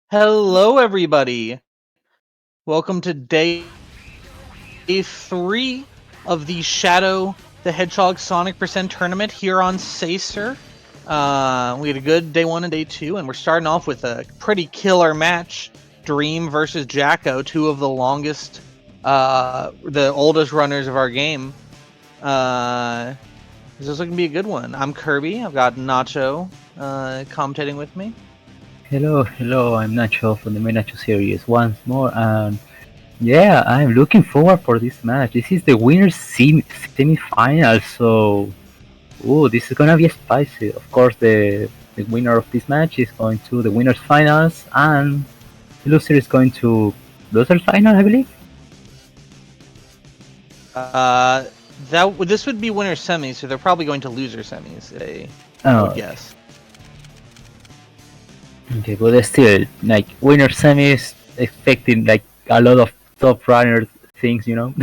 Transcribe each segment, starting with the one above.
Hello, everybody. Welcome to day 3 of the Shadow the Hedgehog Sonic Percent Tournament here on Sacer. We had a good day 1 and day 2, and we're starting off with a pretty killer match. Dream versus Jacko, two of the longest, the oldest runners of our game. This is looking to be a good one. I'm Kirby. I've got Nacho commentating with me. Hello, I'm Nacho from the Main Nacho series once more, and yeah, I'm looking forward for this match. This is the winner's semi-final, so this is gonna be spicy. Of course, the winner of this match is going to the winners finals, and the loser is going to losers final, I believe. This would be winner semis, so they're probably going to loser semis. I would guess. Okay, but still, like winner semis, expecting like a lot of top runner things, you know.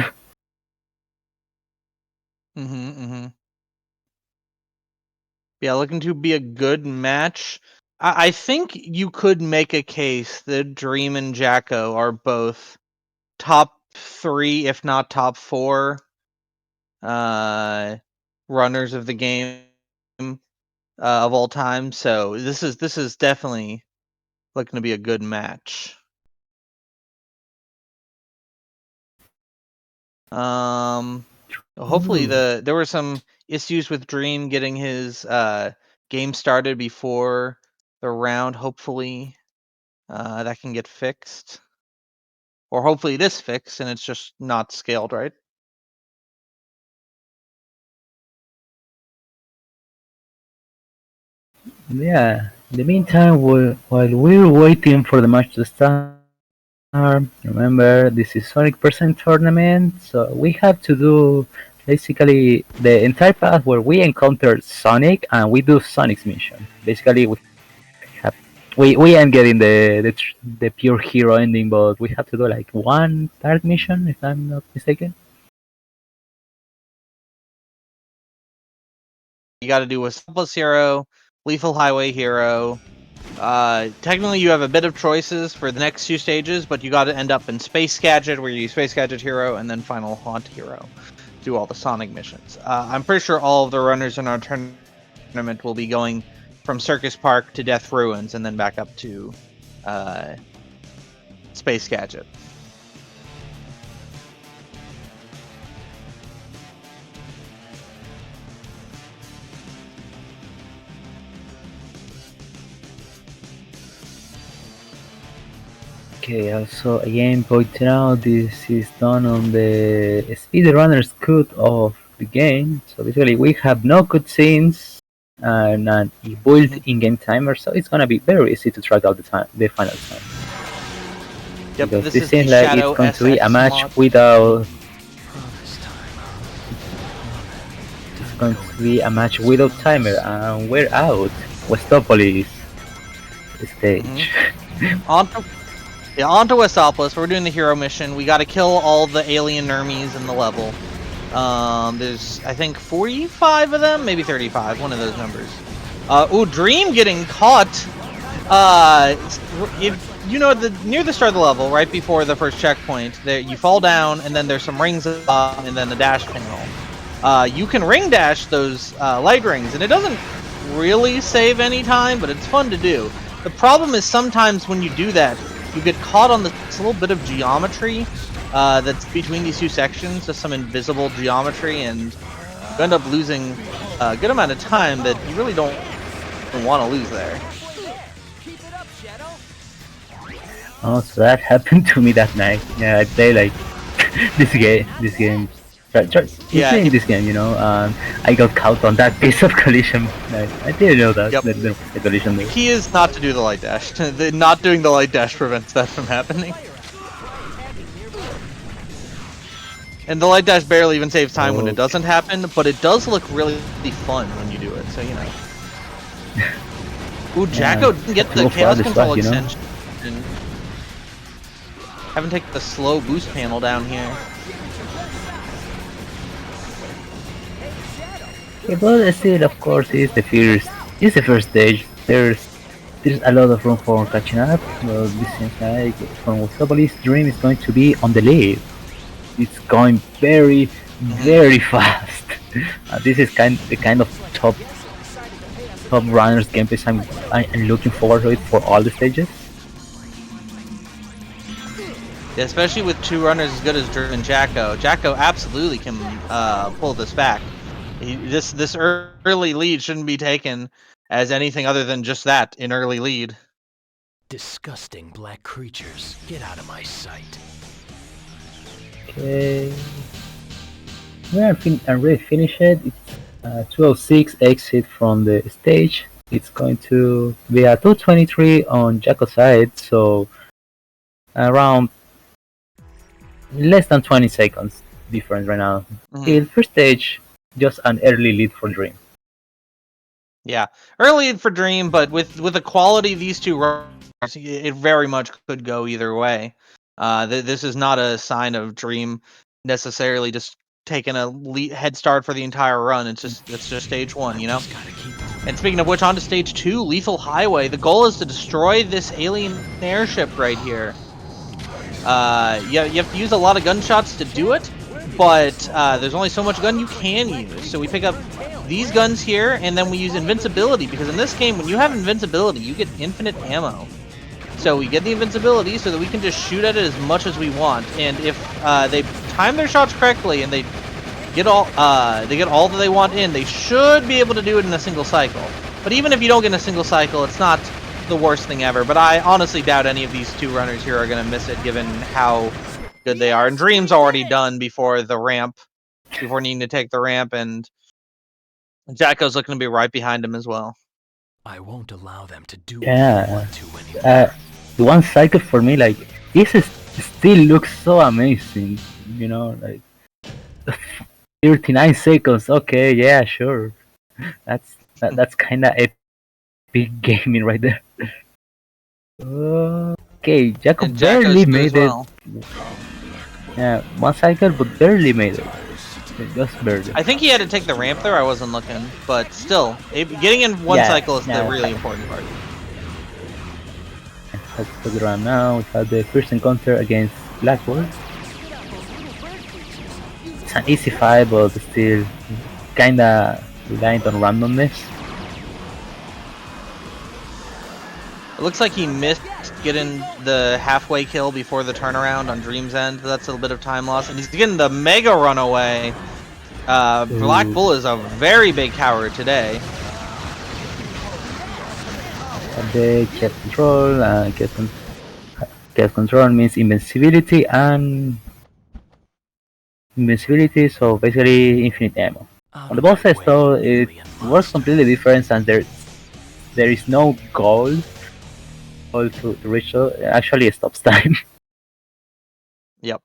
Yeah, looking to be a good match. I think you could make a case that Dream and Jacko are both top 3, if not top 4, runners of the game of all time. So this is definitely looking to be a good match. Hopefully there were some issues with Dream getting his game started before the round. Hopefully that can get fixed, or hopefully it is fixed and it's just not scaled right. Yeah. In the meantime, while we're waiting for the match to start, remember this is Sonic Percent tournament, so we have to do basically the entire path where we encounter Sonic and we do Sonic's mission. Basically, we have We am getting the pure hero ending, but we have to do like one third mission, if I'm not mistaken. You got to do a Plus hero, Lethal Highway hero. Technically, you have a bit of choices for the next two stages, but you got to end up in Space Gadget, where you use Space Gadget hero, and then Final Haunt hero. Do all the Sonic missions. I'm pretty sure all of the runners in our tournament will be going from Circus Park to Death Ruins, and then back up to Space Gadget. Okay, also again pointing out this is done on the speedrunners cut of the game. So basically we have no cutscenes and an built in-game timer, so it's gonna be very easy to track out the final time. Yep, Because this this is the seems like it's Shadow going to be a SX match mod. without. It's going to be a match without timer, and we're out. Westopolis stage. Onto Westopolis. We're doing the hero mission. We got to kill all the alien Nermies in the level. There's I think 45 of them, maybe 35, one of those numbers. Dream getting caught. You know, near the start of the level, right before the first checkpoint, there you fall down, and then there's some rings and then a dash panel. You can ring dash those light rings, and it doesn't really save any time, but it's fun to do. The problem is sometimes when you do that, you get caught on this little bit of geometry that's between these two sections, just some invisible geometry, and you end up losing a good amount of time that you really don't want to lose there. Oh, so that happened to me that night. Yeah, I play like this game. Playing this game, you know. I got caught on that piece of collision. I didn't know that. Yep. The collision there. The key is not to do the light dash. Not doing the light dash prevents that from happening. And the light dash barely even saves time when it doesn't happen, but it does look really fun when you do it, so you know. Ooh, Jacko didn't get the Chaos Control extension. Haven't taken the slow boost panel down here. Yeah, but still, of course, it's the first stage. There's a lot of room for catching up. But this seems like from Westopolis, Dream is going to be on the lead. It's going very, very fast. This is the kind of top runners gameplay I'm looking forward to it for all the stages. Yeah, especially with two runners as good as Dream and Jacko. Jacko absolutely can pull this back. This early lead shouldn't be taken as anything other than just that, an early lead. Disgusting black creatures, get out of my sight. Okay. I'm ready to finish it. It's 206 exit from the stage. It's going to be a 223 on Jacko's side, so around less than 20 seconds difference right now. In first stage, just an early lead for Dream. Yeah, early lead for Dream, but with the quality of these two runners, it very much could go either way. This is not a sign of Dream necessarily just taking a head start for the entire run. It's just stage one, you know. And speaking of which, on to stage 2, Lethal Highway. The goal is to destroy this alien airship right here. You have to use a lot of gunshots to do it, but there's only so much gun you can use. So we pick up these guns here, and then we use invincibility, because in this game, when you have invincibility, you get infinite ammo. So we get the invincibility so that we can just shoot at it as much as we want. And if they time their shots correctly and they get all that they want in, they should be able to do it in a single cycle. But even if you don't get in a single cycle, it's not the worst thing ever. But I honestly doubt any of these two runners here are going to miss it, given how good they are. And Dream's already done before the ramp, before needing to take the ramp, and Jacko's looking to be right behind him as well. I won't allow them to do what they want to anymore. The one cycle for me, like, this still looks so amazing, you know, like 39 seconds. Okay, yeah, sure. That's kind of epic gaming right there. Okay, Jacob And Jacko's barely good as made it. well. Yeah, one cycle, but barely made it. Just barely. I think he had to take the ramp there. I wasn't looking, but still, getting in one Yeah, cycle is the yeah, really important part. let's put it around now. We have the first encounter against Blackboard. It's an easy fight, but still kinda reliant on randomness. It looks like he missed getting the halfway kill before the turnaround on Dream's End. That's a little bit of time loss, and he's getting the mega runaway. Black Bull is a very big coward today. The get control, get control means invincibility and invincibility, so basically infinite ammo. On the bosses though, it works completely different, and there is no goal to reach. Actually, it stops time. Yep.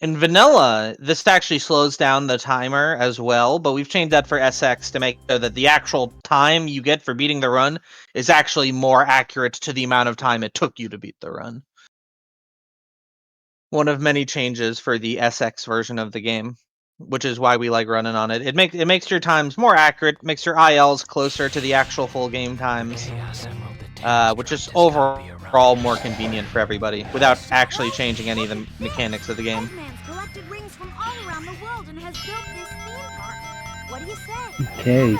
In vanilla, this actually slows down the timer as well, but we've changed that for SX to make sure that the actual time you get for beating the run is actually more accurate to the amount of time it took you to beat the run. One of many changes for the SX version of the game, which is why we like running on it. It makes your times more accurate, makes your ILs closer to the actual full game times, which is overall more convenient for everybody without actually changing any of the mechanics of the game. Collected rings from all around the world and has built this theme park. What do you say? Okay,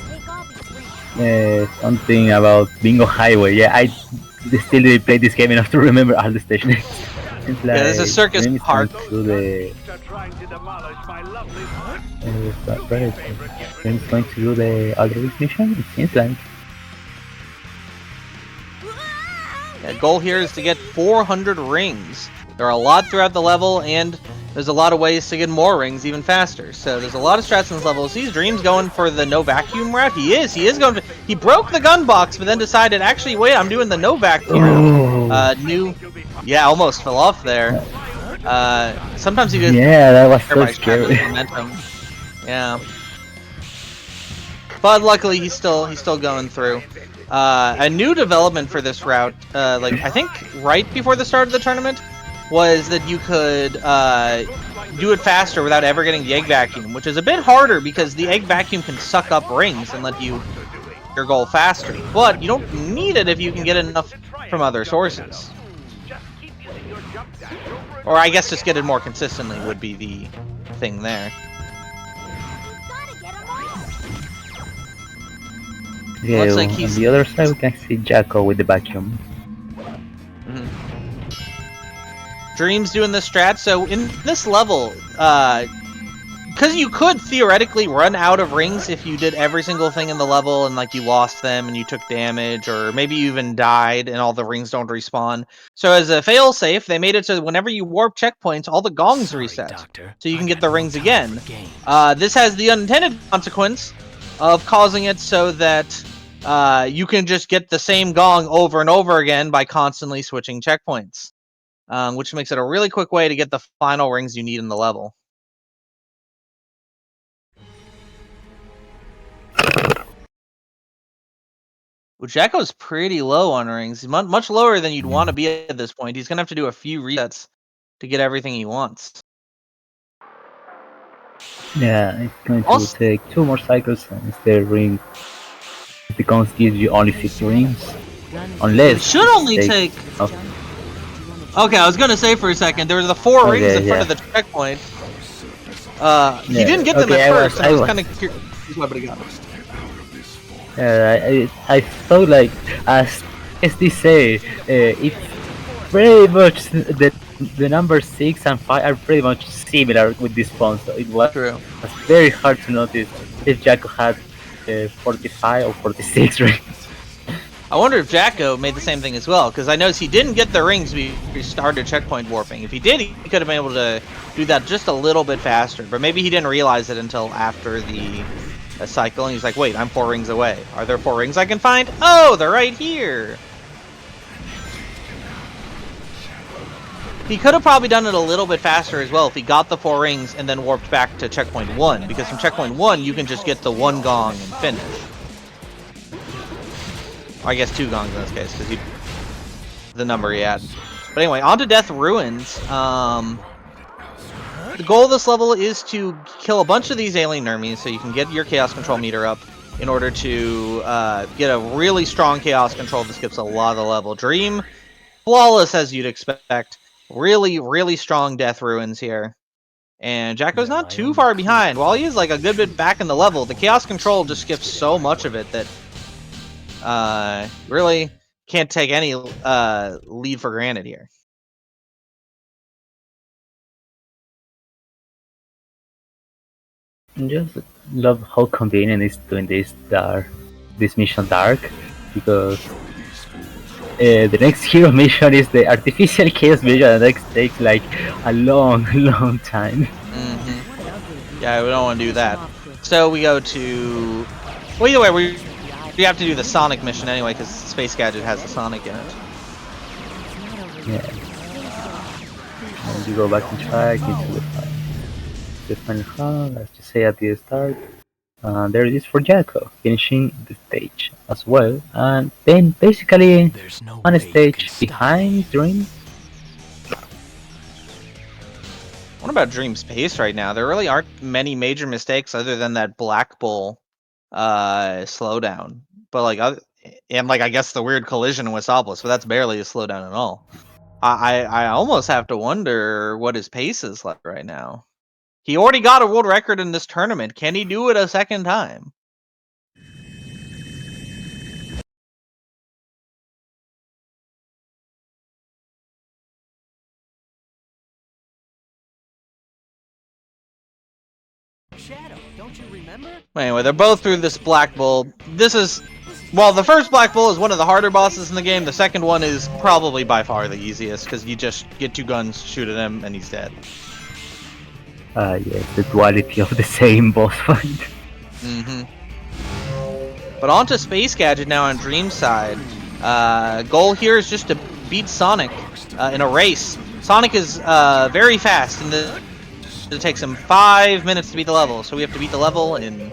Take all these rings. something about Bingo Highway. Yeah, I still didn't play this game enough to remember all the stations. It's like, Yeah, this is Circus Dream is Park. going to the. Dream is going to do the Aldrich mission. It seems like. The goal here is to get 400 rings. There are a lot throughout the level, and there's a lot of ways to get more rings even faster. So there's a lot of strats in this level. See, Dream's going for the no vacuum route. He is going to. He broke the gun box, but then decided, actually, wait, I'm doing the no vacuum. Yeah, almost fell off there. Sometimes he just. Yeah, that was so scary. Momentum. Yeah. But luckily, he's still going through. A new development for this route, like I think right before the start of the tournament, was that you could do it faster without ever getting the egg vacuum, which is a bit harder because the egg vacuum can suck up rings and let you your goal faster. But you don't need it if you can get enough from other sources. Or I guess just get it more consistently would be the thing there. Yeah, Looks like on he's- the other side we can see Jacko with the vacuum. Dream's doing the strat, so in this level, because you could theoretically run out of rings if you did every single thing in the level and like you lost them and you took damage, or maybe you even died and all the rings don't respawn. So as a failsafe, they made it so whenever you warp checkpoints, all the gongs reset, so you can get the rings again. This has the unintended consequence of causing it so that you can just get the same gong over and over again by constantly switching checkpoints. Which makes it a really quick way to get the final rings you need in the level. Well, Jacko's pretty low on rings. He's much lower than you'd want to be at this point. He's going to have to do a few resets to get everything he wants. Yeah, it's going to take 2 more cycles and the ring becomes gives you only 50 rings. Unless it should only take... Okay, I was going to say for a second, there were the 4 rings in front of the checkpoint. He didn't get them at first, and I was kind of curious what he got. I thought, like, as they say, it's pretty much the number 6 and 5 are pretty much similar with this phone, so it was very hard to notice if Jacko had 45 or 46 rings. I wonder if Jacko made the same thing as well, because I noticed he didn't get the rings before he started checkpoint warping. If he did, he could have been able to do that just a little bit faster, but maybe he didn't realize it until after the cycle, and he's like, wait, I'm 4 rings away. Are there 4 rings I can find? Oh, they're right here! He could have probably done it a little bit faster as well if he got the 4 rings and then warped back to checkpoint 1, because from checkpoint 1 you can just get the 1 gong and finish. Or I guess 2 gongs in this case, because the number he had. But anyway, on to Death Ruins. The goal of this level is to kill a bunch of these alien Nermies so you can get your Chaos Control meter up in order to get a really strong Chaos Control that skips a lot of the level. Dream, flawless as you'd expect. Really, really strong Death Ruins here. And Jacko's not too far behind. While he is like a good bit back in the level, the Chaos Control just skips so much of it that really can't take any lead for granted here. I just love how convenient it's doing this mission dark, because the next hero mission is the artificial chaos mission, and that takes like a long, long time. Yeah, we don't want to do that. So we go to... Well, either way, we have to do the Sonic mission anyway, because Space Gadget has the Sonic in it. Yeah. And you go back in track into the final round, as you say at the start. There it is for Jacko, finishing the stage as well. And then basically on a stage behind Dream. What about Dream's pace right now? There really aren't many major mistakes other than that Black Bull slowdown. But like, and like I guess the weird collision with Soblis, but that's barely a slowdown at all. I almost have to wonder what his pace is like right now. He already got a world record in this tournament. Can he do it a second time? Shadow, don't you remember? Anyway, they're both through this Black Bull. This is... Well, the first Black Bull is one of the harder bosses in the game. The second one is probably by far the easiest, because you just get 2 guns, shoot at him, and he's dead. Yes, the duality of the same boss fight. But on to Space Gadget now on Dream's side. Goal here is just to beat Sonic in a race. Sonic is very fast, and it takes him 5 minutes to beat the level, so we have to beat the level in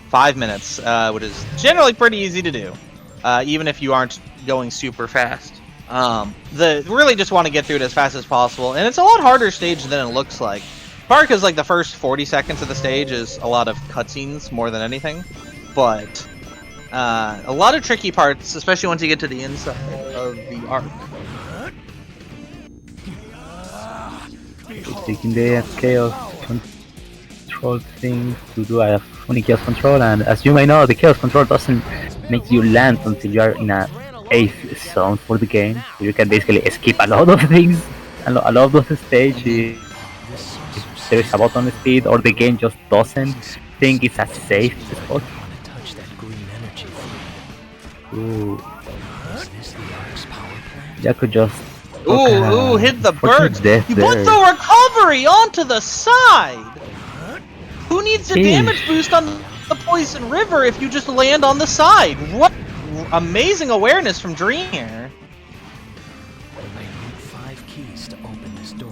5 minutes, which is generally pretty easy to do, even if you aren't going super fast. Really just want to get through it as fast as possible, and it's a lot harder stage than it looks like. Part because like the first 40 seconds of the stage is a lot of cutscenes more than anything, but a lot of tricky parts, especially once you get to the inside of the arc. Taking the chaos control thing to do a funny chaos control, and as you may know, the chaos control doesn't make you land until you are in a 8th zone for the game. So you can basically skip a lot of things, a lot of those stages. If there is a button speed, or the game just doesn't think it's a safe spot. Ooh. Jacko just... Ooh, hit the birds! You put the recovery onto the side! Who needs a damage boost on the Poison River if you just land on the side? What amazing awareness from Dream here. I need 5 keys to open this door.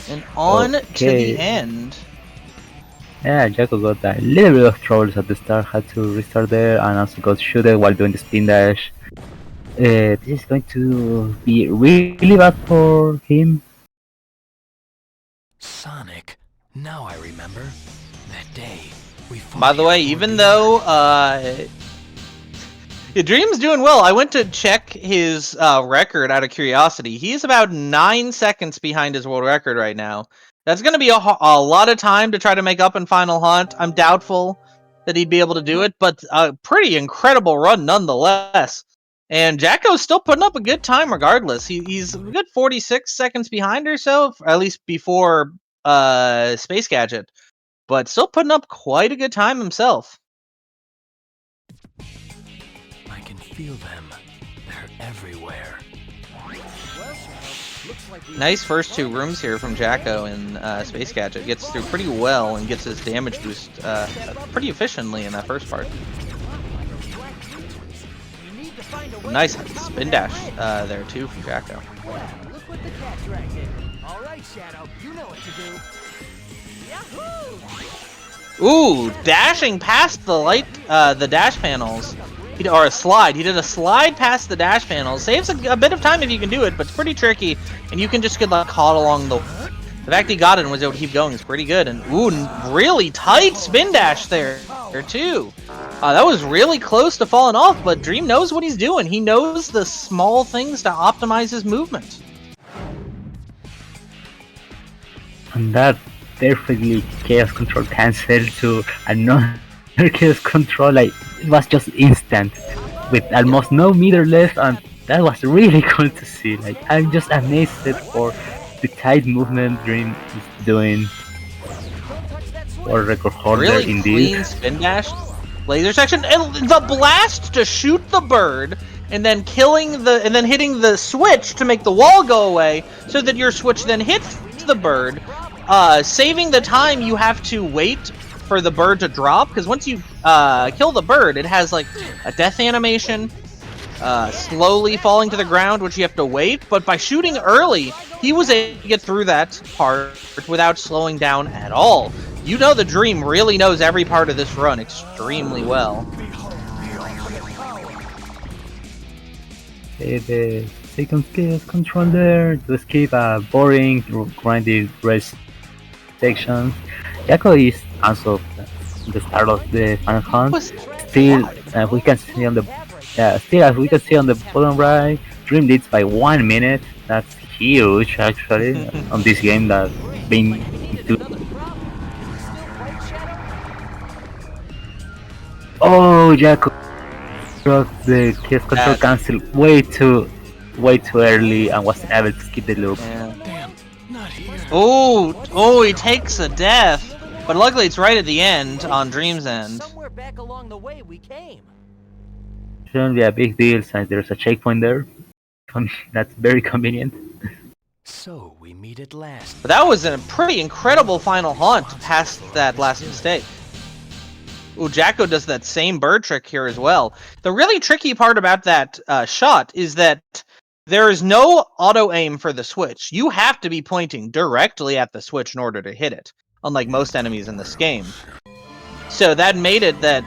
And on to the end. Yeah, Jacko got a little bit of troubles at the start, had to restart there, and also got shooted while doing the spin dash. This is going to be really bad for him. Sonic, now I remember. That day, we fought. By the way, even though Dream's doing well, I went to check his record out of curiosity. He's about 9 seconds behind his world record right now. That's going to be a lot of time to try to make up in Final Hunt. I'm doubtful that he'd be able to do it, but a pretty incredible run nonetheless. And Jacko's still putting up a good time regardless. He's a good 46 seconds behind or so, at least before Space Gadget. But still putting up quite a good time himself. I can feel them. They're everywhere. Nice first 2 rooms here from Jacko in Space Gadget. Gets through pretty well and gets his damage boost pretty efficiently in that first part. Nice spin dash there too from Jacko. Look what the cat dragged in. All right, Shadow, you know what to do. Ooh, dashing past the dash panels. Or a slide. He did a slide past the dash panels. Saves a bit of time if you can do it, but it's pretty tricky. And you can just get like caught along the. The fact he got it and was able to keep going is pretty good. And ooh, really tight spin dash there too. That was really close to falling off, but Dream knows what he's doing. He knows the small things to optimize his movement. And that perfectly chaos control cancelled to another chaos control. Like it was just instant, with almost no meter left, and that was really cool to see. Like I'm just amazed for the tight movement Dream is doing. Or record holder Really indeed. clean spin dash, laser section, and the blast to shoot the bird, and then hitting the switch to make the wall go away, so that your switch then hits the bird, saving the time you have to wait for the bird to drop. Because once you kill the bird, it has like a death animation, slowly falling to the ground, which you have to wait. But by shooting early, he was able to get through that part without slowing down at all. You know the Dream really knows every part of this run extremely well. Okay, the second chaos control there to escape a boring, grinded race section. Jaco is also the start of the final hunt. Still, we can see on the as we can see on the bottom right, Dream leads by 1 minute. That's huge, actually, on this game that being too. Oh, Jaco got the chaos control cancel way too early and wasn't able to skip the loop. Yeah. Damn, not here. Oh, he takes a death. But luckily it's right at the end, on Dream's end. Somewhere back along the way we came. Shouldn't be a big deal since there's a checkpoint there. That's very convenient. So we meet at last. But that was a pretty incredible final hunt past that last mistake. Ooh, Jacko does that same bird trick here as well. The really tricky part about that shot is that there is no auto-aim for the switch. You have to be pointing directly at the switch in order to hit it, unlike most enemies in this game. So that made it that,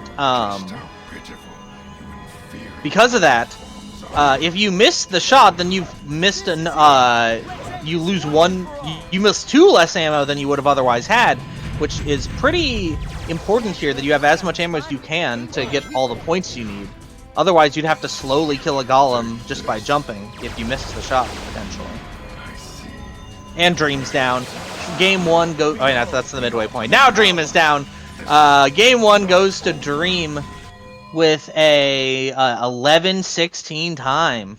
because of that, if you miss the shot, then you've missed you lose one, you miss 2 less ammo than you would have otherwise had, which is pretty important here, that you have as much ammo as you can to get all the points you need. Otherwise, you'd have to slowly kill a golem just by jumping if you missed the shot, potentially. And Dream's down. Game 1 goes... Oh, yeah, that's the midway point. Now Dream is down. Game 1 goes to Dream with a 11:16 time.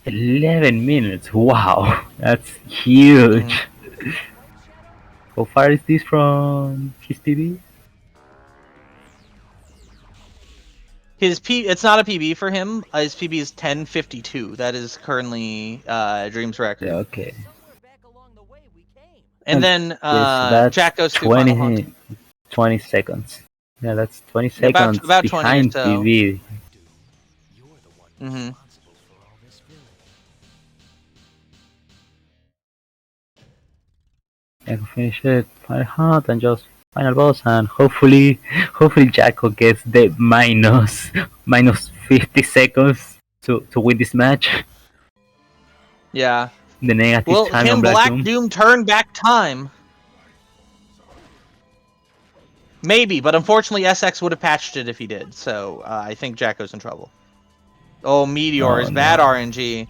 11 minutes, wow, that's huge. How far is this from his PB? It's not a PB for him. His PB is 10:52. That is currently Dream's record. Yeah, okay. And then that's Jack goes to Final Hunt. 20 seconds. Yeah, that's 20 Yeah, seconds about 20 behind or so. PB. Mm-hmm. I can finish it, final hunt, and just final boss, and hopefully Jacko gets the minus 50 seconds to win this match. Yeah. The negative Well, time can on Black Doom. Doom turn back time? Maybe, but unfortunately SX would have patched it if he did, so I think Jacko's in trouble. Oh, Meteor is bad RNG.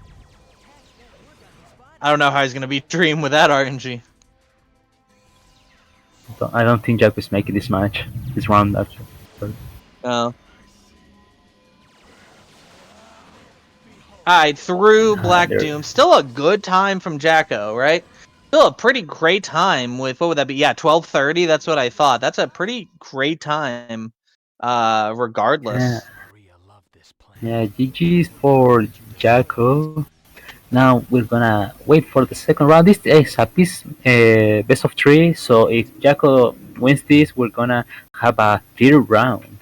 I don't know how he's going to beat Dream with that RNG. I don't think Jacko is making this match, this round actually. No. Alright, through Black Doom. Still a good time from Jacko, right? Still a pretty great time with, what would that be? Yeah, 12:30, that's what I thought. That's a pretty great time, regardless. Yeah, GG's for Jacko. Now we're gonna wait for the second round. This is a best of 3, so if Jacko wins this, we're gonna have a 3rd round.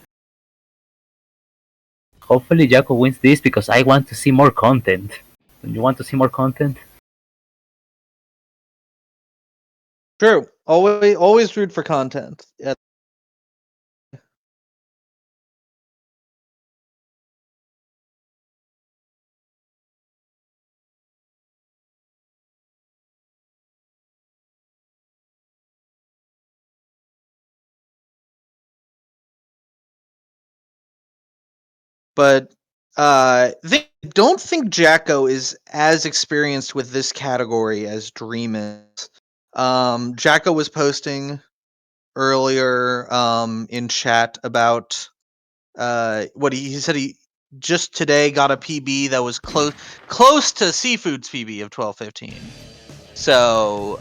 Hopefully Jacko wins this because I want to see more content. You want to see more content? True. Always root for content. Yeah. But don't think Jacko is as experienced with this category as Dream is. Jacko was posting earlier in chat about what he said he just today got a PB that was close to Seafood's PB of 12:15. So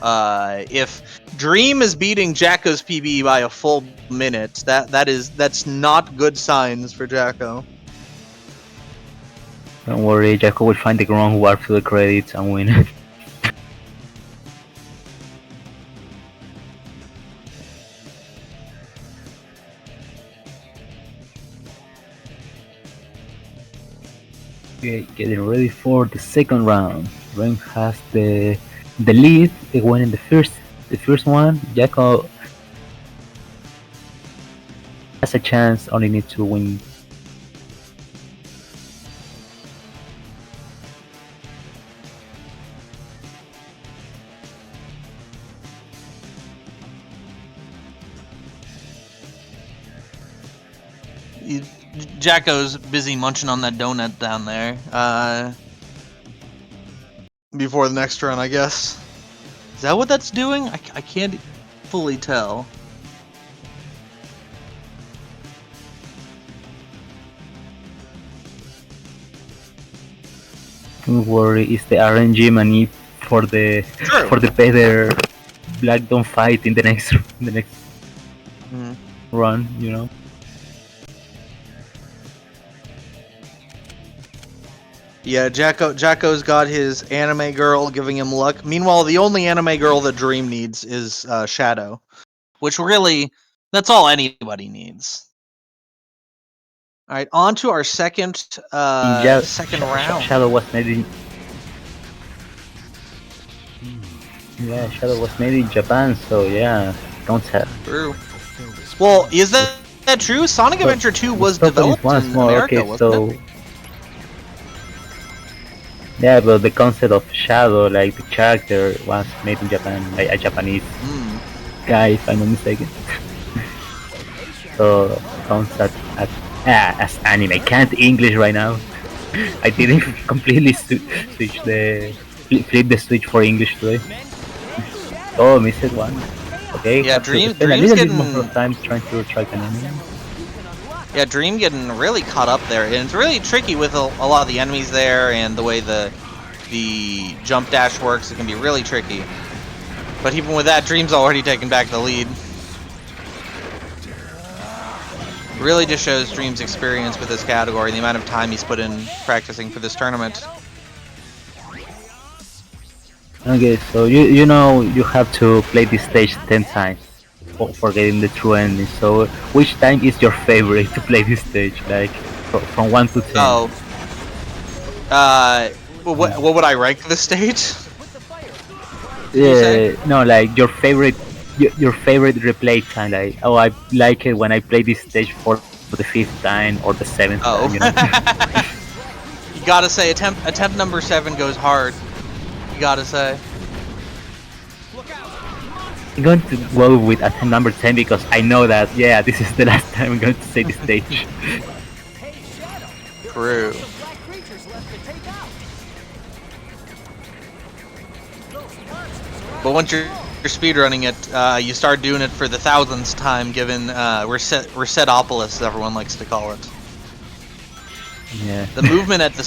if Dream is beating Jacko's PB by a full minute, that's not good signs for Jacko. Don't worry, Jacko will find the wrong warp to the credits and win. Okay, getting ready for the second round. Ren has the lead. He won in the first one. Jacko has a chance. Only need to win. Jacko's busy munching on that donut down there. Before the next run, I guess. Is that what that's doing? I can't fully tell. Don't worry, it's the RNG money for the better Black don't fight in the next run, you know. Yeah, Jacko's got his anime girl giving him luck. Meanwhile, the only anime girl that Dream needs is Shadow, which really that's all anybody needs. All right, on to our second second round. Shadow was made in Shadow was made in Japan, so yeah, don't have. True. Well, is that true? Sonic Adventure 2 was developed in America, okay, wasn't it? Yeah, but the concept of Shadow, like the character, was made in Japan by a Japanese guy, if I'm not mistaken. So counts as anime. Can't English right now. I didn't completely switch flip the switch for English today. Oh, missed one. Okay. Yeah, Dream's getting a little bit more time trying to track an enemy. Yeah, Dream getting really caught up there, and it's really tricky with a lot of the enemies there, and the way the jump dash works. It can be really tricky. But even with that, Dream's already taken back the lead. Really just shows Dream's experience with this category, the amount of time he's put in practicing for this tournament. Okay, so you know you have to play this stage 10 times for getting the true ending. So which time is your favorite to play this stage? Like from 1 to 10? Oh. What would I rank this stage? Yeah, no, like your favorite replay time. Like, oh, I like it when I play this stage for the 5th time or the 7th time. You know? You gotta say, attempt number 7 goes hard. You gotta say. I'm going to go with attempt number 10 because I know that, yeah, this is the last time I'm going to say this stage. True. But once you're speedrunning it, you start doing it for the 1000th time, given Resetopolis, everyone likes to call it. Yeah. The movement at the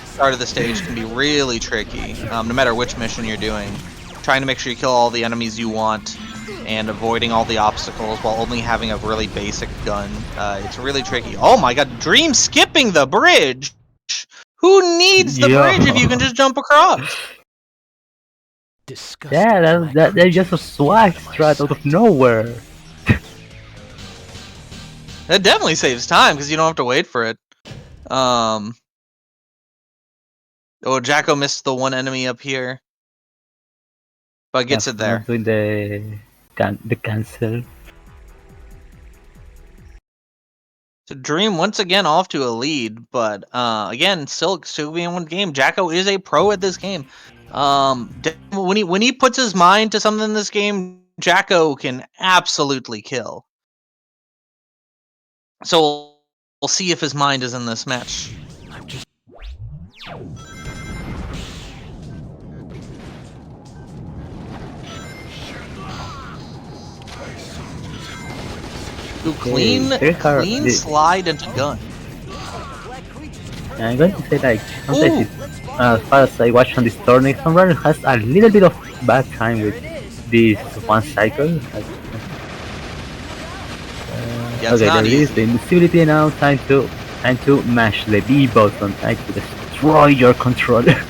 start of the stage can be really tricky, no matter which mission you're doing. Trying to make sure you kill all the enemies you want, and avoiding all the obstacles while only having a really basic gun. It's really tricky. Oh my god, Dream skipping the bridge! Who needs the bridge if you can just jump across? Disgusting. Yeah, that's just a swag strat out of nowhere. That definitely saves time because you don't have to wait for it. Oh, Jacko missed the one enemy up here. but gets it there. Not doing the cancel. So Dream once again off to a lead, but again, still being one game. Jacko is a pro at this game. When he puts his mind to something in this game, Jacko can absolutely kill. So we'll see if his mind is in this match. Ooh, clean slide into gun. I'm going to say like sometimes as far as I watch on this tournament, Sunrunner has a little bit of bad time with this one cycle. Yeah, okay, there is the invisibility now. Time to mash the B button. Time to destroy your controller.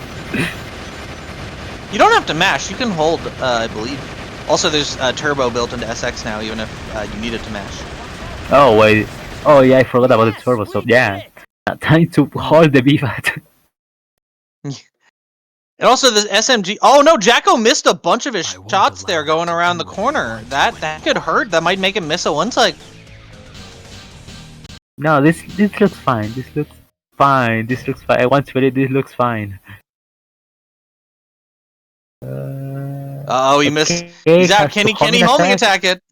You don't have to mash. You can hold, I believe. Also, there's turbo built into SX now, even if you need it to mash. Oh wait. Oh yeah, I forgot about the turbo. So yeah, time to hold the B button. And also this SMG. Oh no, Jacko missed a bunch of his shots there going around the corner. That could hurt. That might make him miss a one cycle. No, this looks fine. This looks fine. I want to believe this looks fine. Oh, he missed. He's out. Can he homing attack it?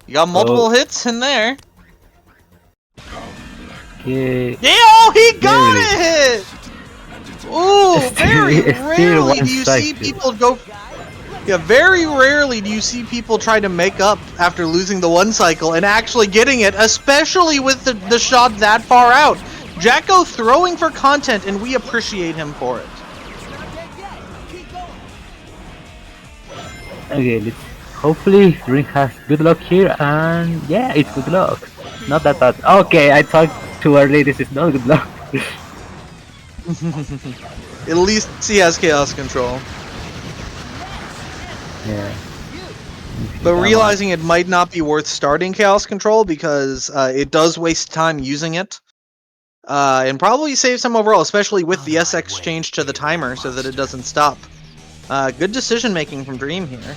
You got multiple hits in there. Okay. Yeah, oh, he got it! Ooh, very rarely do you see people go. Yeah, very rarely do you see people try to make up after losing the one cycle and actually getting it, especially with the shot that far out. Jacko throwing for content, and we appreciate him for it. Okay, let's hopefully Ring has good luck here, and yeah, it's good luck. Not that bad. Okay, I talked too early. This is not good luck. At least he has chaos control. Yeah. But realizing it might not be worth starting chaos control because it does waste time using it. And probably save some overall, especially with the SX change to the timer so that it doesn't stop. Good decision making from Dream here.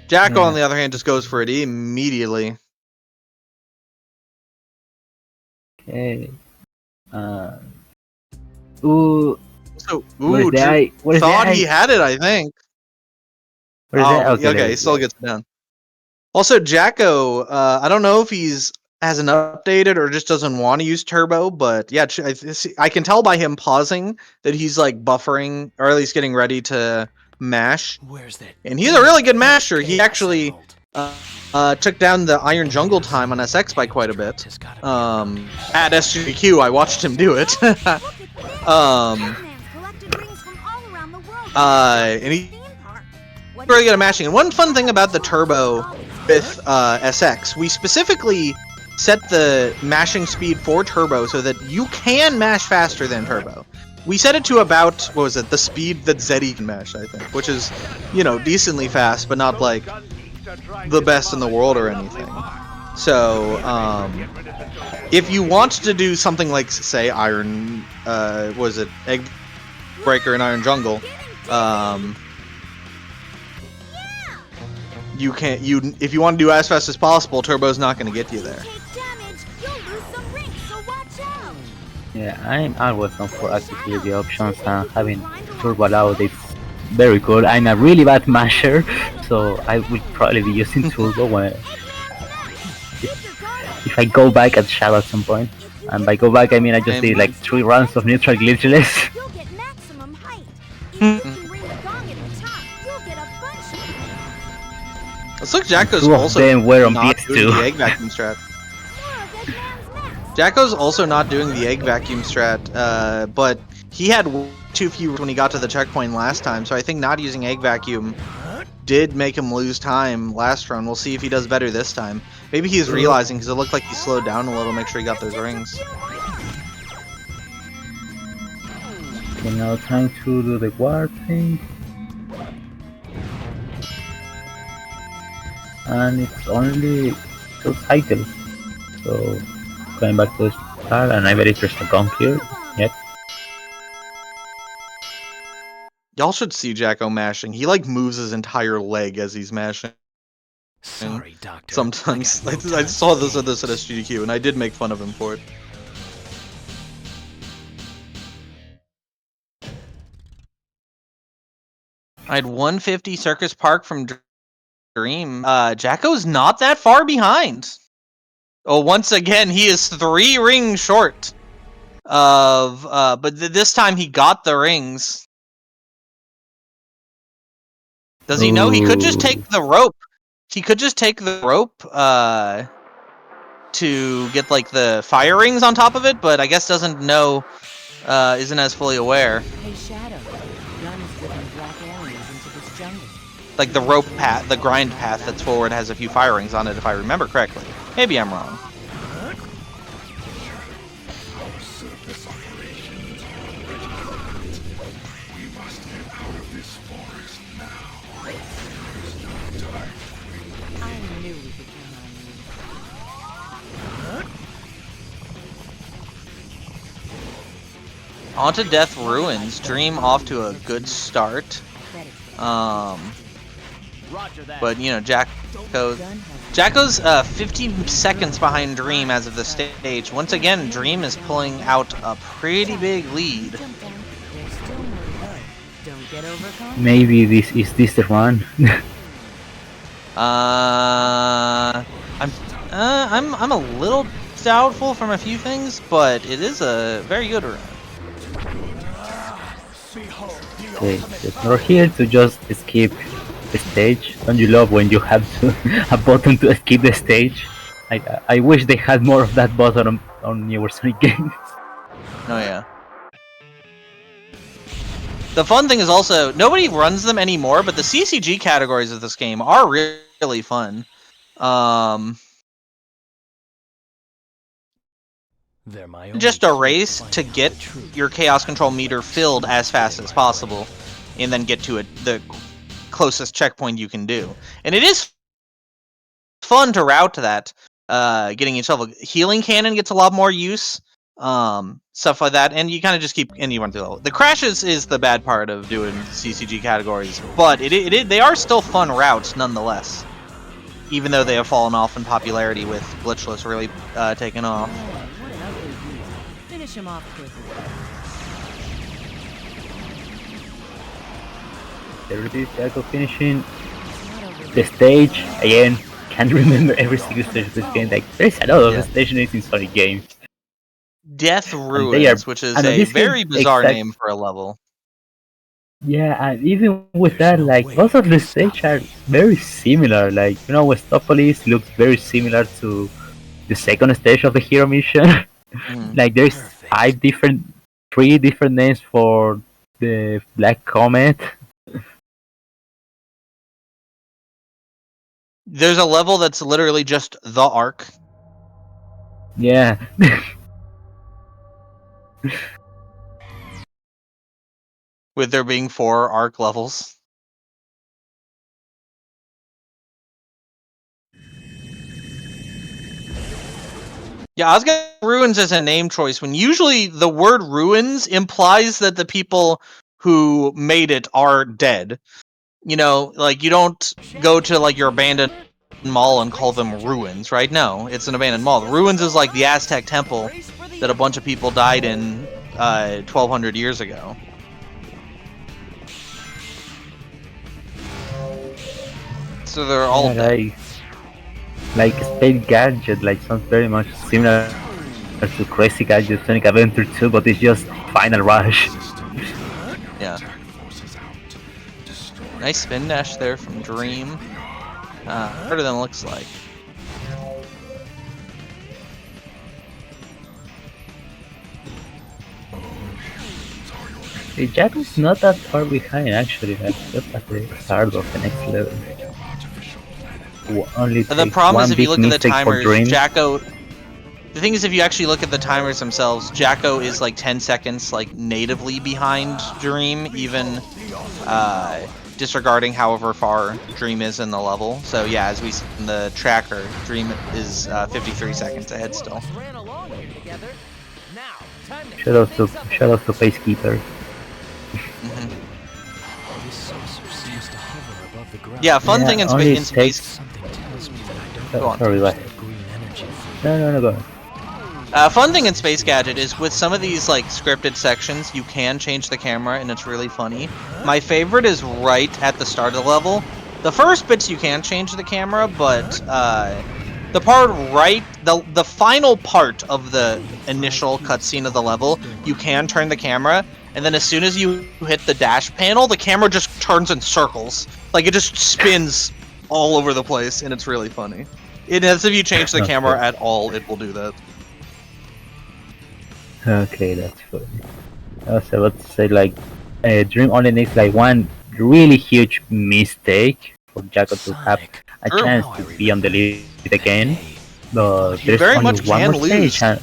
Jacko, on the other hand, just goes for it immediately. Okay. Ooh. So, thought he had it, I think. Okay, he still gets it down. Also, Jacko, I don't know if hasn't updated or just doesn't want to use turbo, but yeah, I can tell by him pausing that he's like buffering, or at least getting ready to mash. And he's a really good masher. He actually took down the Iron Jungle time on SX by quite a bit. At SGQ, I watched him do it. And he's really good at mashing. And one fun thing about the turbo with SX, we specifically set the mashing speed for turbo so that you can mash faster than turbo. We set it to about, what was it, the speed that Zeddy can mash, I think, which is, decently fast, but not like the best in the world or anything. So, if you want to do something like, say, Iron, Egg Breaker and Iron Jungle, if you want to do as fast as possible, turbo's not going to get you there. Yeah, I'm always on for accessibility options, and having turbo allowed is very good. I'm a really bad masher, so I will probably be using turbo when if I go back at Shadow at some point. And by go back, I mean I just did like 3 rounds of neutral glitchless. Looks like Jacko's also were on not PS2. doing the egg vacuum strat. Jacko's also not doing the egg vacuum strat, but he had too few when he got to the checkpoint last time, so I think not using egg vacuum did make him lose time last run. We'll see if he does better this time. Maybe he's realizing, because it looked like he slowed down a little, make sure he got those rings. Okay, now time to do the guard thing. And it's only 2 cycles. So, going back to the start, and I bet there's a gun here. Yep. Y'all should see Jacko mashing. He like moves his entire leg as he's mashing. Sorry, Doctor. Sometimes. I got no I time saw for this at games. SGDQ, and I did make fun of him for it. I had 150 Circus Park from Dream. Jacko's not that far behind. Oh, once again, he is 3 rings short of, but this time he got the rings. Does he know? He could just take the rope. He could just take the rope, to get, like, the fire rings on top of it, but I guess doesn't know, isn't as fully aware. Hey, Shadow. Gun is driven black aliens into this jungle. Like, the rope path, the grind path that's forward has a few fire rings on it, if I remember correctly. Maybe I'm wrong. I knew we could count on you. On to Death Ruins. Dream off to a good start. Roger that. But, you know, Jacko's 50 seconds behind Dream as of the stage. Once again, Dream is pulling out a pretty big lead. Jump down. There's still more to go. Don't get overconfident. Maybe this the run. I'm a little doubtful from a few things, but it is a very good run. Okay, we're here to just skip the stage. Don't you love when you have to, a button to skip the stage? I wish they had more of that button on newer Sonic games. Oh yeah. The fun thing is also, nobody runs them anymore, but the CCG categories of this game are really fun. They're my only Just a key race finding to out get the truth. your Chaos Control meter filled as fast as possible, and then get to the closest checkpoint you can do. And it is fun to route that. Getting yourself a healing cannon gets a lot more use, stuff like that, and you kind of just keep and you run through the crashes is the bad part of doing CCG categories, but they are still fun routes nonetheless, even though they have fallen off in popularity with Glitchless really taking off. Oh, what an ugly beast. Finish him off quickly. There it is, Jacko finishing the stage again. Can't remember every single stage of this game. Like, there's a lot of stations in Sonic games. Death they are- Ruins, which is and a this very game- bizarre exact- name for a level. Yeah, and even with that, like, most of the stages are very similar. Like, you know, Westopolis looks very similar to the second stage of the Hero Mission. Like, there's Perfect. 3 different names for the Black Comet. There's a level that's literally just the Arc. Yeah. With there being 4 Arc levels. Yeah, I was gonna Ruins as a name choice when usually the word ruins implies that the people who made it are dead. You know, like you don't go to like your abandoned mall and call them ruins, right? No, it's an abandoned mall. The ruins is like the Aztec temple that a bunch of people died in 1200 years ago. So they're all dead. Like Space Gadget, like sounds very much similar to Crazy Gadget Sonic Adventure 2, but it's just Final Rush. Yeah. Nice spin dash there from Dream. Harder than it looks like. The Jacko's not that far behind actually, like just at the start of the next level. Only The problem is if you look at the timers, Dream. Jacko... The thing is, if you actually look at the timers themselves, Jacko is like 10 seconds like natively behind Dream, even disregarding however far Dream is in the level. So yeah, as we see in the tracker, Dream is 53 seconds ahead still. Ran along here together. Now, time to Shout out to Pacekeeper. Mhm. Yeah, fun Yeah, thing in, only in it space. takes. Something tells me that I don't Go on. Sorry, go ahead. have green energy. No, go on. Fun thing in Space Gadget is with some of these like scripted sections, you can change the camera, and it's really funny. My favorite is right at the start of the level. The first bits you can change the camera, but the part the final part of the initial cutscene of the level, you can turn the camera, and then as soon as you hit the dash panel, the camera just turns in circles. Like it just spins all over the place, and it's really funny. It has if you change the camera Okay. at all, it will do that. Okay, that's funny. Also, let's say like Dream only needs like one really huge mistake for Jaco to have Sonic. a True. chance Now to I be on the remember lead that again. day. But You there's very only much one can more lose. stage, and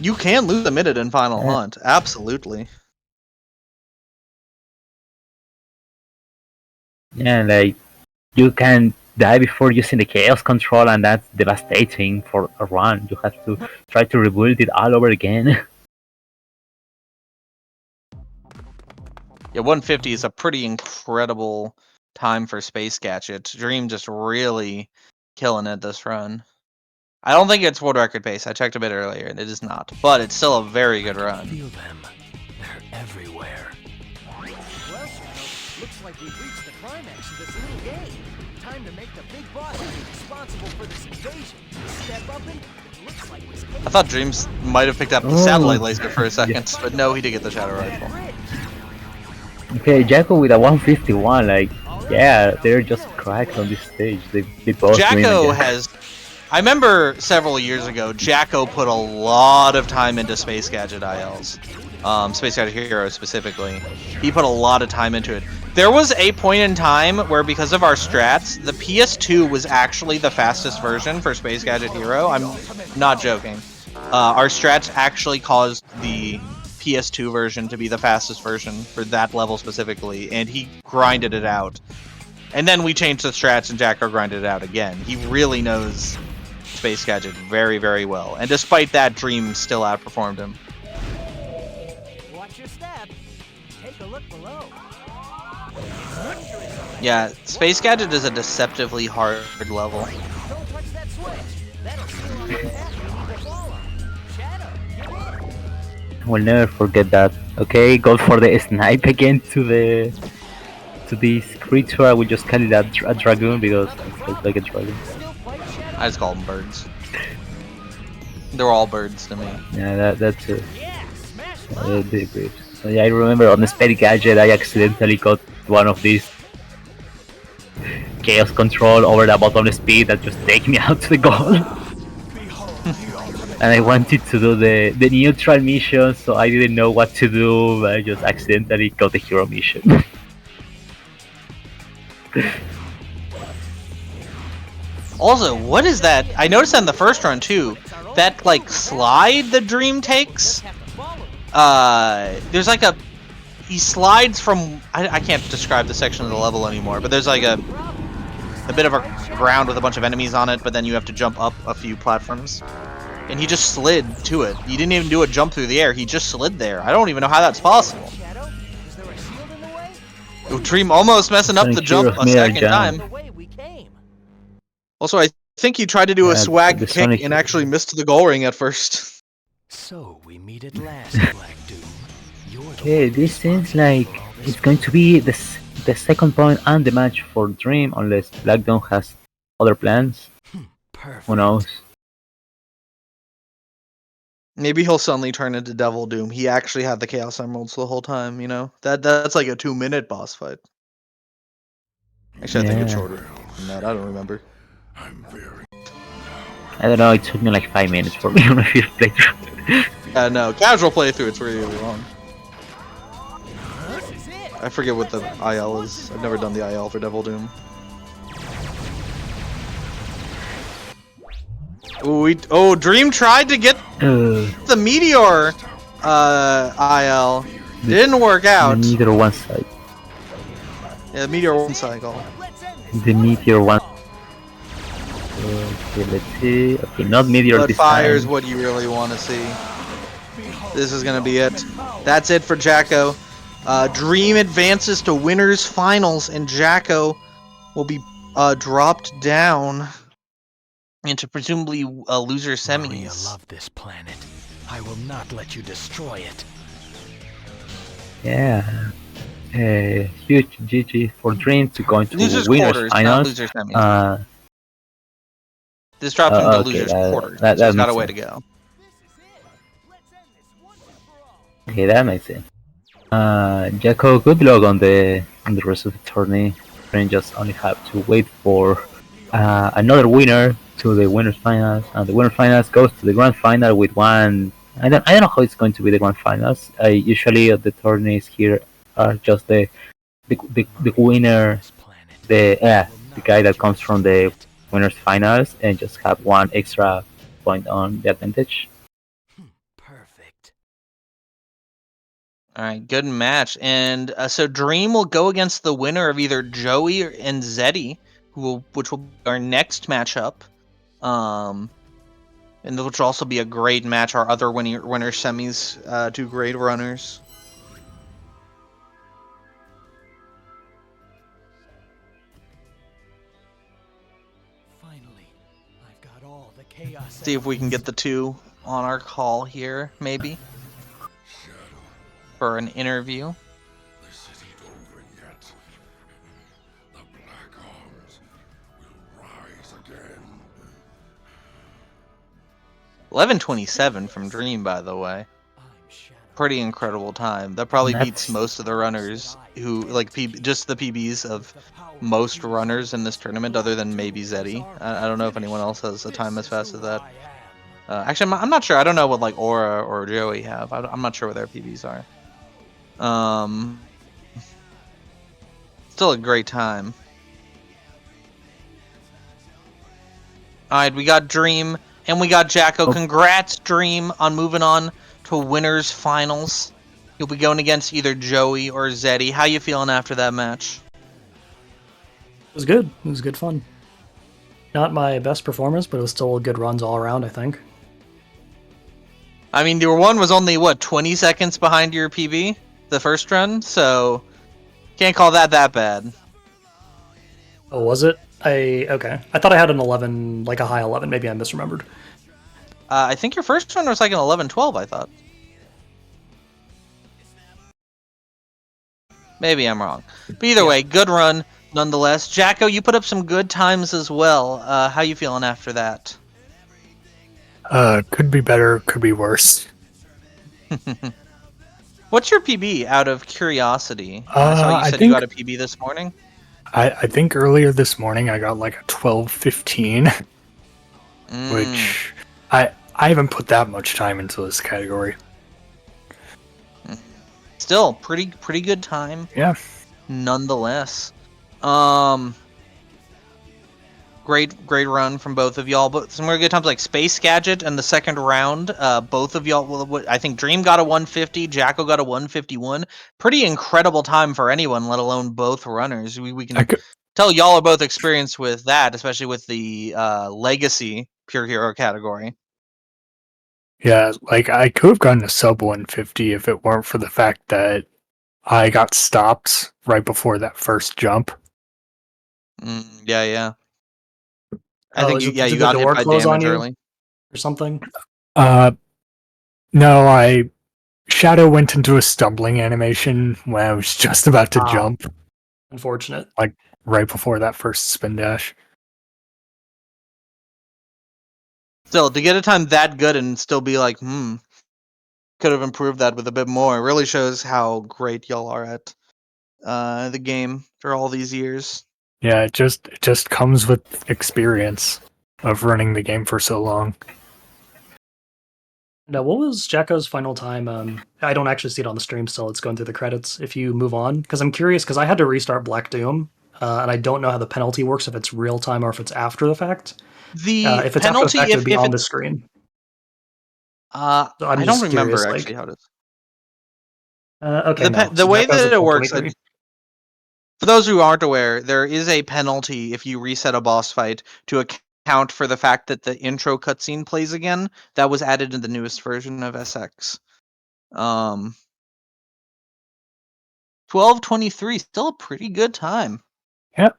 You can lose a minute in Final Yeah. Hunt. Absolutely. yeah, like you can die before using the chaos control, and that's devastating for a run. You have to try to rebuild it all over again. Yeah, 150 is a pretty incredible time for Space Gadget. Dream just really killing it this run. I don't think it's world record pace. I checked a bit earlier, and it is not. But it's still a very good I can run. feel them. They're everywhere. Well, Shadow, looks like we've reached the climax of this little game. Time to make the big boss be responsible for this invasion. Step up and it looks like this I thought Dreams might have picked up the Oh. satellite laser for a second, but no, he did get the Shadow Rifle. Okay, Jaco with a 151, like, yeah, they're just cracked on this stage. They both Dream and Jacko Jaco. has. I remember several years ago, Jacko put a lot of time into Space Gadget ILs. Space Gadget Hero specifically. He put a lot of time into it. There was a point in time where, because of our strats, the PS2 was actually the fastest version for Space Gadget Hero. I'm not joking. Our strats actually caused the PS2 version to be the fastest version for that level specifically, and he grinded it out. And then we changed the strats, and Jacko grinded it out again. He really knows Space Gadget very, very well. And despite that, Dream still outperformed him. Watch your step. Take a look below. Yeah, Space Gadget is a deceptively hard level. Don't touch that switch. That'll seal off the path we need to follow. Shadow, you're in. We'll never forget that. Okay, go for the snipe again to this creature. I will just call it a dragoon because it looks like a dragon. Still fight Shadow? I just call them birds. They're all birds to me. Yeah, that's it. Yeah, smash The bridge. So yeah, I remember on the Space Gadget I accidentally got one of these chaos control over the bottom speed that just take me out to the goal. And I wanted to do the neutral mission, so I didn't know what to do. But I just accidentally got the hero mission. Also, what is that? I noticed that in the first run too. That like slide the Dream takes. There's like he slides from. I can't describe the section of the level anymore, but there's like a bit of a ground with a bunch of enemies on it, but then you have to jump up a few platforms. And he just slid to it. He didn't even do a jump through the air. He just slid there. I don't even know how that's possible. Shadow, is there a shield in the way? Dream almost messing up the jump a second time. The way we came. Also, I think he tried to do a Yeah, swag the kick Sonic- and actually missed the goal ring at first. So we meet at last, Black Doom. You're the Okay, one this seems responsible like for all this it's going to be the second point and the match for Dream, unless Black Dawn has other plans. Perfect. Who knows? Maybe he'll suddenly turn into Devil Doom. He actually had the Chaos Emeralds the whole time, you know? That's like a 2-minute boss fight. Actually, I think it's Yeah. shorter than that. I don't remember. I don't know, it took me like 5 minutes for me on my first playthrough. No, casual playthrough, it's really long. This is it. I forget what the IL is. I've never done the IL for Devil Doom. Ooh, Dream tried to get the Meteor IL. Didn't work out. Neither one side. Yeah, Meteor one cycle. Let's end The meteor one. Okay, let's see. Okay, not meteor But this fire's time. what you really want to see. This is gonna be it. That's it for Jacko. Dream advances to winners finals, and Jacko will be dropped down into presumably loser Maria semis. loved this planet. I will not let you destroy it. Yeah. Huge GG for Dream to go into Losers winners quarters, not finals. loser semis. This dropped him to Okay, losers quarters, that so he's got makes a way sense. to go. Okay, that makes sense. Jacko, good luck on the rest of the tourney. Dream just only have to wait for another winner to the winners finals, and the winner finals goes to the grand final with one. I don't know how it's going to be the grand finals. Usually the tourneys here are just the winner, This planet. the guy that comes from the winners finals, and just have one extra point on the advantage. Perfect. All right, good match. And so Dream will go against the winner of either Joey and Zeddy, which will be our next matchup. And which will also be a great match. Our other winner semis, two great runners. Finally, I've got all the chaos. See if we can get the two on our call here, maybe, for an interview. This isn't over yet. The Black Arms will rise again. 11:27 from Dream, by the way. Pretty incredible time. That probably beats most of the runners who like just the PBs of most runners in this tournament, other than maybe Zeddy. I don't know if anyone else has a time as fast as that. Actually, I'm not sure. I don't know what like Aura or Joey have. I'm not sure what their PBs are. Still a great time. All right, we got Dream and we got Jacko. Congrats, Dream, on moving on to winners finals. You'll be going against either Joey or Zeddy. How you feeling after that match? It was good. It was good fun. Not my best performance, but it was still good runs all around, I think. I mean, your one was only, what, 20 seconds behind your PB? The first run? So, can't call that bad. Oh, was it? Okay. I thought I had an 11, like a high 11. Maybe I misremembered. I think your first run was like an 11-12, I thought. Maybe I'm wrong. But either way, good run nonetheless. Jacko, you put up some good times as well. How you feeling after that? Could be better, could be worse. What's your PB out of curiosity? I saw you said you got a PB this morning. I think earlier this morning I got like a 12:15, which I haven't put that much time into this category. Still pretty good time. Yeah. Nonetheless. Great run from both of y'all, but some more good times like Space Gadget and the second round. Both of y'all, well, I think Dream got a 150, Jacko got a 151. Pretty incredible time for anyone, let alone both runners. We can tell y'all are both experienced with that, especially with the Legacy Pure Hero category. Yeah, like I could have gotten a sub 150 if it weren't for the fact that I got stopped right before that first jump. Yeah. I think did you the got hit door by close on damage you early. or something? No, Shadow went into a stumbling animation when I was just about to jump. Unfortunate. Like right before that first spin dash. Still, to get a time that good and still be like, could have improved that with a bit more. It really shows how great y'all are at the game for all these years. Yeah, it just comes with experience of running the game for so long. Now, what was Jacko's final time? I don't actually see it on the stream still. It's going through the credits. If you move on, because I'm curious, because I had to restart Black Doom, and I don't know how the penalty works, if it's real time or if it's after the fact. If it's penalty, after the fact, it would be on the screen. So I'm I don't just remember curious, actually how to. Okay, no. The So way Jacko's that at it works, 23. for those who aren't aware, there is a penalty if you reset a boss fight to account for the fact that the intro cutscene plays again. That was added in the newest version of SX. 12:23, still a pretty good time. Yep.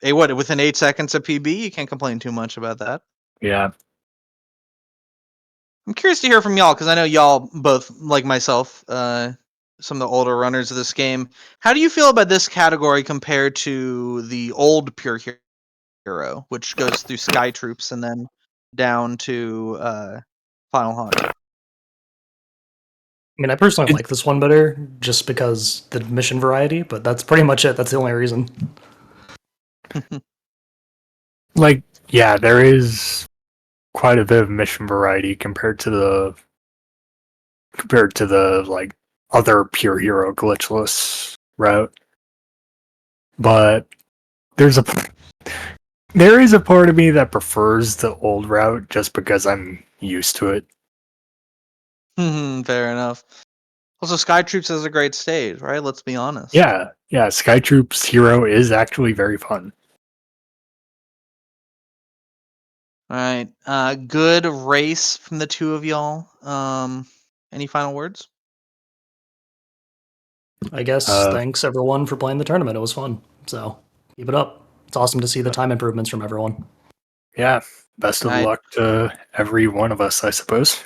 Within 8 seconds of PB, you can't complain too much about that. Yeah. I'm curious to hear from y'all, because I know y'all both, like myself, some of the older runners of this game. How do you feel about this category compared to the old Pure Hero, which goes through Sky Troops and then down to Final Hunt? I mean, I personally like this one better just because the mission variety, but that's pretty much it. That's the only reason. Like, yeah, there is quite a bit of mission variety compared to the like other Pure Hero glitchless route. But there is a part of me that prefers the old route just because I'm used to it. Fair enough. Also, Sky Troops is a great stage, right? Let's be honest. Yeah, Sky Troops Hero is actually very fun. All right. Good race from the two of y'all. Any final words? I guess thanks everyone for playing the tournament. It was fun. So keep it up. It's awesome to see the time improvements from everyone. Yeah, best of All right. luck to every one of us, I suppose.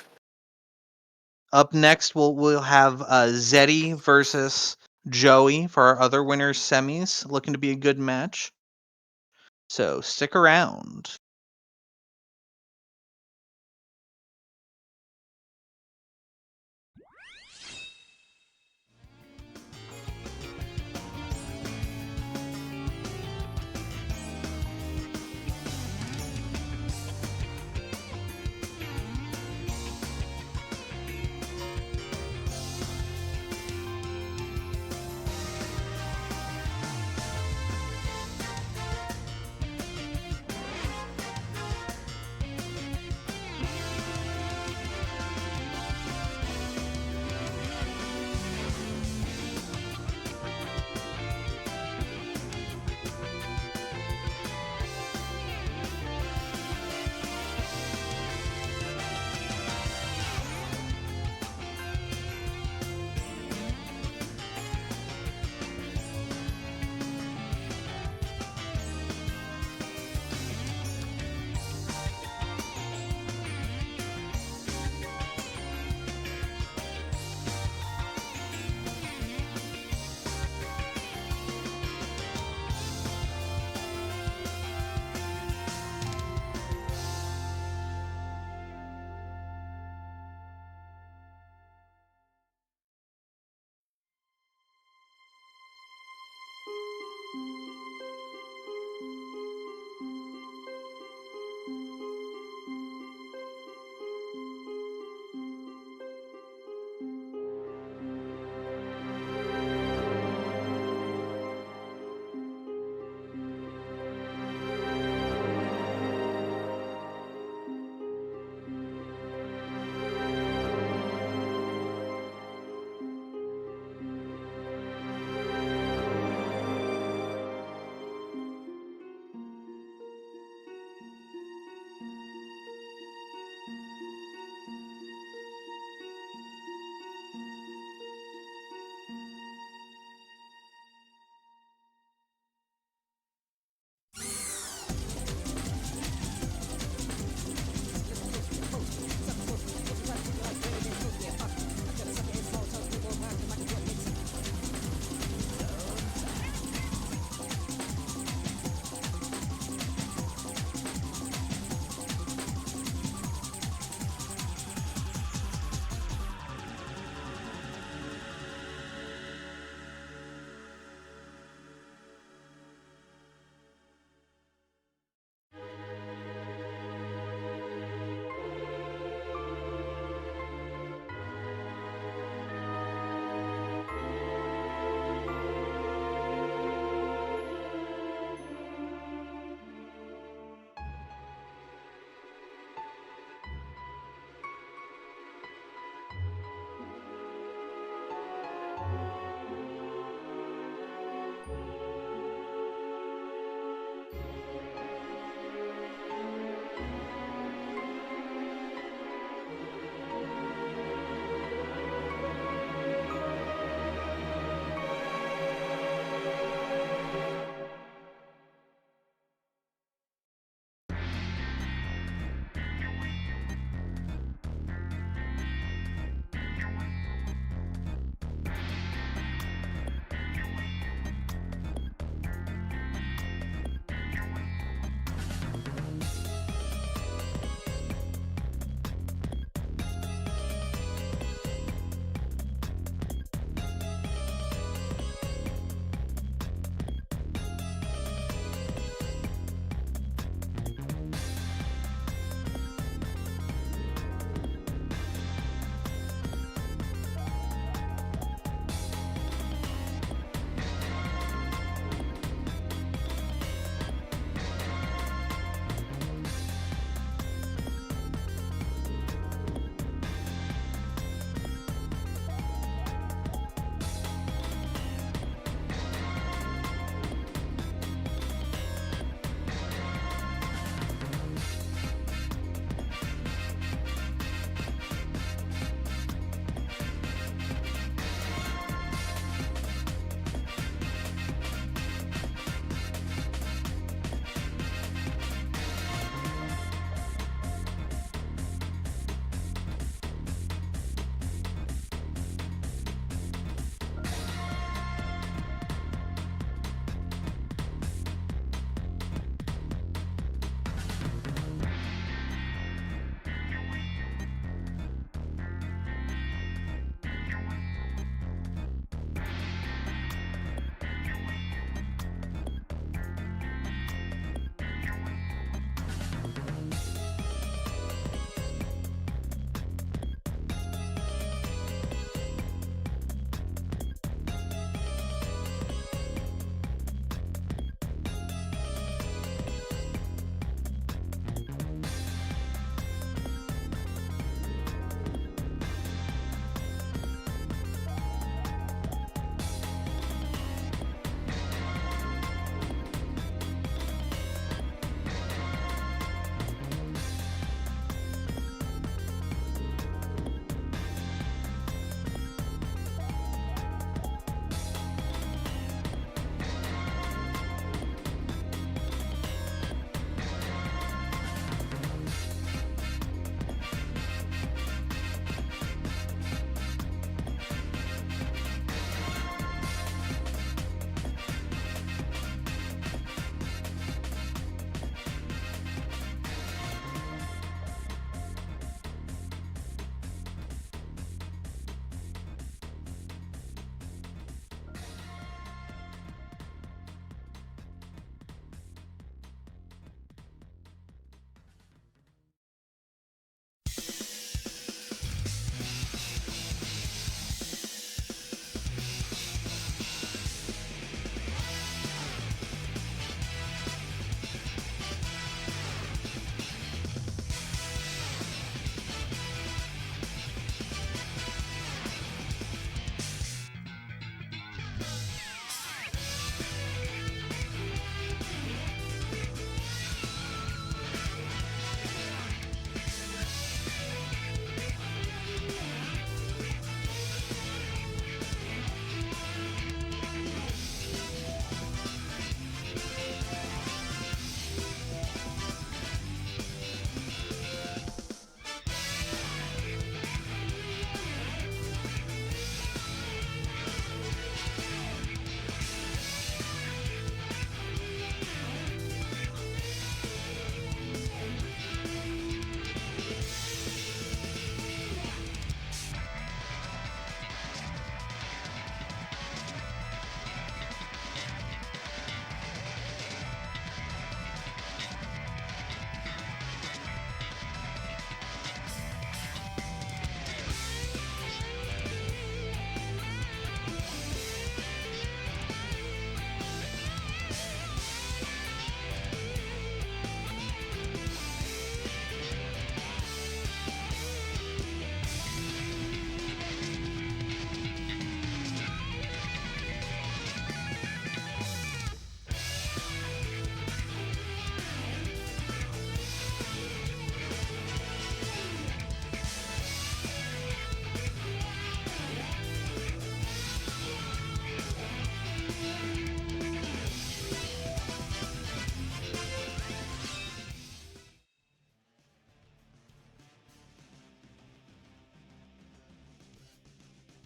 Up next, we'll have Zeddy versus Joey for our other winners semis. Looking to be a good match. So stick around.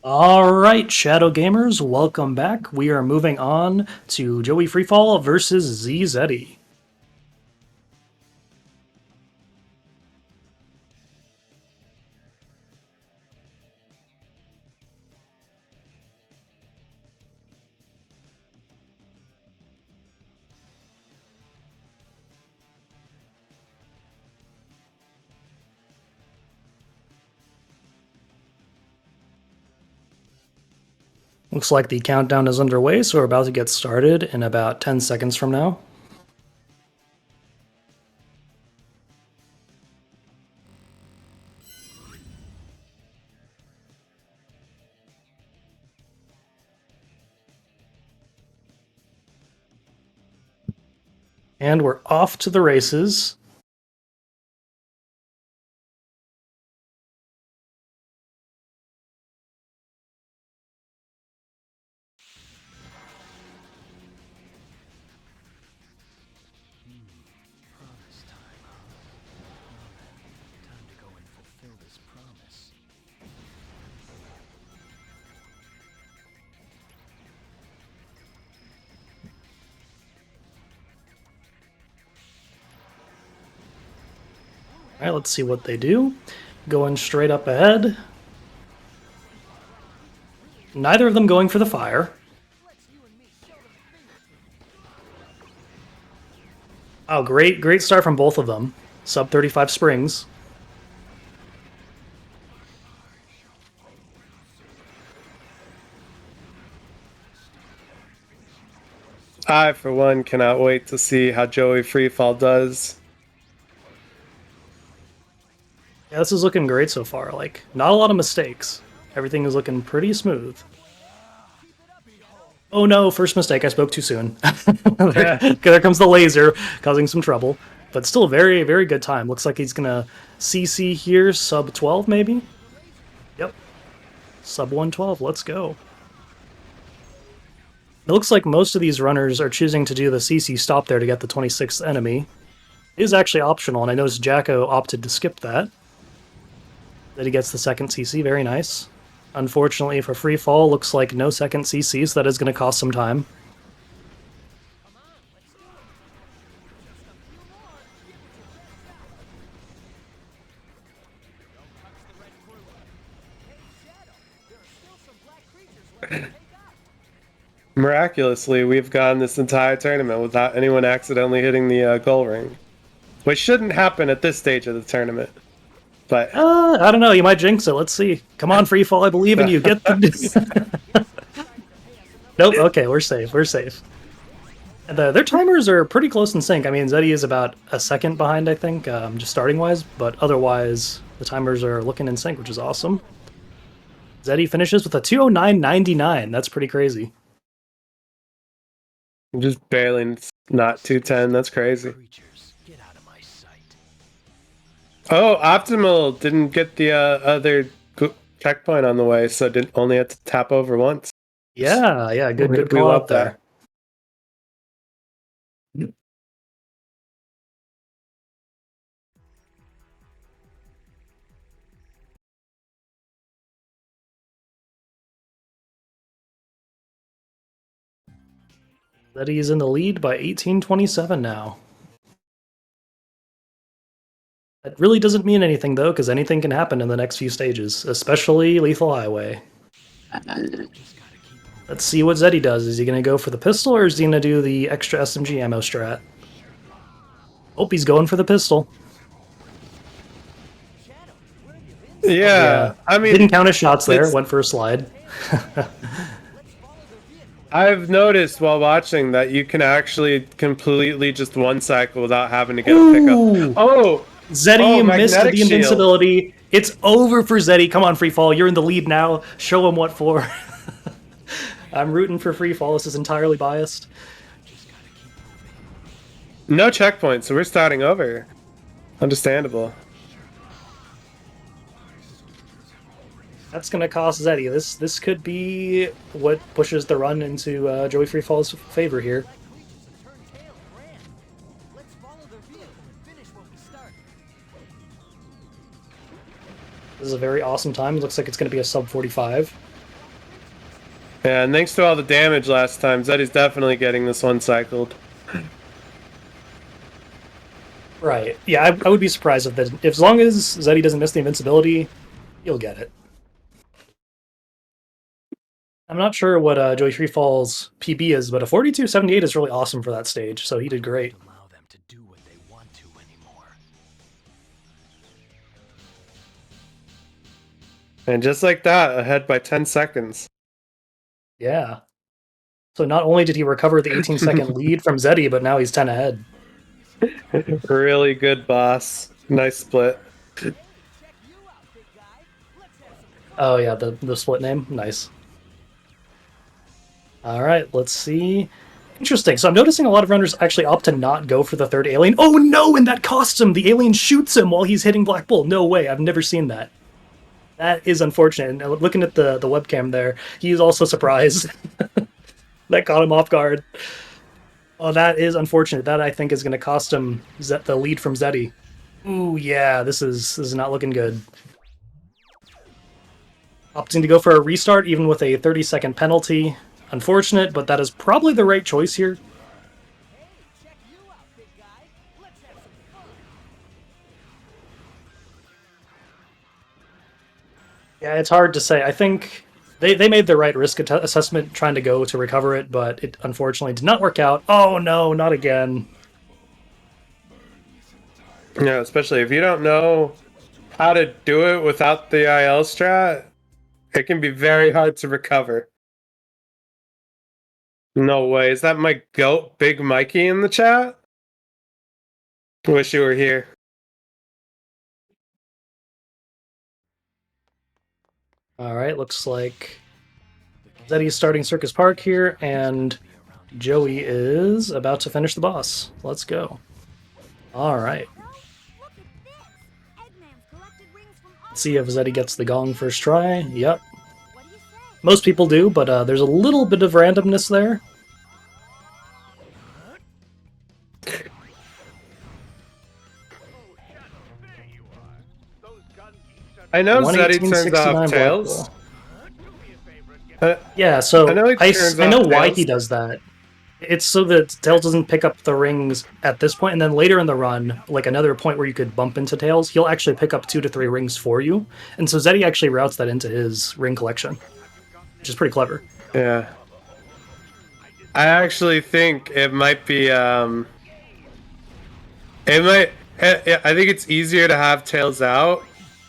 Alright, Shadow Gamers, welcome back. We are moving on to Joey Freefall versus ZZeddy. Looks like the countdown is underway, so we're about to get started in about 10 seconds from now. And we're off to the races. Promise time, huh? Time to go and fulfill this promise. Alright, let's see what they do. Going straight up ahead. Neither of them going for the fire. Oh, great start from both of them. Sub 35 springs. I, for one, cannot wait to see how Joey Freefall does. Yeah, this is looking great so far. Like, not a lot of mistakes. Everything is looking pretty smooth. Oh no, first mistake, I spoke too soon. there comes the laser, causing some trouble. But still very, very good time. Looks like he's gonna CC here, sub 12 maybe? Yep. Sub 112, let's go. It looks like most of these runners are choosing to do the CC stop there to get the 26th enemy. It is actually optional, and I noticed Jacko opted to skip that. That he gets the second CC, very nice. Unfortunately for Freefall, looks like no second CC, so that is going to cost some time. Miraculously, we've gone this entire tournament without anyone accidentally hitting the goal ring. Which shouldn't happen at this stage of the tournament. But I don't know, you might jinx it, let's see. Come on, Freefall, I believe in you, get the... Nope, okay, we're safe, we're safe. And their timers are pretty close in sync. I mean, Zeddy is about a second behind, I think, just starting-wise, but otherwise, the timers are looking in sync, which is awesome. Zeddy finishes with a 209.99, that's pretty crazy. just barely not 210, that's crazy. Get out of my sight. Oh, Optimal didn't get the other checkpoint on the way, so only had to tap over once. Yeah, good We call love out there. Zeddy's in the lead by 1827 now. That really doesn't mean anything, though, because anything can happen in the next few stages, especially Lethal Highway. Let's see what Zeddy does. Is he going to go for the pistol, or is he going to do the extra SMG ammo strat? Oh, he's going for the pistol. Yeah, I mean... Didn't count his shots there, went for a slide. I've noticed while watching that you can actually completely just one cycle without having to get a pickup. Oh! Zeddy missed the magnetic shield. invincibility. It's over for Zeddy. Come on, Freefall. You're in the lead now. Show him what for. I'm rooting for Freefall. This is entirely biased. No checkpoint, so we're starting over. Understandable. That's going to cost Zeddy. This could be what pushes the run into Joey Freefall's favor here. This is a very awesome time. It looks like it's going to be a sub 45. Yeah, and thanks to all the damage last time, Zeddy's definitely getting this one cycled. Right. Yeah, I would be surprised if that. If as long as Zeddy doesn't miss the invincibility, he'll get it. I'm not sure what Joey Freefall's PB is, but a 42.78 is really awesome for that stage, so he did great. Allow them to do what they want to anymore. And just like that, ahead by 10 seconds. Yeah. So not only did he recover the 18-second lead from Zeddy, but now he's 10 ahead. Really good boss. Nice split. Oh yeah, the split name, nice. All right, let's see. Interesting. So I'm noticing a lot of runners actually opt to not go for the third alien. Oh no, and that costs him. The alien shoots him while he's hitting Black Bull. No way, I've never seen that. That is unfortunate. And looking at the webcam there, he's also surprised. That caught him off guard. Oh, that is unfortunate. That, I think, is going to cost him the lead from Zeddy. Ooh, yeah, this is not looking good. Opting to go for a restart, even with a 30-second penalty. Unfortunate, but that is probably the right choice here. Yeah, it's hard to say. I think they made the right risk assessment trying to go to recover it, but it unfortunately did not work out. Oh no, not again. Yeah, especially if you don't know how to do it without the IL strat, it can be very hard to recover. No way. Is that my goat, Big Mikey, in the chat? Wish you were here. All right, looks like Zeddy's starting Circus Park here, and Joey is about to finish the boss. Let's go. All right. Let's see if Zeddy gets the gong first try. Yep. Most people do, but there's a little bit of randomness there. I know Zeddy turns off Tails. Yeah, so I know why Tails. he does that. It's so that Tails doesn't pick up the rings at this point, and then later in the run, like another point where you could bump into Tails, he'll actually pick up 2 to 3 rings for you. And so Zeddy actually routes that into his ring collection, which is pretty clever. Yeah. I actually think it might be, I think it's easier to have Tails out,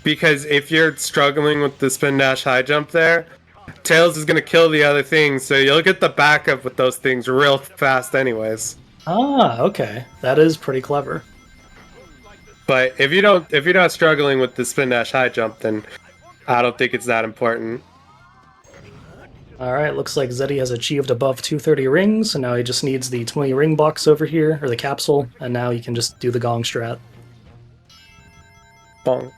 because if you're struggling with the spin dash high jump there, Tails is going to kill the other things, so you'll get the backup with those things real fast anyways. Ah, okay. That is pretty clever. But if you're not struggling with the spin dash high jump, then I don't think it's that important. Alright, looks like Zeddy has achieved above 230 rings, and now he just needs the 20 ring box over here, or the capsule, and now he can just do the gong strat. Bong.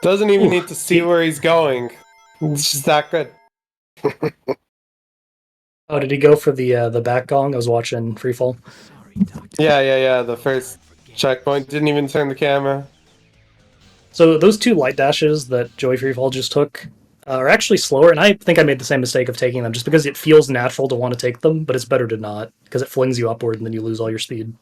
Doesn't even need to see where he's going. It's just that good. Oh, did he go for the back gong? I was watching Freefall. Yeah. The first checkpoint didn't even turn the camera. So those 2 light dashes that Joey Freefall just took are actually slower, and I think I made the same mistake of taking them just because it feels natural to want to take them, but it's better to not, because it flings you upward and then you lose all your speed.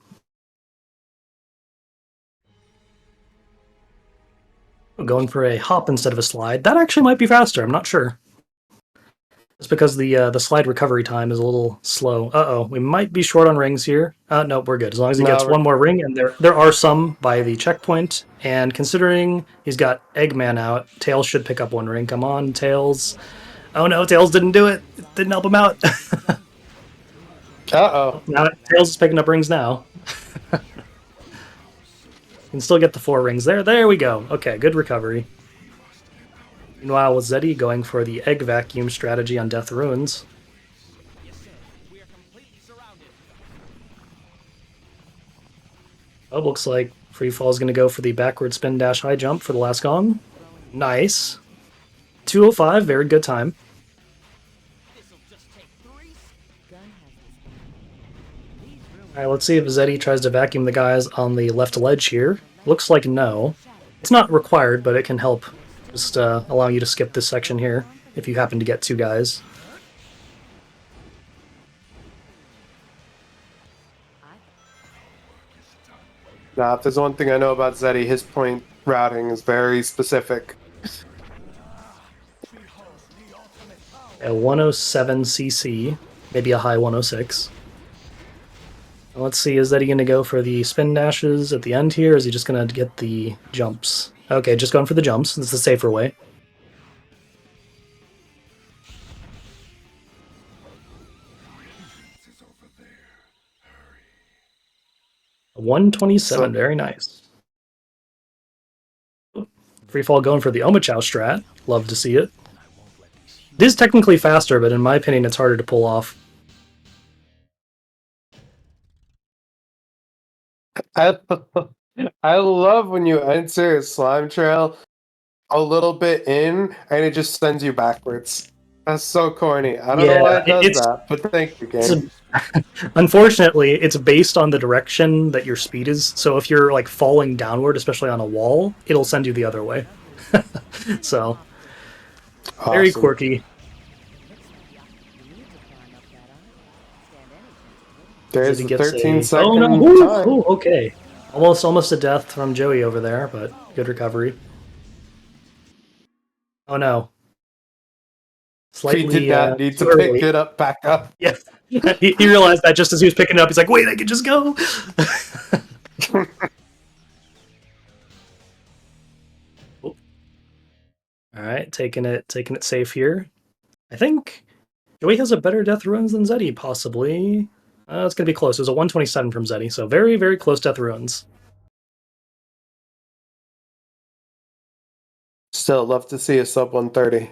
Going for a hop instead of a slide. That actually might be faster, I'm not sure. It's because the slide recovery time is a little slow. Uh-oh, we might be short on rings here. No, we're good. As long as he gets one more ring, and there are some by the checkpoint, and considering he's got Eggman out, Tails should pick up 1 ring. Come on, Tails. Oh no, Tails didn't do it. Didn't help him out. Uh-oh. Now Tails is picking up rings now. Can still get the 4 rings there. There we go. Okay, good recovery. Meanwhile, with Zeddy going for the egg vacuum strategy on Death Ruins. Oh, looks like Freefall is going to go for the backward spin dash high jump for the last gong. Nice. 2:05, very good time. Alright, let's see if Zeddy tries to vacuum the guys on the left ledge here. Looks like no. It's not required, but it can help just allow you to skip this section here if you happen to get 2 guys. Nah, if there's one thing I know about Zeddy, his point routing is very specific. A 107 CC, maybe a high 106. Let's see, is Zeddy going to go for the spin dashes at the end here, or is he just going to get the jumps? Okay, just going for the jumps. It's the safer way. A 127, very nice. Free fall going for the Omochow strat. Love to see it. It is technically faster, but in my opinion, it's harder to pull off. I love when you enter a slime trail a little bit in and it just sends you backwards. That's so corny. I don't know why it does that, but thank you, game. Unfortunately, it's based on the direction that your speed is. So if you're like falling downward, especially on a wall, it'll send you the other way. So very Awesome. quirky. There's He the gets 13-second oh no! Ooh, time. ooh, okay. Almost a death from Joey over there, but good recovery. Oh no. Slightly, He did not need to early. pick it up back up. Yeah. he realized that just as he was picking it up, he's like, wait, I can just go! Alright, taking it safe here. I think Joey has a better death ruins than Zeddy, possibly. It's gonna be close. It was a 127 from Zeddy, so very, very close death ruins. Still love to see a sub 130.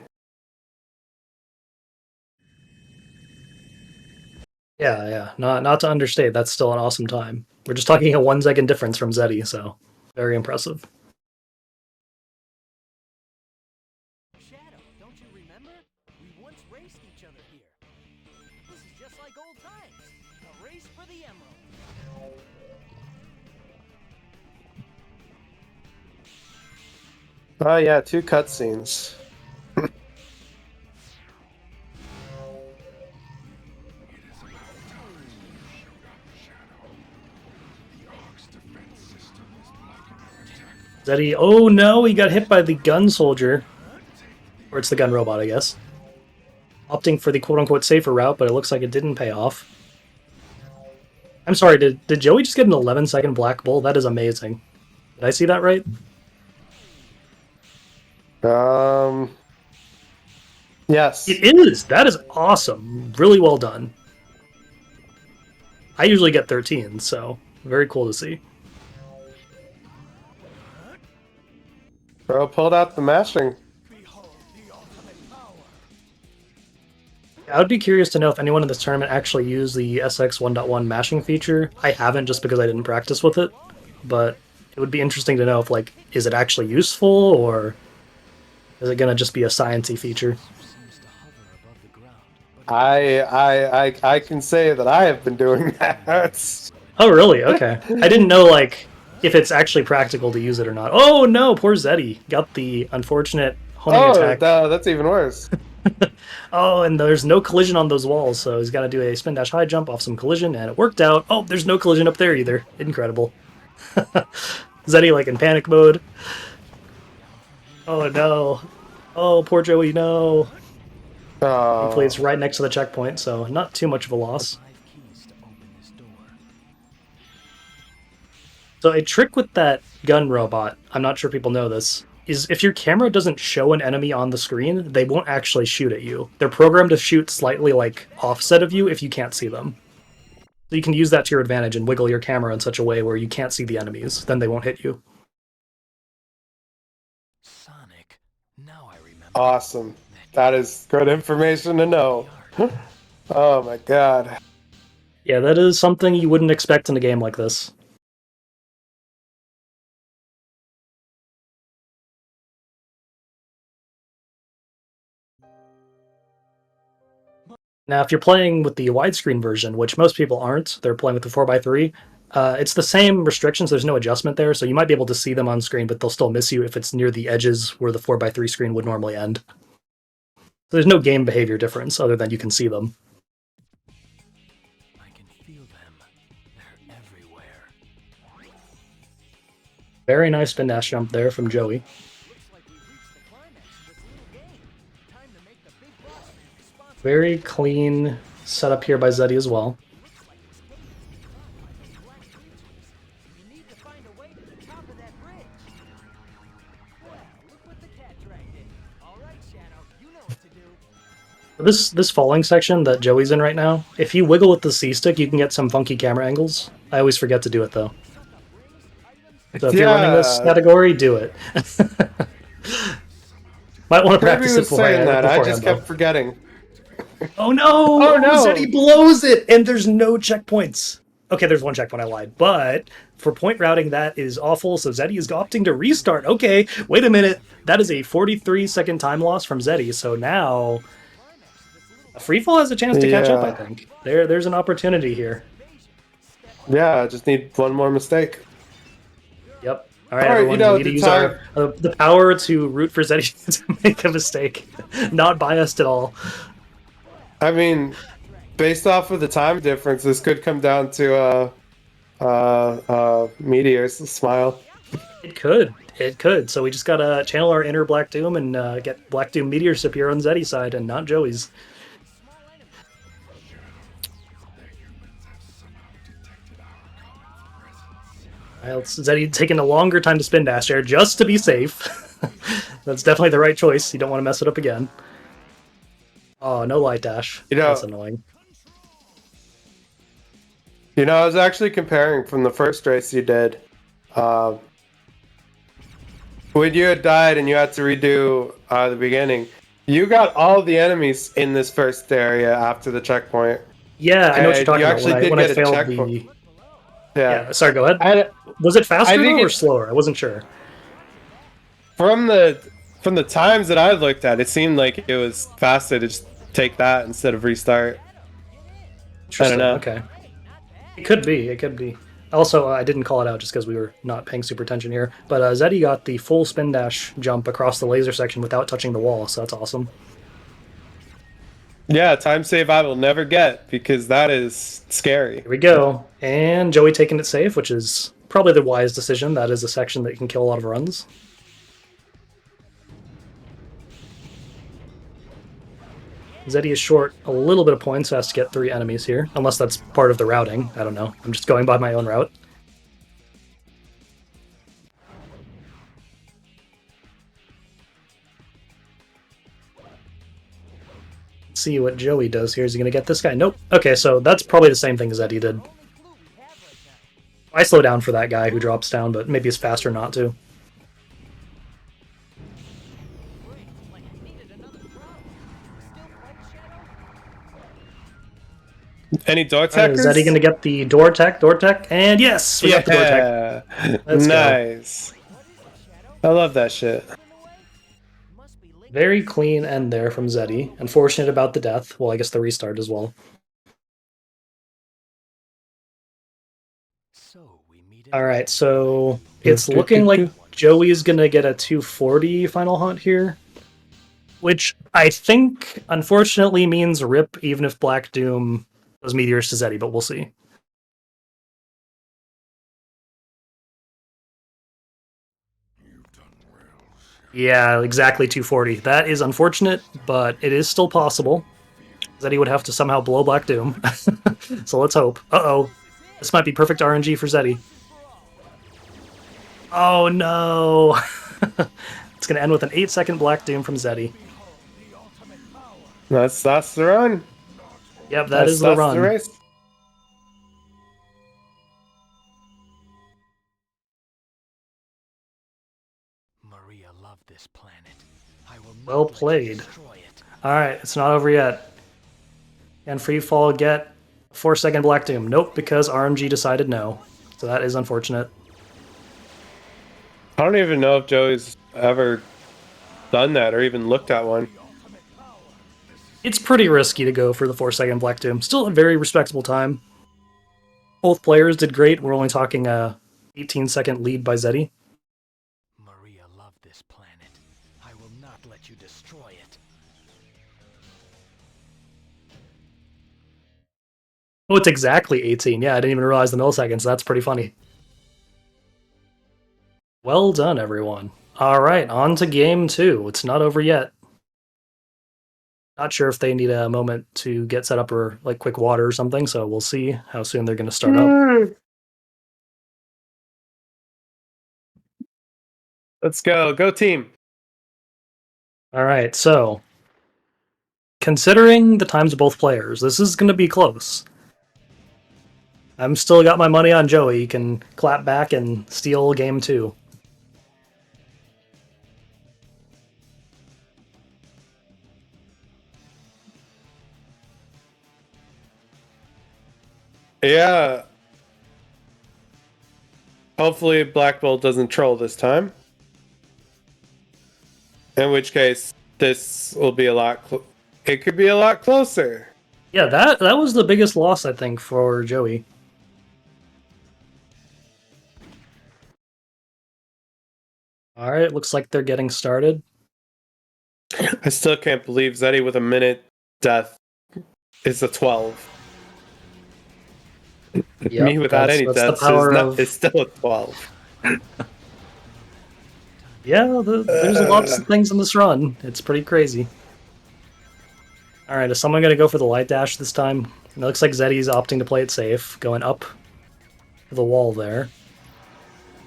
Yeah. Not to understate, that's still an awesome time. We're just talking a 1 second difference from Zeddy, so very impressive. Shadow, don't you remember? We once raced each other here. This is just like old times. A race for the emerald. Oh yeah, 2 cutscenes. Zeddy, oh no, he got hit by the gun soldier. Or it's the gun robot, I guess. Opting for the quote-unquote safer route, but it looks like it didn't pay off. I'm sorry, did Joey just get an 11-second Black Bull? That is amazing. Did I see that right? Yes. It is! That is awesome. Really well done. I usually get 13, so very cool to see. Bro pulled out the mashing. I would be curious to know if anyone in this tournament actually used the SX 1.1 mashing feature. I haven't, just because I didn't practice with it, but it would be interesting to know if, like, is it actually useful, or is it gonna just be a sciencey feature? I can say that I have been doing that. Oh, really? Okay. I didn't know, like, if it's actually practical to use it or not. Oh no, poor Zeddy. Got the unfortunate homing attack. That's even worse. Oh, and there's no collision on those walls, so he's got to do a spin dash high jump off some collision, and it worked out. Oh, there's no collision up there either. Incredible. Zeddy, like, in panic mode. Oh no. Oh, poor Joey, no. Thankfully, it's right next to the checkpoint, so not too much of a loss. So a trick with that gun robot, I'm not sure people know this, is if your camera doesn't show an enemy on the screen, they won't actually shoot at you. They're programmed to shoot slightly, like, offset of you if you can't see them. So you can use that to your advantage and wiggle your camera in such a way where you can't see the enemies, then they won't hit you. Sonic, now I remember. Awesome. That is good information to know. Oh my god. Yeah, that is something you wouldn't expect in a game like this. Now, if you're playing with the widescreen version, which most people aren't, they're playing with the 4x3, it's the same restrictions. There's no adjustment there, so you might be able to see them on screen, but they'll still miss you if it's near the edges where the 4x3 screen would normally end. So there's no game behavior difference other than you can see them. I can feel them. They're everywhere. Very nice spin dash jump there from Joey. Very clean setup here by Zeddy as well. This falling section that Joey's in right now, if you wiggle with the C-stick, you can get some funky camera angles. I always forget to do it, though. So if you're running this category, do it. Might want to practice it saying that. I just though. kept forgetting. Oh no! Oh no! Zeddy blows it, and there's no checkpoints. Okay, there's one checkpoint, I lied. But for point routing, that is awful, so Zeddy is opting to restart. Okay, wait a minute. That is a 43-second time loss from Zeddy, so now Freefall has a chance to catch up, I think. There's an opportunity here. Yeah, I just need one more mistake. Yep. All right, everyone, we need to use the power to root for Zeddy to make a mistake. Not biased at all. I mean, based off of the time difference, this could come down to Meteor's smile. It could. It could. So we just gotta channel our inner Black Doom and get Black Doom Meteors appear on Zeddy's side and not Joey's. Well, Zeddy taking a longer time to spin dash there just to be safe. That's definitely the right choice. You don't want to mess it up again. Oh, no light dash. That's annoying. You know, I was actually comparing from the first race you did. When you had died and you had to redo the beginning, you got all the enemies in this first area after the checkpoint. Yeah, I know what you're talking about. When I failed the... Yeah, sorry, go ahead. Was it faster or slower? I wasn't sure. From the times that I looked at, it seemed like it was faster to just take that instead of restart. I don't know. Okay. It could be. It could be. Also, I didn't call it out just because we were not paying super attention here. But Zeddy got the full spin dash jump across the laser section without touching the wall, so that's awesome. Yeah, time save I will never get because that is scary. Here we go. And Joey taking it safe, which is probably the wise decision. That is a section that can kill a lot of runs. Zeddy is short a little bit of points, so has to get 3 enemies here. Unless that's part of the routing. I don't know. I'm just going by my own route. Let's see what Joey does here. Is he going to get this guy? Nope. Okay, so that's probably the same thing as Zeddy did. I slow down for that guy who drops down, but maybe it's faster not to. Any door techers? Is Zeddy going to get the door tech? And yes! We got the door tech. Let's nice. Go. I love that shit. Very clean end there from Zeddy. Unfortunate about the death. Well, I guess the restart as well. Alright, so it's looking like Joey's going to get a 240 final hunt here. Which I think, unfortunately, means rip even if Black Doom does Meteors to Zeddy, but we'll see. Yeah, exactly 240. That is unfortunate, but it is still possible. Zeddy would have to somehow blow Black Doom. So let's hope. Uh-oh. This might be perfect RNG for Zeddy. Oh no! It's going to end with an 8-second Black Doom from Zeddy. That's the run. Yep, that's the run. The race. Maria loved this planet. I will well played. Alright, it's not over yet. Can Freefall get a 4-second Black Doom? Nope, because RMG decided no. So that is unfortunate. I don't even know if Joey's ever done that or even looked at one. It's pretty risky to go for the 4-second Black Doom. Still a very respectable time. Both players did great. We're only talking a 18-second lead by Zeddy. Maria loved this planet. I will not let you destroy it. Oh, it's exactly 18. Yeah, I didn't even realize the milliseconds. That's pretty funny. Well done, everyone. All right, on to game 2. It's not over yet. Not sure if they need a moment to get set up or like quick water or something, so we'll see how soon they're going to start up. Let's go. Go team. All right, so considering the times of both players, this is going to be close. I'm still got my money on Joey. He can clap back and steal game 2. Yeah. Hopefully Black Bolt doesn't troll this time. In which case, this will be a lot... it could be a lot closer. Yeah, that was the biggest loss, I think, for Joey. All right, looks like they're getting started. I still can't believe Zeddy with a minute death is a 12. Yep, Me without any deaths is still a 12. Yeah, there's lots of things in this run. It's pretty crazy. All right, is someone going to go for the light dash this time? It looks like Zeddy's opting to play it safe, going up to the wall there.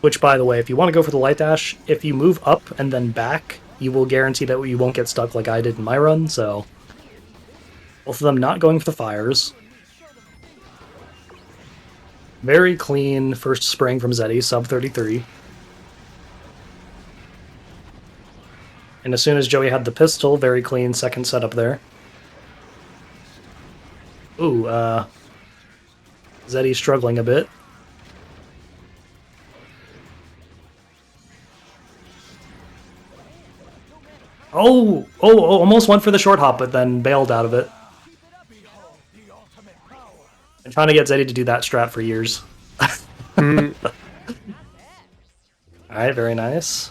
Which, by the way, if you want to go for the light dash, if you move up and then back, you will guarantee that you won't get stuck like I did in my run, so... both of them not going for the fires. Very clean first spring from Zeddy, sub 33. And as soon as Joey had the pistol, very clean second setup there. Ooh, Zeddy's struggling a bit. Oh, almost went for the short hop, but then bailed out of it. Been trying to get Zeddy to do that strat for years. Alright, very nice.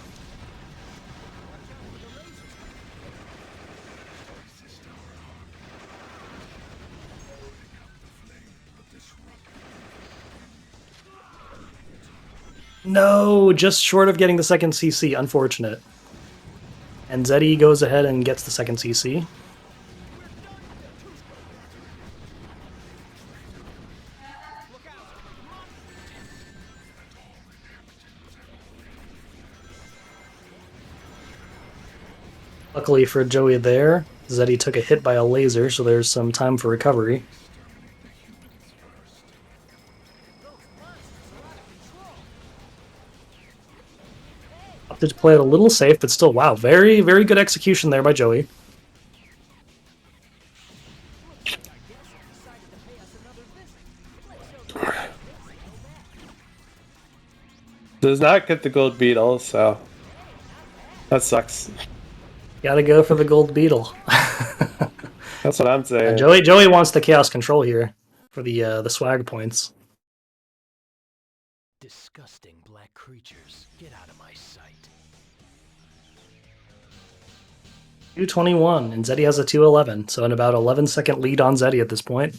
No, just short of getting the second CC, unfortunate. And Zeddy goes ahead and gets the second CC. Luckily for Joey there, Zeddy took a hit by a laser, so there's some time for recovery. Opted to play it a little safe, but still, wow, very, very good execution there by Joey. Does not get the gold beetle, so that sucks. Gotta go for the gold beetle. That's what I'm saying. Joey wants the chaos control here for the swag points. Disgusting black creatures, get out of my sight. 221, and Zeddy has a 211, so an about 11-second lead on Zeddy at this point.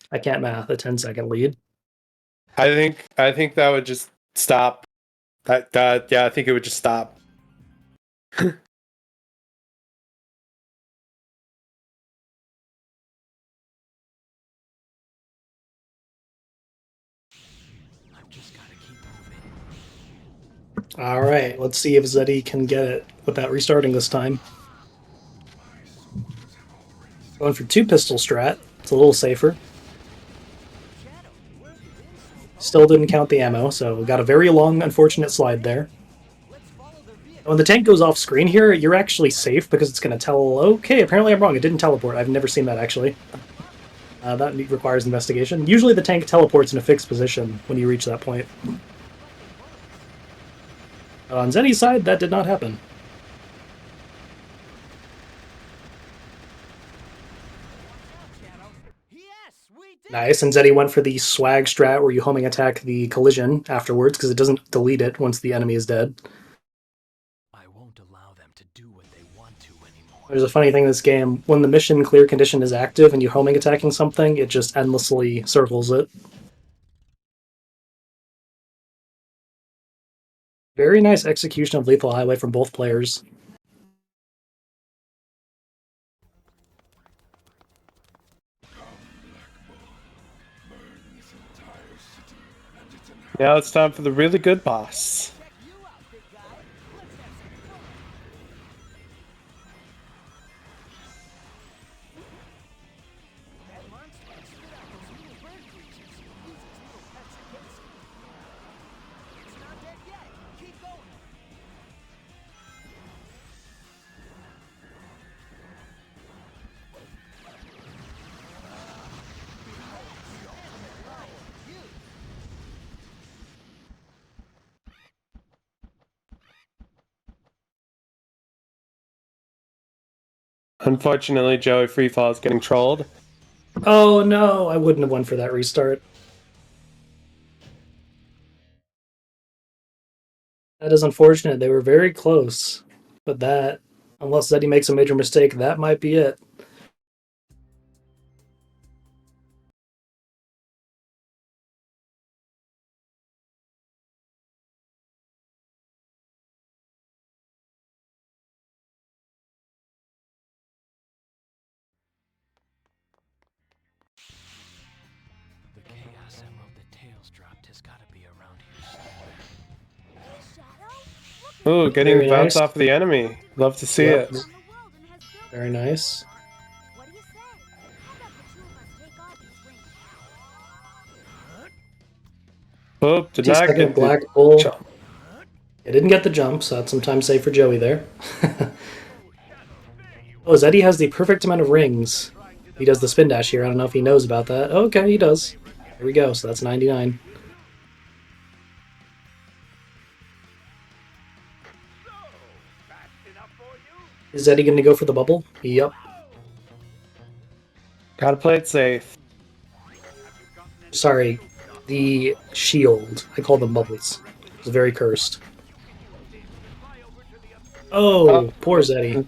I can't math a 10-second lead. I think that would just stop. Yeah, I think it would just stop. I've just gotta keep moving. All right, let's see if Zeddy can get it without restarting this time. Going for 2 pistol strat. It's a little safer. Still didn't count the ammo, so we got a very long, unfortunate slide there. When the tank goes off screen here, you're actually safe because it's going to tell... Okay, apparently I'm wrong. It didn't teleport. I've never seen that, actually. That requires investigation. Usually the tank teleports in a fixed position when you reach that point. On Zeddy's side, that did not happen. Nice, and Zeddy went for the swag strat where you homing attack the collision afterwards because it doesn't delete it once the enemy is dead. I won't allow them to do what they want to anymore. There's a funny thing in this game. When the mission clear condition is active and you're homing attacking something, it just endlessly circles it. Very nice execution of Lethal Highway from both players. Now it's time for the really good boss. Unfortunately, Joey Freefall is getting trolled. Oh no, I wouldn't have won for that restart. That is unfortunate. They were very close. But that, unless Zeddy makes a major mistake, that might be it. The Chaos Emerald that Tails dropped has got to be around here somewhere. Ooh, getting Very bounced nice. off the enemy. Love to see Yep. it. Very nice. What do you say? How about the two of us take off these rings? Oop, did 50 not second get the Black Bull. jump. It didn't get the jump, so that's some time saved for Joey there. Oh, Zeddy has the perfect amount of rings. He does the spin dash here. I don't know if he knows about that. Okay, he does. Here we go. So that's 99. Is Zeddy going to go for the bubble? Yep. Gotta play it safe. Sorry. The shield. I call them bubbles. It's very cursed. Oh, poor Zeddy.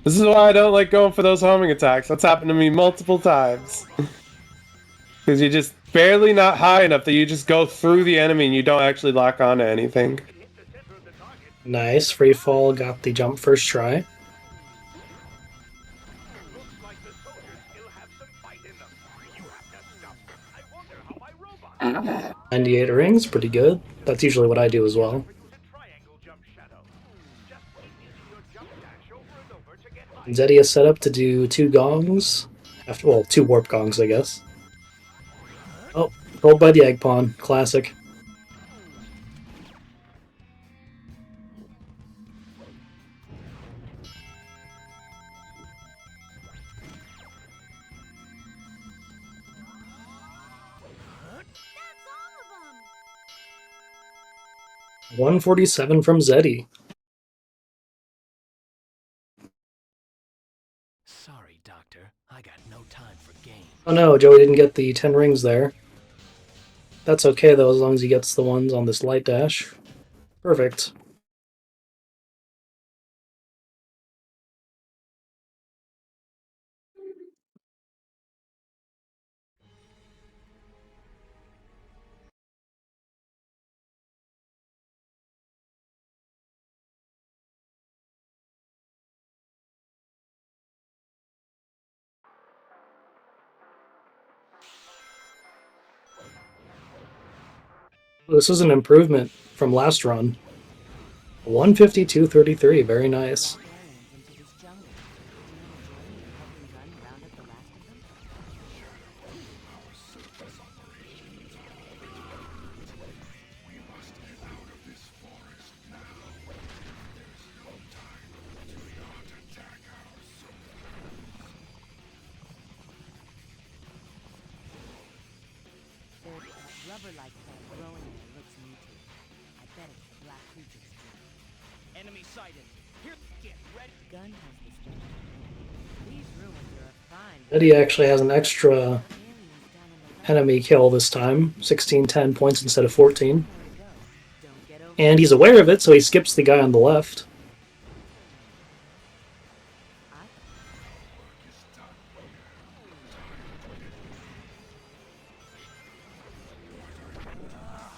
This is why I don't like going for those homing attacks. That's happened to me multiple times. Because you're just barely not high enough that you just go through the enemy and you don't actually lock onto anything. Nice. Free fall got the jump first try. $98 rings, pretty good. That's usually what I do as well. Zeddy is set up to do 2 gongs. Well, 2 warp gongs, I guess. Oh, pulled by the egg pawn. Classic. That's all of them. 147 from Zeddy. Sorry, Doctor. I got no time for games. Oh no, Joey didn't get the 10 rings there. That's okay though, as long as he gets the ones on this light dash. Perfect. This is an improvement from last run. 152.33, very nice. Into this jungle. Do you know the journey helping Gun round up the last of them? We must get out of this forest now. There's no time. Do not attack our soldiers. Whatever like that growing there looks mutated. I bet it's the black creature's drink. Enemy sighted. Here, get ready. Gun has the strength. These ruins are a fine. Eddie actually has an extra Aliens down in the left. enemy kill this time. 16-10 points instead of 14. There we go. Don't get over. And he's aware of it, so he skips the guy on the left.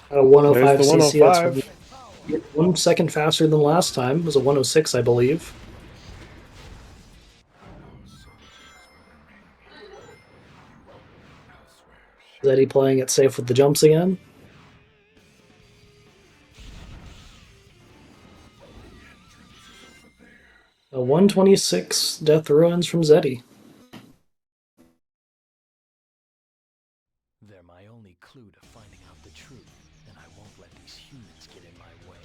At a 105 There's the CC, that's 105. 1 second faster than last time. It was a 106, I believe. Is Eddie playing it safe with the jumps again? A 126 Death Ruins from Zeddy. They're my only clue to finding out the truth, and I won't let these humans get in my way.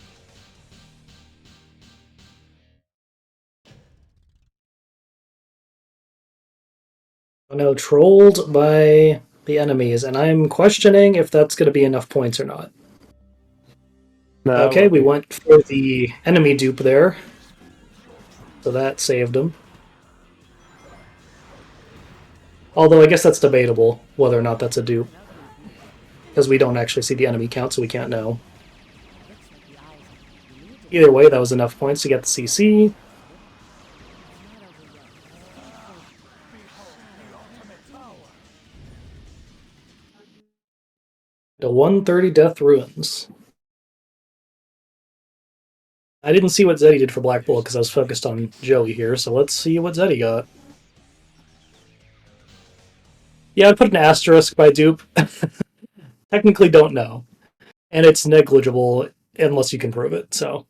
Oh no, trolled by the enemies, and I'm questioning if that's going to be enough points or not. No, Okay, we went for the enemy dupe there. So that saved him. Although I guess that's debatable, whether or not that's a dupe. Because we don't actually see the enemy count, so we can't know. Either way, that was enough points to get the CC. The 130 Death Ruins. I didn't see what Zeddy did for Black Bull because I was focused on Joey here, so let's see what Zeddy got. Yeah, I'd put an asterisk by dupe. Technically don't know. And it's negligible unless you can prove it, so.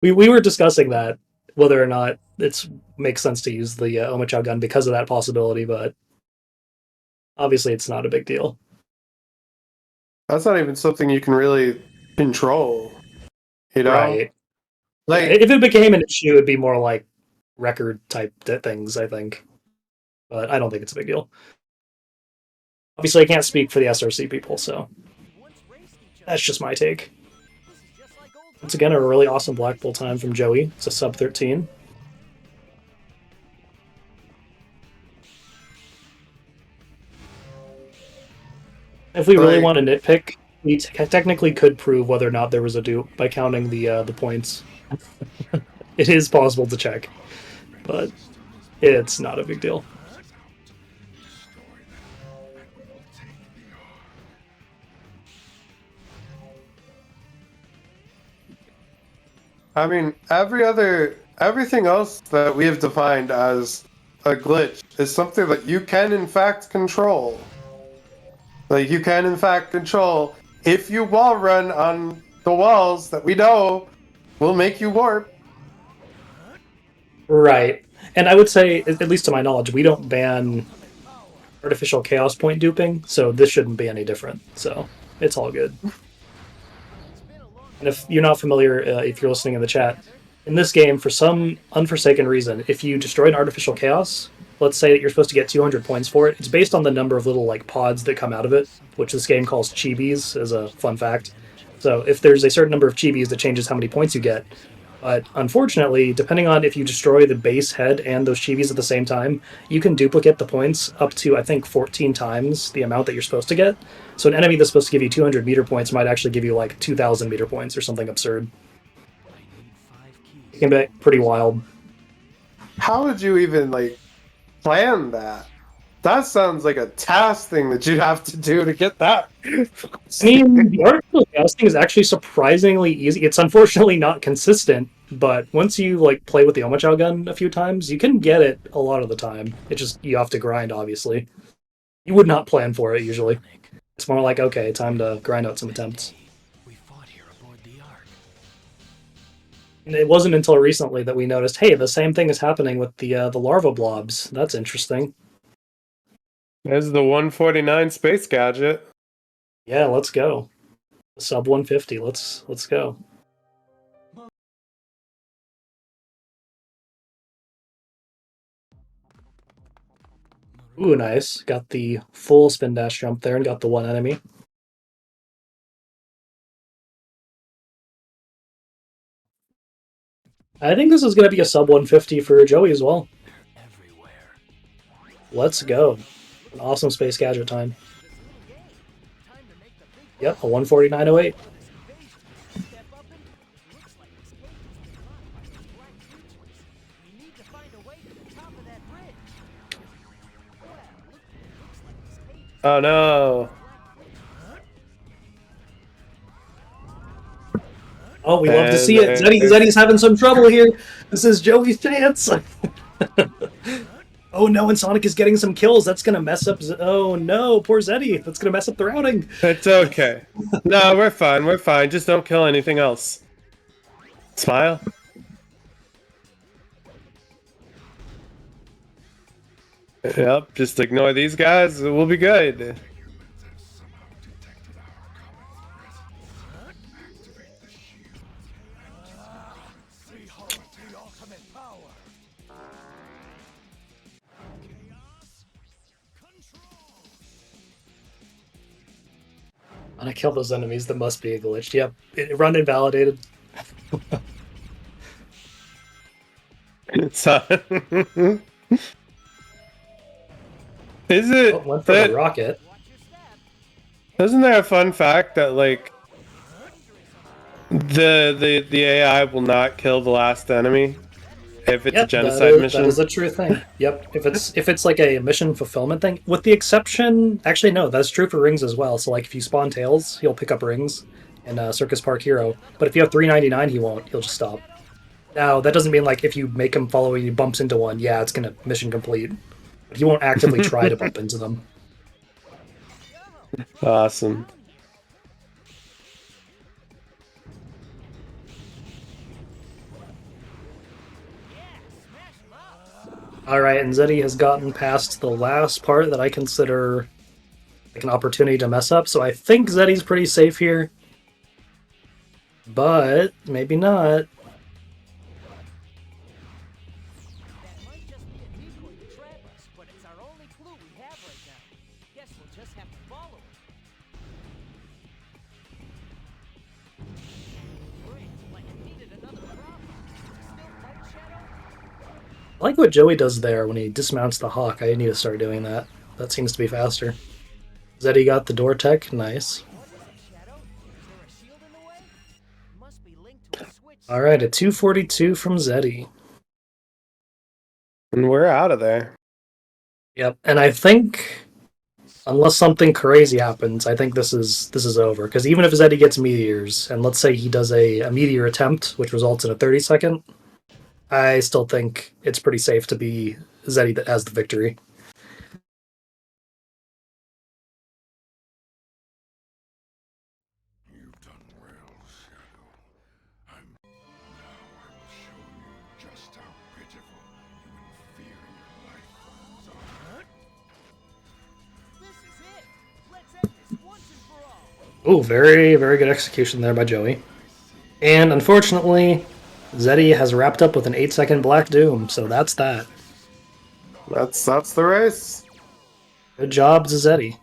we were discussing that, whether or not it makes sense to use the Omochao gun because of that possibility, but obviously it's not a big deal. That's not even something you can really control. You know? Right. Like, If it became an issue, it'd be more like record type things, I think. But I don't think it's a big deal. Obviously, I can't speak for the SRC people, so that's just my take. Once again, a really awesome Black Bull time from Joey. It's a sub 13. If we really want to nitpick, we technically could prove whether or not there was a dupe by counting the points. It is possible to check, but it's not a big deal. I mean, everything else that we have defined as a glitch is something that you can in fact control. Like, you can in fact control if you wall run on the walls that we know will make you warp. Right. And I would say, at least to my knowledge, we don't ban artificial chaos point duping, so this shouldn't be any different. So it's all good. And if you're not familiar, if you're listening in the chat, in this game, for some unforsaken reason, if you destroy an artificial chaos, let's say that you're supposed to get 200 points for it, it's based on the number of little like pods that come out of it, which this game calls chibis, as a fun fact. So if there's a certain number of chibis, that changes how many points you get. But unfortunately, depending on if you destroy the base head and those chibis at the same time, you can duplicate the points up to, I think, 14 times the amount that you're supposed to get. So an enemy that's supposed to give you 200 meter points might actually give you like 2,000 meter points or something absurd. It can be pretty wild. How would you even, like, plan that? That sounds like a task thing that you'd have to do to get that. I mean, the artificial chaos thing is actually surprisingly easy. It's unfortunately not consistent, but once you like play with the Omochao gun a few times, you can get it a lot of the time. It just, you have to grind, obviously. You would not plan for it, usually. It's more like, okay, time to grind out some attempts. We fought here aboard the Ark. And it wasn't until recently that we noticed, hey, the same thing is happening with the larva blobs. That's interesting. There's the 149 space gadget. Yeah, let's go. Sub 150. Let's go. Ooh, nice. Got the full spin dash jump there and got the one enemy. I think this is going to be a sub 150 for Joey as well. Everywhere. Let's go. An awesome space gadget time. Yep, a 149.08. Step up and looks like this gate has been locked by some black creatures. We need to find a way to the top of that bridge. Well, looks like this cage is Oh no. Oh, we love to And see it. Zeddy's having some trouble here. This is Joey's chance. Oh no, and Sonic is getting some kills. That's gonna mess up. Oh no, poor Zeddy. That's gonna mess up the routing. It's okay. No, we're fine. We're fine. Just don't kill anything else. Smile. Yep, just ignore these guys. We'll be good. Humans have somehow detected our common presence. Activate the shield and behold the ultimate power. When I kill those enemies, there must be a glitch. Yep, run invalidated. So, is it Oh, went for the that? rocket. Isn't there a fun fact that like the AI will not kill the last enemy if it's a Yep, genocide mission? that is a true thing. Yep, if it's like a mission fulfillment thing, with the exception, actually no, that's true for rings as well. So like if you spawn Tails, he'll pick up rings in Circus Park Hero. But if you have 399, he won't. He'll just stop. Now that doesn't mean like if you make him follow and he bumps into one, yeah, it's gonna mission complete. But he won't actively try to bump into them. Awesome. Alright, and Zeddy has gotten past the last part that I consider like an opportunity to mess up, so I think Zeddy's pretty safe here. But maybe not. That might just be a decoy to trap us, but it's our only clue we have right now. Guess we'll just have to follow it. Great, like it needed another prop. Still light shadow? I like what Joey does there when he dismounts the Hawk. I need to start doing that. That seems to be faster. Zeddy got the door tech. Nice. Shadow? Is there a shield in the way? Must be linked to a switch. Alright, a 242 from Zeddy. And we're out of there. Yep, and I think unless something crazy happens, I think this is over. Because even if Zeddy gets meteors, and let's say he does a meteor attempt, which results in a 30-second, I still think it's pretty safe to be Zeddy that has the victory. You've done well, Shadow. Now I will show you just how pitiful you inferior life forms are. This is it. Let's end this once and for all. Oh, very, very good execution there by Joey. And unfortunately, Zeddy has wrapped up with an 8-second Black Doom, so that's that. That's the race. Good job, Zeddy.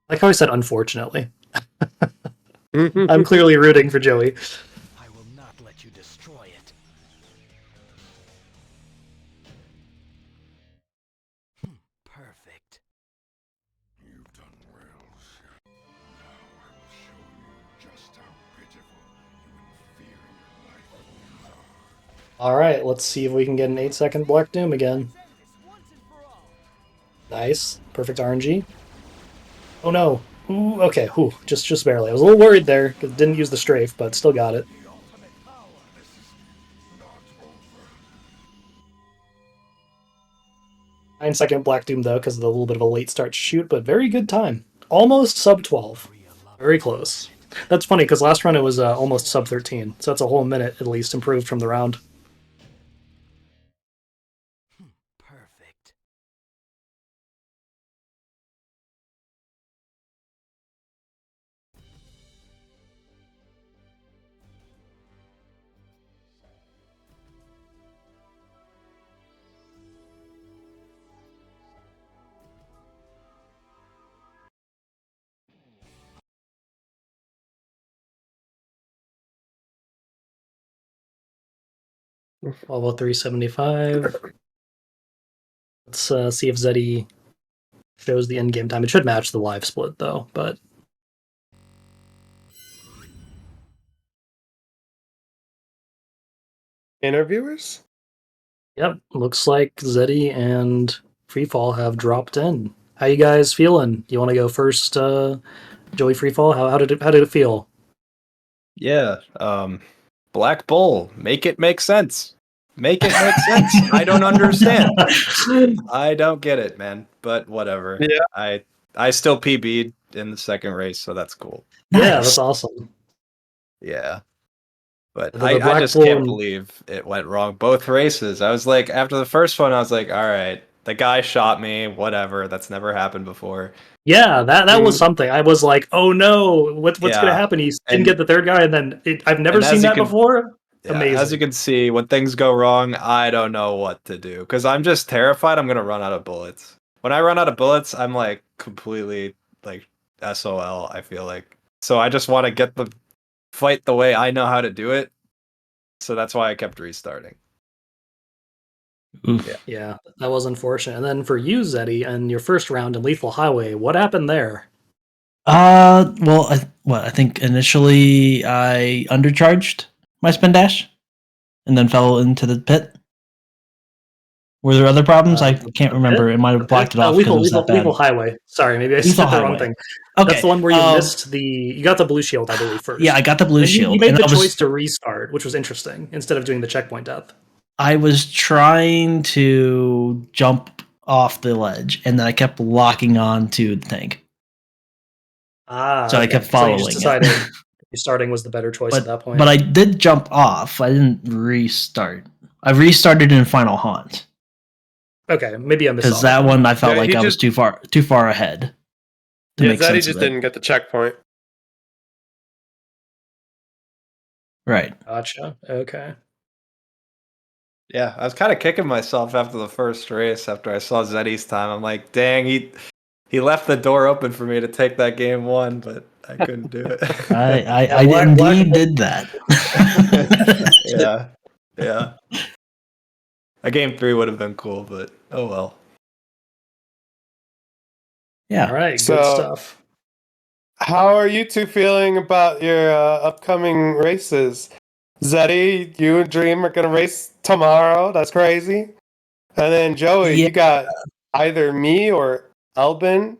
Like how I said, unfortunately. I'm clearly rooting for Joey. I will not let you destroy it. Perfect. You've done well, Shadow. Now I will show you just how pitiful you inferior life forms are. Alright, let's see if we can get an 8-second Black Doom again. Let's end this once and for all. Nice. Perfect RNG. Oh no. Ooh, okay, whew, just barely. I was a little worried there, because didn't use the strafe, but still got it. The ultimate power. This is not over. 9-second Black Doom though, because of the little bit of a late start shoot, but very good time. Almost sub 12. Very close. That's funny, because last run it was almost sub 13, so that's a whole minute at least improved from the round. Perfect. Volvo 375. Let's see if Zeddy shows the in-game time. It should match the live split though, but Interviewers? yep, looks like Zeddy and Freefall have dropped in. How you guys feeling? You want to go first, Joey Freefall? How did it feel? Yeah, Black Bull, make it make sense. Make it make sense. I don't understand. I don't get it, man. But whatever. Yeah. I still PB'd in the second race, so that's cool. Yeah, that's awesome. Yeah. But The I Black just Bull can't and- believe it went wrong both races. I was like, after the first one, I was like, all right, the guy shot me, whatever. That's never happened before. Yeah, that was something. I was like, oh no, what's Yeah. gonna happen? He didn't And- get the third guy, and then I've never and as seen you that can- before. Yeah, Amazing. as you can see, when things go wrong, I don't know what to do because I'm just terrified I'm gonna run out of bullets. When I run out of bullets, I'm like completely like SOL, I feel like. So I just want to get the fight the way I know how to do it. So that's why I kept restarting. Yeah, that was unfortunate. And then for you, Zeddy, and your first round in Lethal Highway, what happened there? Well, I think initially I undercharged my spin dash, and then fell into the pit. Were there other problems? I can't remember. It might have blocked it off because it was that bad. Lethal Highway. Sorry, maybe I Lethal said the wrong Highway. thing. Okay, That's the one where you missed you got the blue shield, I believe, first. Yeah, I got the blue And shield. You made and the I was- choice to restart, which was interesting, instead of doing the checkpoint death. I was trying to jump off the ledge, and then I kept locking on to the tank. So I kept So following you just it. decided restarting was the better choice at that point. But I did jump off. I didn't restart. I restarted in Final Haunt Okay, maybe I missed because that one I felt Yeah, like he I was too far ahead to Yeah, make Zeddy sense just of it. didn't get the checkpoint. Right. Gotcha. Okay. Yeah, I was kind of kicking myself after the first race after I saw Zeddy's time. I'm like, dang, he left the door open for me to take that game one, but I couldn't do it. I indeed did that. yeah. A game 3 would have been cool, but oh well. Yeah. All right. So- Good stuff. How are you two feeling about your upcoming races? Zeddy, you and Dream are gonna race tomorrow. That's crazy. And then Joey, Yeah. you got either me or Albin,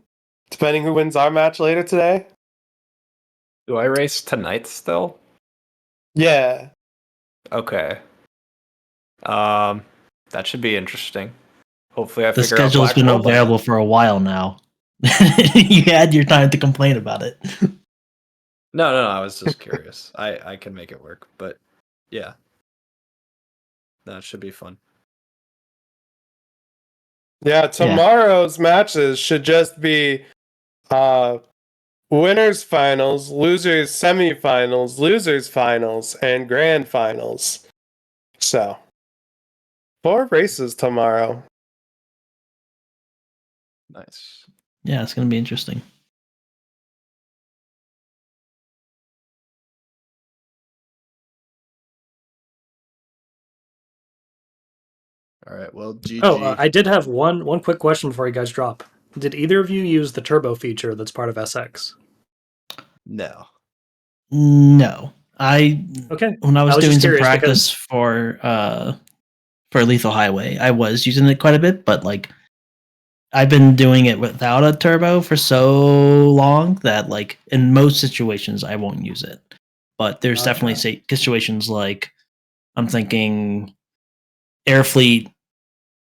depending who wins our match later today. Do I race tonight still? Yeah. Okay. That should be interesting. Hopefully, I The figure out schedule's Black been Bull by available for a while now. You had your time to complain about it. No, I was just curious. I can make it work, but yeah. That should be fun. Yeah, tomorrow's matches should just be winners finals, losers semifinals, losers finals, and grand finals. So 4 races tomorrow. Nice. Yeah, it's going to be interesting. All right, well, GG. Oh, I did have one quick question before you guys drop. Did either of you use the turbo feature that's part of SX? No. No. Okay. When I was I was doing just some curious practice for Lethal Highway, I was using it quite a bit, but like I've been doing it without a turbo for so long that like in most situations I won't use it. But there's definitely situations like I'm thinking Air Fleet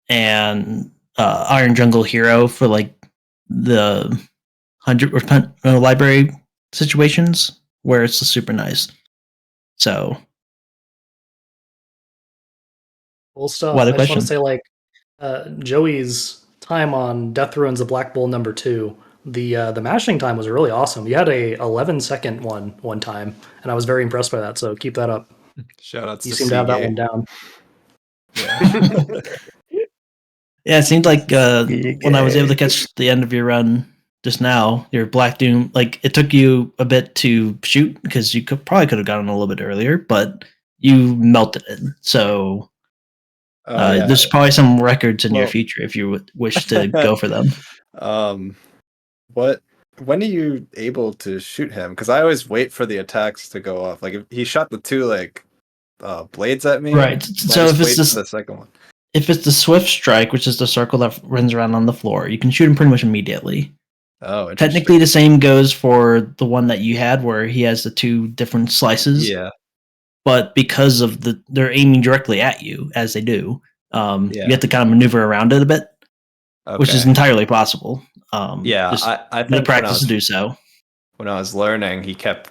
and Iron Jungle Hero for like the 100 library situations where it's super nice. So Cool stuff. What other I just want to question? say, like, Joey's time on Death Ruins of Black Bull #2, the mashing time was really awesome. You had a 11-second one time, and I was very impressed by that. So keep that up. Shout outs You to seem to have that Seagate. one down. yeah, it seemed like when I was able to catch the end of your run just now, your Black Doom, like it took you a bit to shoot because you probably could have gotten a little bit earlier, but you melted it. So Oh, yeah. There's probably some records in your Well- future if you wish to go for them. What? When are you able to shoot him? Because I always wait for the attacks to go off. Like if he shot the two blades at me, Right. then So I just if it's wait this, for the second one. if it's the swift strike, which is the circle that runs around on the floor, you can shoot him pretty much immediately. Oh, interesting. Technically, the same goes for the one that you had, where he has the two different slices. Yeah. But because of they're aiming directly at you as they do. Yeah. You have to kind of maneuver around it a bit, which is Okay. entirely possible. Yeah, just I the think practice to do so. when I was learning, he kept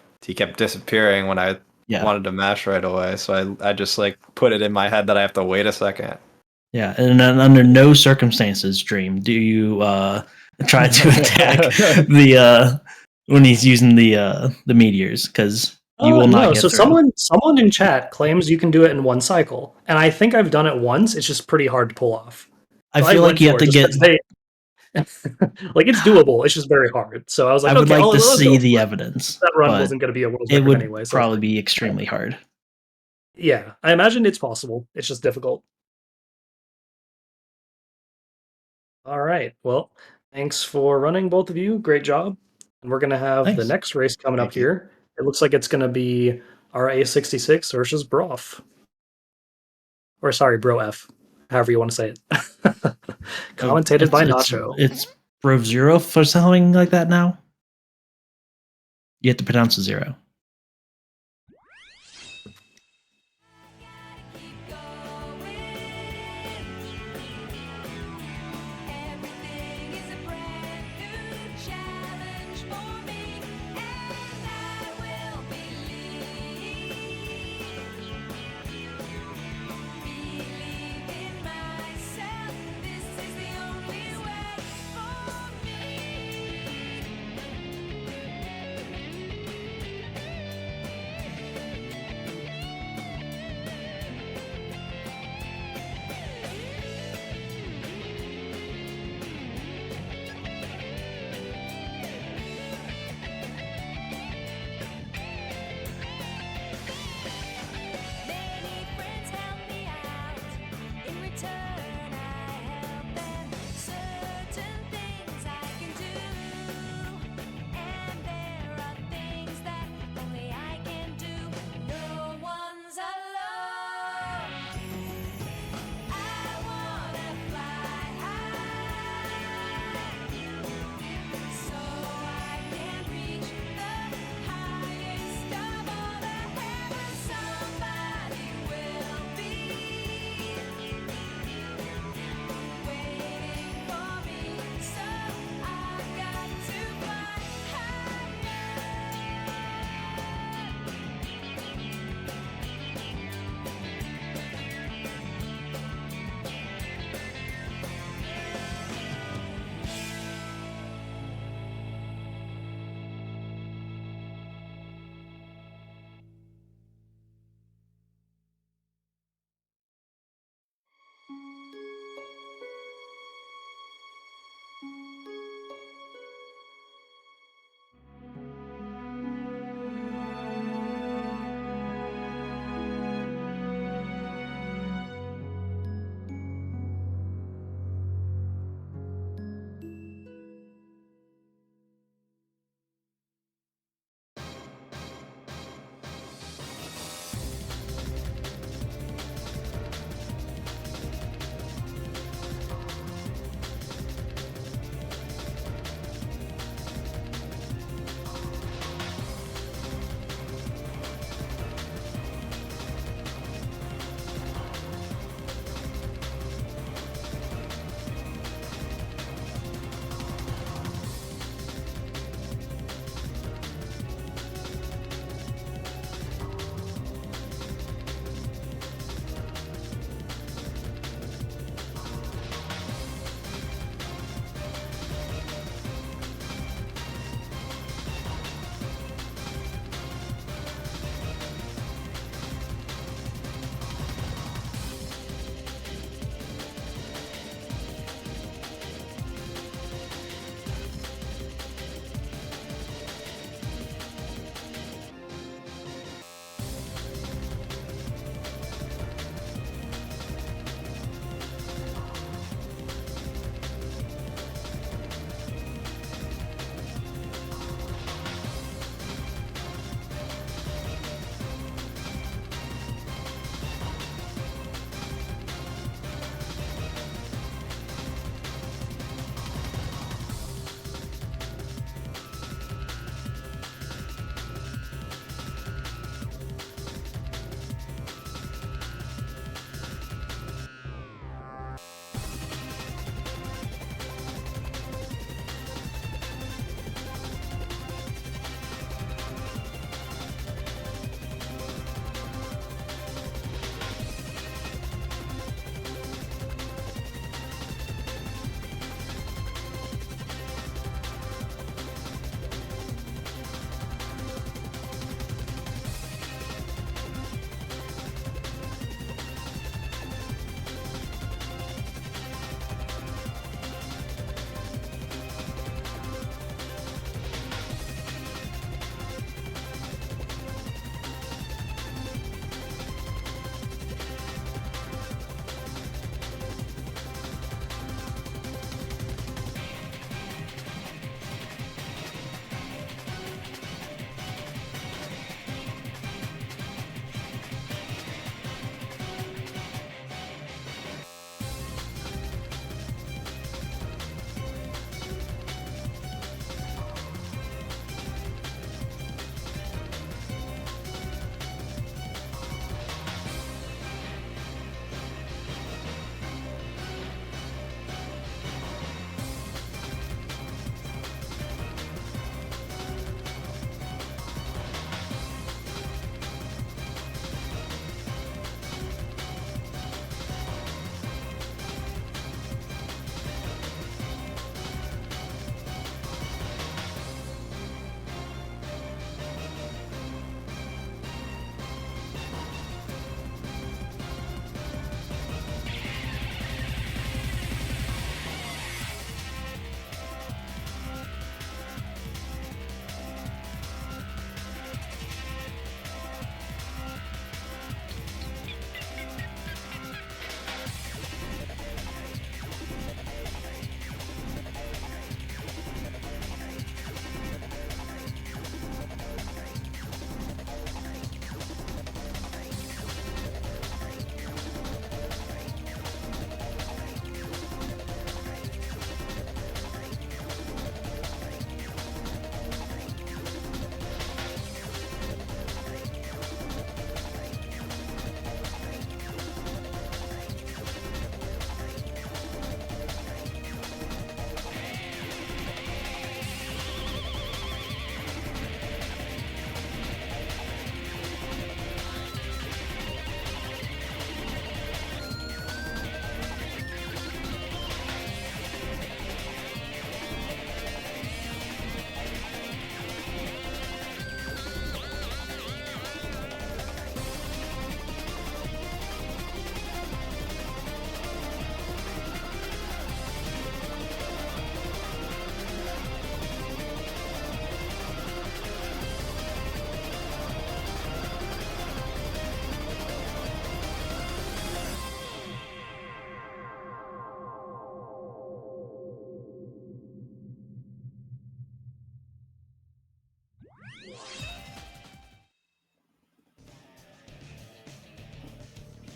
disappearing when I Yeah. wanted to mash right away. So I just like put it in my head that I have to wait a second. Yeah, and then under no circumstances, Dream, do you try to attack the when he's using the meteors, because you will not no. get So through. someone in chat claims you can do it in one cycle, and I think I've done it once. It's just pretty hard to pull off. I So feel went like you have for to it get. just 'cause like it's doable. It's just very hard. So I was like, I would okay, like to let's see go the for it. evidence. That run but wasn't going to be a world it record would anyway. So probably be extremely hard. yeah, I imagine it's possible. It's just difficult. All right. Well, thanks for running, both of you. Great job. And we're going to have the Thanks. next race coming up Thank you. here. It looks like it's going to be RA66 versus Brof. Or sorry, Bro F. However you want to say it. Commentated by Nacho. It's Brove Zero for something like that now. You have to pronounce the zero. Everything is a brand new challenge for me, and I will believe in myself. This is the only way for me.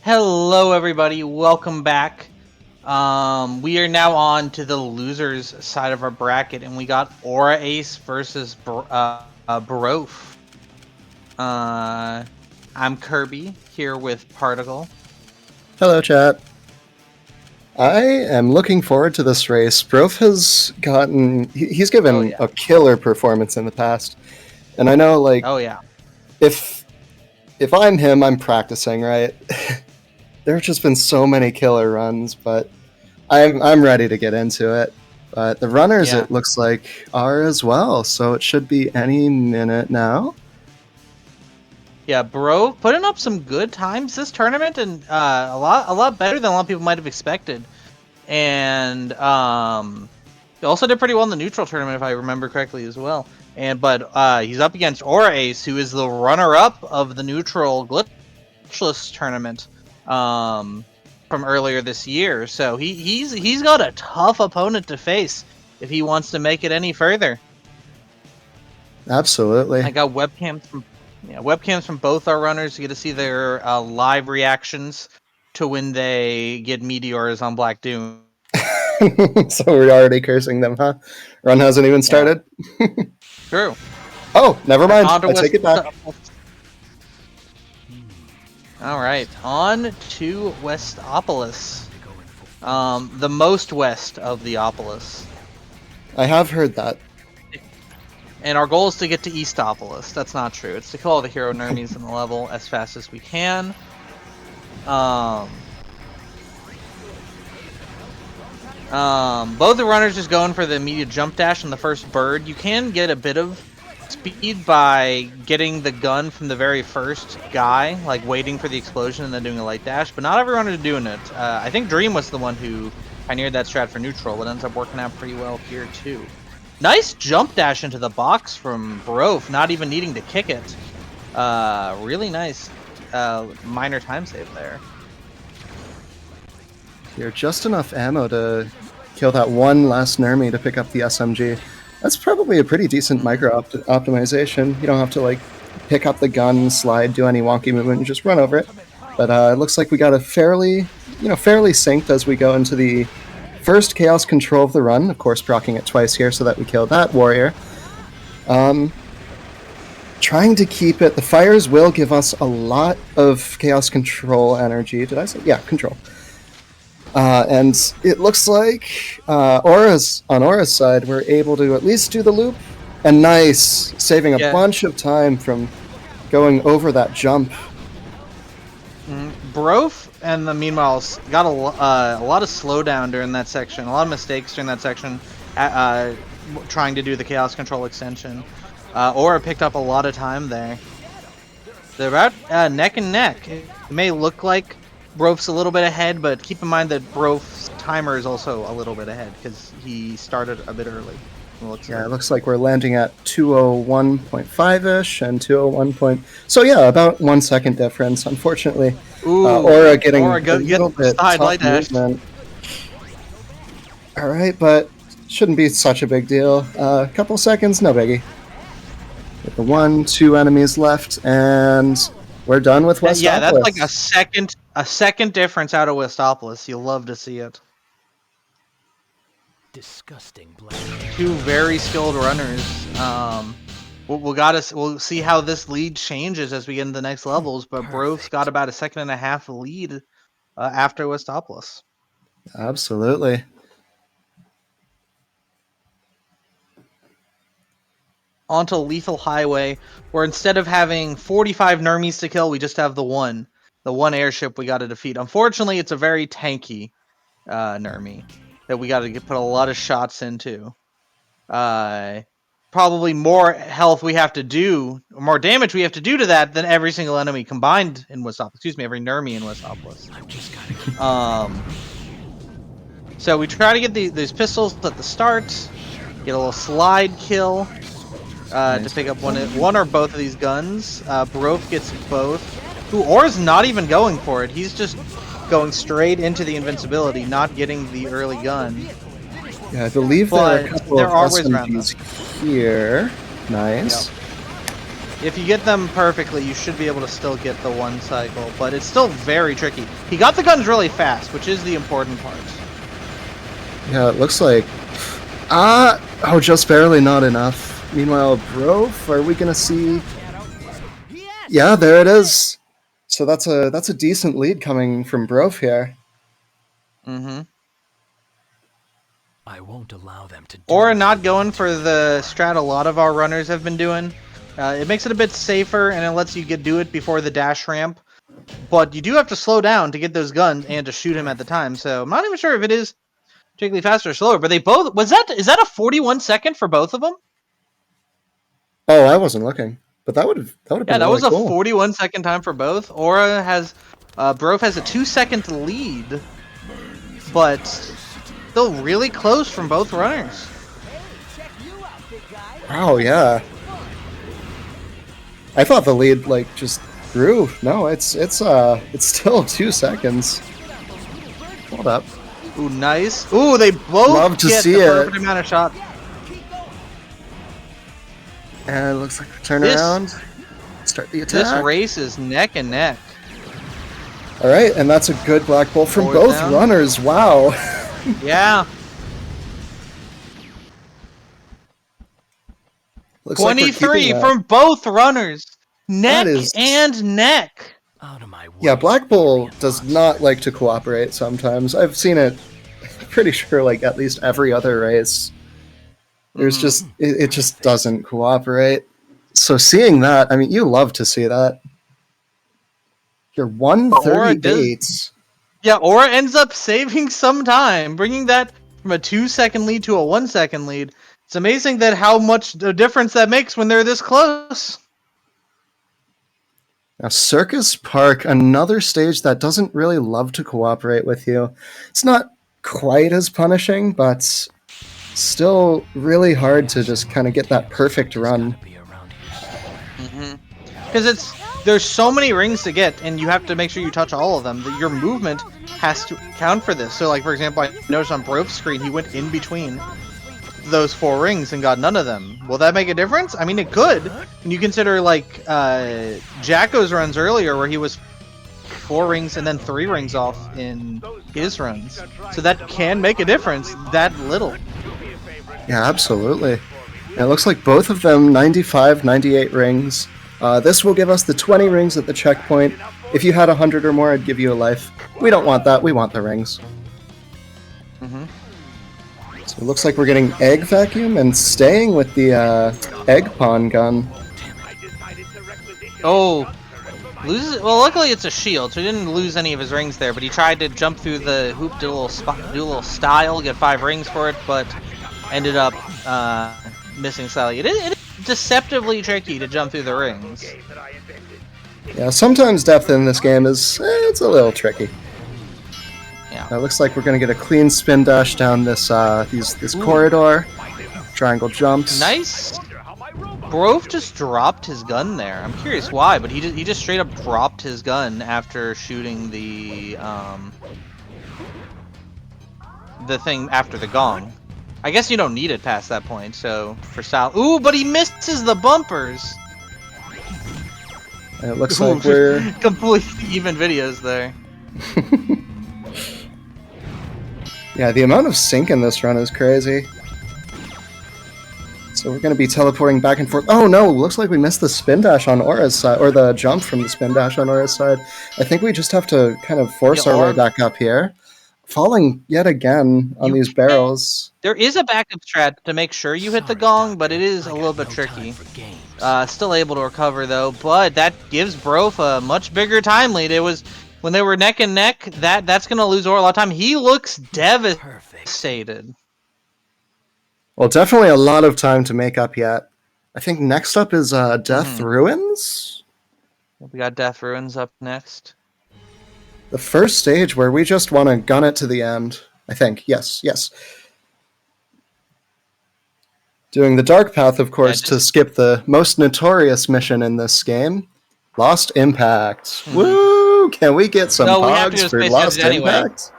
Hello, everybody. Welcome back. We are now on to the losers side of our bracket, and we got Aura Ace versus Barof. I'm Kirby here with Particle. Hello, chat. I am looking forward to this race. Brof has gotten... He's given a killer performance in the past. And I know, like... Oh, yeah. If I'm him, I'm practicing, right? There have just been so many killer runs, but I'm ready to get into it. But the runners, it looks like, are as well, so it should be any minute now. Yeah, bro, putting up some good times this tournament, and a lot better than a lot of people might have expected. And he also did pretty well in the neutral tournament, if I remember correctly, as well. But he's up against Aura Ace, who is the runner-up of the neutral Glitchless tournament from earlier this year. So he's got a tough opponent to face if he wants to make it any further. Absolutely. I got webcams from both our runners. You get to see their live reactions to when they get meteors on Black Doom. So we're already cursing them, huh? Run hasn't even started? Yeah. True. Oh, never mind. I take it back. Alright, on to Westopolis. The most west of the Opolis. I have heard that. And our goal is to get to Eastopolis. That's not true. It's to kill all the hero nermies in the level as fast as we can. Both the runners just going for the immediate jump dash on the first bird. You can get a bit of speed by getting the gun from the very first guy, like waiting for the explosion and then doing a light dash, but not every runner is doing it. I think Dream was the one who pioneered that strat for neutral. It ends up working out pretty well here too. Nice jump dash into the box from Brof, not even needing to kick it. Really nice minor time save there. You're just enough ammo to kill that one last Nermi to pick up the SMG. That's probably a pretty decent micro optimization. You don't have to like pick up the gun, slide, do any wonky movement, you just run over it. But it looks like we got a fairly synced as we go into the first Chaos Control of the run. Of course, proccing it twice here so that we kill that warrior. Trying to keep it. The fires will give us a lot of Chaos Control energy. Did I say? Yeah, control. And it looks like on Aura's side, we're able to at least do the loop. And nice, saving a bunch of time from going over that jump. Brof and the meanwhile got a lot of slowdown during that section, a lot of mistakes during that section, trying to do the Chaos Control extension. Aura picked up a lot of time there. They're about neck and neck. It may look like Brof's a little bit ahead, but keep in mind that Brof's timer is also a little bit ahead because he started a bit early. It looks like we're landing at 201.5-ish and 201. So yeah, about 1 second difference. Unfortunately, Aura getting a little bit tough movement. All right, but shouldn't be such a big deal. A couple seconds, no biggie. With the 1-2 enemies left, and we're done with Westopolis. Yeah, that's like a second difference out of Westopolis. You'll love to see it. Disgusting black. Two very skilled runners. We'll see how this lead changes as we get into the next levels. But Brof's got about a 1.5 seconds lead after Westopolis. Absolutely. Onto Lethal Highway, where instead of having 45 Nermies to kill, we just have the one airship we got to defeat. Unfortunately, it's a very tanky Nermi that we got to put a lot of shots into. Probably more health we have to do, or more damage we have to do to that than every single enemy combined in Westopolis. Excuse me, every Nermi in Westopolis. So we try to get these pistols at the start, get a little slide kill to pick up one or both of these guns. Barof gets both. Aura's not even going for it. He's just going straight into the invincibility, not getting the early gun. Yeah, I believe there are a couple of SMGs here. Nice. If you get them perfectly, you should be able to still get the one cycle, but it's still very tricky. He got the guns really fast, which is the important part. Yeah, it looks like... oh, just barely not enough. Meanwhile, Brof, are we gonna see... Yeah, there it is. So that's a decent lead coming from Brof here. Mm-hmm. I won't allow them to do Or not going for the strat a lot of our runners have been doing. It makes it a bit safer, and it lets you do it before the dash ramp. But you do have to slow down to get those guns and to shoot him at the time. So I'm not even sure if it is particularly faster or slower. But they both is that a 41 second for both of them? Oh, I wasn't looking, but that would have been Yeah, that really was a cool. 41 second time for both. Aura has Brof has a 2-second lead, but still really close from both runners. Wow, yeah. I thought the lead like just grew. No, it's still 2 seconds. Hold up. Ooh, nice. Ooh, they both Love to get see the it. perfect amount of shots. And it looks like we turn around. Start the attack. This race is neck and neck. All right, and that's a good Black Bull from Forward both down. runners. Wow. Yeah. Looks like we're 23 keeping that. from both runners. Neck is- and neck. Out of my way. Yeah, Black Bull does not like to cooperate sometimes. I've seen it, pretty sure, like at least every other race. There's just, it just doesn't cooperate. So seeing that, I mean, you love to see that. You're 138. Yeah, Aura ends up saving some time, bringing that from a 2-second lead to a 1-second lead. It's amazing that how much a difference that makes when they're this close. Now, Circus Park, another stage that doesn't really love to cooperate with you. It's not quite as punishing, but still really hard to just kind of get that perfect run. Because there's so many rings to get, and you have to make sure you touch all of them. That your movement has to count for this. So, like for example, I noticed on Brof's screen he went in between those 4 rings and got none of them. Will that make a difference? I mean, it could. And you consider like Jacko's runs earlier, where he was 4 rings and then 3 rings off in his runs. So that can make a difference. That little. Yeah, absolutely. And it looks like both of them 95, 98 rings. This will give us the 20 rings at the checkpoint. If you had 100 or more, I'd give you a life. We don't want that. We want the rings. So it looks like we're getting Egg Vacuum and staying with the Egg Pawn gun. Oh, loses. Well, luckily it's a shield, so he didn't lose any of his rings there. But he tried to jump through the hoop, do a little style, get 5 rings for it, but ended up missing slightly. It is deceptively tricky to jump through the rings. Yeah, sometimes depth in this game is it's a little tricky. Yeah. It looks like we're gonna get a clean spin dash down this this corridor. Triangle jumps. Nice. Brof just dropped his gun there. I'm curious why, but he just straight up dropped his gun after shooting the thing after the gong. I guess you don't need it past that point. So for Sal, ooh, but he misses the bumpers. And it looks like we're completely even videos there. Yeah, the amount of sync in this run is crazy. So we're going to be teleporting back and forth. Oh no, looks like we missed the spin dash on Aura's side, or the jump from the spin dash on Aura's side. I think we just have to kind of force our way back up here. Falling yet again on these barrels. There is a backup strat to make sure you hit the gong, but it is a little bit tricky. Still able to recover though, but that gives Brof a much bigger time lead. It was when they were neck and neck. That's gonna lose Aura a lot of time. He looks devastated. Well, definitely a lot of time to make up yet. I think next up is Death Ruins. We got Death Ruins up next. The first stage where we just want to gun it to the end. I think. Yes. Doing the Dark Path, of course, to skip the most notorious mission in this game. Lost Impact. Woo! Can we get some pogs for Lost Impact?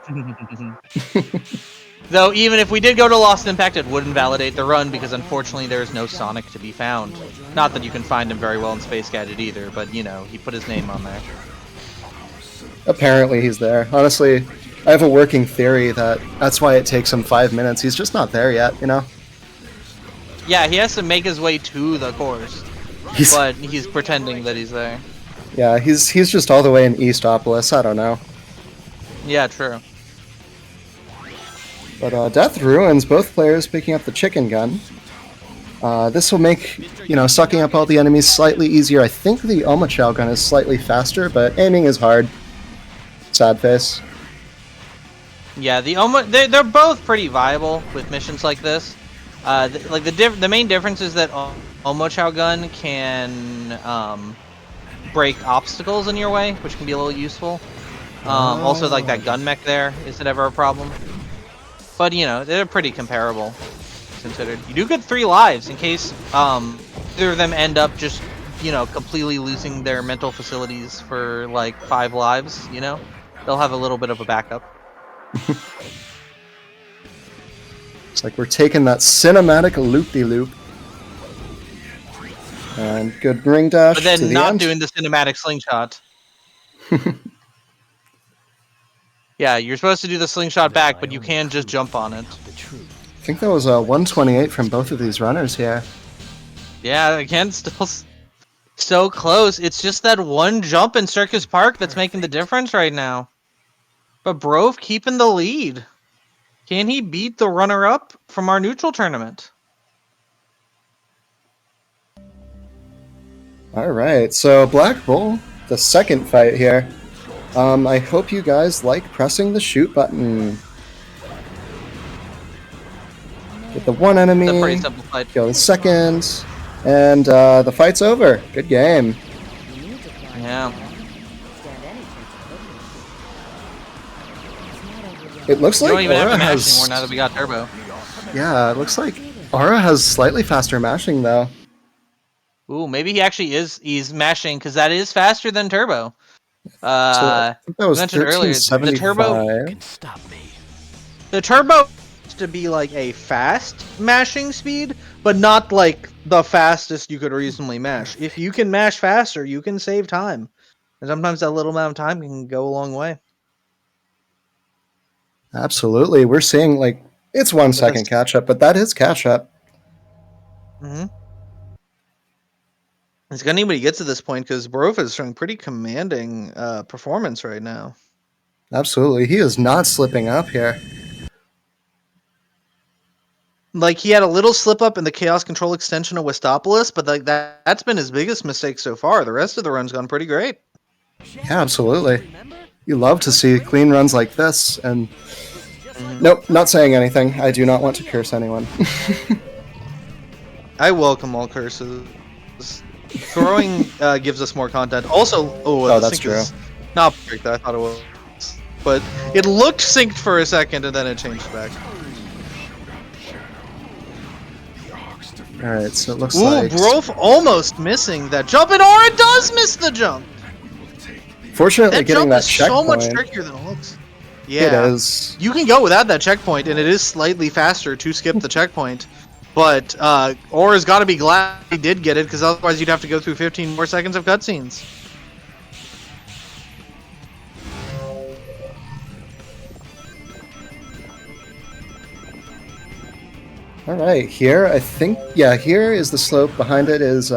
Though even if we did go to Lost Impact, it would invalidate the run because unfortunately there is no Sonic to be found. Not that you can find him very well in Space Gadget either, but you know, he put his name on there. Apparently he's there. Honestly, I have a working theory that that's why it takes him 5 minutes. He's just not there yet, you know? Yeah, he has to make his way to the course, but he's pretending that he's there. Yeah, he's just all the way in Eastopolis. I don't know. Yeah, true. But Death Ruins, both players picking up the chicken gun. This will make, you know, sucking up all the enemies slightly easier. I think the Omochao gun is slightly faster, but aiming is hard. Sad face. Yeah, they're both pretty viable with missions like this. The main difference is that Omochao gun can break obstacles in your way, which can be a little useful. Also, like that gun mech there isn't ever a problem. But you know, they're pretty comparable considered. You do get 3 lives in case either of them end up just, you know, completely losing their mental facilities for like 5 lives. You know, they'll have a little bit of a backup. It's like we're taking that cinematic loop-de-loop. And good ring dash But then to the not end. doing the cinematic slingshot. Yeah, you're supposed to do the slingshot back, but you can just jump on it. I think that was a 128 from both of these runners here. Yeah, again, still so close. It's just that one jump in Circus Park that's making the difference right now. But Brove keeping the lead. Can he beat the runner-up from our neutral tournament? Alright, so Black Bull, the second fight here. I hope you guys like pressing the shoot button. Get the one enemy, It's a pretty simple fight. kill the second, and the fight's over. Good game. Yeah. It looks You like don't even have Aura to mash has... anymore now that we got Turbo. Yeah, it looks like Aura has slightly faster mashing, though. Ooh, maybe he actually he's mashing, because that is faster than Turbo. I think that was mentioned earlier, the Turbo... 1375. The Turbo to be like a fast mashing speed, but not like the fastest you could reasonably mash. If you can mash faster, you can save time. And sometimes that little amount of time can go a long way. Absolutely. We're seeing, like, it's 1 second catch-up, but that is catch-up. Mm-hmm. Is anybody get to this point, because Barofa is showing pretty commanding performance right now. Absolutely. He is not slipping up here. Like, he had a little slip up in the Chaos Control extension of Westopolis, but like that's been his biggest mistake so far. The rest of the run's gone pretty great. Yeah, absolutely. You love to see clean runs like this, and... Nope, not saying anything. I do not want to curse anyone. I welcome all curses. Throwing gives us more content. Also, Oh, that's true. Not perfect. I thought it was, but it looked synced for a second and then it changed back. Alright, so it looks Ooh, like... Brof almost missing that jump, and Aura does miss the jump! Fortunately, That getting jump that is so checkpoint... much trickier than it looks. Yeah. It is. You can go without that checkpoint, and it is slightly faster to skip the checkpoint. But Aura's got to be glad he did get it, because otherwise you'd have to go through 15 more seconds of cutscenes. Alright, here, I think... Yeah, here is the slope. Behind it is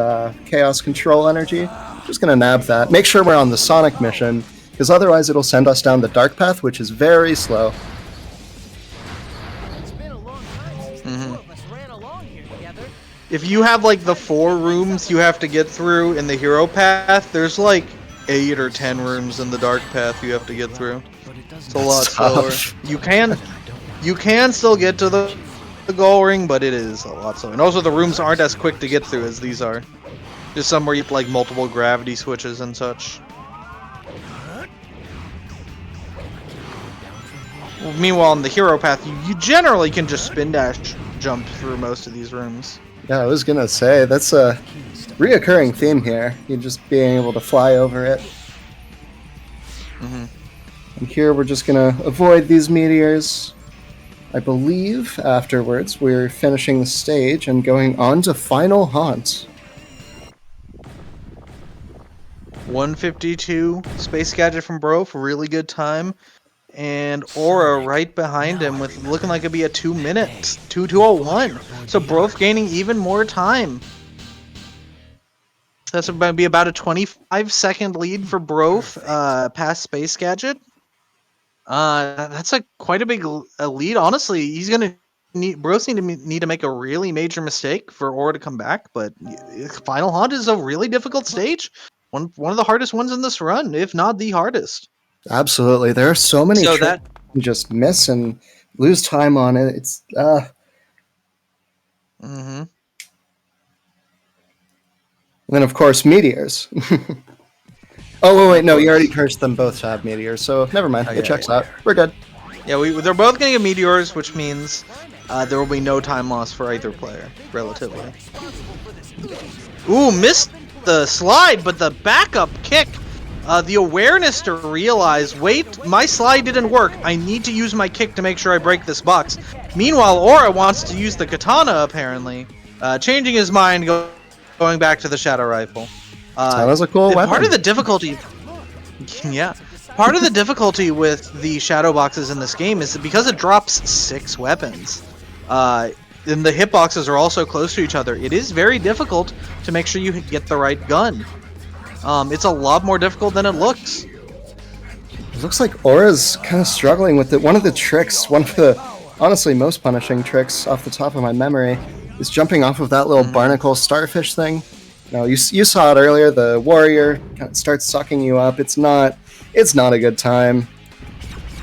Chaos Control Energy. Just gonna nab that. Make sure we're on the Sonic mission, because otherwise it'll send us down the Dark Path, which is very slow. If you have like the 4 rooms you have to get through in the hero path, there's like 8 or 10 rooms in the dark path you have to get through. It's a lot slower. You can still get to the goal ring, but it is a lot slower. And also the rooms aren't as quick to get through as these are. Just some where you have like multiple gravity switches and such. Meanwhile, in the hero path, you generally can just spin dash jump through most of these rooms. Yeah, I was gonna say, that's a reoccurring theme here. You just being able to fly over it. Mm-hmm. And here we're just gonna avoid these meteors. I believe afterwards we're finishing the stage and going on to Final Haunt. 152 Space Gadget from Bro for really good time. And Aura right behind him with looking like it'd be a 2 minutes. 2:01. So Brof gaining even more time. That's about to be about a 25-second lead for Brof past Space Gadget. That's quite a big lead. Honestly, he's gonna Bros need to make a really major mistake for Aura to come back. But Final Haunt is a really difficult stage. One of the hardest ones in this run, if not the hardest. Absolutely. There are so many So tricks you just miss and lose time on it. It's Mm-hmm. And then, of course, meteors. Wait, no, you already cursed them both to have meteors, so never mind. It checks out. We're good. Yeah, they're both going to get meteors, which means there will be no time loss for either player, relatively. Ooh, missed the slide, but the backup kick. The awareness to realize, wait, my slide didn't work. I need to use my kick to make sure I break this box. Meanwhile, Aura wants to use the katana, apparently. Changing his mind, going back to the shadow rifle. That was a cool weapon. Part of the difficulty... Yeah. Part of the difficulty with the shadow boxes in this game is that because it drops 6 weapons, and the hitboxes are also close to each other, it is very difficult to make sure you get the right gun. It's a lot more difficult than it looks. It looks like Aura's kind of struggling with it. One of the tricks, one of the honestly most punishing tricks off the top of my memory, is jumping off of that little barnacle starfish thing. No, you saw it earlier. The warrior kind of starts sucking you up. It's not a good time.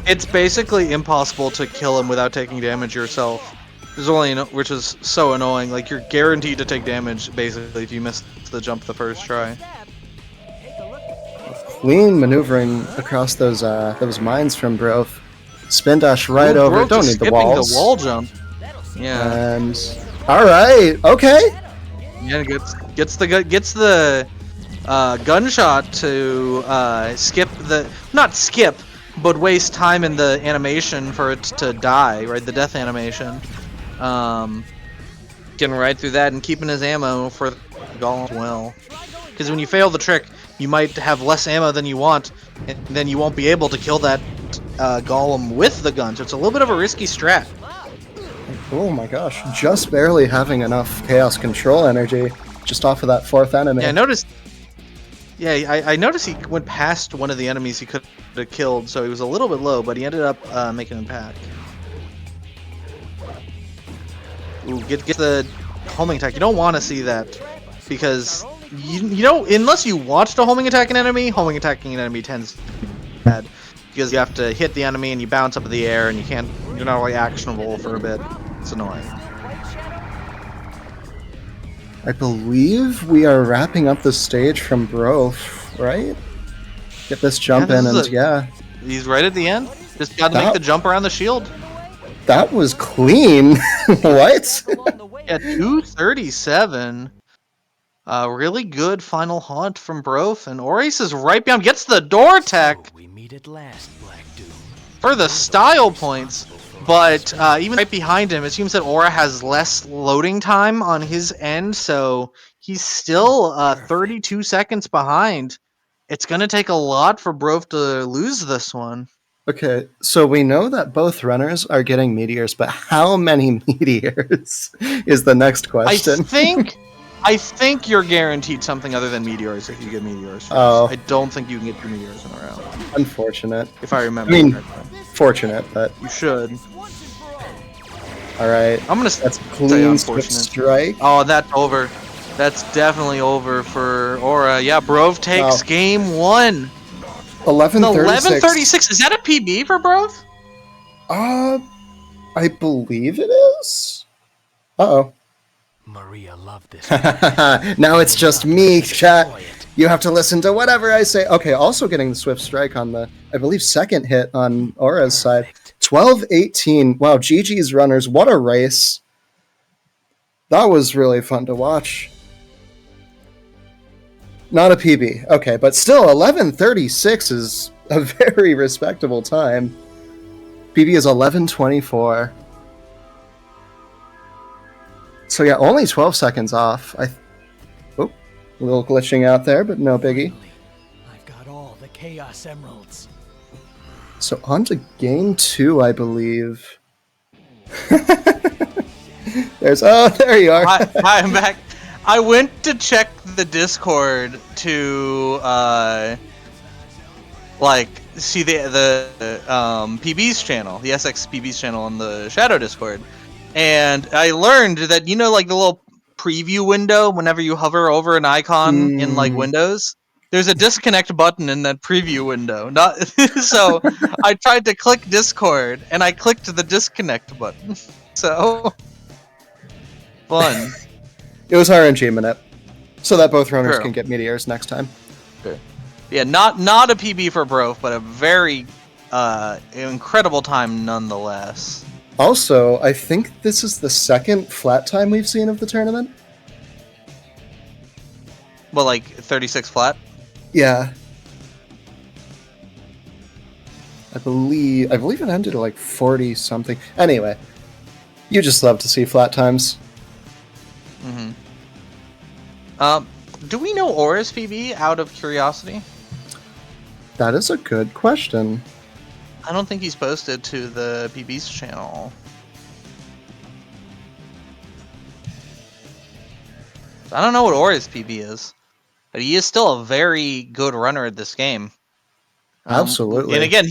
It's basically impossible to kill him without taking damage yourself. Which is so annoying. Like, you're guaranteed to take damage basically if you miss the jump the first try. Clean maneuvering across those mines from Broth. Spin dash right over. Don't need the walls. The wall jump. Yeah. And all right, okay. Yeah, gets the gunshot to not skip, but waste time in the animation for it to die, right? The death animation. Getting right through that and keeping his ammo for the golem as well. Because when you fail the trick, you might have less ammo than you want, and then you won't be able to kill that golem with the gun. So it's a little bit of a risky strat. Oh my gosh, just barely having enough chaos control energy just off of that 4th enemy. Yeah, I noticed. Yeah, I noticed he went past one of the enemies he could have killed, so he was a little bit low, but he ended up making him back. Ooh, get the homing attack. You don't want to see that, because you know, unless you watch the homing attacking an enemy tends to be bad, because you have to hit the enemy and you bounce up in the air and you're not really actionable for a bit. It's annoying. I believe we are wrapping up the stage from Broth, right? Get this jump in and He's right at the end. Just got to make the jump around the shield. That was clean. What? Yeah, 237. Really good final haunt from Broth, and Oris is right behind. Gets the door tech. We meet at last, Black Doom. For the style points. But even right behind him, it seems that Aura has less loading time on his end, so he's still 32 seconds behind. It's going to take a lot for Broth to lose this one. Okay, so we know that both runners are getting meteors, but how many meteors is the next question. I think you're guaranteed something other than meteors if you get meteors first. Oh. I don't think you can get 2 meteors in a round. Unfortunate. If I remember correctly. Fortunate, but... You should. Alright. That's clean strike. Oh, that's over. That's definitely over for Aura. Yeah, Broth takes game 1. 11:36. 11:36. Is that a PB for Broth? I believe it is. Uh-oh. Maria loved this. Now it's just me, chat. You have to listen to whatever I say. Okay, also getting the swift strike on the, I believe, second hit on Aura's side. 12-18. Wow, GG's runners. What a race. That was really fun to watch. Not a PB. Okay, but still, 11:36 is a very respectable time. PB is 11:24. So yeah, only 12 seconds off. Oh, a little glitching out there, but no biggie. I've got all the Chaos Emeralds. So on to game 2, I believe. There you are. Hi, I'm back. I went to check the Discord to see the PB's channel, the SX PB's channel on the Shadow Discord, and I learned that the little preview window whenever you hover over an icon in Windows, there's a disconnect button in that preview window. Not so I tried to click Discord and I clicked the disconnect button. So fun. It was RNG minute, so that both runners True. can get meteors next time. Okay. Yeah, not a PB for Brof, but a very incredible time nonetheless. Also, I think this is the second flat time we've seen of the tournament. Well, 36 flat? Yeah. I believe it ended at 40 something. Anyway, you just love to see flat times. Mm-hmm. Do we know Aura's PB out of curiosity? That is a good question. I don't think he's posted to the PB's channel. I don't know what Aura's PB is, but he is still a very good runner at this game. Absolutely. And again,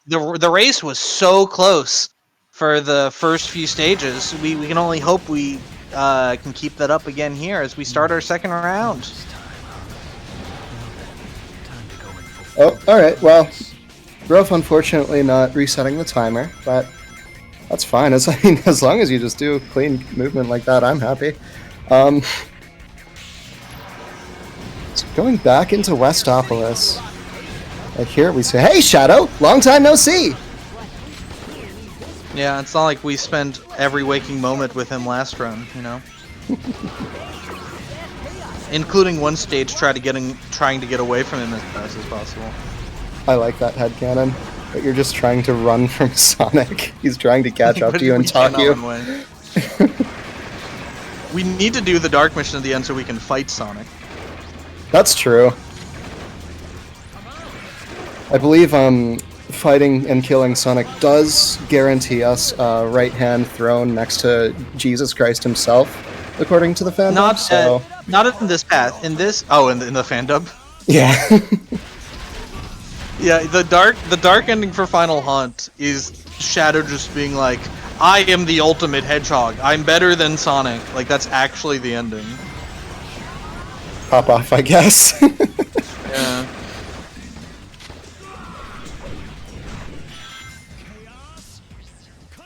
the race was so close for the first few stages. We can only hope we can keep that up again here as we start our second round. Oh, alright, well, Brof unfortunately not resetting the timer, but that's fine. As long as you just do clean movement like that, I'm happy. So going back into Westopolis, right here we say, hey Shadow, long time no see! Yeah, it's not like we spent every waking moment with him last run, including one stage trying to get away from him as fast as possible. I like that headcanon, but you're just trying to run from Sonic. He's trying to catch up to you and talk you. We need to do the dark mission at the end so we can fight Sonic. That's true. I believe fighting and killing Sonic does guarantee us a right-hand throne next to Jesus Christ himself, according to the fandom. Not in this path. In this, in the fandom. Yeah. Yeah, the dark ending for Final Hunt is Shadow just being like, I am the ultimate hedgehog. I'm better than Sonic. That's actually the ending. Pop off, I guess. Yeah.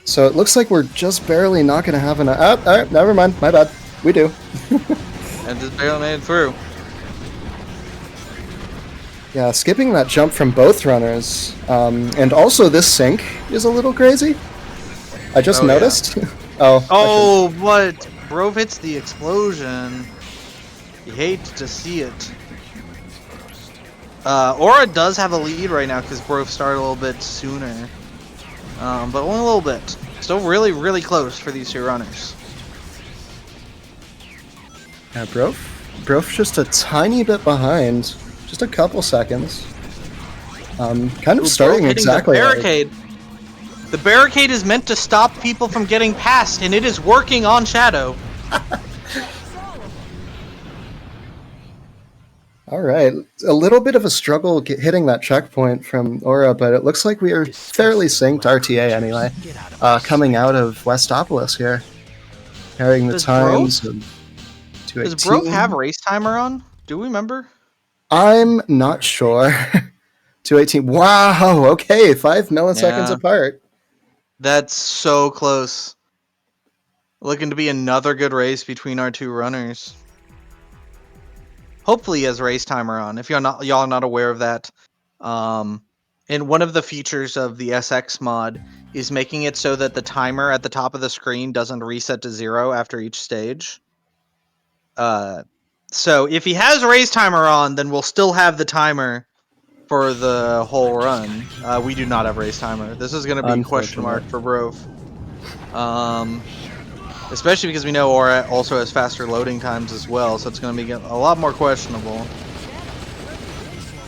So it looks like we're just barely not going to have an... alright, never mind. My bad. We do. And just barely made it through. Yeah, skipping that jump from both runners. And also this sync is a little crazy. I just noticed. Yeah. What? Bro hits the explosion. You hate to see it. Aura does have a lead right now because Bro started a little bit sooner. But only a little bit. Still really, really close for these two runners. Yeah, Bro's just a tiny bit behind. Just a couple seconds. Kind of starting exactly. The barricade. The barricade is meant to stop people from getting past, and it is working on Shadow. Alright, a little bit of a struggle hitting that checkpoint from Aura, but it looks like we are fairly synced, RTA anyway, coming out of Westopolis here. Carrying the times of 218. Does Bro have race timer on? Do we remember? I'm not sure. 218. Wow, okay, 5 milliseconds apart. That's so close. Looking to be another good race between our two runners. Hopefully he has race timer on. If y'all are not aware of that, and one of the features of the SX mod is making it so that the timer at the top of the screen doesn't reset to 0 after each stage. So if he has race timer on, then we'll still have the timer for the whole run. We do not have race timer. This is going to be a question mark for Brove. Especially because we know Aura also has faster loading times as well, so it's going to be a lot more questionable.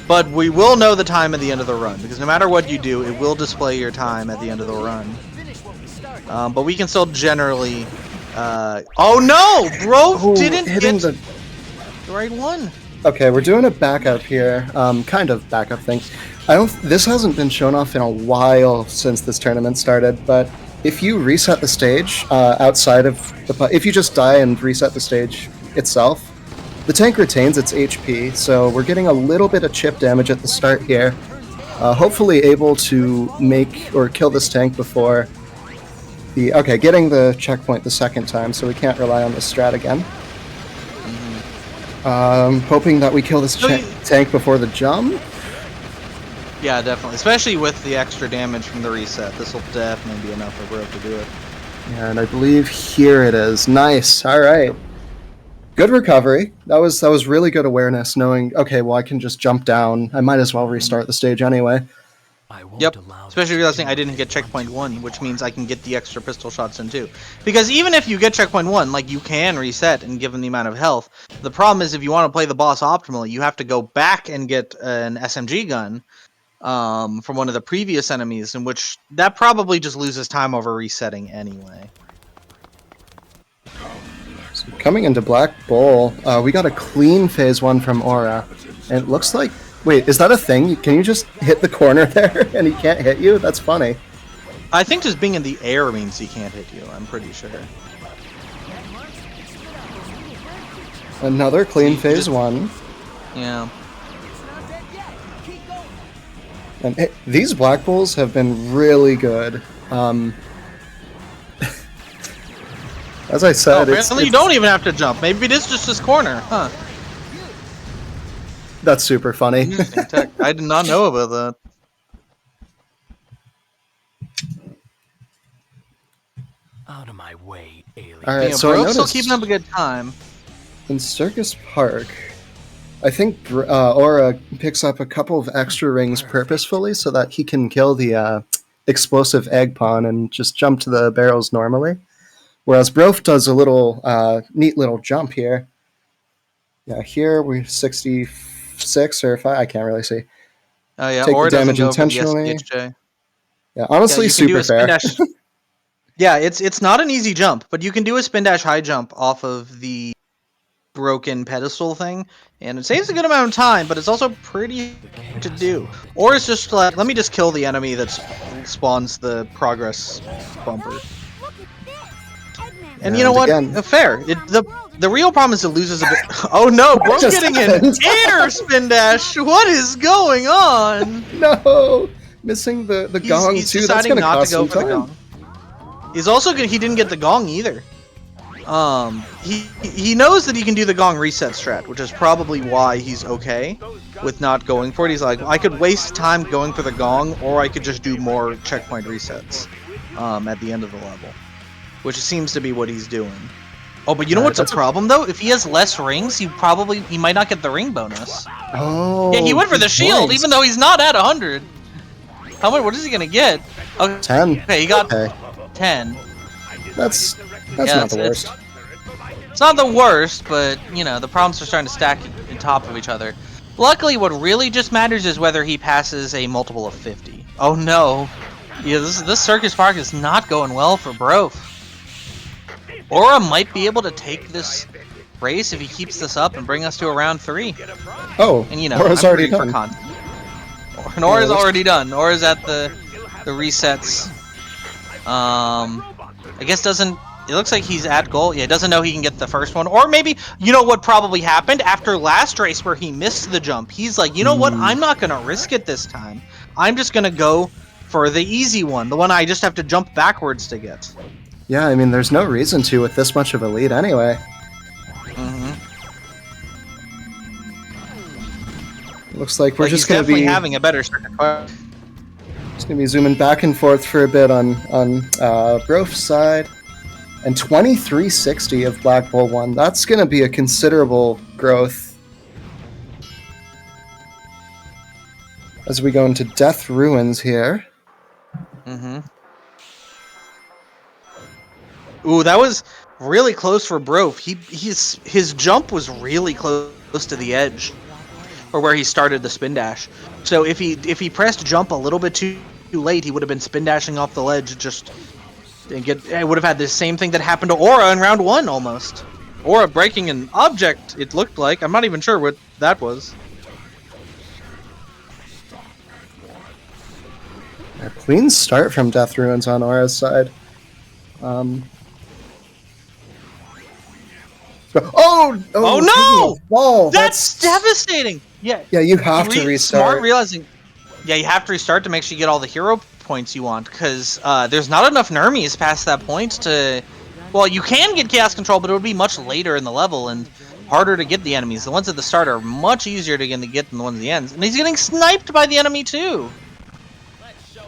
But we will know the time at the end of the run, because no matter what you do, it will display your time at the end of the run. But we can still generally... oh no! Bro didn't hit the right one. Okay, we're doing a backup here. Kind of backup thing. This hasn't been shown off in a while since this tournament started, but if you reset the stage outside of if you just die and reset the stage itself, the tank retains its HP, so we're getting a little bit of chip damage at the start here. Hopefully able to make or kill this tank before the... Okay, getting the checkpoint the second time, so we can't rely on this strat again. Hoping that we kill this tank before the jump. Yeah, definitely. Especially with the extra damage from the reset. This will definitely be enough for Bro to do it. Yeah, and I believe here it is. Nice. All right. Good recovery. That was really good awareness, knowing, okay, well, I can just jump down. I might as well restart the stage anyway. Yep. Especially realizing I didn't get checkpoint 1, which means I can get the extra pistol shots in too. Because even if you get checkpoint 1, like, you can reset and given the amount of health. The problem is if you want to play the boss optimally, you have to go back and get an SMG gun from one of the previous enemies, in which that probably just loses time over resetting anyway. So coming into Black Bull, we got a clean phase 1 from Aura. And it looks like... Wait, is that a thing? Can you just hit the corner there and he can't hit you? That's funny. I think just being in the air means he can't hit you, I'm pretty sure. Another clean phase 1. Yeah. And these Black Bulls have been really good. As I said, apparently you don't even have to jump. Maybe it is just this corner, huh? That's super funny. I did not know about that. Out of my way, alien. All right, Yeah, so I Bro's still noticed keeping up a good time. in Circus Park, I think Aura picks up a couple of extra rings purposefully so that he can kill the explosive egg pawn and just jump to the barrels normally. Whereas Brof does a little neat little jump here. Yeah, here we're 66 or 5. I can't really see. Oh yeah, Take Aura the damage doesn't go intentionally. for the SPHJ. Yeah, honestly, you can do super a spin fair. dash. Yeah, it's not an easy jump, but you can do a spin dash high jump off of the broken pedestal thing, and it saves a good amount of time, but it's also pretty hard to do. Or it's just like, let me just kill the enemy that spawns the progress bumper. And you know what? Fair. The real problem is it loses a bit. Oh no, Bro's getting an air spin dash. What is going on? No, missing the gong he's too. That's deciding gonna not cost to go him for the time. gong. He's also good. He didn't get the gong either. He knows that he can do the gong reset strat, which is probably why he's okay with not going for it. He's like, I could waste time going for the gong, or I could just do more checkpoint resets at the end of the level, which seems to be what he's doing. Oh, but you know what's a problem though? If he has less rings, he might not get the ring bonus. Oh. Yeah, he went for the shield, points. even though he's not at 100. How much? What is he gonna get? Okay, 10. Okay, he got 10. That's Yeah, not the worst. It's not the worst, but you know the problems are starting to stack on top of each other. Luckily, what really just matters is whether he passes a multiple of 50. Oh no, yeah, this Circus Park is not going well for Bro. Aura might be able to take this race if he keeps this up and bring us to a round 3. Oh, and you know, Aura's I'm already rooting done. for content. Aura's already done. Aura's at the resets. I guess doesn't. It looks like he's at goal. Yeah, doesn't know he can get the first one. Or maybe, you know what probably happened? After last race where he missed the jump, he's like, you know what? I'm not going to risk it this time. I'm just going to go for the easy one. The one I just have to jump backwards to get. Yeah, I mean, there's no reason to with this much of a lead anyway. Looks like we're just going to be having a better circuit. Just going to be zooming back and forth for a bit on Brof's side. And 2360 of Black Bull 1. That's going to be a considerable growth. As we go into Death Ruins here. Ooh, that was really close for Brof. His jump was really close to the edge, or where he started the spin dash. So if he pressed jump a little bit too late, he would have been spin dashing off the ledge. It would have had the same thing that happened to Aura in round 1 almost. Aura breaking an object. It looked like. I'm not even sure what that was. A clean start from Death Ruins on Aura's side. Oh no! Ball. That's devastating. Yeah. Yeah, you have to restart. Smart realizing. Yeah, you have to restart to make sure you get all the hero points you want, because there's not enough Nermies past that point to. Well, you can get Chaos Control, but it would be much later in the level and harder to get the enemies. The ones at the start are much easier to get than the ones at the ends. And he's getting sniped by the enemy too.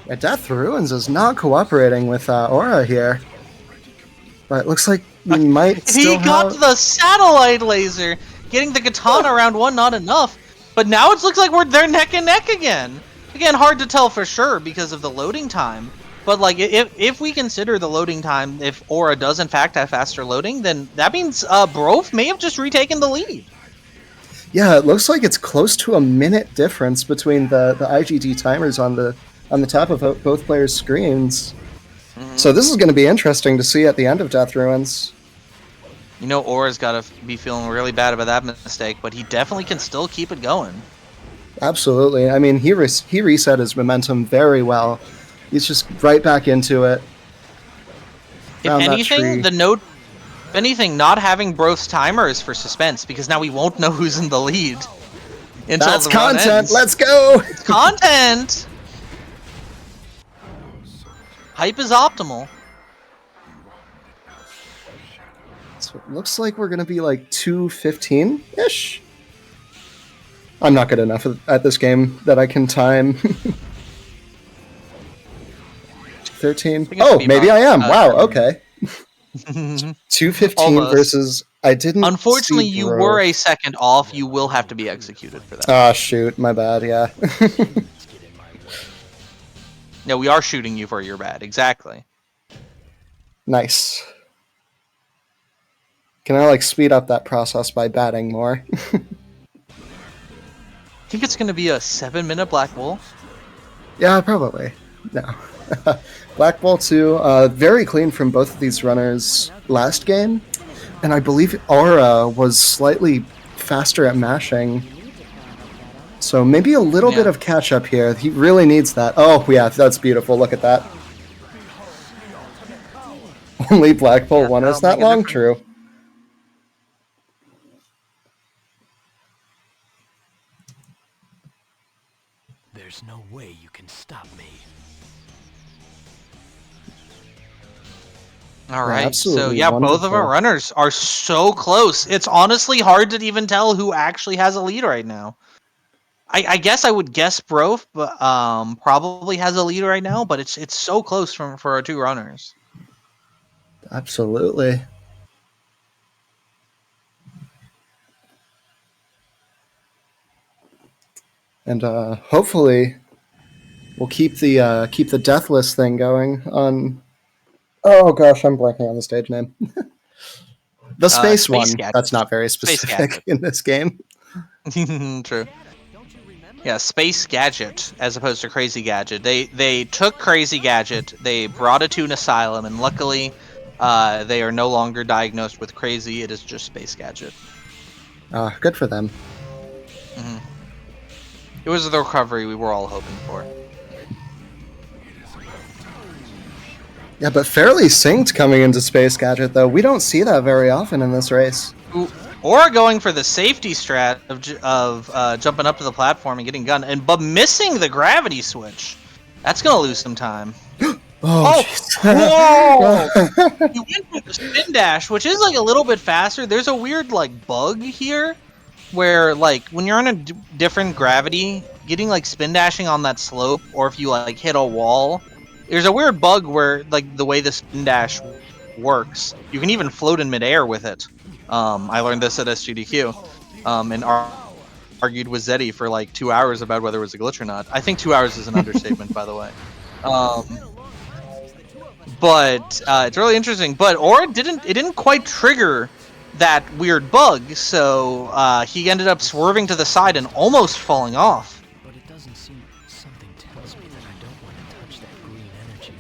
Yeah, Death Ruins is not cooperating with Aura here. But it looks like we might still He got the satellite laser. Getting the katana round 1 not enough. But now it looks like they're neck and neck again. Again, hard to tell for sure because of the loading time. But like, if we consider the loading time, if Aura does in fact have faster loading, then that means Brof may have just retaken the lead. Yeah, it looks like it's close to a minute difference between the IGT timers on the top of both players' screens. So this is going to be interesting to see at the end of Death Ruins. You know, Aura's got to be feeling really bad about that mistake, but he definitely can still keep it going. Absolutely. I mean, he reset his momentum very well. He's just right back into it. If anything, not having Brof's timer is for suspense, because now we won't know who's in the lead until That's the run content. ends. Let's go. It's content. Hype is optimal. So it looks like we're going to be like 2:15-ish. I'm not good enough at this game that I can time. 13. Oh, maybe I am. Wow, okay. 2:15 versus... I didn't Unfortunately, see you Brof. were a second off. You will have to be executed for that. Ah, shoot. My bad, yeah. No, we are shooting you for your bad. Exactly. Nice. Can I, like, speed up that process by batting more? I think it's going to be a 7-minute Black Bull. Yeah, probably. No. Black Ball 2, very clean from both of these runners last game. And I believe Aura was slightly faster at mashing. So maybe a little bit of catch-up here. He really needs that. Oh, yeah, that's beautiful. Look at that. Only Black Ball 1 is that long? True. There's no way you can stop me. All right. absolutely So, yeah, both of our wonderful. runners are so close. It's honestly hard to even tell who actually has a lead right now. I guess I would guess Brof, but probably has a lead right now, but it's so close for our two runners. Absolutely. And hopefully we'll keep the Deathless thing going on. Oh gosh, I'm blanking on the stage name. The space one. Gadget. That's not very Space specific Gadget. in this game. True. Yeah, Space Gadget as opposed to Crazy Gadget. They took Crazy Gadget, they brought it to an asylum, and luckily they are no longer diagnosed with crazy. It is just Space Gadget. Good for them. It was the recovery we were all hoping for. Yeah, but fairly synced coming into Space Gadget, though. We don't see that very often in this race. Or going for the safety strat of jumping up to the platform and getting gunned, but missing the gravity switch. That's gonna lose some time. Oh! Whoa! You went for the spin dash, which is like a little bit faster. There's a weird like bug here, where like when you're on a different gravity, getting like spin dashing on that slope, or if you like hit a wall, there's a weird bug where like the way the spin dash works, you can even float in midair with it. I learned this at SGDQ, and argued with Zeddy for like 2 hours about whether it was a glitch or not. I think 2 hours is an understatement, by the way. But it's really interesting. But Aura didn't quite trigger that weird bug, so he ended up swerving to the side and almost falling off. But it doesn't seem. Something tells me that I don't want to touch that green energy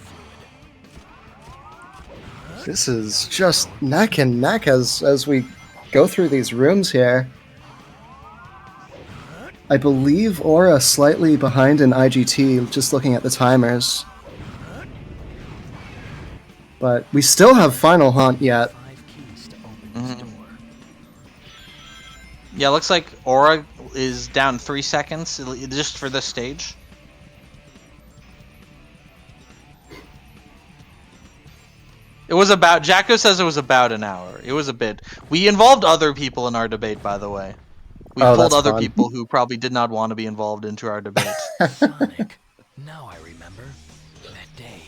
fluid. This is just neck and neck as we go through these rooms here. I believe Aura slightly behind in IGT, just looking at the timers. But we still have Final Haunt yet. Yeah, looks like Aura is down 3 seconds just for this stage. It was about, Jacko says it was about an hour. It was a bit. We involved other people in our debate, by the way. We pulled other people who probably did not want to be involved into our debate. Sonic. Now I remember. That day,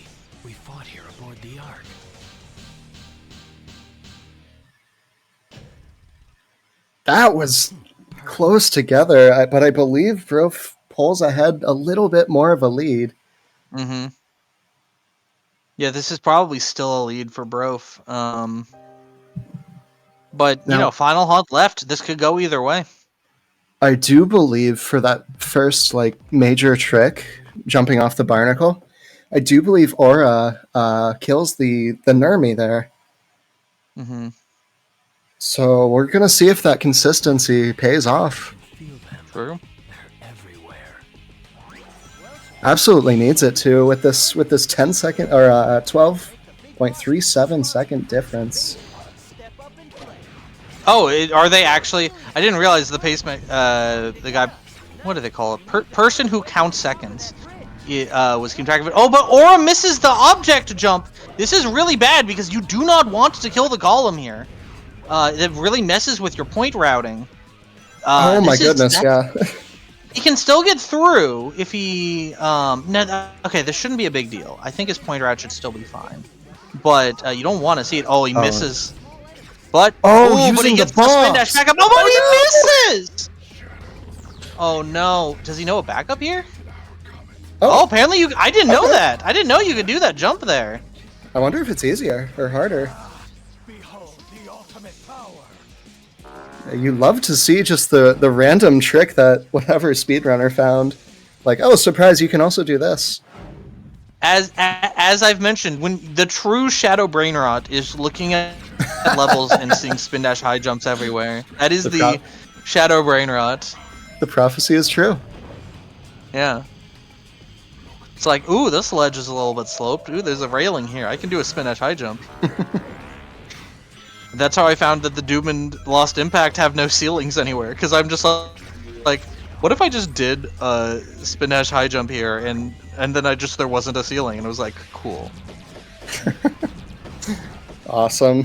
we fought here aboard the Ark. That was close together, but I believe Brof pulls ahead a little bit more of a lead. Mm-hmm. Yeah, this is probably still a lead for Brof. But, you know, Final Haunt left. This could go either way. I do believe for that first, like, major trick, jumping off the barnacle, I do believe Aura kills the Nermi there. Mm-hmm. So we're going to see if that consistency pays off. True. Absolutely needs it to with this 10 second or 12.37 second difference. Oh, are they actually? I didn't realize the pacemaker. The guy, what do they call it? Person who counts seconds. Was keeping track of it. Oh, but Aura misses the object jump. This is really bad because you do not want to kill the golem here. It really messes with your point routing. Oh my goodness, yeah. He can still get through if he. No, okay, this shouldn't be a big deal. I think his point route should still be fine. But you don't want to see it. Oh, he misses. But but he gets the spin dash back up. Oh, but he misses! Oh no! Does he know a backup here? Oh, apparently you. I didn't know that. I didn't know you could do that jump there. I wonder if it's easier or harder. You love to see just the random trick that whatever speedrunner found. Like, oh, surprise, you can also do this. As I've mentioned, when the true Shadow Brain Rot is looking at levels and seeing spin dash high jumps everywhere. That is the Shadow Brain Rot. The prophecy is true. Yeah. It's like, ooh, this ledge is a little bit sloped. Ooh, there's a railing here. I can do a spin dash high jump. That's how I found that the Doom and Lost Impact have no ceilings anywhere. Because I'm just like, what if I just did a spin dash high jump here and then there wasn't a ceiling and it was like, cool. Awesome.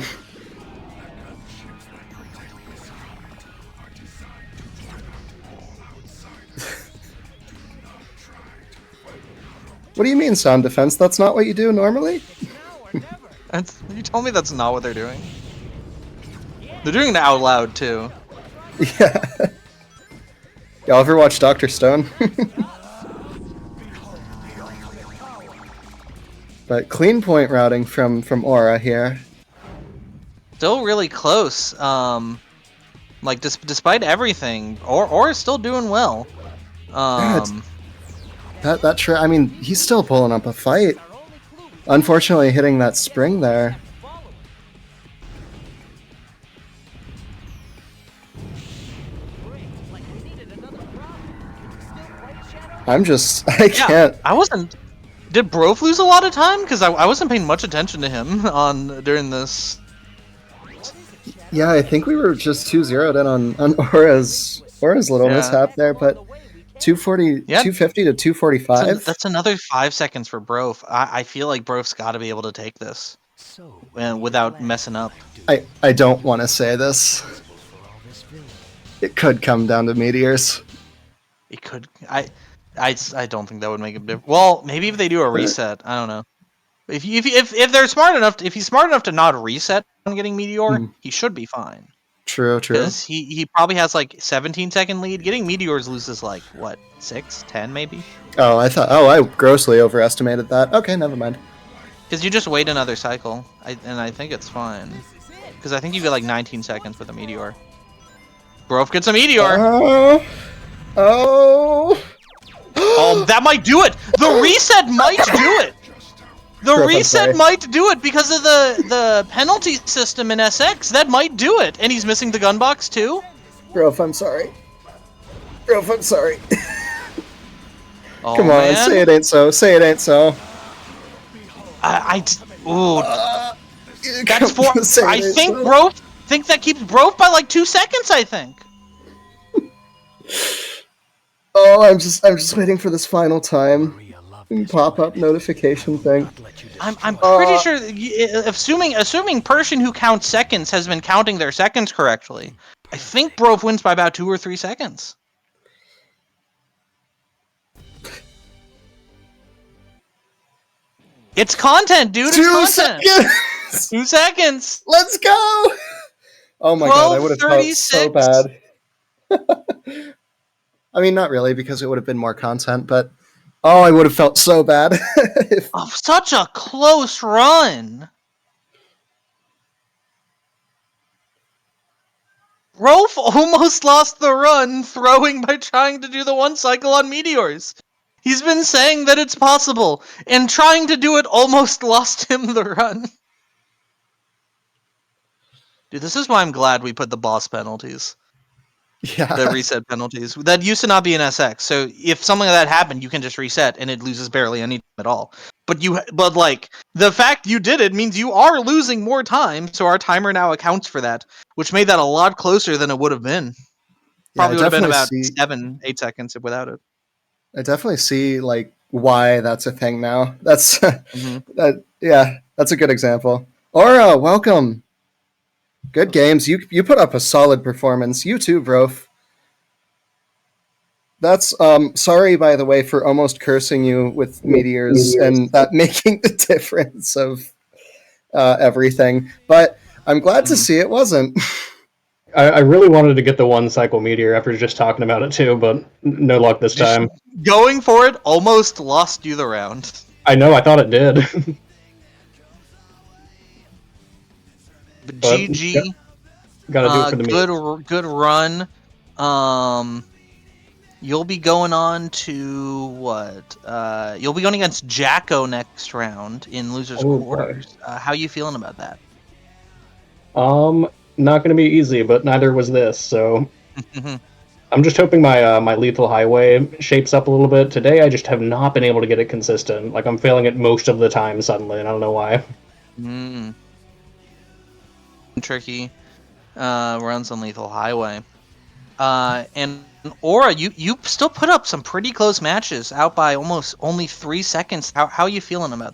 What do you mean sound defense? That's not what you do normally? You told me that's not what they're doing. They're doing it out loud too. Yeah. Y'all ever watch Dr. Stone? But clean point routing from Aura here. Still really close. Like despite everything, Aura's still doing well. I mean, he's still pulling up a fight. Unfortunately, hitting that spring there. I can't. I wasn't. Did Brof lose a lot of time? Because I wasn't paying much attention to him during this. Yeah, I think we were just too zeroed in on Aura's little mishap there, but 250 to 245. That's another 5 seconds for Brof. I feel like Brof's got to be able to take this, and without messing up. I don't want to say this. It could come down to meteors. It could. I don't think that would make a difference. Well, maybe if they do a reset, I don't know. If they're smart enough, if he's smart enough to not reset on getting Meteor, he should be fine. True. Because he probably has like 17-second lead. Getting Meteors loses like what, 6, 10 maybe? Oh, I grossly overestimated that. Okay, never mind. Because you just wait another cycle, and I think it's fine. Because I think you get like 19 seconds with a meteor. Grove gets a meteor. Oh. That might do it. The reset might do it. The Grove, I'm reset sorry. might do it because of the penalty system in SX. That might do it. And he's missing the gun box too. Grove, I'm sorry. Grove, I'm sorry. Oh, Come on, man. say it ain't so. Say it ain't so. Ooh. That's Come 4. on, say it I ain't think so. Grove. Think that keeps Grove by like 2 seconds. I think. Oh, I'm just waiting for this final time pop-up notification thing. I'm pretty sure, assuming person who counts seconds has been counting their seconds correctly. I think Grove wins by about 2 or 3 seconds. It's content, dude. It's 2 content. seconds. 2 seconds. Let's go. Oh my god, I would have felt so 12:36. bad. I mean, not really, because it would have been more content, but oh, I would have felt so bad. Oh, such a close run. Rolf almost lost the run throwing by trying to do the 1 cycle on meteors. He's been saying that it's possible, and trying to do it almost lost him the run. Dude, this is why I'm glad we put the boss penalties. Yeah. The reset penalties. That used to not be in SX, so if something like that happened, you can just reset and it loses barely any time at all. But like, the fact you did it means you are losing more time, so our timer now accounts for that, which made that a lot closer than it would have been. Probably would have been about 7-8 seconds without it. I definitely see like why that's a thing now. That's that's a good example. Aura, welcome. Good games. You put up a solid performance. You too, bro. That's sorry by the way for almost cursing you with meteors and that making the difference of everything. But I'm glad to see it wasn't. I really wanted to get the 1 cycle meteor after just talking about it too, but no luck this time. Going for it almost lost you the round. I know, I thought it did. But GG. Gotta do it for the good run. You'll be going on to what? You'll be going against Jacko next round in losers quarters. How you feeling about that? Not gonna be easy, but neither was this, so I'm just hoping my lethal highway shapes up a little bit. Today I just have not been able to get it consistent. Like I'm failing it most of the time suddenly, and I don't know why. Tricky runs on lethal highway. And Aura, you still put up some pretty close matches, out by almost only 3 seconds. How are you feeling about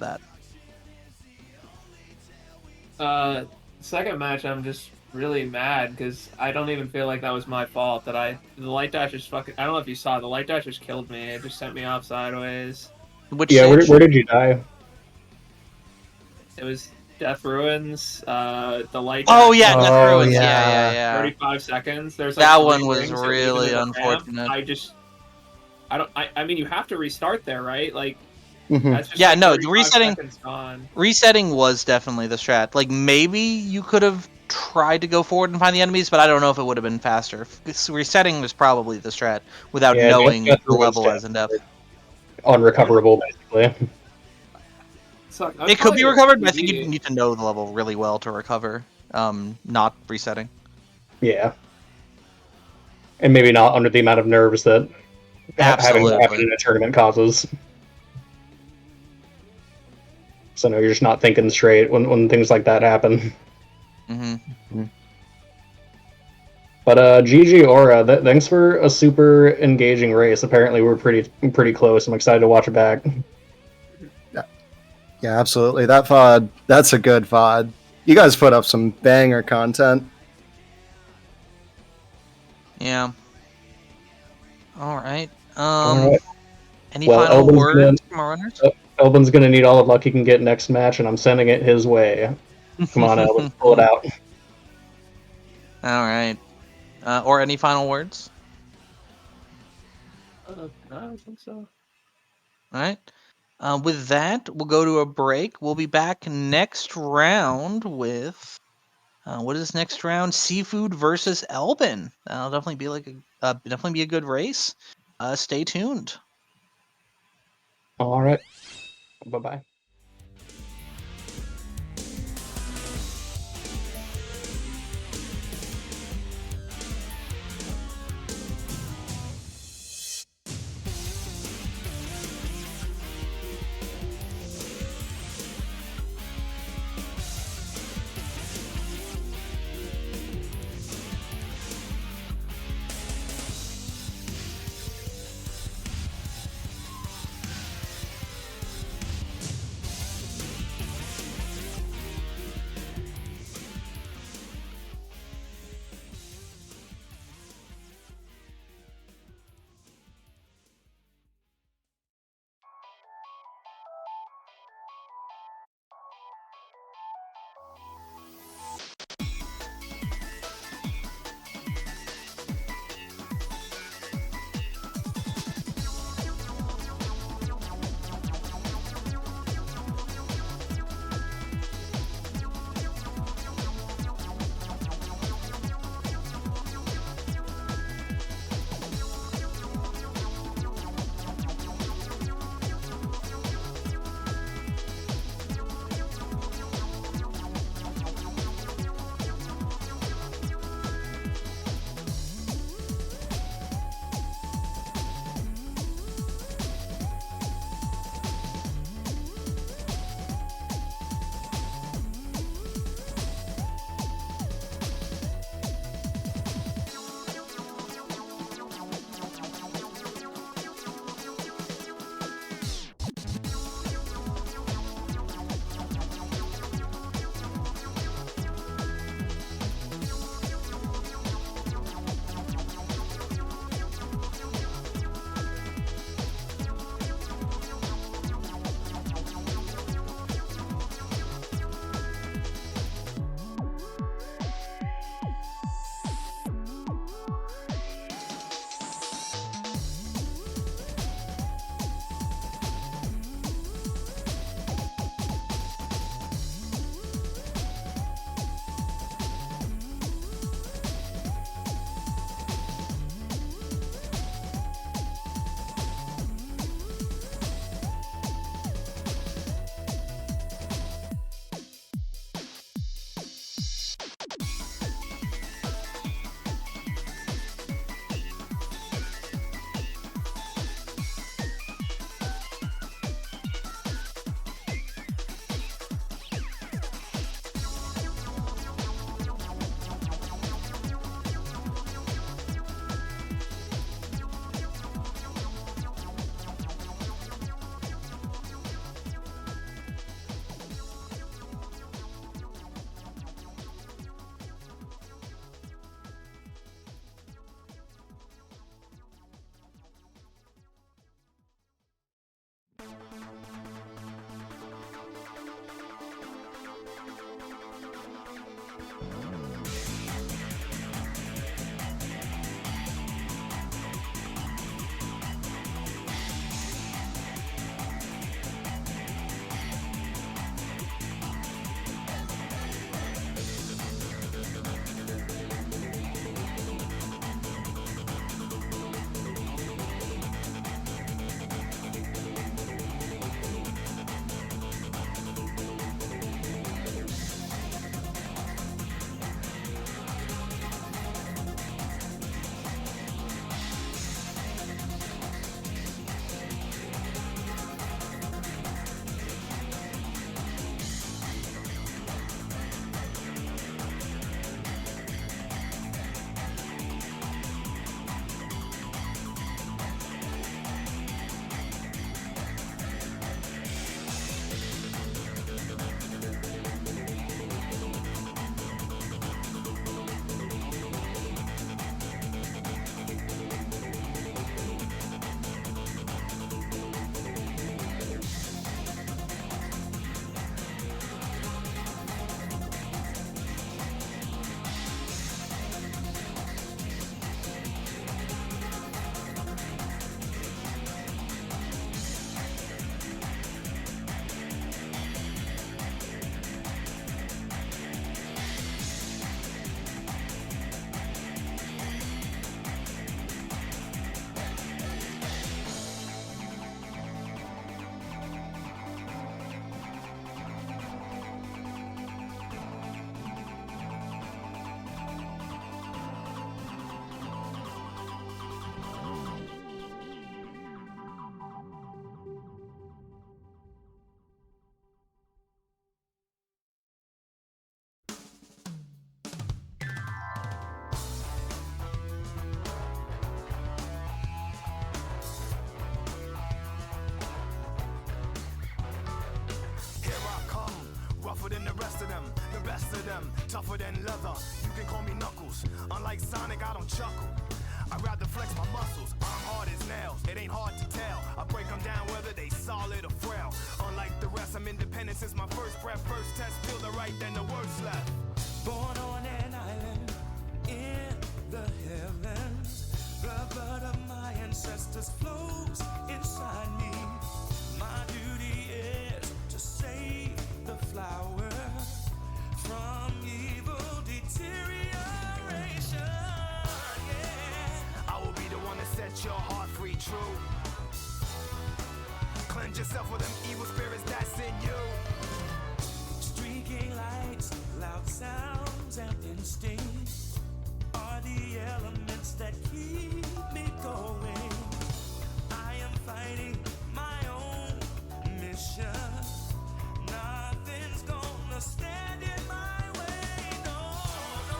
that? Second match, I'm just really mad because I don't even feel like that was my fault. The light dash just fucking. I don't know if you saw, the light dash just killed me. It just sent me off sideways. Where did you die? It was Death Ruins. The light. Oh yeah, Death Ruins. Yeah. 35 seconds. There's like that 3 one was rings that lead really into the ramp. unfortunate. I mean, you have to restart there, right? Like. That's just yeah, like no, 35 resetting was definitely the strat. Like maybe you could have tried to go forward and find the enemies, but I don't know if it would have been faster. Resetting was probably the strat without knowing the level as in depth. Unrecoverable, basically. It could be recovered, but I think you need to know the level really well to recover. Not resetting. Yeah. And maybe not under the amount of nerves that having that happen in a tournament causes. So no, you're just not thinking straight when things like that happen. But GG Aura, thanks for a super engaging race. Apparently we're pretty close. I'm excited to watch it back. Yeah, absolutely. That VOD, that's a good VOD. You guys put up some banger content. Yeah. All right. Any Well, final words from our runners? Elvin's gonna need all the luck he can get next match, and I'm sending it his way. Come on, Elvin, pull it out. All right. Or any final words? No, I don't think so. All right. With that, we'll go to a break. We'll be back next round with what is next round? Seafood versus Elbin. That'll definitely be definitely be a good race. Stay tuned. All right. Bye bye. of them, the best of them, tougher than leather. You can call me Knuckles. Unlike Sonic, I don't chuckle. I'd rather flex my muscles, I'm hard as nails. It ain't hard to tell, I break them down whether they solid or frail. Unlike the rest, I'm independent since my first breath. First test, feel the right, then the worst left. Born on an island in the heavens, the blood of my ancestors flows inside me. My duty is to save the flower from evil deterioration. Set your heart free, true. Cleanse yourself of them evil spirits that's in you. Streaking lights, loud sounds, and instinct are the elements that keep me going. I am fighting my own mission. Nothing's gonna stand in my way, no, no.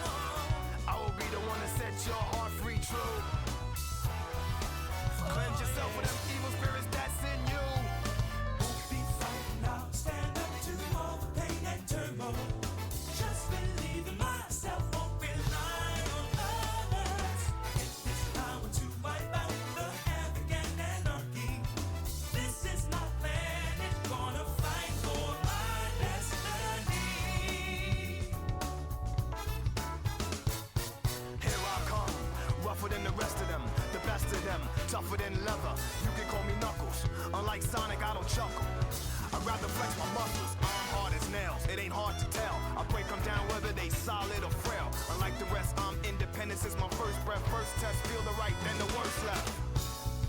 I will be the one to set your heart free, true. Cleanse yourself of them evil spirits that's in you. Won't be frightened, I'll stand up to all the pain and turmoil. Just believe in myself, won't rely on others. Get this power to wipe out the havoc and anarchy. This is my plan, it's gonna fight for my destiny. Here I come, rougher than the rest of them, the best of them, tougher than leather. You can call me Knuckles. Unlike Sonic, I don't chuckle. I'd rather flex my muscles. I'm hard as nails. It ain't hard to tell. I break them down whether they solid or frail. Unlike the rest, I'm independent since my first breath. First test, feel the right, then the worst left.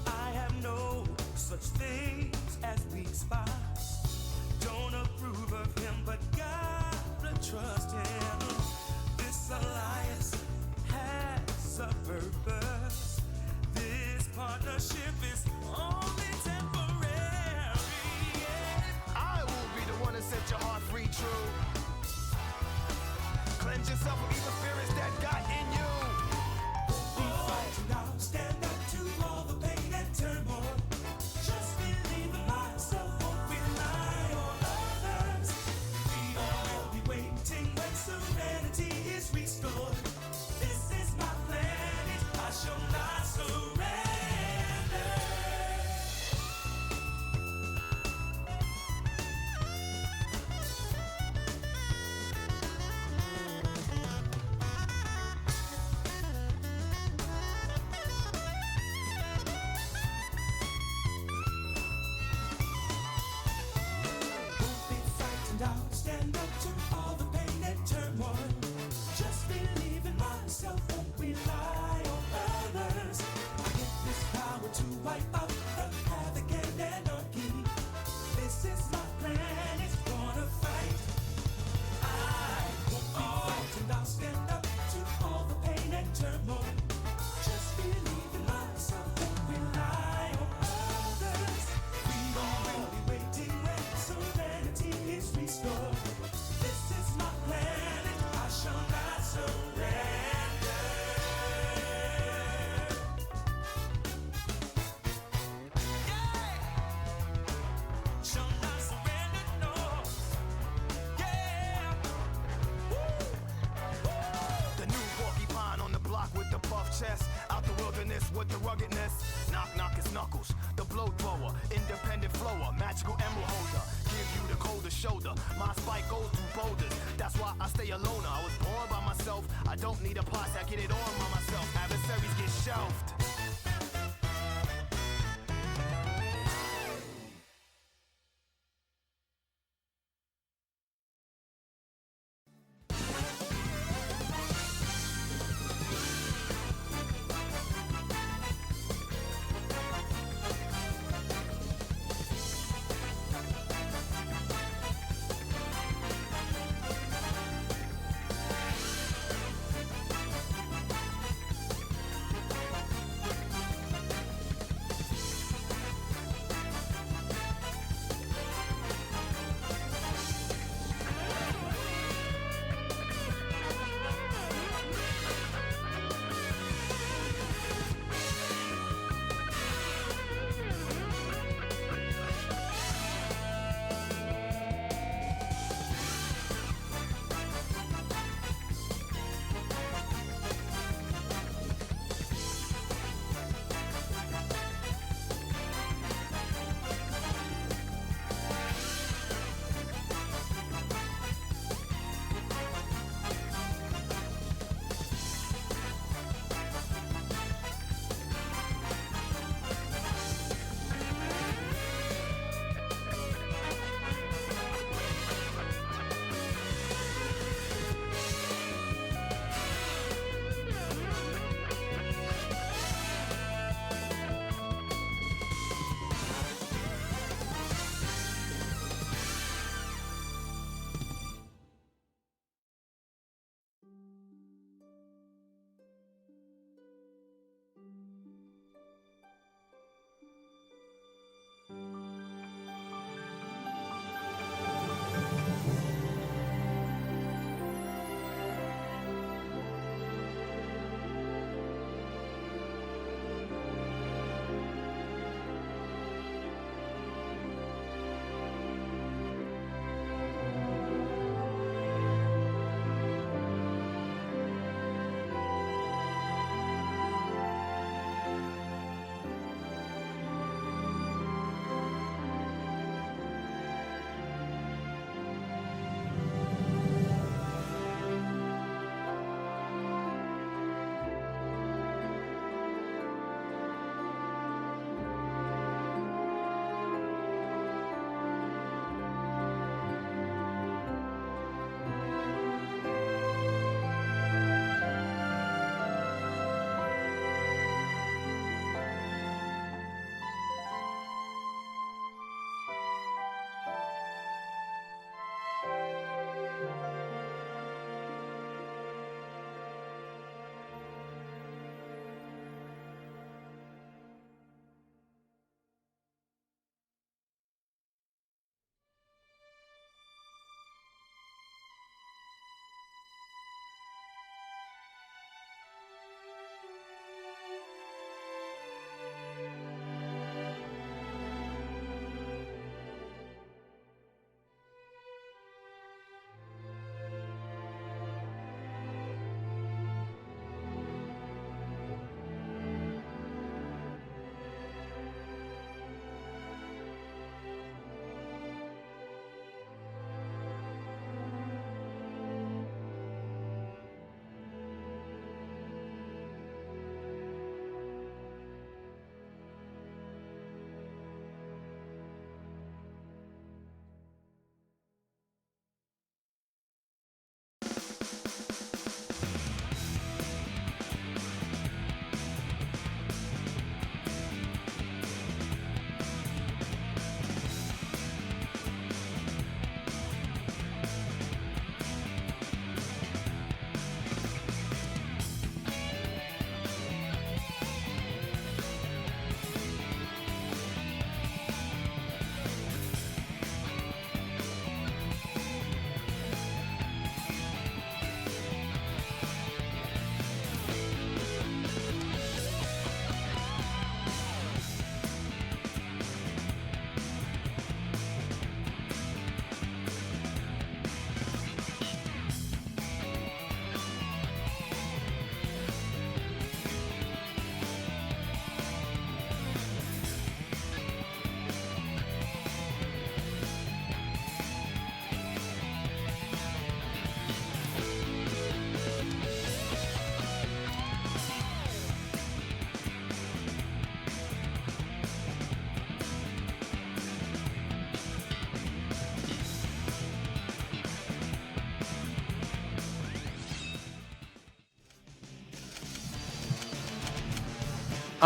I have no such things as weak spots. Don't approve of him, but gotta trust him. This alliance has a purpose. This partnership is only temporary. I will be the one to set your heart free, true. Cleanse yourself of evil spirits that got in you. Be fighting now, stand up to all the pain and turmoil. Just believe in myself, won't rely on others. We all will be waiting when serenity is restored. This is my planet, I shall not surrender. I'll stand up to all the pain and turmoil. Just believe in myself, won't rely on others. I get this power to wipe out the havoc and anarchy. This is my plan, it's gonna fight. I won't be frightened, I'll stand up to all the pain and turmoil. Just believe in myself, won't rely on others. We all will be waiting when serenity is restored. This is my planet, I shall not surrender. Yeah, shall not surrender, no. Yeah, woo. The new porcupine on the block with the puff chest. Out the wilderness with the ruggedness. Knock, knock, it's Knuckles. The blow thrower, independent flower, magical emerald holder. Give you the colder shoulder. My spike goes through boulders. That's why I stay alone. I was born by myself. I don't need a posse. I get it on by myself. Adversaries get shelved.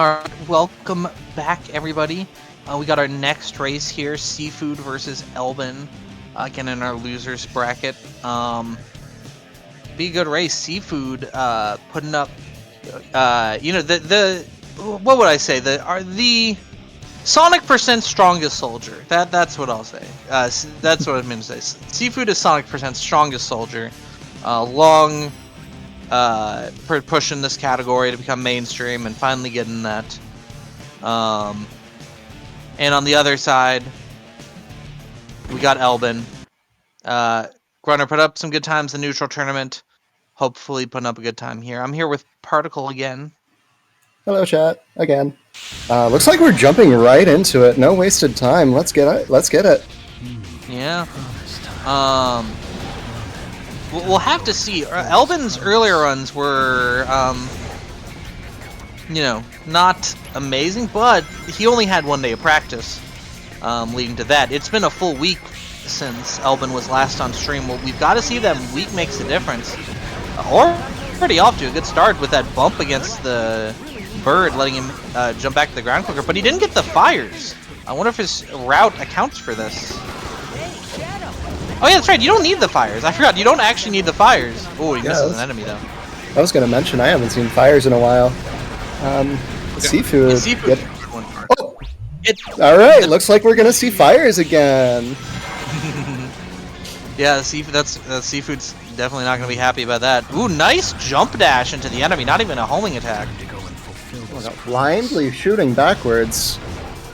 Alright, welcome back, everybody. We got our next race here, Seafood versus Elbin. Again, in our losers bracket. Be a good race. Seafood putting up, what would I say? The Sonic percent strongest soldier. That's what I'll say. That's what I'm going to say. Seafood is Sonic percent strongest soldier. Pushing this category to become mainstream and finally getting that. And on the other side, we got Elbin. Grunner put up some good times in the neutral tournament. Hopefully putting up a good time here. I'm here with Particle again. Hello, chat again. Looks like we're jumping right into it. No wasted time. Let's get it. Let's get it. Yeah. We'll have to see. Elbin's earlier runs were, not amazing, but he only had 1 day of practice leading to that. It's been a full week since Elbin was last on stream. Well, we've got to see if that week makes a difference. Already off to a good start with that bump against the bird, letting him jump back to the ground quicker, but he didn't get the fires. I wonder if his route accounts for this. Oh yeah, that's right, you don't need the fires. I forgot, you don't actually need the fires. Oh, he misses an enemy though. I was going to mention I haven't seen fires in a while. Seafood. Alright, looks like we're going to see fires again. Yeah, Seafood's definitely not going to be happy about that. Ooh, nice jump dash into the enemy, not even a homing attack. Blindly shooting backwards.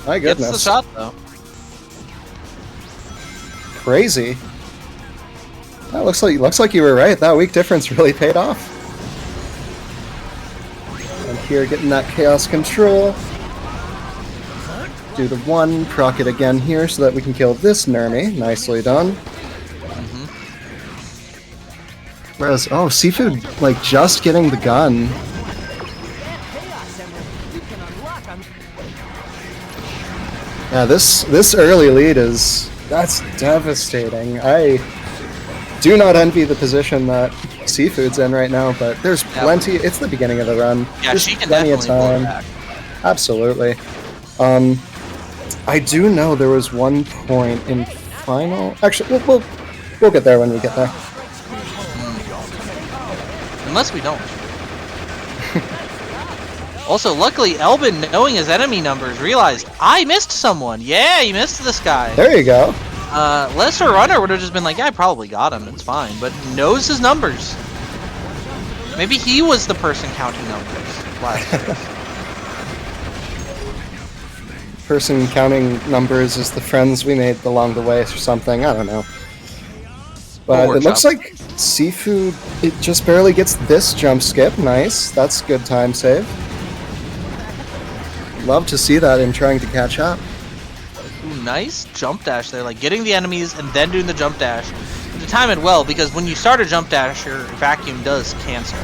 My goodness. Gets the shot though. Crazy. That looks like you were right. That weak difference really paid off. And here getting that chaos control. Do the 1, proc it again here so that we can kill this Nermy. Nicely done. Whereas, Seafood, like, just getting the gun. Yeah, this early lead that's devastating. I do not envy the position that Seafood's in right now, but there's plenty. It's the beginning of the run. Yeah, there's she can plenty of definitely pull it time. back. Absolutely. I do know there was one point in final. Actually, we'll get there when we get there. Unless we don't. Also, luckily, Elbin, knowing his enemy numbers, realized, I missed someone. Yeah, he missed this guy. There you go. Lesser Runner would have just been like, yeah, I probably got him. It's fine. But he knows his numbers. Maybe he was the person counting numbers last year. Person counting numbers is the friends we made along the way or something. I don't know. But it looks like Seafood, it just barely gets this jump skip. Nice. That's good time save. Love to see that in trying to catch up. Ooh, nice jump dash there, like getting the enemies and then doing the jump dash. To time it well, because when you start a jump dash, your vacuum does cancel.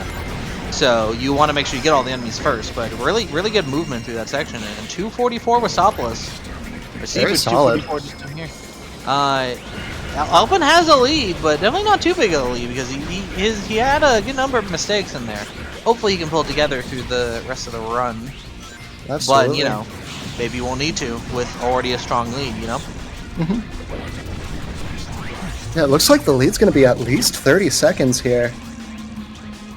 So you want to make sure you get all the enemies first, but really good movement through that section. And 244 with Sopless. Very solid. Elbin has a lead, but definitely not too big of a lead because he had a good number of mistakes in there. Hopefully he can pull it together through the rest of the run. Absolutely. But, maybe you won't need to with already a strong lead, Yeah, it looks like the lead's going to be at least 30 seconds here.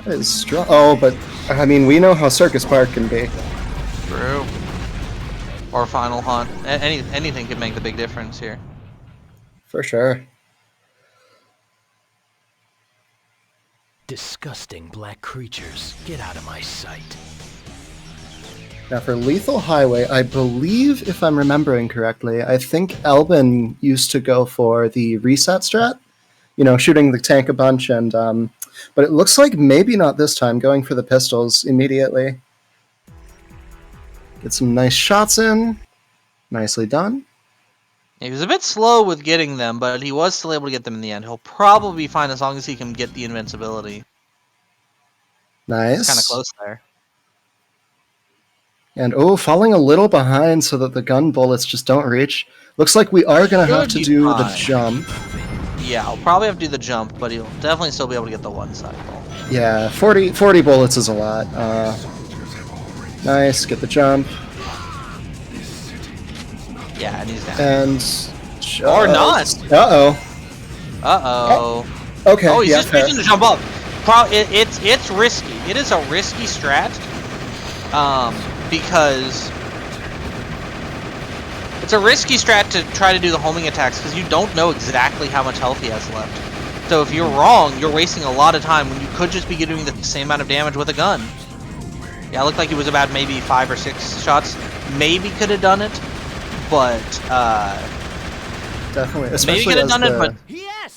That is strong. Oh, but, I mean, we know how Circus Park can be. True. Or Final Hunt. Anything could make the big difference here. For sure. Disgusting black creatures, get out of my sight. Now for Lethal Highway, I believe, if I'm remembering correctly, I think Elbin used to go for the reset strat. Shooting the tank a bunch, and but it looks like maybe not this time, going for the pistols immediately. Get some nice shots in. Nicely done. He was a bit slow with getting them, but he was still able to get them in the end. He'll probably be fine as long as he can get the invincibility. Nice. It's kind of close there. And falling a little behind so that the gun bullets just don't reach. Looks like we are going to have to do the jump. Yeah, I'll probably have to do the jump, but he'll definitely still be able to get the one cycle. Yeah, 40 bullets is a lot. Nice, get the jump. Yeah, and he's down. And Or not. Uh-oh. Uh-oh. Okay, Oh, he's yeah, just fair. reaching to jump up. It's risky. It is a risky strat. Because it's a risky strat to try to do the homing attacks because you don't know exactly how much health he has left. So if you're wrong, you're wasting a lot of time when you could just be doing the same amount of damage with a gun. Yeah, it looked like he was about maybe 5 or 6 shots. Maybe could have done it, but Definitely, maybe especially could have as done the, it, but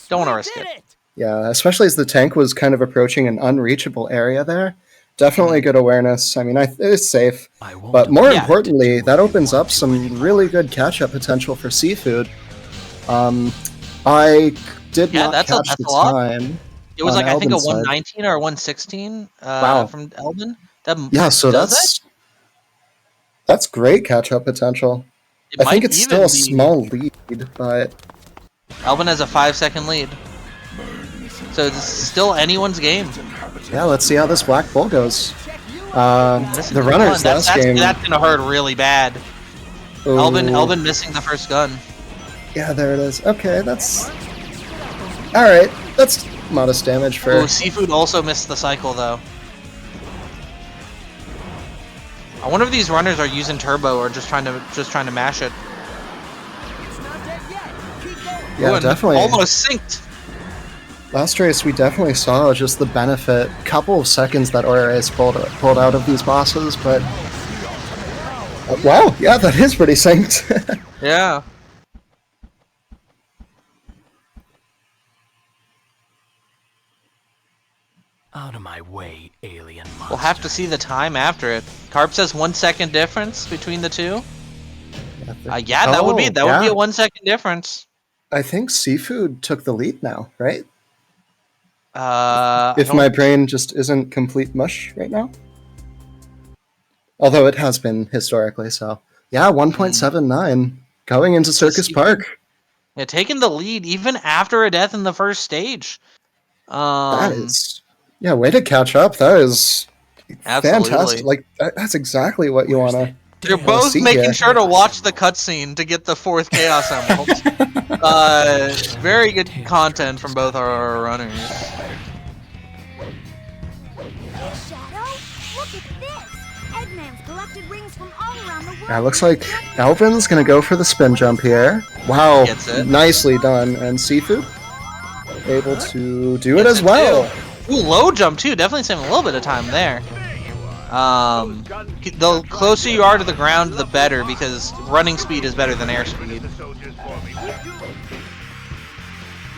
don't want to risk it. yeah, especially as the tank was kind of approaching an unreachable area there. Definitely good awareness. I mean, it's safe, but more importantly, that opens up some really good catch-up potential for Seafood. I did not that's catch a the lot. time. It was on like I think a Albin's side. 119 or a 116 Wow. from Elvin. That Yeah, so does that's great catch-up potential. It I think might it's still a even be- small lead, but Elvin has a 5-second lead, so it's still anyone's game. yeah, let's see how this Black Bull goes. The runners last game. That's gonna hurt really bad. Ooh. Elvin missing the first gun. Yeah, there it is. Okay, that's all right. That's modest damage for. Ooh, Seafood also missed the cycle though. I wonder if these runners are using turbo or just trying to mash it. Yeah, Ooh, definitely. Almost synced. Last race, we definitely saw just the benefit, couple of seconds that Orire's pulled out of these bosses, but wow, yeah, that is pretty synced. Yeah. Out of my way, alien monster. We'll have to see the time after it. Carp says 1 second difference between the two. Yeah, that would be a 1 second difference. I think Seafood took the lead now, right? I If don't- my brain just isn't complete mush right now. Although it has been historically, so yeah, 1.79 going into Circus Park. Yeah, taking the lead even after a death in the first stage. That is, yeah, way to catch up. That is Absolutely. fantastic. Like that's exactly what you want to. They're both making sure to watch the cutscene to get the 4th Chaos Emerald. Very good content from both our runners. Shadow, look at this! Eggman's collected rings from all around the world. Yeah, it looks like Alvin's gonna go for the spin jump here. Wow, Gets it. nicely done. And Seafood able to do it as well. Ooh, low jump too. Definitely saving a little bit of time there. The closer you are to the ground, the better, because running speed is better than air speed.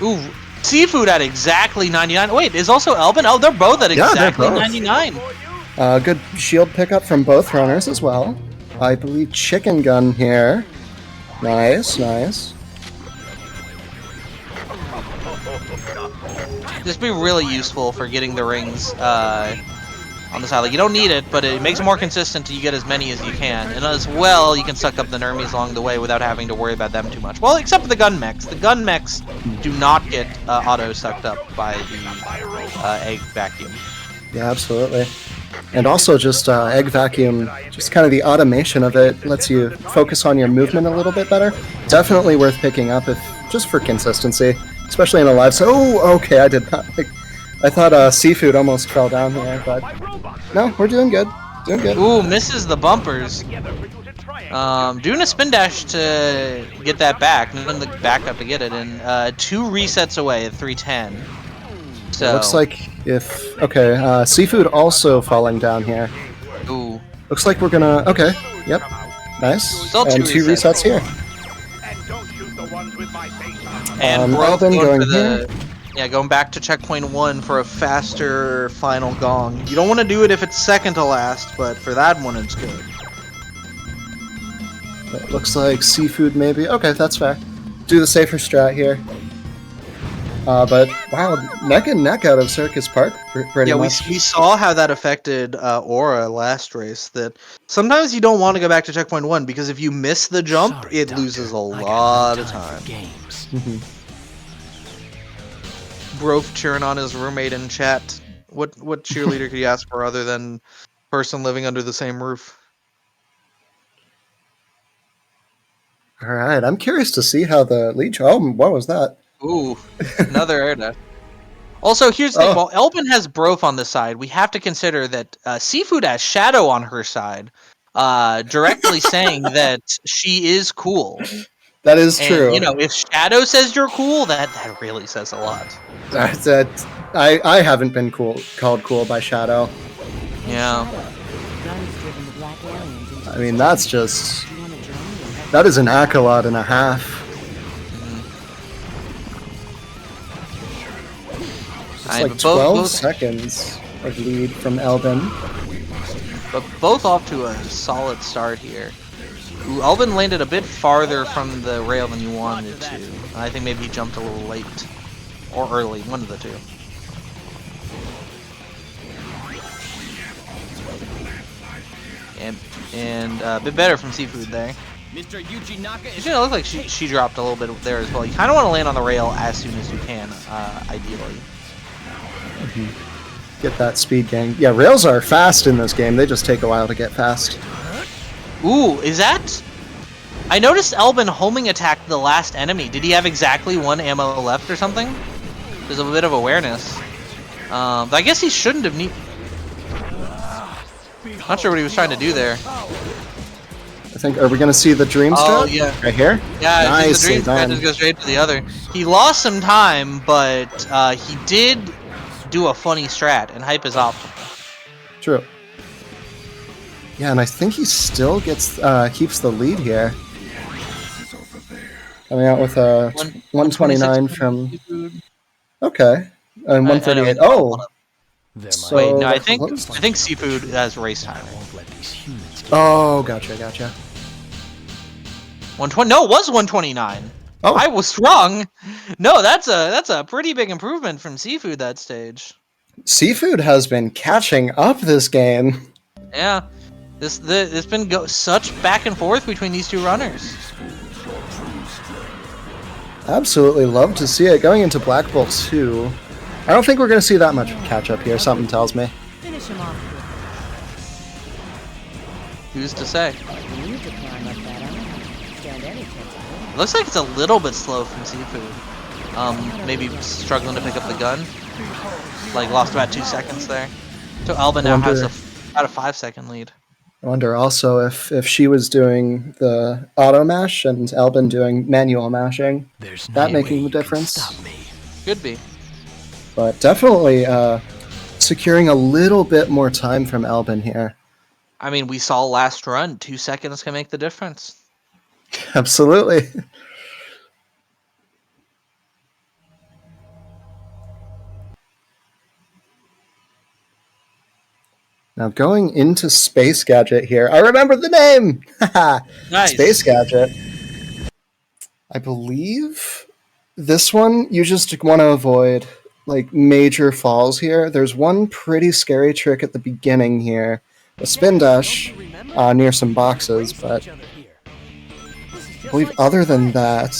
Ooh, Seafood at exactly 99. Wait, is also Elvin? Oh, they're both at Yeah, they're exactly both. 99. Good shield pickup from both runners as well. I believe Chicken Gun here. Nice, nice. This would be really useful for getting the rings on the side. Like, you don't need it, but it makes it more consistent to you get as many as you can. And as well, you can suck up the Nermies along the way without having to worry about them too much. Well, except for the gun mechs. The gun mechs do not get auto-sucked up by the egg vacuum. Yeah, absolutely. And also just egg vacuum, just kind of the automation of it lets you focus on your movement a little bit better. Definitely worth picking up if just for consistency, especially in a live. So, oh, okay, I did not. I thought Seafood almost fell down here, but no, we're doing good. Doing good. Ooh, misses the bumpers. Doing a spin dash to get that back, and then the backup to get it, and 2 resets away at 310. So It looks like if okay, Seafood also falling down here. Ooh. Looks like we're gonna okay. Yep. Nice. Still And 2 2 resets here. And Broke Alvin going for here. going back to checkpoint 1 for a faster final gong. You don't want to do it if it's second to last, but for that one it's good. It looks like Seafood maybe. Okay, that's fair. Do the safer strat here. But wow, neck and neck out of Circus Park, pretty Yeah, much. we saw how that affected Aura last race. That sometimes you don't want to go back to checkpoint 1 because if you miss the jump, it loses a lot of time. Broke cheering on his roommate in chat. What cheerleader could you ask for other than person living under the same roof? All right, I'm curious to see how the lead. Oh, what was that? Ooh, another air dash. Also, here's the thing. Oh. While Elbin has Broth on the side, we have to consider that Seafood has Shadow on her side, directly saying that she is cool. That is And, true. you know, if Shadow says you're cool, that really says a lot. I haven't been called cool by Shadow. Yeah. I mean, that is an accolade and a half. It's like 12 seconds of lead from Elbin. But both off to a solid start here. Ooh, Elbin landed a bit farther from the rail than you wanted to. I think maybe he jumped a little late. Or early, one of the two. And a bit better from Seafood there. Mr. Yujinaka It's gonna look like she dropped a little bit there as well. You kind of want to land on the rail as soon as you can, ideally. Get that speed gain. Yeah, rails are fast in this game. They just take a while to get fast. Ooh, is that... I noticed Elbin homing attacked the last enemy. Did he have exactly 1 ammo left or something? There's a bit of awareness. But I guess he shouldn't have Not sure what he was trying to do there. I think, are we going to see the dream strat? Oh, yeah. Right here? Yeah, nice, the dream strat just goes straight to the other. He lost some time, but he did do a funny strat, and hype is optimal. True. Yeah, and I think he still gets keeps the lead here. Coming out with a 129 from... Okay. And 138. Oh! So wait, no, I think Seafood has race time. Oh, gotcha. 120? No, it was 129. Oh, I was wrong. No, that's a pretty big improvement from Seafood that stage. Seafood has been catching up this game. Yeah, it's been such back and forth between these two runners. Absolutely love to see it. Going into Black Bolt 2, I don't think we're going to see that much catch up here, something tells me. Finish him off. Who's to say? You need to climb up that island. Stand any chance. Looks like it's a little bit slow from Seafood. Maybe struggling to pick up the gun. Like, lost about 2 seconds there. So Elbin now has about a 5-second lead. I wonder also if she was doing the auto mash and Elbin doing manual mashing, that making the difference. Could be. But definitely securing a little bit more time from Elbin here. I mean, we saw last run. 2 seconds can make the difference. Absolutely. Now going into Space Gadget here. I remember the name! Nice. Space Gadget. I believe this one you just want to avoid like major falls here. There's one pretty scary trick at the beginning here. A spin dash near some boxes, but I believe other than that,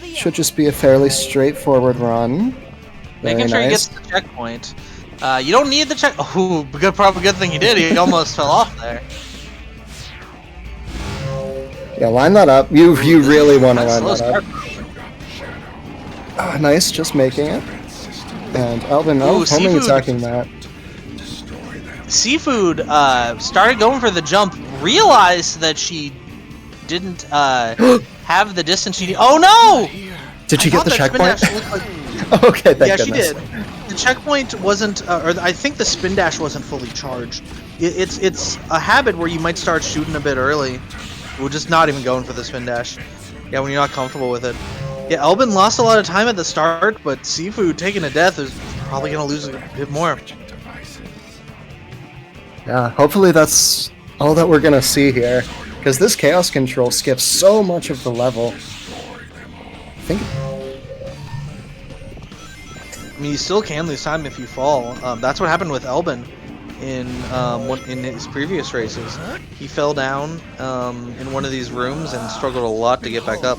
should just be a fairly straightforward run. Making sure he gets the checkpoint. You don't need the check. Oh, probably good thing he did. He almost fell off there. Yeah, line that up. You really want to line that up. Nice, just making it. And Elbin, homing attacking that. Seafood started going for the jump, realized that she didn't have the distance she needed. Oh no! Did she get the checkpoint? Okay, thank goodness. She did. The checkpoint wasn't, or I think the spin dash wasn't fully charged. It's a habit where you might start shooting a bit early. We're just not even going for the spin dash. Yeah, when you're not comfortable with it. Yeah, Elbin lost a lot of time at the start, but Seafood taking a death is probably going to lose a bit more. Yeah, hopefully that's all that we're going to see here. Because this Chaos Control skips so much of the level. I mean, you still can lose time if you fall. That's what happened with Elbin in his previous races. He fell down in one of these rooms and struggled a lot to get back up.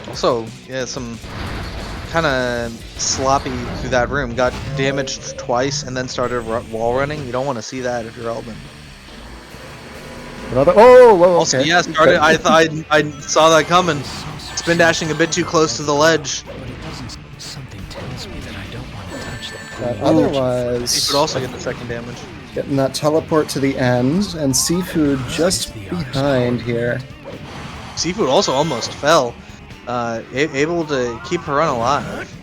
Also, yeah, some kind of sloppy through that room. Got damaged twice and then started wall running. You don't want to see that if you're Elbin. Another. Oh, whoa, Also, okay. yeah, started. I thought I saw that coming. Spin dashing a bit too close to the ledge. Something tells me that I don't want to touch that. But He otherwise, could also get the second damage. getting that teleport to the end, and Seafood just behind here. Seafood also almost fell. Able to keep her run alive.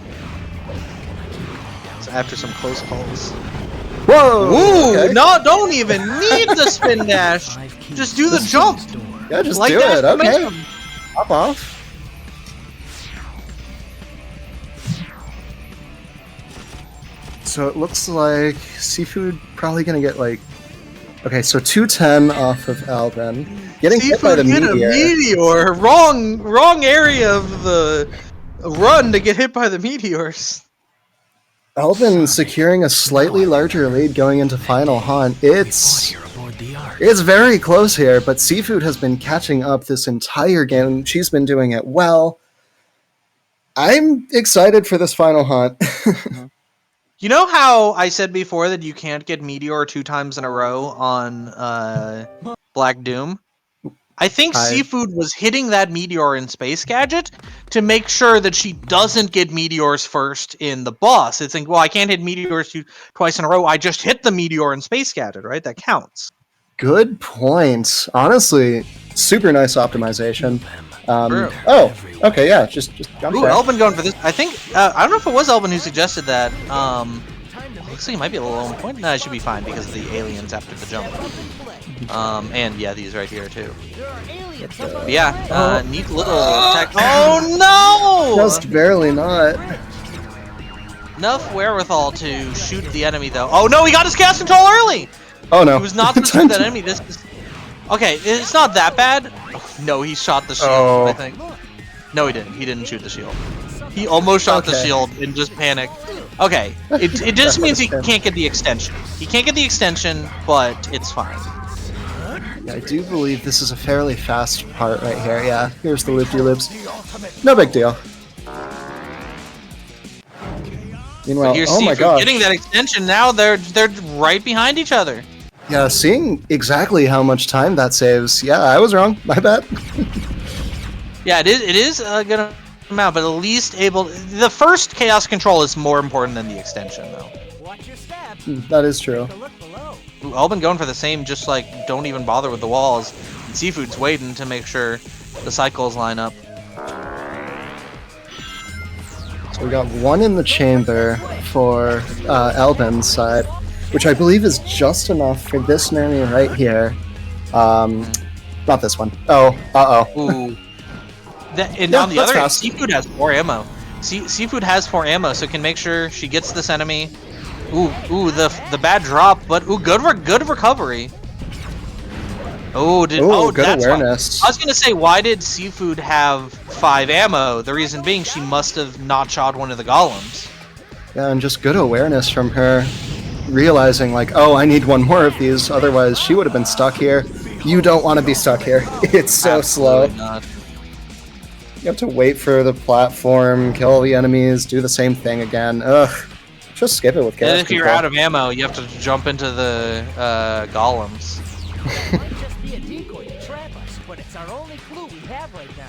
So after some close calls. Whoa! Ooh! Okay. No, don't even need the spin dash. Just do the jump. Yeah, just Like do that it. Okay. momentum. Hop off. So it looks like Seafood probably gonna get like. Okay, so 210 off of Albin. Getting hit by the Seafood hit meteor. a meteor. Wrong area of the run to get hit by the meteors. Albin securing a slightly larger lead going into Final Hunt. It's very close here, but Seafood has been catching up this entire game. She's been doing it well. I'm excited for this Final Hunt. You know how I said before that you can't get Meteor 2 times in a row on Black Doom? I think Seafood was hitting that Meteor in Space Gadget to make sure that she doesn't get Meteors first in the boss. It's like, well, I can't hit Meteors twice in a row. I just hit the Meteor in Space Gadget, right? That counts. Good point. Honestly, super nice optimization. True. Oh, okay, yeah, just jump Ooh, there. Elvin going for this. I think I don't know if it was Elvin who suggested that. Looks like he might be a little on point. No, it should be fine because of the aliens after the jump. And yeah, these right here too. But yeah, neat little tech. Oh no! Just barely not. Enough wherewithal to shoot the enemy though. Oh no, he got his cast control early. Oh no! He was not supposed to shoot that enemy. This is okay. It's not that bad. Oh, no, he shot the shield. I think. No, he didn't. He didn't shoot the shield. He almost shot the shield and just panicked. Okay, it just means he can't get the extension. He can't get the extension, but it's fine. Yeah, I do believe this is a fairly fast part right here. Yeah, here's the loop-de-loops. No big deal. Meanwhile, But here's oh my Seafood gosh. getting that extension. Now they're right behind each other. Yeah, seeing exactly how much time that saves. Yeah, I was wrong. My bad. Yeah, it is a good amount, but at least able. The first chaos control is more important than the extension, though. That is true. Ooh, Albin going for the same, just like don't even bother with the walls. Seafood's waiting to make sure the cycles line up. So we got one in the chamber for Albin's side, which I believe is just enough for this Nermi right here. Not this one. Oh, Ooh. And Yeah, on the that's other hand, fast. Seafood has 4 ammo. Seafood has 4 ammo, so can make sure she gets this enemy. Ooh, the bad drop, but good recovery. Oh, good that's awareness. Why. I was gonna say, why did Seafood have 5 ammo? The reason being, she must have not shot one of the golems. Yeah, and just good awareness from her, realizing like, oh, I need one more of these, otherwise she would have been stuck here. You don't want to be stuck here. It's so slow. Not. You have to wait for the platform, kill the enemies, do the same thing again. Ugh. Just skip it with chaos And if you're control. out of ammo, you have to jump into the golems. Just be a decoy to trap us, but it's our only clue we have right now.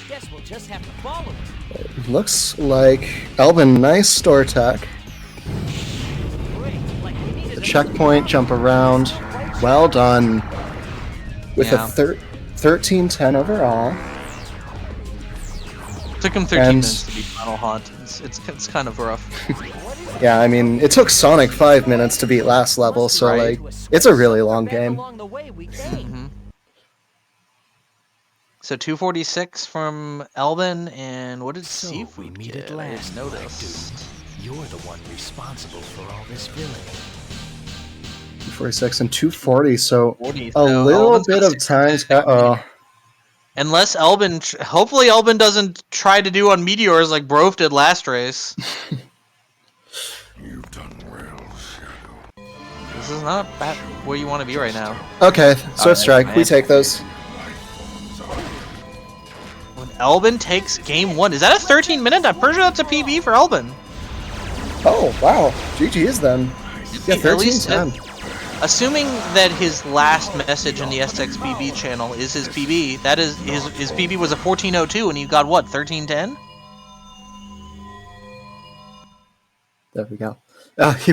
Guess we'll just have to follow it. Looks like Elvin, nice store tech. The checkpoint, jump around. Well done. With Yeah. a 13-10 overall. Took him 13 And- minutes to beat Final Haunt. It's kind of rough. Yeah, I mean, it took Sonic 5 minutes to beat last level, so Right. like, it's a really long game. So 246 from Elvin, and what did So Seafood we meet get? at I last, didn't Black notice. Dude. You're the one responsible for all this villainy. 246 and 240, so 40, a so little Elvin's bit got of time. Uh-oh. Unless Elvin, hopefully Elvin doesn't try to do on Meteors like Brof did last race. You've done well, Shadow. This is not bad where you want to be right now. Okay, Swift Alright, Strike, we man. take those. When Elvin takes game 1, is that a 13-minute? I'm pretty sure that's a PB for Elvin. Oh, wow. GG's then. Yeah, At least 13-10. assuming that his last message in the SXPB channel is his PB, that is his PB was a 1402 and he got what, 1310? There we go.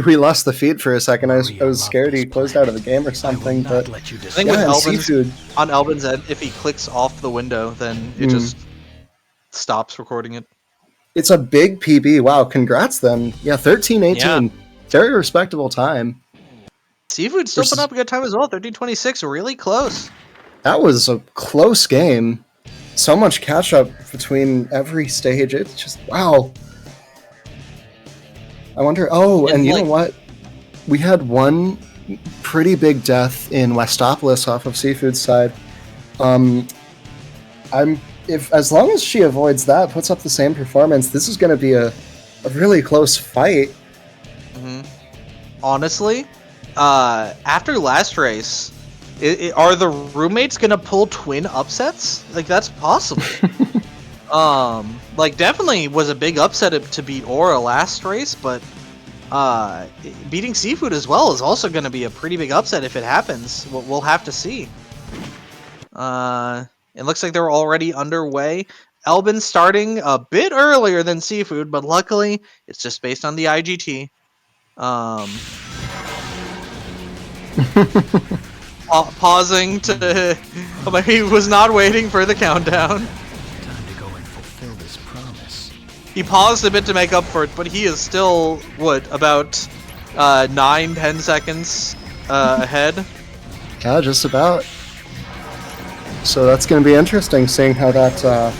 We lost the feed for a second. I was scared he closed out of the game or something. But I think with on Albin's end, if he clicks off the window, then it just stops recording it. It's a big PB. Wow, congrats then. Yeah, 13:18. Yeah. Very respectable time. Seafood still put up a good time as well. 13:26, really close. That was a close game. So much catch up between every stage. It's just wow. I wonder. Oh, and you know what? We had one pretty big death in Westopolis off of Seafood's side. As long as she avoids that, puts up the same performance, this is going to be a really close fight. Honestly, after last race, are the roommates going to pull twin upsets? Like, that's possible. Like, definitely was a big upset to beat Aura last race, but beating Seafood as well is also going to be a pretty big upset if it happens. We'll have to see. It looks like they're already underway. Elbin starting a bit earlier than Seafood, but luckily it's just based on the IGT. Pausing to... he was not waiting for the countdown. He paused a bit to make up for it, but he is still, what, about 9-10 seconds ahead? Yeah, just about. So that's going to be interesting, seeing how that...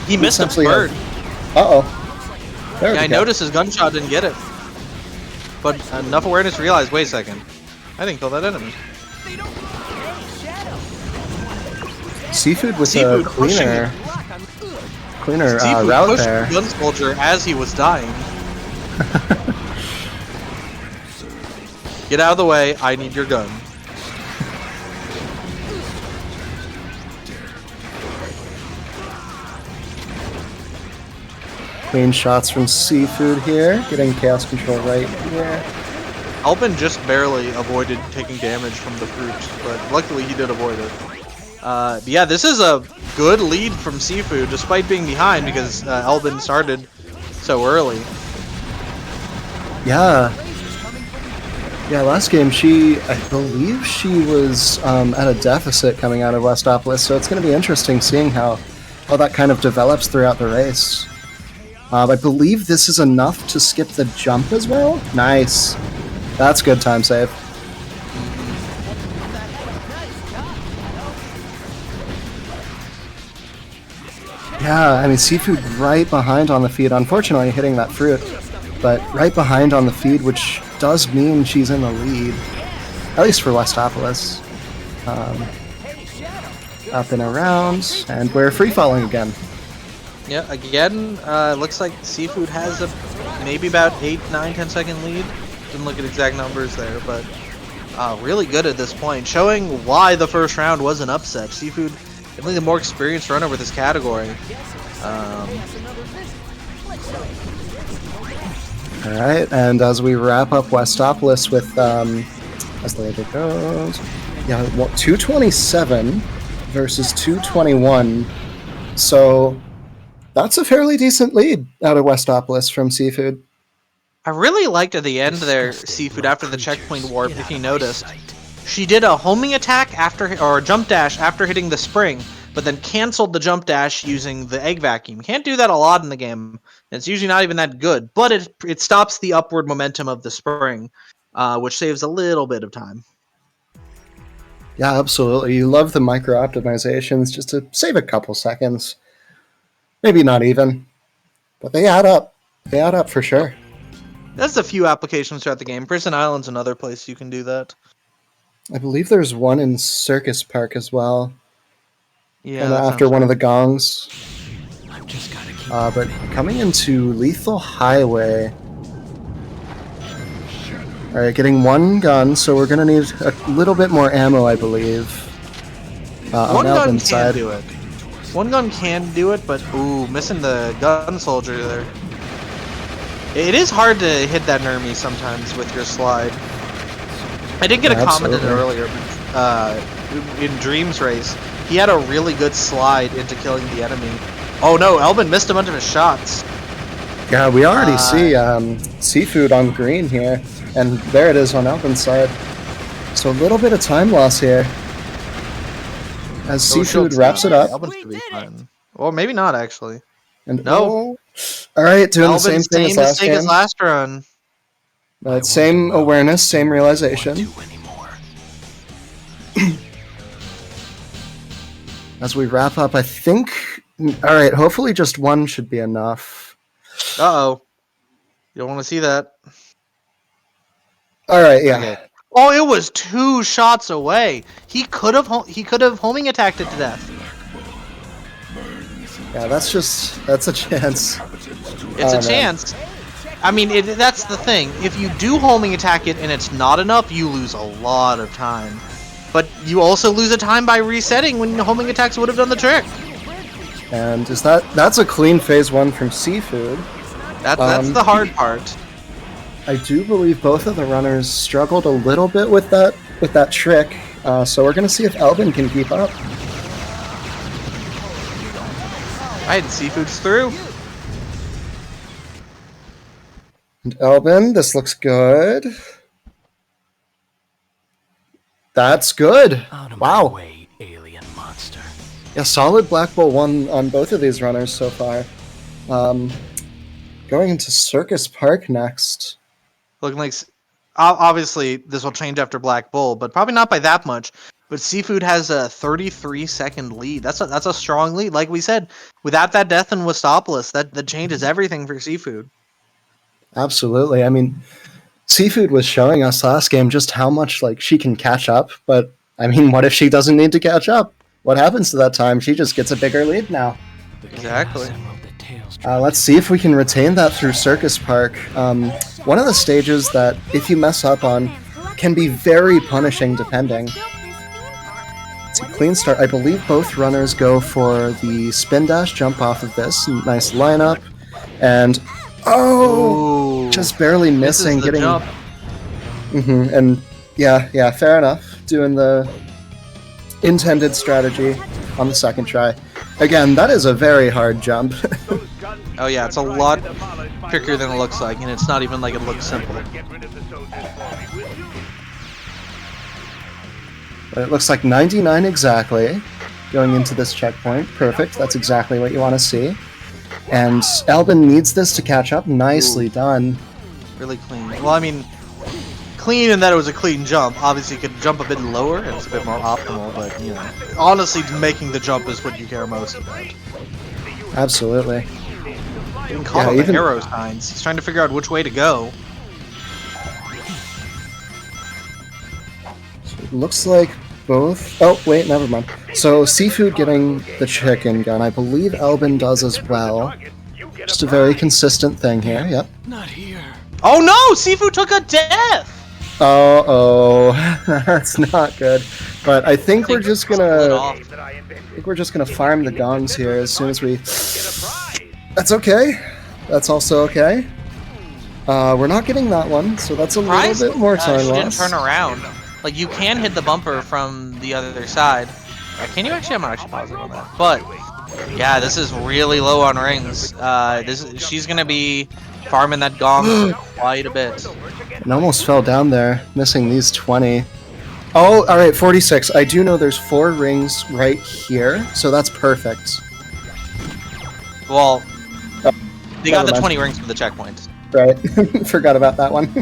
he missed a bird. Uh-oh. There I noticed his gunshot didn't get it. But enough awareness to realize, wait a second, I didn't kill that enemy. Seafood with a cleaner Seafood route pushed there. the gun soldier as he was dying. Get out of the way, I need your gun. Clean shots from Seafood here, getting chaos control right here. Albin just barely avoided taking damage from the fruit, but luckily he did avoid it. But yeah, this is a good lead from Seafood, despite being behind, because Albin started so early. Yeah. Yeah, last game, I believe she was at a deficit coming out of Westopolis, so it's going to be interesting seeing how that kind of develops throughout the race. I believe this is enough to skip the jump as well. Nice. That's good time save. Yeah, I mean, Seafood right behind on the feed. Unfortunately, hitting that fruit, but right behind on the feed, which does mean she's in the lead, at least for Westopolis. Up and around, and we're free-falling again. Yeah, again, looks like Seafood has a maybe about 8, 9, 10 second lead. Didn't look at exact numbers there, but really good at this point, showing why the first round was an upset. Seafood, definitely the more experienced runner with this category. Alright, and as we wrap up Westopolis with, as the way it goes, yeah, 227 versus 221, so that's a fairly decent lead out of Westopolis from Seafood. I really liked at the end there, Seafood, after the checkpoint warp, if you noticed. She did a homing attack or a jump dash after hitting the spring, but then canceled the jump dash using the egg vacuum. Can't do that a lot in the game. It's usually not even that good, but it stops the upward momentum of the spring, which saves a little bit of time. Yeah, absolutely. You love the micro optimizations just to save a couple seconds. Maybe not even, but they add up. They add up for sure. There's a few applications throughout the game. Prison Island's another place you can do that. I believe there's one in Circus Park as well. Yeah, and after one of the gongs. But coming into Lethal Highway. Alright, getting one gun, so we're going to need a little bit more ammo, I believe. One on gun Alvin's can side. do it. One gun can do it, but ooh, missing the gun soldier there. It is hard to hit that Nermi sometimes with your slide. I did get a Yeah, comment in it absolutely. earlier, in Dream's race, he had a really good slide into killing the enemy. Oh no, Elvin missed a bunch of his shots. Yeah, we already see Seafood on green here, and there it is on Alvin's side. So a little bit of time loss here. As Seafood wraps it up. Elvin's gonna be fine. Or maybe not, actually. And No. Alright, doing the Elvin's same thing as last mistake game. as last run. But same awareness, same realization. As we wrap up, I think... Alright, hopefully just one should be enough. Uh-oh. You don't want to see that. Alright, yeah. Okay. Oh, it was 2 shots away. He could have homing attacked it to death. Yeah, that's a chance. It's a chance. I mean, that's the thing. If you do homing attack it and it's not enough, you lose a lot of time. But you also lose a time by resetting when homing attacks would have done the trick. And that's a clean phase 1 from Seafood. That's the hard part. I do believe both of the runners struggled a little bit with that trick. So we're gonna see if Elvin can keep up. Alright, Seafood's through. And Elvin, this looks good. That's good. Wow. Alien monster. Yeah, solid Black Bull 1 on both of these runners so far. Going into Circus Park next. Looking like... Obviously, this will change after Black Bull, but probably not by that much. But Seafood has a 33-second lead. That's a strong lead. Like we said, without that death in Westopolis, that changes everything for Seafood. Absolutely. I mean, Seafood was showing us last game just how much she can catch up. But I mean, what if she doesn't need to catch up? What happens to that time? She just gets a bigger lead now. Exactly. Let's see if we can retain that through Circus Park. One of the stages that, if you mess up on, can be very punishing depending. It's a clean start. I believe both runners go for the spin dash jump off of this. Nice lineup. And, just barely missing. Getting jump. And yeah, fair enough. Doing the intended strategy on the second try. Again, that is a very hard jump. Oh yeah, it's a lot trickier than it looks like, and it's not even like it looks simple. But it looks like 99 exactly going into this checkpoint. Perfect. That's exactly what you want to see. And Elvin needs this to catch up. Nicely done. Really clean. Well, I mean, clean in that it was a clean jump. Obviously, you could jump a bit lower, and it's a bit more optimal, but, you know, honestly, making the jump is what you care most about. Absolutely. Even caught on the arrow signs. He's trying to figure out which way to go. So it looks like both... Oh, wait, never mind. So, Seafood getting the chicken gun. I believe Elvin does as well. Just a very consistent thing here, yep. Not here. Oh no! Seafood took a death! Oh, that's not good. But I think we're just gonna farm the gongs here as soon as we... That's okay. That's also okay. We're not getting that one, so that's a little bit more time she didn't loss. turn around. Like, you can hit the bumper from the other side. Can you actually? I'm not actually positive on that. But, yeah, this is really low on rings. She's gonna be farming that gong quite a bit. It almost fell down there, missing these 20. Oh, alright, 46. I do know there's 4 rings right here, so that's perfect. Well, they got never the mind. 20 rings for the checkpoint. Right, forgot about that one.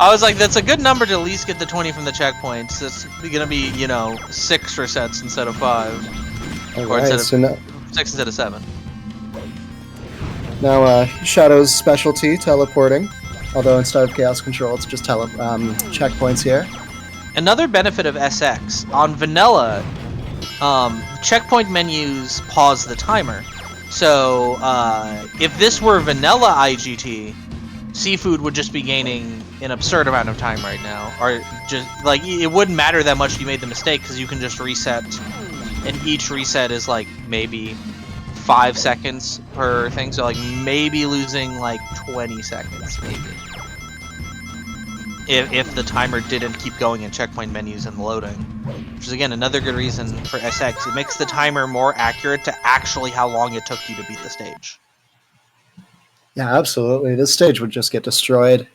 I was like, that's a good number to at least get the 20 from the checkpoints. It's gonna be, 6 resets instead of 5. Or Alright, instead so of now, 6 instead of 7. now Shadow's specialty, teleporting. Although instead of Chaos Control, it's just checkpoints here. Another benefit of SX, on vanilla, checkpoint menus pause the timer. So, if this were vanilla IGT, Seafood would just be gaining an absurd amount of time right now. Or just, like, it wouldn't matter that much if you made the mistake, because you can just reset, and each reset is, like, maybe 5 seconds per thing, so, like, maybe losing, like, 20 seconds, maybe. if the timer didn't keep going in checkpoint menus and loading. Which is, again, another good reason for SX. It makes the timer more accurate to actually how long it took you to beat the stage. Yeah, absolutely. This stage would just get destroyed.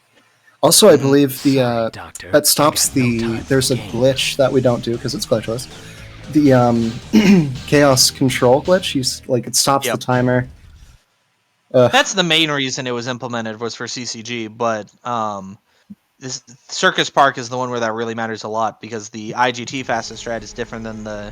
Also, I believe the that stops the. There's a glitch that we don't do because it's glitchless. The chaos control glitch. It stops the timer. That's the main reason it was implemented, was for CCG. But this Circus Park is the one where that really matters a lot, because the IGT fastest strat is different than the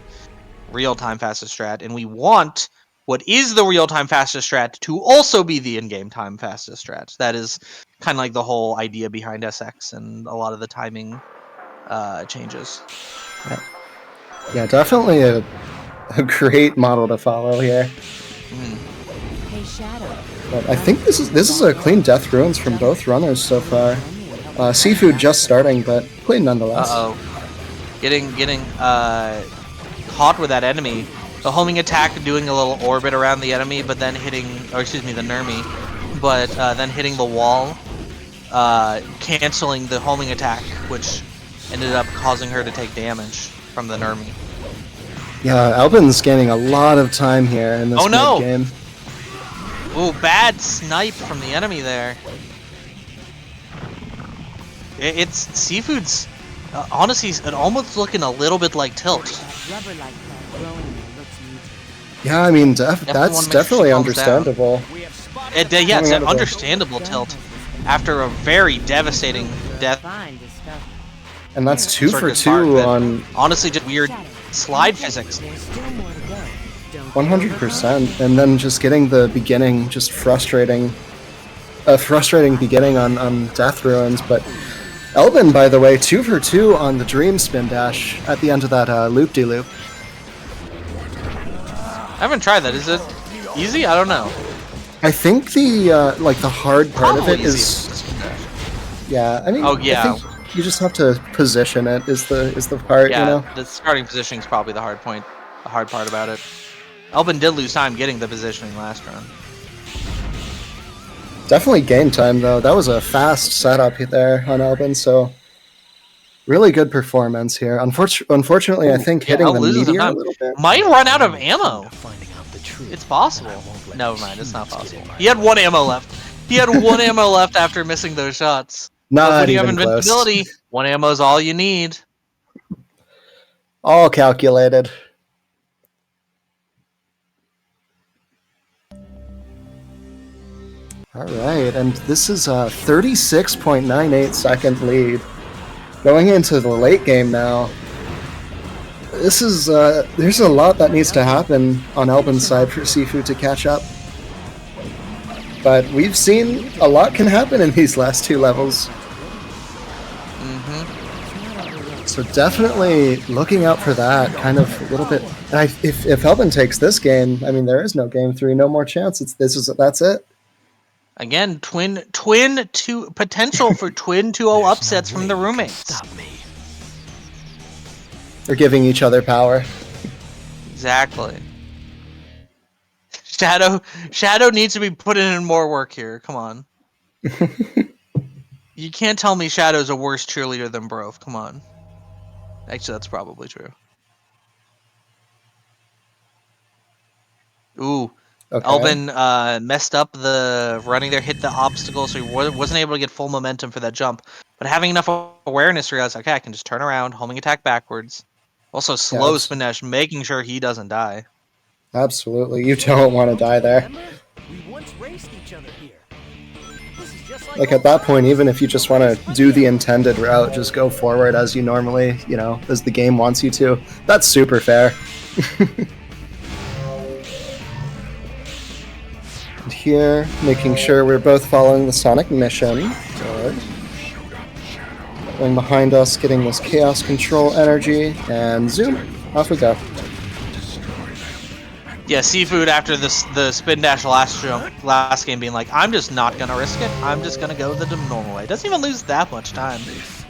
real-time fastest strat, and we want what is the real-time fastest strat to also be the in-game time fastest strat. That is kind of like the whole idea behind SX and a lot of the timing changes. Yeah, definitely a great model to follow here. Hey, Shadow. But I think this is a clean Death Ruins from both runners so far. Seafood just starting, but clean nonetheless. Getting caught with that enemy. The homing attack doing a little orbit around the enemy, but then hitting, or excuse me, the Nermi, but then hitting the wall, canceling the homing attack, which ended up causing her to take damage from the Nermi. Yeah, Albin's gaining a lot of time here in this mid-game. Ooh, bad snipe from the enemy there. It's Seafood's, honestly, it almost looking a little bit like Tilt. Yeah, I mean, that's definitely understandable. Yeah, it's an understandable Tilt after a very devastating death. And that's 2 for 2 on... Honestly, just weird slide physics. 100%, and then just getting the beginning, just frustrating. A frustrating beginning on Death Ruins, but Elvin, by the way, 2 for 2 on the Dream Spin Dash at the end of that loop-de-loop. I haven't tried that. Is it easy? I don't know. I think the the hard part of it is... Yeah, I mean, oh yeah. I think you just have to position it is the part, yeah, you know? The starting positioning is probably the hard part about it. Elvin did lose time getting the positioning last run. Definitely game time, though. That was a fast setup there on Elvin, so really good performance here. Unfortunately, I think hitting the meteor a little bit. Might run out of ammo. It's possible. Never mind, it's not possible. He had 1 ammo left. He had 1 ammo left after missing those shots. Not when you have even close. invincibility, 1 ammo is all you need. All calculated. All right, and this is a 36.98 second lead. Going into the late game now. This is there's a lot that needs to happen on Elvin's side for Seafood to catch up. But we've seen a lot can happen in these last 2 levels. So definitely looking out for that, kind of a little bit. And if Elvin takes this game, I mean, there is no game 3, no more chance. That's it. Again, potential for twin 2-0 upsets from the roommates. Stop me. They're giving each other power. Exactly. Shadow needs to be putting in more work here. Come on. You can't tell me Shadow's a worse cheerleader than Brove. Come on. Actually, that's probably true. Ooh. Okay. Elvin messed up the running there, hit the obstacle, so he wasn't able to get full momentum for that jump. But having enough awareness to realize, okay, I can just turn around, homing attack backwards. Also slow spin dash, making sure he doesn't die. Absolutely, you don't want to die there. We once raced each other here. This is just Like at that point, even if you just want to do the intended route, just go forward as you normally, as the game wants you to. That's super fair. And here, making sure we're both following the Sonic mission. Good. Going behind us, getting this Chaos Control energy, and zoom, off we go. Yeah, Seafood after the spin dash last game being like, I'm just not going to risk it. I'm just going to go the normal way. Doesn't even lose that much time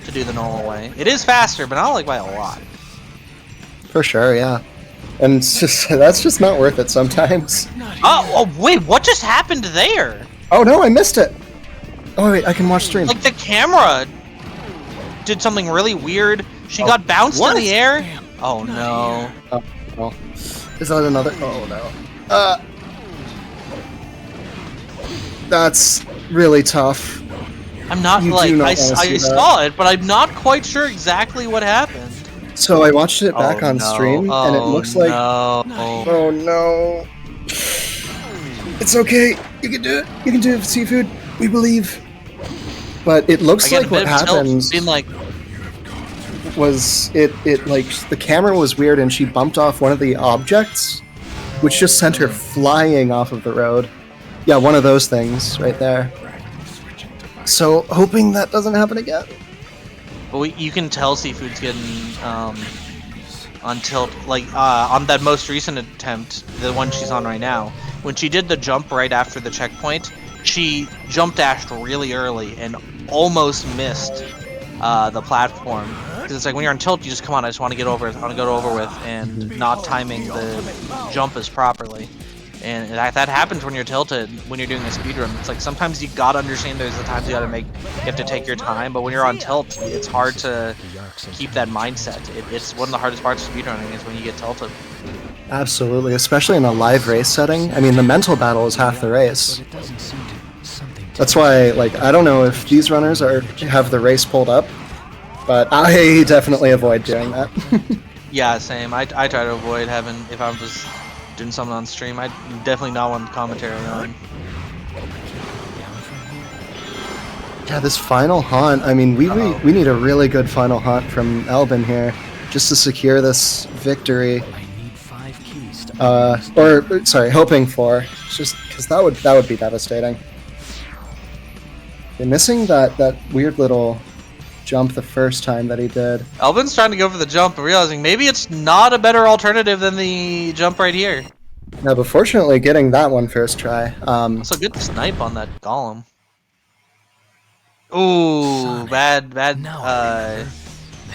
to do the normal way. It is faster, but not like by a lot. For sure, yeah. And it's just, that's just not worth it sometimes. Oh, wait, what just happened there? Oh no, I missed it. Oh wait, I can watch stream. Like the camera did something really weird. She got bounced what? in the air. Oh no. Oh. Is that another? Oh no. That's really tough. I'm not You do like not I wanna see that. saw it, but I'm not quite sure exactly what happened. So I watched it back Oh, on no. stream, and it Oh, looks like. no. Oh no. It's okay. You can do it. You can do it, Seafood. We believe. But it looks I get like a what bit of tilt, happens being like, was it like the camera was weird, and she bumped off one of the objects, which just sent her flying off of the road. Yeah, one of those things right there. So hoping that doesn't happen again. well, you can tell Seafood's getting on tilt. Like on that most recent attempt, the one she's on right now, when she did the jump right after the checkpoint, she jump dashed really early and almost missed the platform. Because it's like when you're on tilt, you just come on. I just want to get over. I want to go over with, and not timing the jump as properly. And that happens when you're tilted, when you're doing a speedrun. It's like sometimes you gotta understand there's the times you have to take your time, but when you're on tilt, it's hard to keep that mindset. It's one of the hardest parts of speedrunning is when you get tilted. Absolutely, especially in a live race setting. I mean, the mental battle is half the race. That's why, like, I don't know if these runners have the race pulled up, but I definitely avoid doing that. Yeah, same. I try to avoid having, if I was doing something on stream, I definitely not want commentary on. Yeah, this final haunt. I mean, we need a really good final haunt from Albin here, just to secure this victory. Or sorry, hoping for. Just because that would be devastating. You're missing that weird little jump the first time that he did. Albin's trying to go for the jump, but realizing maybe it's not a better alternative than the jump right here. No, but fortunately, getting that one first try. So good snipe on that golem. Ooh, bad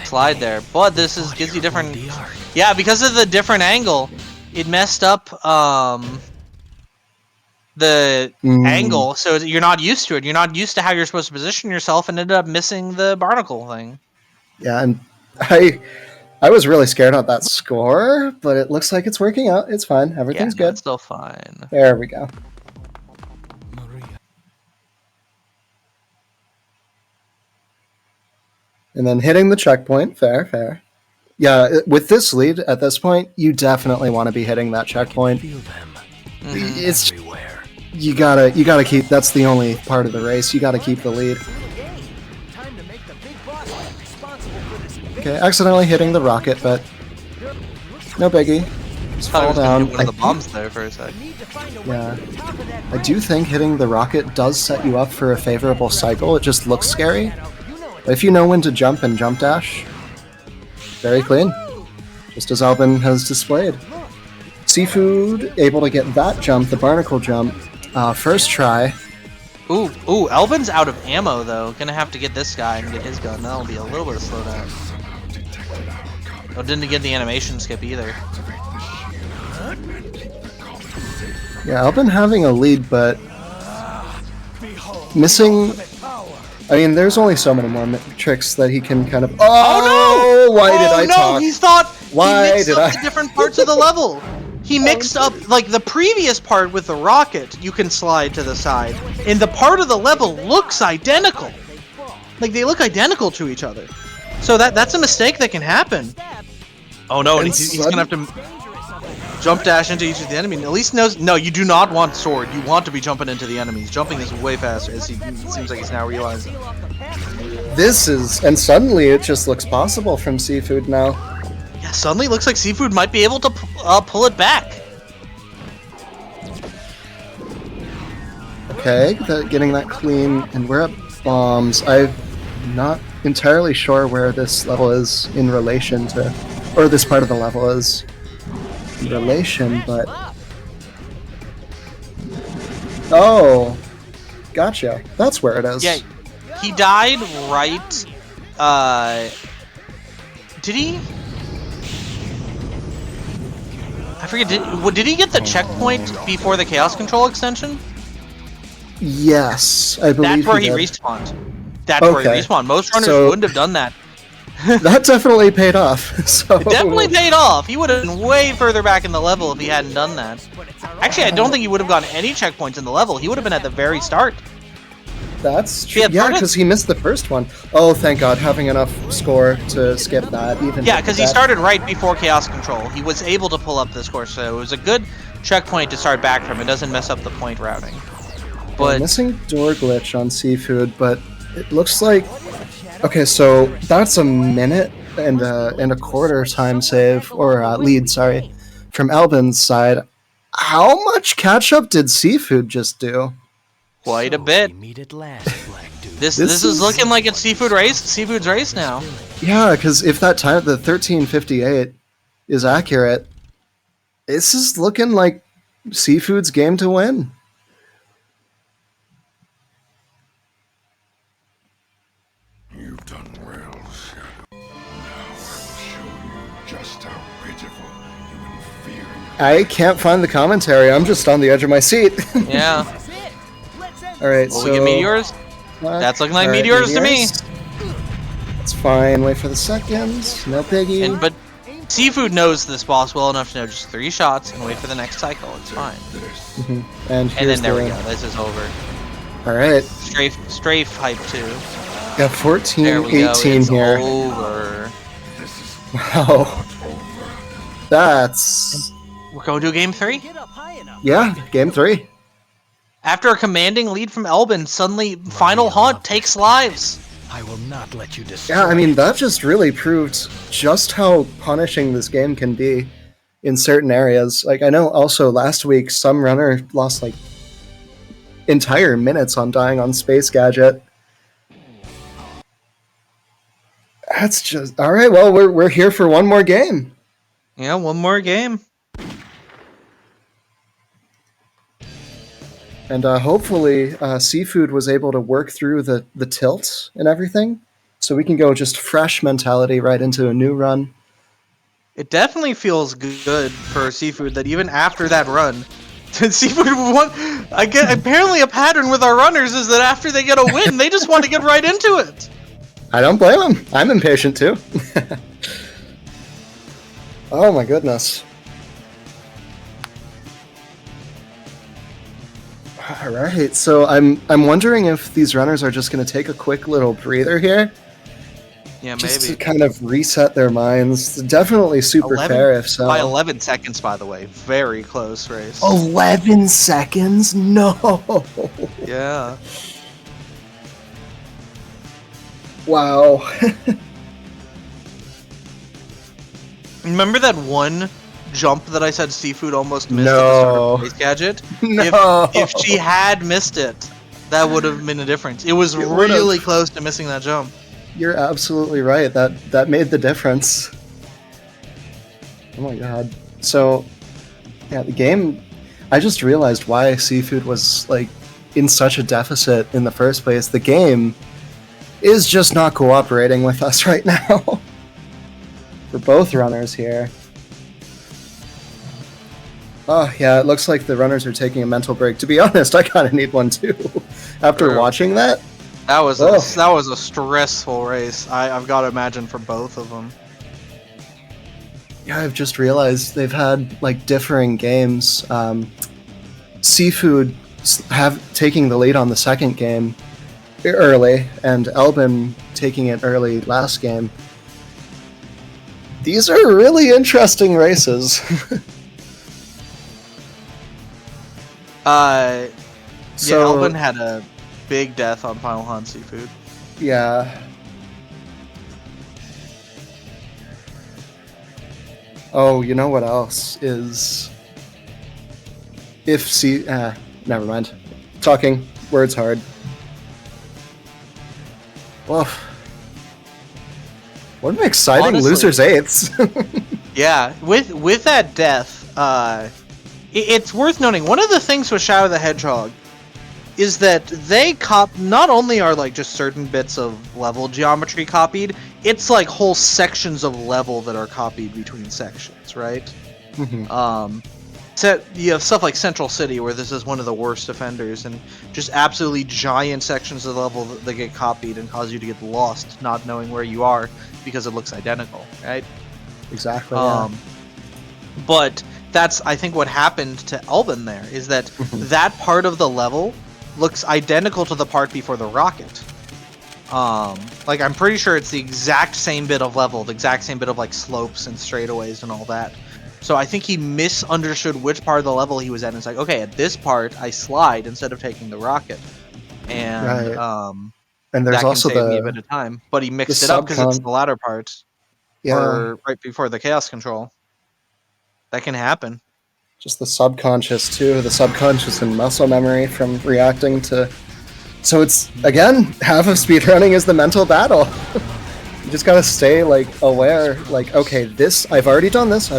slide there. But this gives you different. Yeah, because of the different angle, it messed up the angle, so you're not used to it. You're not used to how you're supposed to position yourself, and ended up missing the barnacle thing. Yeah, and I was really scared at that score, but it looks like it's working out. It's fine. Everything's good. It's still fine. There we go. And then hitting the checkpoint. Fair. Yeah, with this lead at this point, you definitely want to be hitting that checkpoint. It's you gotta keep. That's the only part of the race. You gotta keep the lead. Okay, accidentally hitting the rocket, but no biggie. Just fall down. One of the bombs there for a sec. Yeah, I do think hitting the rocket does set you up for a favorable cycle. It just looks scary, but if you know when to jump and jump dash, very clean, just as Albin has displayed. Seafood able to get that jump, the barnacle jump, first try. Ooh, Albin's out of ammo though. Gonna have to get this guy and get his gun. That'll be a little bit of slowdown. Oh, didn't get the animation skip either. Yeah, Albin having a lead, but missing. I mean, there's only so many more tricks that he can kind of. Oh no! Why did I talk? He thought Why he mixed did up I? the different parts of the level. He mixed up, like, the previous part with the rocket, you can slide to the side, and the part of the level looks identical. Like, they look identical to each other. So that's a mistake that can happen. Oh no, and he's gonna have to jump dash into each of the enemies. At least knows, no, you do not want sword. You want to be jumping into the enemies. Jumping is way faster, as he seems like he's now realizing. And suddenly it just looks possible from Seafood now. Yeah, suddenly it looks like Seafood might be able to pull it back. Okay, getting that clean, and we're at bombs. I'm not entirely sure where this level is in relation to, or this part of the level is in relation, but... Oh, gotcha. That's where it is. Yeah, he died right, did he? I forget, did he get the checkpoint before the Chaos Control extension? Yes, I believe That's where he did. respawned. That's where he Okay. respawned. Most runners So- wouldn't have done that. That definitely paid off. So It definitely paid off. He would have been way further back in the level if he hadn't done that. Actually, I don't think he would have gotten any checkpoints in the level. He would have been at the very start. That's true. Yeah, Yeah, part of- because he missed the first one. Oh, thank God, having enough score to skip that. Even Yeah, with because he that. started right before Chaos Control. He was able to pull up this course, so it was a good checkpoint to start back from. It doesn't mess up the point routing. But Missing door glitch on Seafood, but it looks like... Okay, so that's a minute and a quarter time save, or lead, sorry, from Albin's side. How much catch-up did Seafood just do? quite a bit. This is looking like it's Seafood's race now. Yeah, because if that time, the 13:58, is accurate, this is looking like Seafood's game to win. You've done well, Shadow. Now I will show you just how pitiful you inferior. I can't find the commentary. I'm just on the edge of my seat. Yeah. All right, Will so we get meteors? That's looking like all right, meteors to me. It's fine. Wait for the seconds. No biggie. But Seafood knows this boss well enough to know just 3 shots and wait for the next cycle. It's fine. Mhm. And And here's then there we the- go. This is over. All right. Strafe hype 2. Got 14, There we go. 18 It's here. over. Wow. That's We're going to game 3. yeah. Game 3. After a commanding lead from Elbin, suddenly Final Haunt takes lives. I will not let you destroy. Yeah, I mean that just really proved just how punishing this game can be in certain areas. Like I know also last week some runner lost like entire minutes on dying on Space Gadget. That's just all right. Well, we're here for one more game. Yeah, one more game. And hopefully, Seafood was able to work through the tilt and everything, so we can go just fresh mentality right into a new run. It definitely feels good for Seafood that even after that run, Seafood won. I get apparently a pattern with our runners is that after they get a win, they just want to get right into it. I don't blame him. I'm impatient too. Oh my goodness. All right, so I'm wondering if these runners are just going to take a quick little breather here, Yeah, just maybe. to kind of reset their minds. Definitely super 11 fair if so. By 11 seconds, by the way. Very close race. 11 seconds? No. Yeah. Wow. Remember that one jump that I said Seafood almost missed No. at the start of Space Gadget? No. If she had missed it, that would have been a difference. It was It would've. really close to missing that jump. You're absolutely right. That made the difference. Oh my god. So, yeah, the game. I just realized why Seafood was like in such a deficit in the first place. The game is just not cooperating with us right now. For both runners here. Oh yeah, it looks like the runners are taking a mental break. To be honest, I kind of need one too. After Sure. watching that. That was Ugh. that was a stressful race. I've got to imagine for both of them. Yeah, I've just realized they've had like differing games. Seafood taking the lead on the second game early, and Elbin taking it early last game. These are really interesting races. Yeah, Elvin had a big death on Final Hunt Seafood. Yeah. Oh, you know what else is... never mind. Talking. Words hard. Well... What an exciting Honestly. losers eights. Yeah, with that death, it's worth noting, one of the things with Shadow the Hedgehog is that they not only are like just certain bits of level geometry copied, it's like whole sections of level that are copied between sections, right? Mhm. you have stuff like Central City, where this is one of the worst offenders, and just absolutely giant sections of the level that get copied and cause you to get lost, not knowing where you are because it looks identical, right? Exactly. Yeah. But that's, I think, what happened to Elben there, is that that part of the level looks identical to the part before the rocket. Like, I'm pretty sure it's the exact same bit of level, the exact same bit of, like, slopes and straightaways and all that. So I think he misunderstood which part of the level he was at, and it's like, okay, at this part, I slide instead of taking the rocket. And, Right. And there's that also can save me a the bit of time. But he mixed the it up because it's subcon. the latter part. Yeah. Or right before the chaos control. That can happen. Just the subconscious too, the subconscious and muscle memory from reacting to. So it's again, half of speedrunning is the mental battle. You just gotta stay like aware, like, okay, this I've already done this,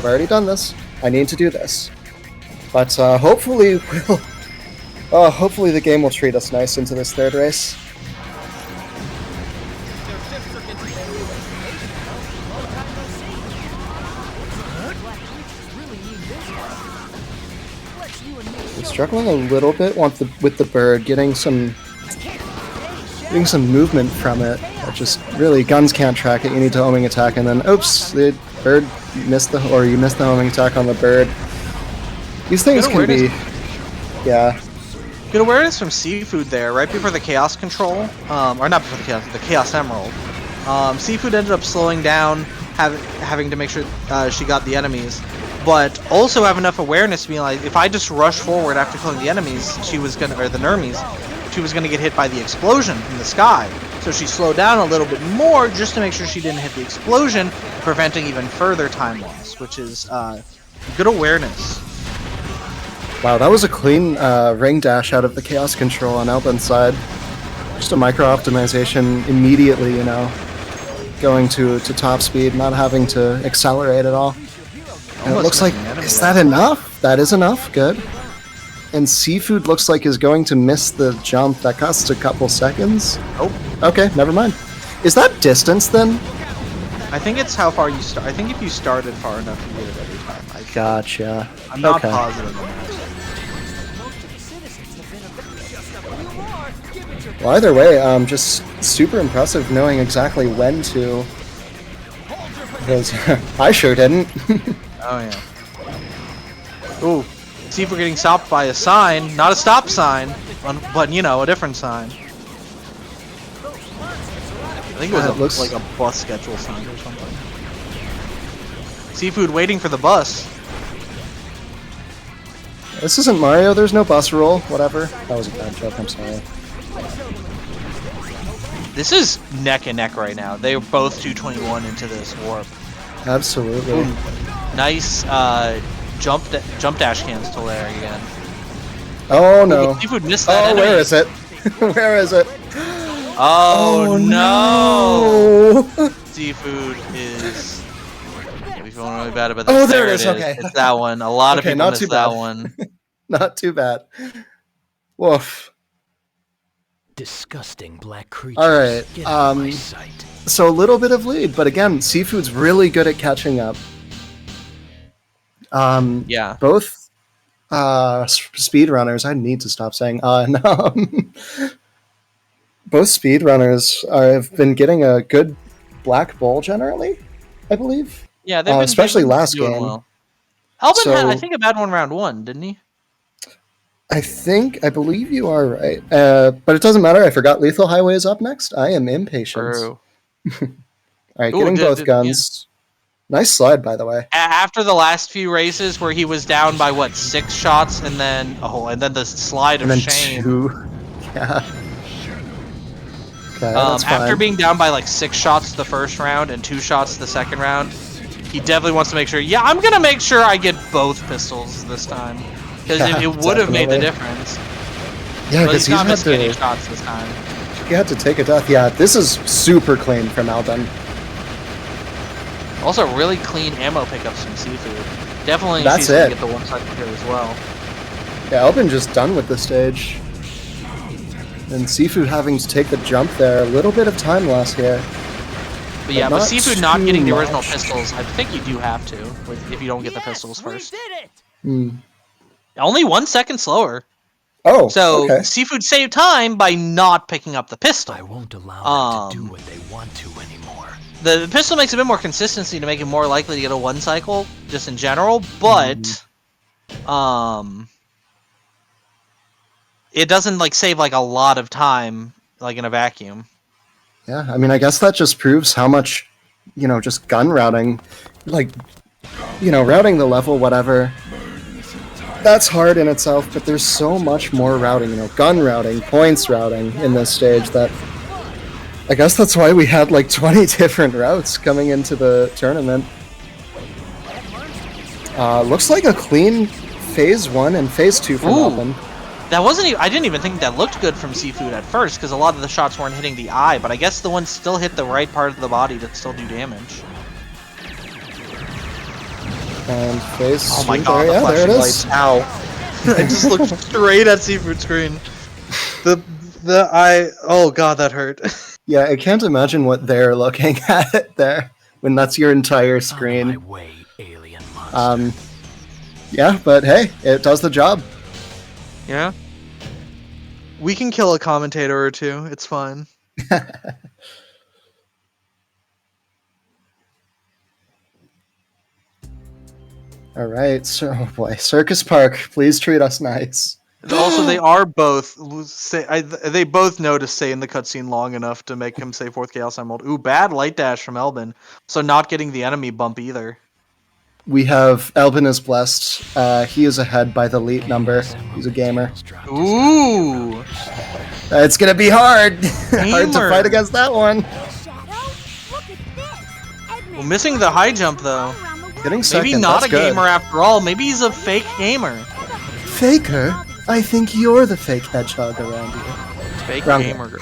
I need to do this. But hopefully hopefully the game will treat us nice into this third race. I'm struggling a little bit with the bird, getting some movement from it. Just really, guns can't track it. You need to homing attack, and then oops, the bird missed you missed the homing attack on the bird. These things can be, yeah. Good awareness from Seafood there, right before the chaos control, or not before the chaos emerald. Seafood ended up slowing down, having to make sure she got the enemies, but also have enough awareness to be like, if I just rush forward after killing the enemies, the Nermies, she was gonna get hit by the explosion from the sky. So she slowed down a little bit more just to make sure she didn't hit the explosion, preventing even further time loss, which is good awareness. Wow, that was a clean ring dash out of the chaos control on Elben's side. Just a micro optimization immediately, you know, going to top speed, not having to accelerate at all. And it looks like, is that enough? That is enough, good. And Seafood looks like is going to miss the jump. That costs a couple seconds. Oh. Okay, never mind. Is that distance then? I think it's how far you start. I think if you started far enough, you get it every time. Gotcha. I'm not Okay. positive on that. Well, either way, just super impressive knowing exactly when to. Because I sure didn't. Oh yeah. Ooh, see if we're getting stopped by a sign, not a stop sign, but you know, a different sign. I think it was like a bus schedule sign or something. Seafood waiting for the bus. This isn't Mario. There's no bus roll. Whatever. That was a bad joke. I'm sorry. This is neck and neck right now. They are both 221 into this warp. Absolutely. Ooh. Nice jump dash cancel there again. Oh no. Seafood missed that Oh, enemy. where is it? Where is it? Oh, no! Seafood is. We feeling really bad about that. Oh, there it is. Okay. It's that one. A lot of Okay, people not miss too that bad. one. Not too bad. Woof. Disgusting black creatures. All right. Get out of my sight. So a little bit of lead, but again, Seafood's really good at catching up. Yeah. Both speedrunners. I need to stop saying no. Both speedrunners have been getting a good black bowl generally, I believe. Yeah, they've been especially last doing game. well. Albin had, I So- think, a bad one round one, didn't he? I believe you are right. But it doesn't matter. I forgot Lethal Highway is up next. I am impatient. True. All right, Ooh, getting both yeah. guns. Nice slide, by the way. After the last few races where he was down by what 6 shots and then the slide And of then shame. 2. Yeah. Okay, that's fine. After being down by like 6 shots the first round and 2 shots the second round, he definitely wants to make sure. Yeah, I'm gonna make sure I get both pistols this time because Yeah, it would have made the definitely. difference. Yeah, But because he's not had missing any to. shots this time. He had to take a death. Yeah, this is super clean from Alden. Also, really clean ammo pickups from Seafood. Definitely, That's she's gonna it. get the one side here as well. Yeah, Alden just done with the stage. And Seafood having to take the jump there. A little bit of time loss here. But yeah, But but not Seafood not too getting the original much. pistols, I think you do have to if you don't get the pistols first. Hmm. Only 1 second slower. Oh, So okay. Seafood saved time by not picking up the pistol. I won't allow them to do what they want to anymore. The pistol makes a bit more consistency to make it more likely to get a 1 cycle, just in general, but it doesn't like save like a lot of time like in a vacuum. Yeah, I mean, I guess that just proves how much, just gun routing, like, routing the level, whatever. That's hard in itself, but there's so much more routing, gun routing, points routing in this stage that I guess that's why we had like 20 different routes coming into the tournament. Looks like a clean Phase 1 and Phase 2 from Alvin. That wasn't. I didn't even think that looked good from Seafood at first because a lot of the shots weren't hitting the eye, but I guess the ones still hit the right part of the body to still do damage. And Phase 2. Oh my god! There, The there it flashing is. lights. Ow! I just looked straight at Seafood screen. The eye. Oh god, that hurt. Yeah, I can't imagine what they're looking at there when that's your entire screen. Yeah, but hey, it does the job. Yeah. We can kill a commentator or two. It's fine. All right, so boy, Circus Park, please treat us nice. Also, they are both they both know to stay in the cutscene long enough to make him say 4th Chaos Emerald. Ooh, bad light dash from Elbin. So not getting the enemy bump either. We have Elvin is blessed. He is ahead by the lead number. He's a gamer. Ooh! It's gonna be hard. Hard to Gamer. fight against that one. Well, missing the high jump though. Getting second. Maybe not that's a good. gamer after all. Maybe he's a fake gamer. Faker? I think you're the fake hedgehog around here. Fake Round gamer girl.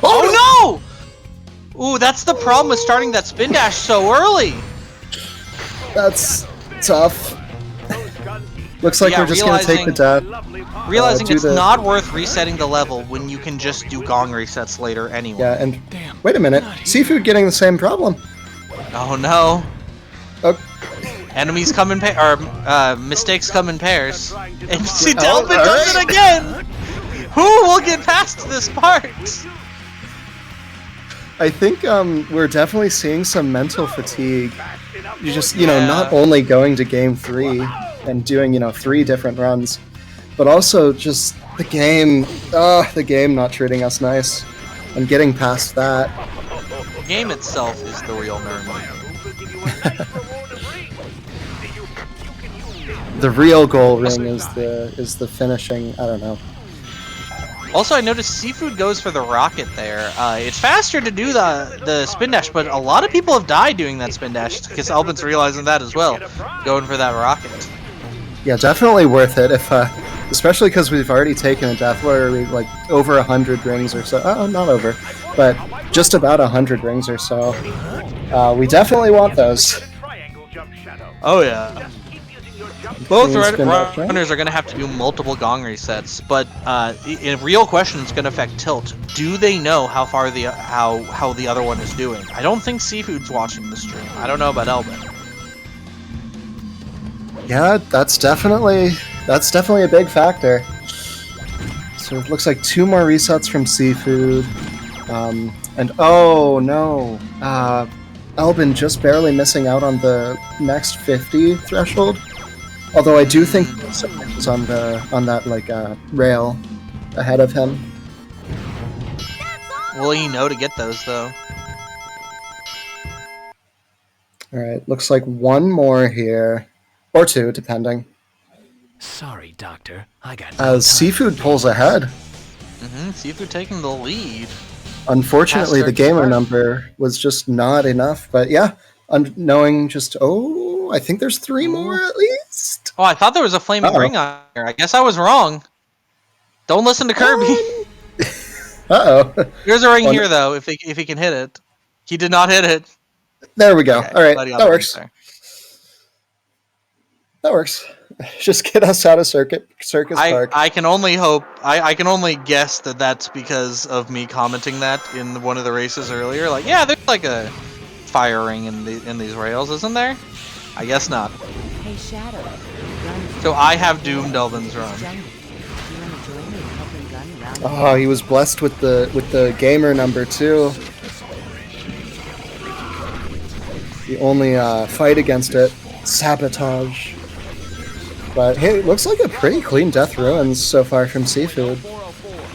Oh no! Ooh, that's the problem with starting that spin dash so early. That's tough. Looks like Yeah, we're just gonna take the death. Realizing do it's the- not worth resetting the level when you can just do gong resets later anyway. Yeah, and wait a minute. Seafood getting the same problem. Oh no. Oh. Enemies come in mistakes come in pairs. And Oh, Delvin does it again! Who will get past this part? I think we're definitely seeing some mental fatigue. You just, not only going to game 3 and doing, 3 different runs, but also just the game not treating us nice and getting past that. The game itself is the real nerd. The real goal ring is the finishing. I don't know. Also, I noticed Seafood goes for the rocket there. It's faster to do the spin dash, but a lot of people have died doing that spin dash because Elvin's realizing that as well, going for that rocket. Yeah, definitely worth it. If especially because we've already taken a death where we like over 100 rings or so. Oh, not over, but just about 100 rings or so. We definitely want those. Oh yeah. Both Clean spin dash, right? runners are going to have to do multiple gong resets, but a real question is going to affect tilt. Do they know how far how the other one is doing? I don't think Seafood's watching the stream. I don't know about Elvin. Yeah, that's definitely a big factor. So it looks like 2 more resets from Seafood, and oh no, Elvin just barely missing out on the next 50 threshold. Although I do think it's on that like rail ahead of him. Will he know to get those though? All right, looks like 1 more here, or 2, depending. Sorry, Doctor. I got As Seafood pulls ahead. Seafood taking the lead. Unfortunately, the Past gamer Circus Park. number was just not enough. But yeah, knowing just I think there's 3 more at least. Oh, I thought there was a flaming ring on here. I guess I was wrong. Don't listen to Kirby. Uh-oh. There's a ring here though. If he can hit it, he did not hit it. There we go. Okay, All right, glad he got that the works. ring there. That works. Just get us out of Circus Park. I can only hope. I can only guess that that's because of me commenting that in one of the races earlier. Like, yeah, there's like a fire ring in these rails, isn't there? I guess not. Hey, Shadow, gun So I have doomed Elvin's run. Oh, he was blessed with the gamer number too. The only fight against it, sabotage. But hey, it looks like a pretty clean Death Ruins so far from Seafood.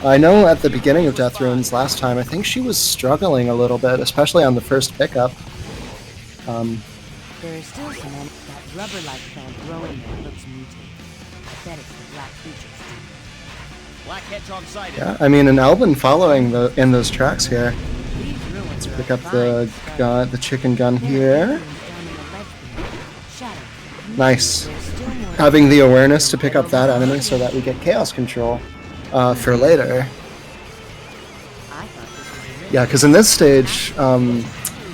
I know at the beginning of Death Ruins last time, I think she was struggling a little bit, especially on the first pickup. There is still some that rubber-like plant growing there looks mutated. I bet it's the black creature's teeth. Black hedgehog sighted. Yeah, I mean, an Elvin following in those tracks here. Let's pick up the chicken gun here. Nice. Having the awareness to pick up that enemy so that we get chaos control for later. Yeah, because in this stage,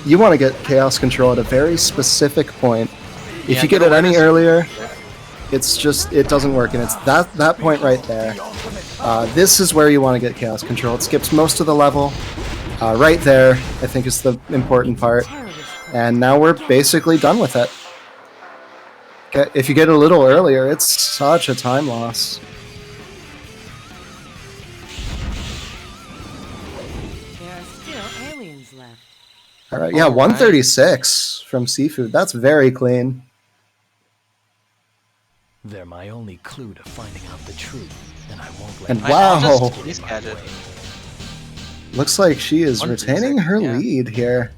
you want to get chaos control at a very specific point. If you get it any earlier, it's just, it doesn't work, and it's that point right there. This is where you want to get chaos control. It skips most of the level. Right there, I think, is the important part. And now we're basically done with it. Okay, if you get a little earlier, it's such a time loss. There are still aliens left. All right, yeah, 136 from Seafood. That's very clean. They're my only clue to finding out the truth, and I won't let And them- wow, Gadget. looks like she is retaining her lead here.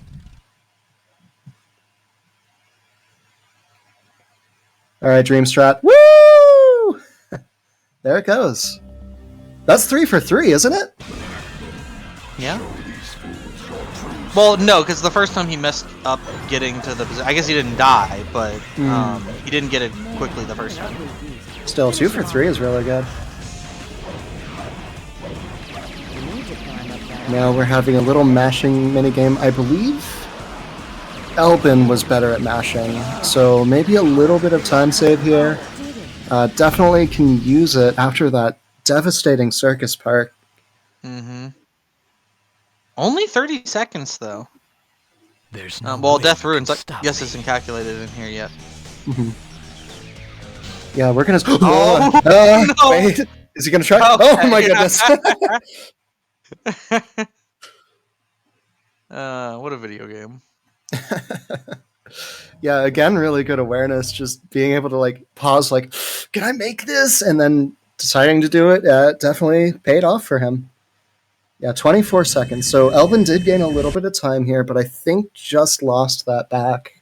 All right, Dream Strat. Woo! There it goes. That's 3 for 3, isn't it? Yeah. Well, no, because the first time he messed up getting to the position, I guess he didn't die, but he didn't get it quickly the first time. Still, 2 for 3 is really good. Now we're having a little mashing minigame. I believe Elbin was better at mashing, so maybe a little bit of time save here. Definitely can use it after that devastating circus park. Mm-hmm. Only 30 seconds, though. There's no well, way Death you Ruins, can I stop guess, me. isn't calculated in here yet. Mm-hmm. Yeah, we're gonna. Oh, no! Wait, is he gonna try? Okay. Oh my goodness! What a video game. Yeah, again, really good awareness. Just being able to like pause, like, can I make this? And then deciding to do it. Definitely paid off for him. Yeah, 24 seconds. So Elvin did gain a little bit of time here, but I think just lost that back.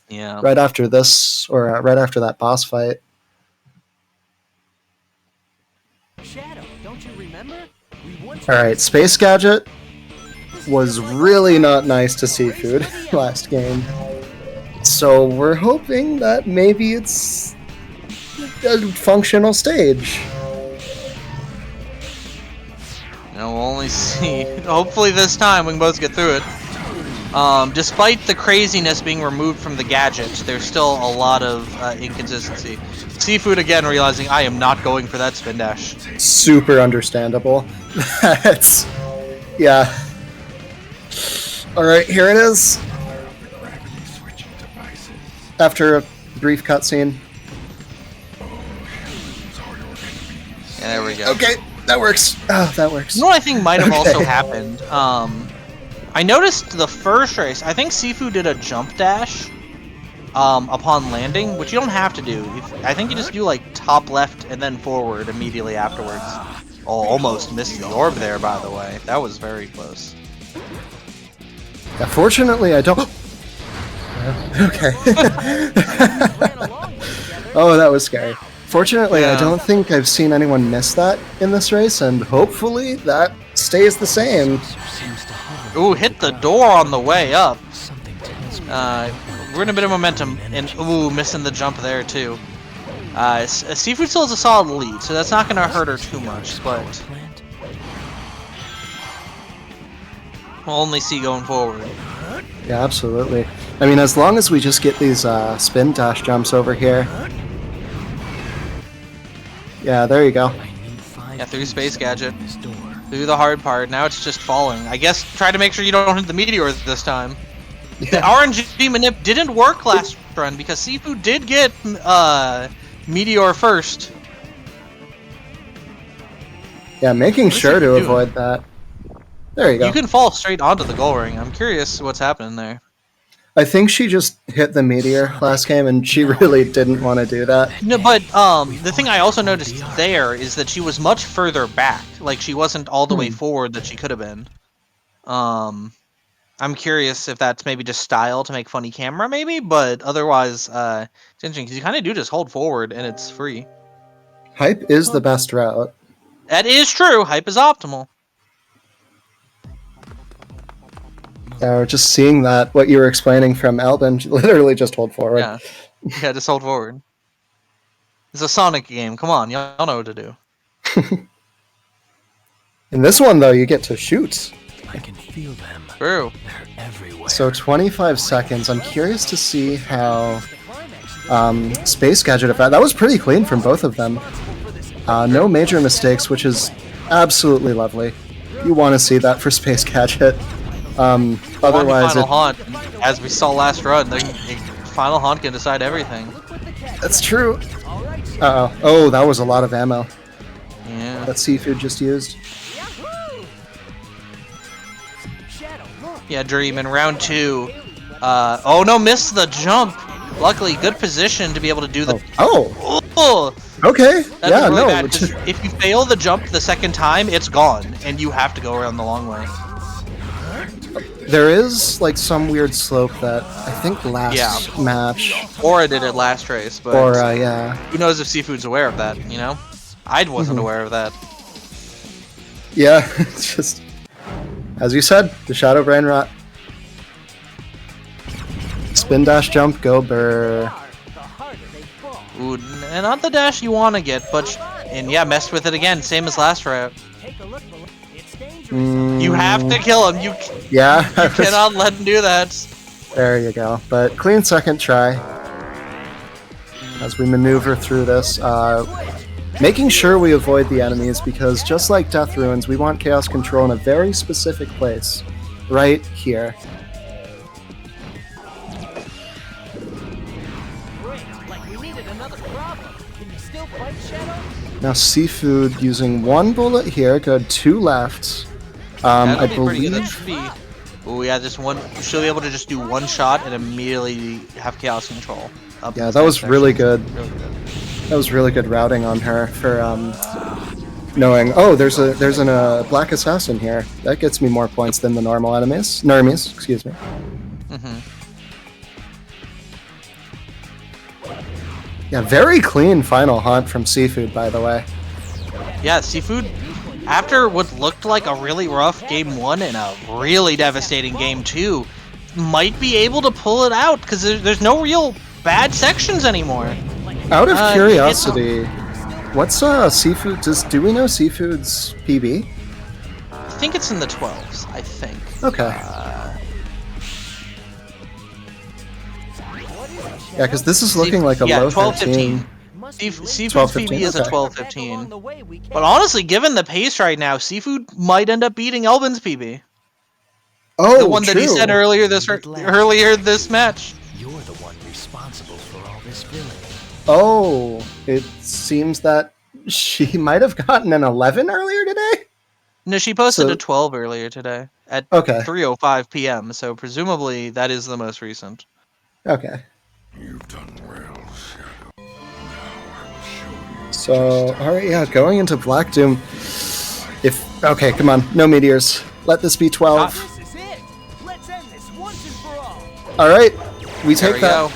Yeah. Right after this, or right after that boss fight. Shadow, don't you remember? We once All right, Space Gadget was really not nice to Seafood last game. So we're hoping that maybe it's a functional stage. We'll only see. Hopefully this time we can both get through it. Despite the craziness being removed from the gadget, there's still a lot of inconsistency. Seafood again realizing I am not going for that spin dash. Super understandable. That's... yeah. Alright, here it is. After a brief cutscene. Yeah, there we go. Okay, that works. Oh, that works. You know what I think might have also Okay. happened? I noticed the first race, I think Seafood did a jump dash upon landing, which you don't have to do. I think you just do like top left and then forward immediately afterwards. Oh, almost missed the orb there, by the way. That was very close. Yeah, fortunately, I don't... okay. Oh, that was scary. Fortunately, I don't think I've seen anyone miss that in this race, and hopefully that stays the same. Ooh, hit the door on the way up. We're in a bit of momentum, and ooh, missing the jump there too. Seafood still has a solid lead, so that's not going to hurt her too much, but we'll only see going forward. Yeah, absolutely. I mean, as long as we just get these spin dash jumps over here. Yeah, there you go. Yeah, through Space Gadget. Through the hard part. Now it's just falling. I guess try to make sure you don't hit the meteor this time. Yeah. The RNG manip didn't work last run because Seafood did get Meteor first. Yeah, making What is sure he to doing? avoid that. There you go. You can fall straight onto the goal ring. I'm curious what's happening there. I think she just hit the meteor last game, and she really didn't want to do that. No, but the thing I also noticed there is that she was much further back. Like she wasn't all the way forward that she could have been. I'm curious if that's maybe just style to make funny camera, maybe. But otherwise, it's interesting because you kind of do just hold forward and it's free. Hype is the best route. That is true. Hype is optimal. Yeah, we're just seeing that what you were explaining from Albin. Literally, just hold forward. Yeah, yeah, just hold forward. It's a Sonic game. Come on, y'all know what to do. In this one, though, you get to shoot. I can feel them. True. They're everywhere. So 25 seconds. I'm curious to see how Space Gadget effect. That was pretty clean from both of them. No major mistakes, which is absolutely lovely. You want to see that for Space Gadget. Otherwise, Final Haunt, as we saw last run, the Final Haunt can decide everything. That's true. Uh-oh. Oh, that was a lot of ammo. Yeah. That Seafood just used. Yeah, Dream in round 2. Oh no, missed the jump. Luckily, good position to be able to do the. Oh. Oh. Okay. That's Yeah. really No. bad, 'cause if you fail the jump the second time, it's gone, and you have to go around the long way. There is like some weird slope that I think last match. Or I did it last race, but Or yeah. who knows if Seafood's aware of that? You know, I wasn't aware of that. Yeah, it's just as you said, the Shadow Brain Rot. Spin dash jump, go burr. Ooh, and not the dash you want to get, but and yeah, messed with it again, same as last route. You have to kill him. You cannot let him do that. There you go. But clean second try. As we maneuver through this, making sure we avoid the enemies because just like Death Ruins, we want Chaos Control in a very specific place, right here. Now Seafood using one bullet here, good, 2 left. I believe. That should be. Oh yeah, just one. She'll be able to just do one shot and immediately have Chaos Control. Yeah, that was really good. That was really good routing on her for knowing. Oh, there's a Black Assassin here. That gets me more points than the normal enemies. Nermies, excuse me. Yeah, very clean final hunt from Seafood, by the way. Yeah, Seafood. After what looked like a really rough game 1 and a really devastating game 2, might be able to pull it out because there's no real bad sections anymore. Out of curiosity, what's Seafood? Do we know Seafood's PB? I think it's in the 12s. I think. Okay. Yeah, because this is looking like a low 13. Seafood's PB is a 12-15. But honestly, given the pace right now, Seafood might end up beating Elvin's PB. Oh, the one that he said earlier this match. You're the one responsible for all this villainy. Oh, it seems that she might have gotten an 11 earlier today? No, she posted a 12 earlier today at 3:05 p.m., so presumably that is the most recent. Okay. You've done well, Shadow. So, alright, yeah, going into Black Doom. Okay, come on, no meteors. Let this be 12. This is it. Let's end this once and for all. Alright, we There take we that.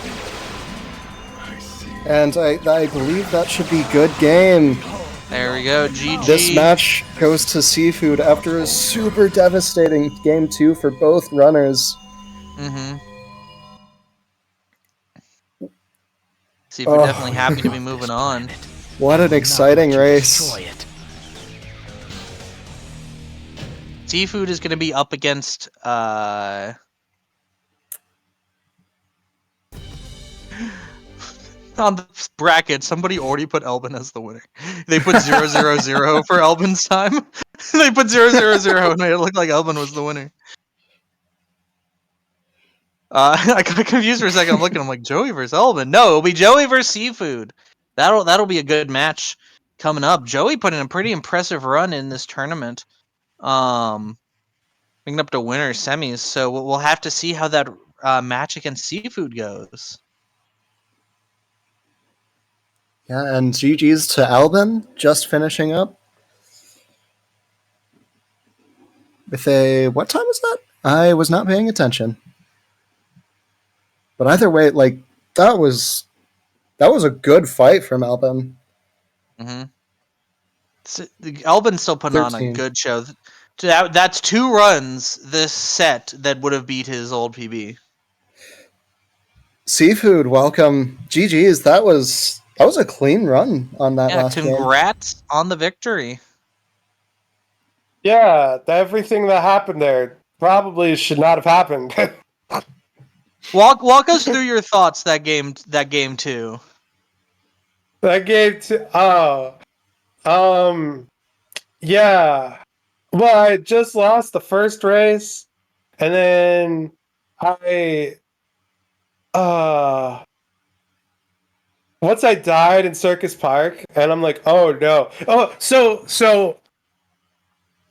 And I believe that should be good game. There we go, GG. This match goes to Seafood after a super devastating game 2 for both runners. Seafood definitely happy to be moving on. What an exciting race. Seafood is going to be up against on the bracket, somebody already put Elvin as the winner. They put 0-0-0 for Elvin's time. They put 0-0-0 and made it look like Elvin was the winner. I got confused for a second. I'm looking, I'm like, Joey versus Elvin. No, it'll be Joey versus Seafood. That'll be a good match coming up. Joey put in a pretty impressive run in this tournament, making up to winner semis. So we'll have to see how that match against Seafood goes. Yeah, and GG's to Albin, just finishing up. With a, what time was that? I was not paying attention. But either way, like, that was a good fight from Albin. Mm-hmm. Albin's still putting 13. on a good show. That's 2 runs this set that would have beat his old PB. Seafood, welcome. GG's. That was a clean run on that last game. Congrats on the victory. Yeah, everything that happened there probably should not have happened. Walk us through your thoughts that game 2. That game 2. Yeah. Well, I just lost the first race, and then once I died in Circus Park, and I'm like, oh no. Oh, so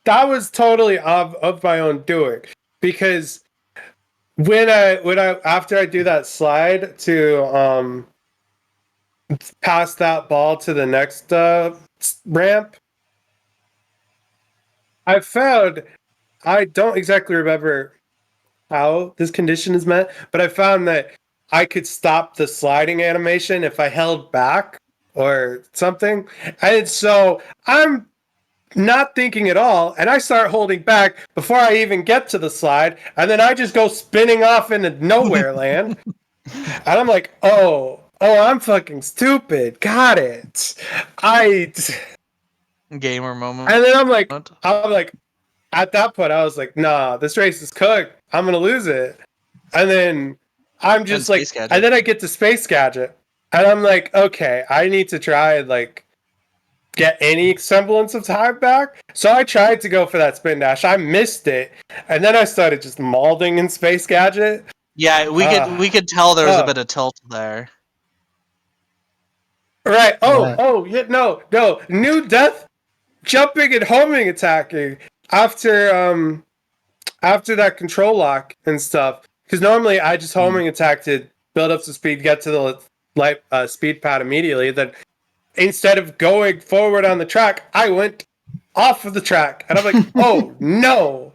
that was totally of my own doing, because when I after I do that slide to pass that ball to the next ramp, I found, I don't exactly remember how this condition is met, but I found that I could stop the sliding animation if I held back or something. And so I'm not thinking at all, and I start holding back before I even get to the slide, and then I just go spinning off into nowhere land. And I'm like, oh, I'm fucking stupid. Got it. Gamer moment. And then I'm like, at that point, I was like, nah, this race is cooked. I'm gonna lose it. And then I'm just like, and then I get to Space Gadget, and I'm like, okay, I need to try and like get any semblance of time back. So I tried to go for that spin dash. I missed it, and then I started just mauling in Space Gadget. Yeah, we could tell there was a bit of tilt there. Right. Yeah. No. New death, jumping and homing attacking after that control lock and stuff. Because normally I just homing attack to build up some speed, get to the light speed pad immediately. Then instead of going forward on the track, I went off of the track, and I'm like, oh no.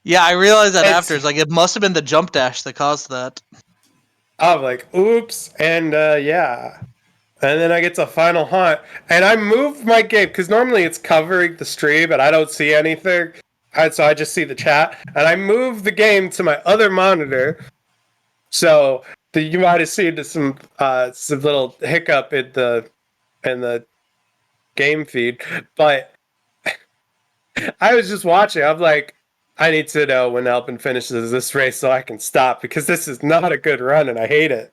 Yeah, I realized that after. It's like it must have been the jump dash that caused that. I'm like, oops, and yeah. And then I get to final haunt, and I moved my game, because normally it's covering the stream, and I don't see anything. And so I just see the chat, and I moved the game to my other monitor. So you might have seen some little hiccup in the game feed, but I was just watching. I'm like, I need to know when Alpin finishes this race so I can stop, because this is not a good run and I hate it.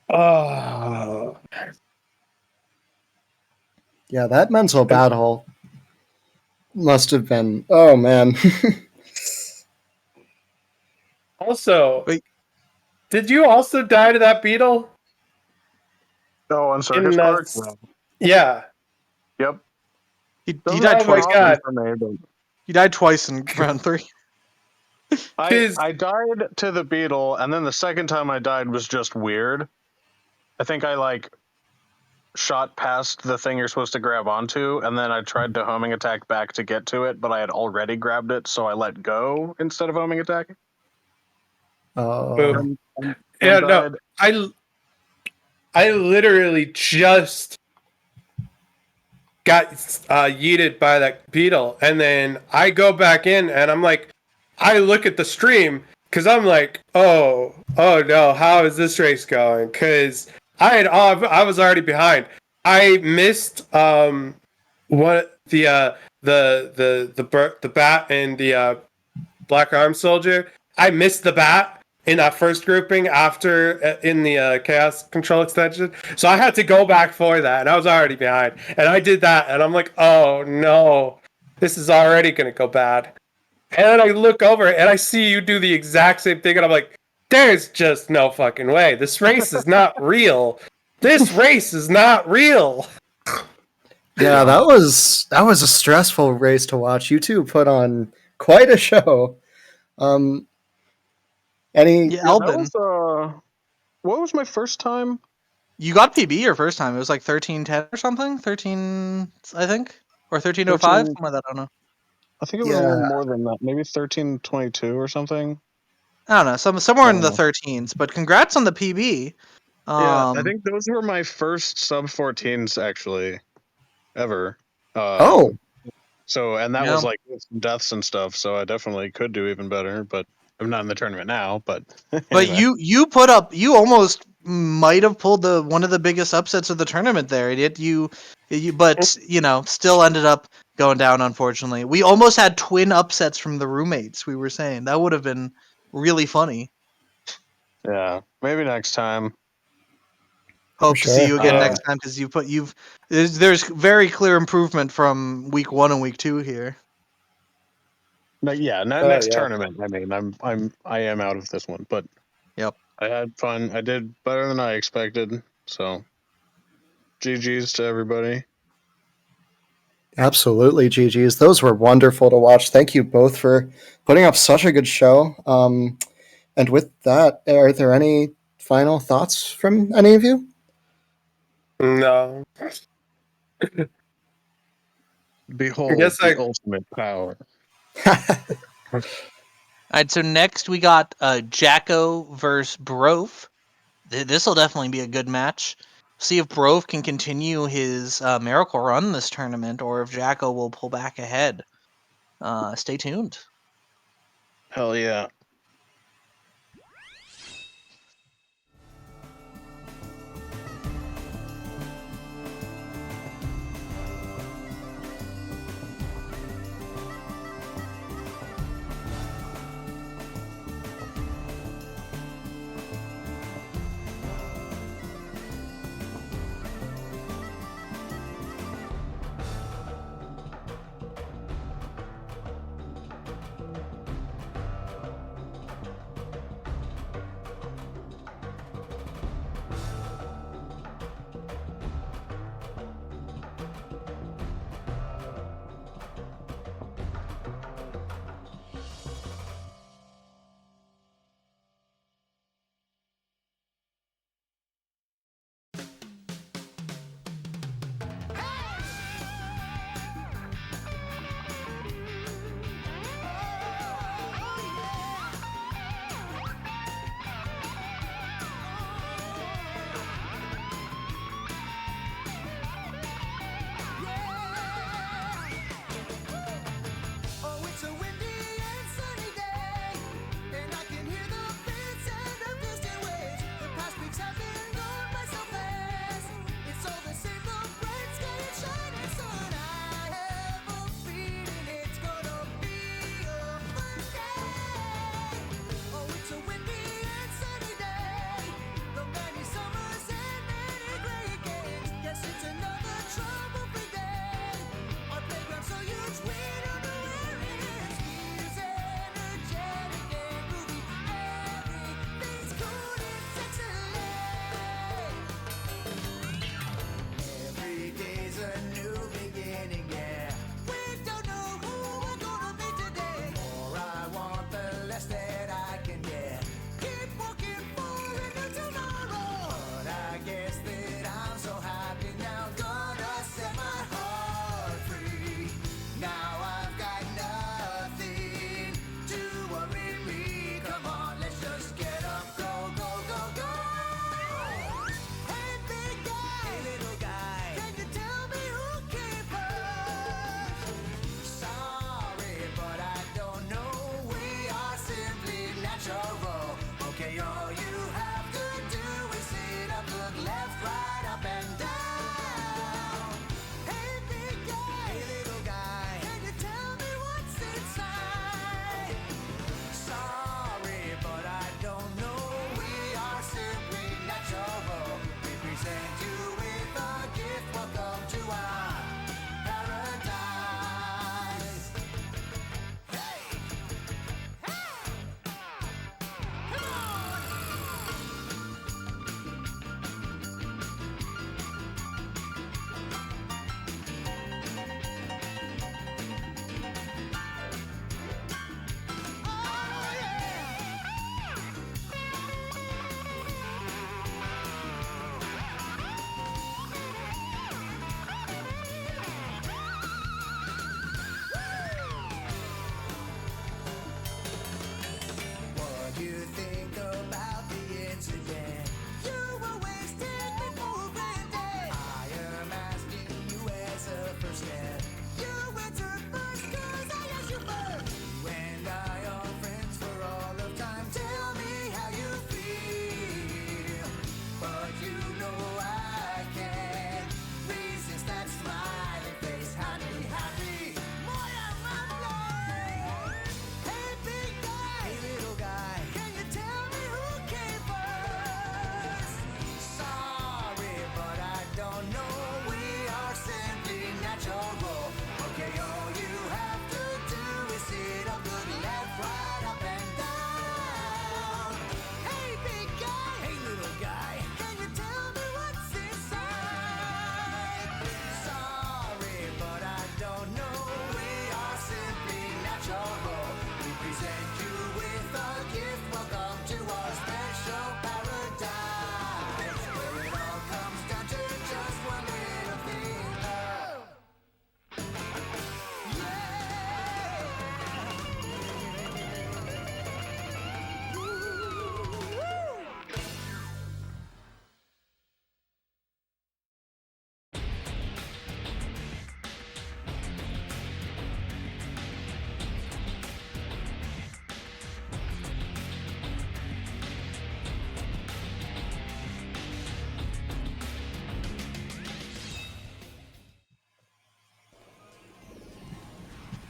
Oh. Yeah, that mental battle must have been, oh man. Also, did you also die to that beetle? No, on Circus Park? No. Yeah. Yep. He died twice. Oh my God. For me, but... He died twice in round 3. I died to the beetle, and then the second time I died was just weird. I think I like shot past the thing you're supposed to grab onto, and then I tried to homing attack back to get to it, but I had already grabbed it, so I let go instead of homing attacking. Oh. Yeah, no. I literally just got yeeted by that beetle, and then I go back in, and I'm like, I look at the stream, because I'm like, oh no, how is this race going? Because I was already behind. I missed what the bat and the Black Arm Soldier. I missed the bat in that first grouping after in the Chaos Control extension. So I had to go back for that, and I was already behind. And I did that, and I'm like, oh no, this is already going to go bad. And then I look over, and I see you do the exact same thing, and I'm like, there's just no fucking way. This race is not real. This race is not real. Yeah, that was a stressful race to watch. You two put on quite a show. Any Yeah, Yeah, that Elvin, was what was my first time? you got PB your first time. It was like 1310 or something. 13, I think, or 1305. 13 Something like that. I don't know. I think it was a little Yeah. more than that, maybe 1322 or something. I don't know. Somewhere in the Uh, 13s. But congrats on the PB. yeah, I think those were my first sub 14s actually ever. Oh, So and that Yeah. was like with some deaths and stuff. So I definitely could do even better, but I'm not in the tournament now. But But anyway, you almost might have pulled the one of the biggest upsets of the tournament there. But still ended up going down. Unfortunately, we almost had twin upsets from the roommates. We were saying that would have been really funny. yeah, maybe next time. Hope to see sure. you again next time because there's very clear improvement from week 1 and week 2 here. Next tournament. I mean, I am out of this one, but Yep. I had fun. I did better than I expected. So, GG's to everybody. Absolutely, GG's. Those were wonderful to watch. Thank you both for putting up such a good show. And with that, are there any final thoughts from any of you? No. Behold guess the ultimate power. All right, so next we got Jacko versus Brof. This will definitely be a good match. See if Brof can continue his miracle run this tournament, or if Jacko will pull back ahead. Stay tuned. Hell yeah.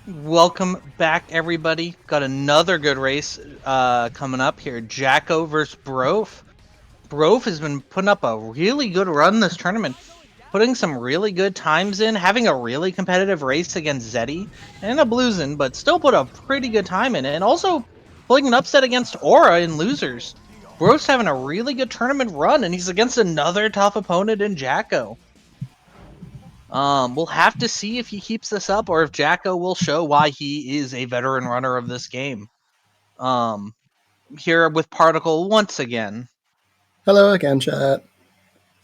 Welcome back, everybody. Got another good race coming up here. Jacko versus Brof. Brof has been putting up a really good run this tournament, putting some really good times in, having a really competitive race against Zeddy, and a losing, but still put a pretty good time in it, and also pulling an upset against Aura in losers. Brof's having a really good tournament run, and he's against another tough opponent in Jacko. We'll have to see if he keeps this up or if Jacko will show why he is a veteran runner of this game. Here with Particle once again. Hello again, chat.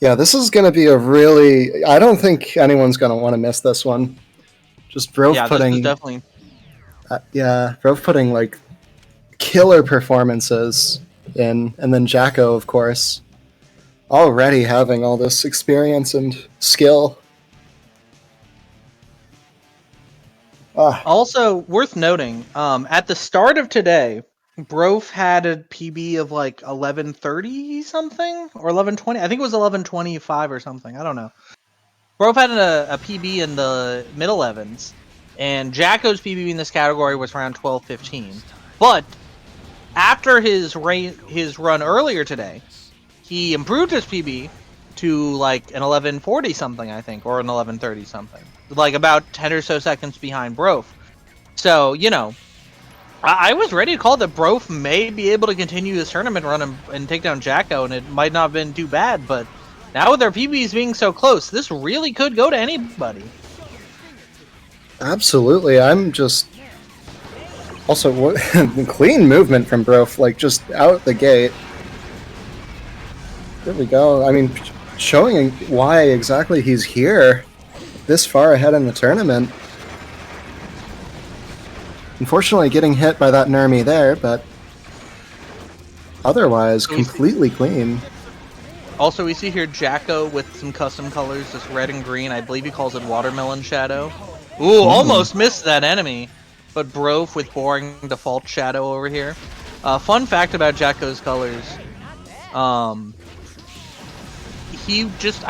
Yeah, this is going to be a really... I don't think anyone's going to want to miss this one. Just Brof Yeah, putting... this is definitely... Brof putting, like, killer performances in, and then Jacko, of course, already having all this experience and skill. Also, worth noting, at the start of today, Brof had a PB of like 11:30 something or 11:20. I think it was 11:25 or something. I don't know. Brof had a PB in the mid 11s, and Jacko's PB in this category was around 12:15. But after his run earlier today, he improved his PB to like an 11:40 something, I think, or an 11:30 something, like about 10 or so seconds behind Brof. So, you know, I was ready to call that Brof may be able to continue this tournament run and take down Jacko, and it might not have been too bad, but now with their PBs being so close, this really could go to anybody. Absolutely, I'm just... Also, what clean movement from Brof, like, just out the gate. There we go. I mean, showing why exactly he's here this far ahead in the tournament. Unfortunately, getting hit by that Nermi there, but otherwise, completely clean. Also, we see here Jacko with some custom colors, this red and green. I believe he calls it Watermelon Shadow. Ooh, almost missed that enemy. But Brof with boring default Shadow over here. Fun fact about Jacko's colors. He just...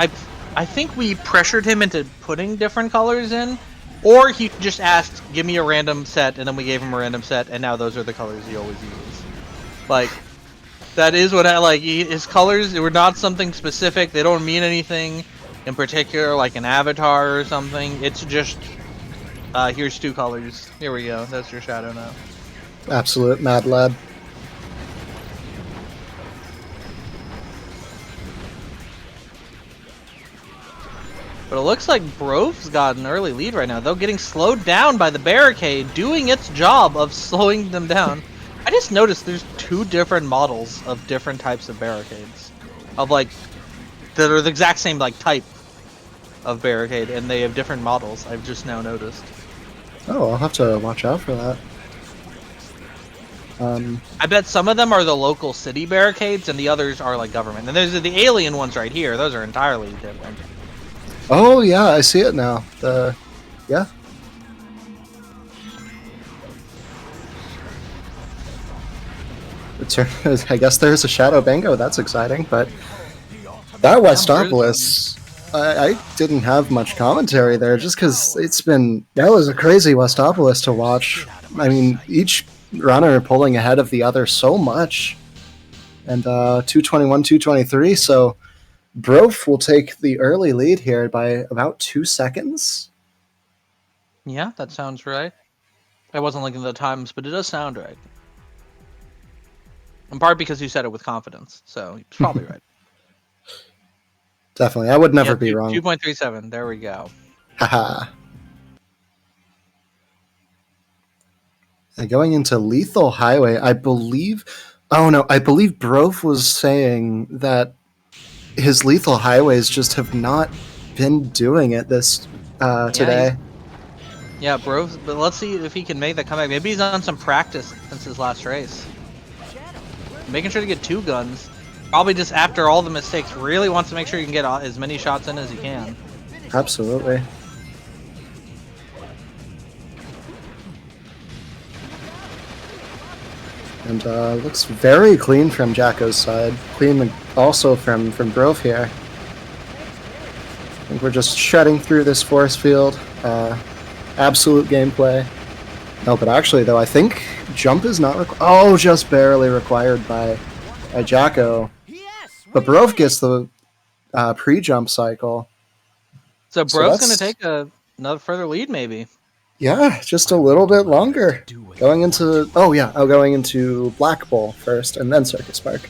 I think we pressured him into putting different colors in. Or he just asked, give me a random set, and then we gave him a random set, and now those are the colors he always uses. Like, that is what I like. His colors were not something specific. They don't mean anything in particular, like an avatar or something. It's just, here's two colors. Here we go. That's your Shadow now. Absolute mad lad. But it looks like Brof's got an early lead right now, though, getting slowed down by the barricade, doing its job of slowing them down. I just noticed there's two different models of different types of barricades. Of, like, that are the exact same, like, type of barricade, and they have different models. I've just now noticed. Oh, I'll have to watch out for that. I bet some of them are the local city barricades, and the others are, like, government. And there's the alien ones right here. Those are entirely different. Oh, yeah, I see it now. Yeah. I guess there's a Shadow Bingo. That's exciting, but that Westopolis, I didn't have much commentary there just because that was a crazy Westopolis to watch. I mean, each runner pulling ahead of the other so much. And 221, 223, so Brof will take the early lead here by about 2 seconds. Yeah, that sounds right. I wasn't looking at the times, but it does sound right. In part because you said it with confidence, so you're probably right. Definitely, I would never be wrong. 2.37, there we go. Haha. Going into Lethal Highway, I believe Brof was saying that his Lethal Highways just have not been doing it this today. Yeah, Brof, but let's see if he can make that comeback. Maybe he's on some practice since his last race. Making sure to get two guns. Probably just after all the mistakes, really wants to make sure he can get as many shots in as he can. Absolutely. And looks very clean from Jacko's side. Clean also from Brof here. I think we're just shredding through this force field. Absolute gameplay. No, but actually, though, I think jump is not just barely required by Jacko. But Barov gets the pre-jump cycle. So So Bro's going to that's- take another further lead, maybe. Yeah, just a little bit longer. Going into Black Bull first, and then Circus Park.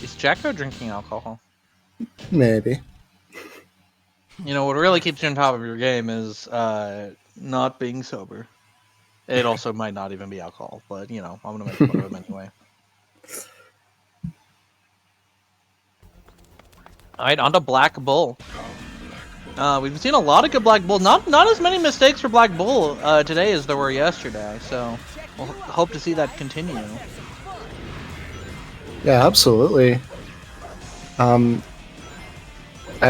Is Jacko drinking alcohol? Maybe. You know, what really keeps you on top of your game is not being sober. It also might not even be alcohol, but, you know, I'm going to make fun of him anyway. All right, on to Black Bull. We've seen a lot of good Black Bull. Not as many mistakes for Black Bull today as there were yesterday, so we'll hope to see that continue. Yeah, absolutely. I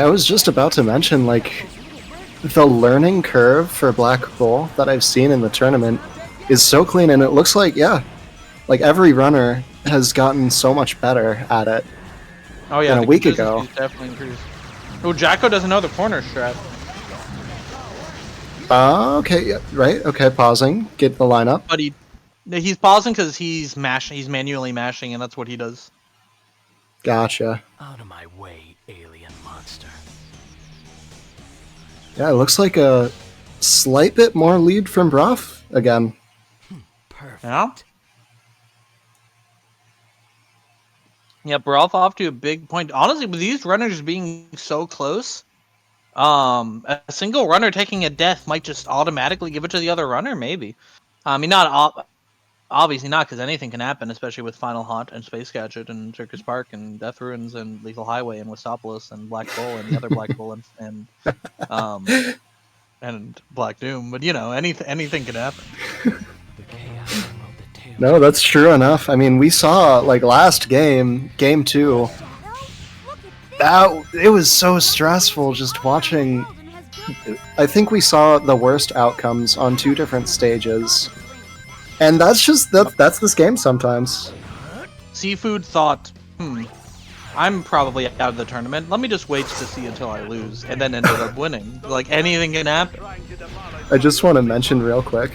was just about to mention, like, the learning curve for Black Bull that I've seen in the tournament is so clean, and it looks like, like every runner has gotten so much better at it. Oh yeah, than a week ago. Definitely increased. Oh, Jacko does another corner strat. Okay, yeah, right. Okay, pausing. Get the lineup. But he's pausing because he's mashing. He's manually mashing, and that's what he does. Gotcha. Out of my way, alien monster. Yeah, it looks like a slight bit more lead from Broff again. Perfect. Yeah. Yeah, Broff off to a big point. Honestly, with these runners being so close, a single runner taking a death might just automatically give it to the other runner. Maybe. I mean, obviously not, because anything can happen, especially with Final Haunt and Space Gadget and Circus Park and Death Ruins and Lethal Highway and Westopolis and Black Bull and the other Black Bull and Black Doom. But you know, anything can happen. No, that's true enough. I mean, we saw, like, last game 2, it was so stressful just watching. I think we saw the worst outcomes on 2 different stages. And that's this game sometimes. Seafood thought, I'm probably out of the tournament. Let me just wait to see until I lose, and then ended up winning. Like, anything can happen. I just want to mention real quick,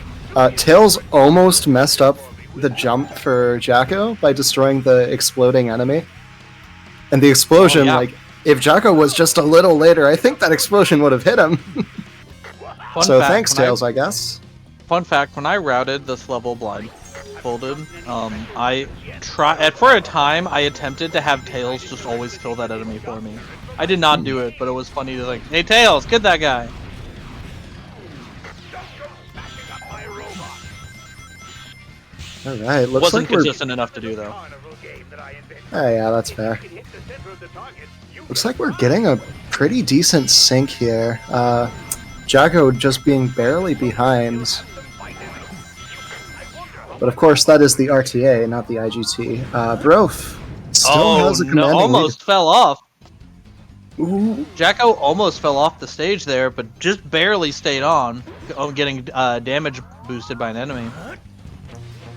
Tails almost messed up the jump for Jacko by destroying the exploding enemy. And the explosion, like, if Jacko was just a little later, I think that explosion would have hit him. So thanks, Tails, I guess. Fun fact, when I routed this level blindfolded, for a time, I attempted to have Tails just always kill that enemy for me. I did not do it, but it was funny to think, hey Tails, get that guy! Alright, looks Wasn't like we're... consistent enough to do, though. Oh yeah, that's fair. Looks like we're getting a pretty decent sync here. Jacko just being barely behind. But of course, that is the RTA, not the IGT. Brof still has a commanding almost fell off. Ooh. Jacko almost fell off the stage there, but just barely stayed on, getting damage boosted by an enemy.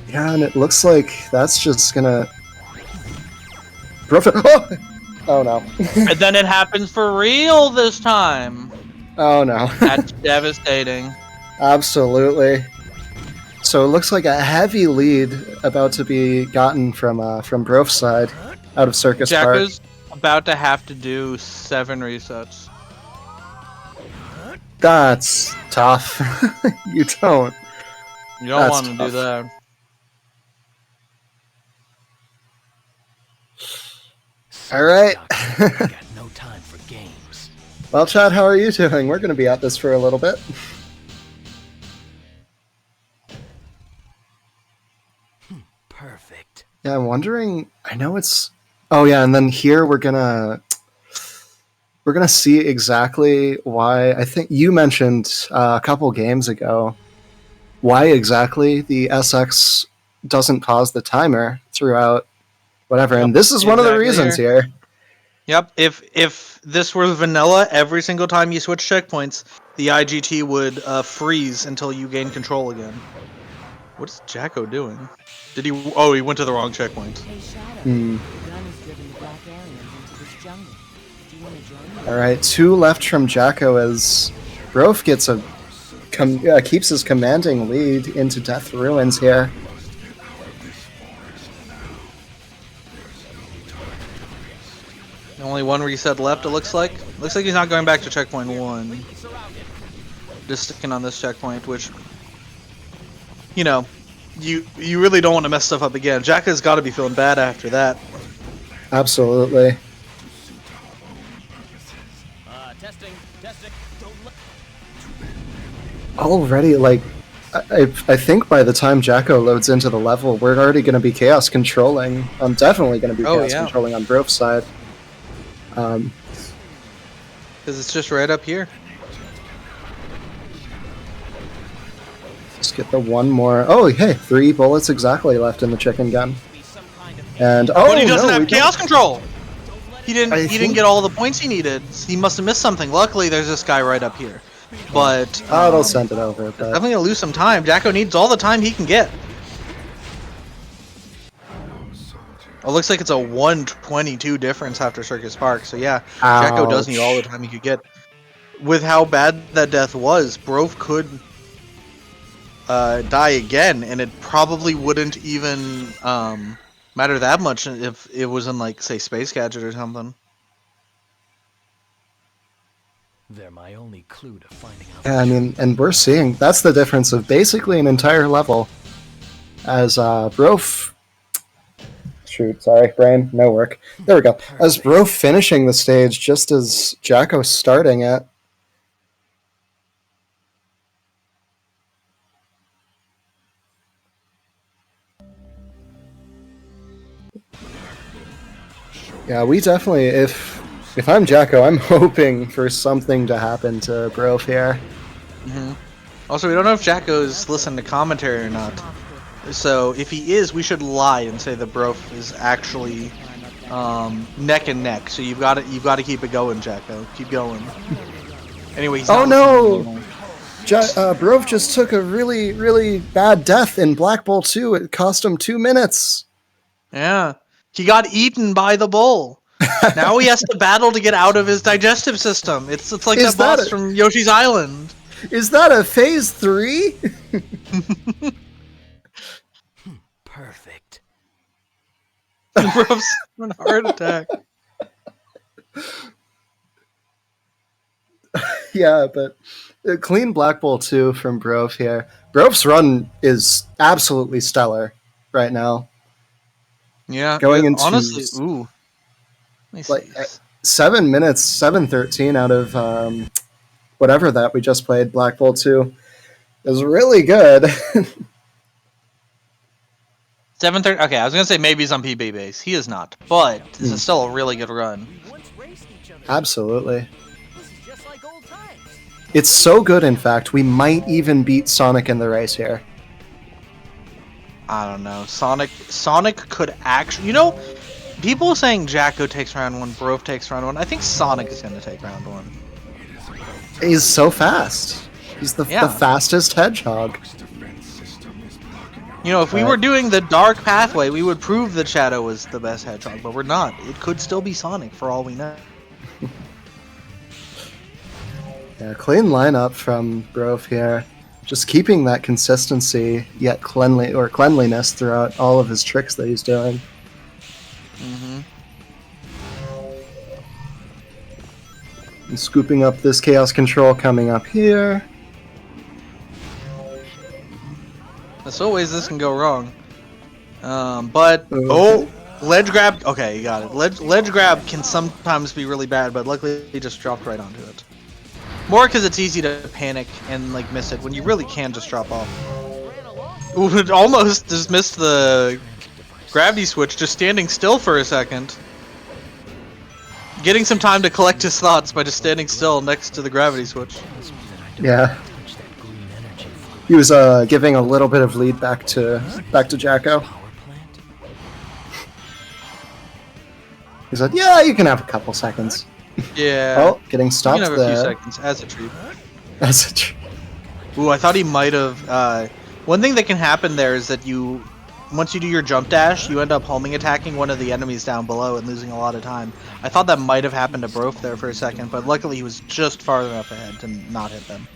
Yeah, and it looks like that's just gonna... Brof... Oh no. And then it happens for real this time. Oh no. That's devastating. Absolutely. So it looks like a heavy lead about to be gotten from Brof's side out of Circus Park. Jacko's about to have to do 7 resets. That's tough. You don't. You don't want to do that. All right. Got no time for games. Well, Chad, how are you doing? We're going to be at this for a little bit. Perfect. Yeah, I'm wondering. I know it's. Oh yeah, and then here we're gonna see exactly why. I think you mentioned a couple games ago why exactly the SX doesn't pause the timer throughout whatever, and this is one of the reasons here. Yep. If this were vanilla, every single time you switch checkpoints, the IGT would freeze until you gain control again. What is Jacko doing? Did he? Oh, he went to the wrong checkpoint. All right, 2 left from Jacko as Brof gets a keeps his commanding lead into Death Ruins here. Only one reset left, it looks like. Looks like he's not going back to checkpoint 1. Just sticking on this checkpoint, which, you know, you really don't want to mess stuff up again. Jacka's got to be feeling bad after that. Absolutely. Testing. Already, like, I think by the time Jacko loads into the level, we're already going to be chaos controlling. I'm definitely going to be chaos controlling on Brove's side. Because it's just right up here. Just get the one more. Oh, hey, 3 bullets exactly left in the chicken gun. And but he doesn't have chaos control. He didn't get all the points he needed. He must have missed something. Luckily, there's this guy right up here. But it'll send it over. But definitely gonna lose some time. Jacko needs all the time he can get. It looks like it's a 122 difference after Circus Park. So yeah, Jacko does need all the time he could get. With how bad that death was, Brove could die again, and it probably wouldn't even matter that much if it was in, like, say, Space Gadget or something. They're my only clue to finding out. yeah, I mean, and we're seeing that's the difference of basically an entire level. As Brove. Shoot, sorry, brain, no work. There we go. As Brove finishing the stage just as Jacko starting it. Yeah, we definitely, if I'm Jacko, I'm hoping for something to happen to Brove here. Also, we don't know if Jacko's listening to commentary or not. So if he is, we should lie and say that Brove is actually neck and neck. So you've got to keep it going, Jacko. Keep going. Anyway, he's oh no! Brove just took a really, really bad death in Black Bull 2. It cost him 2 minutes. Yeah. He got eaten by the bull. Now he has to battle to get out of his digestive system. It's like that boss from Yoshi's Island. Is that a phase 3? Perfect. Brove's having a heart attack. Yeah, but clean Black Bull 2 from Brove here. Brove's run is absolutely stellar right now. Yeah, going into honestly, ooh, like 7 minutes, 7:13 out of whatever that we just played. Black Bull 2 is really good. 7:30. Okay, I was gonna say maybe he's on PB base. He is not, but this is still a really good run. Absolutely. It's so good, in fact, we might even beat Sonic in the race here. I don't know. Sonic could actually... You know, people saying Jacko takes round 1, Brove takes round 1. I think Sonic is going to take round 1. He's so fast. He's the fastest hedgehog. You know, if we were doing the dark pathway, we would prove that Shadow was the best hedgehog, but we're not. It could still be Sonic, for all we know. Yeah, clean lineup from Brove here. Just keeping that consistency, yet cleanliness throughout all of his tricks that he's doing. And scooping up this chaos control coming up here. As always, this can go wrong. But ledge grab. Okay, you got it. Ledge grab can sometimes be really bad, but luckily he just dropped right onto it. More because it's easy to panic and like miss it when you really can just drop off. Ooh, it almost just missed the gravity switch, just standing still for a second. Getting some time to collect his thoughts by just standing still next to the gravity switch. Yeah. He was giving a little bit of lead back to Jacko. He said, "Yeah, you can have a couple seconds." Yeah. Oh, getting stopped you can have there. a few seconds as a treat. As a treat. Ooh, I thought he might have. One thing that can happen there is that once you do your jump dash, you end up homing attacking one of the enemies down below and losing a lot of time. I thought that might have happened to Brove there for a second, but luckily he was just far enough ahead to not hit them.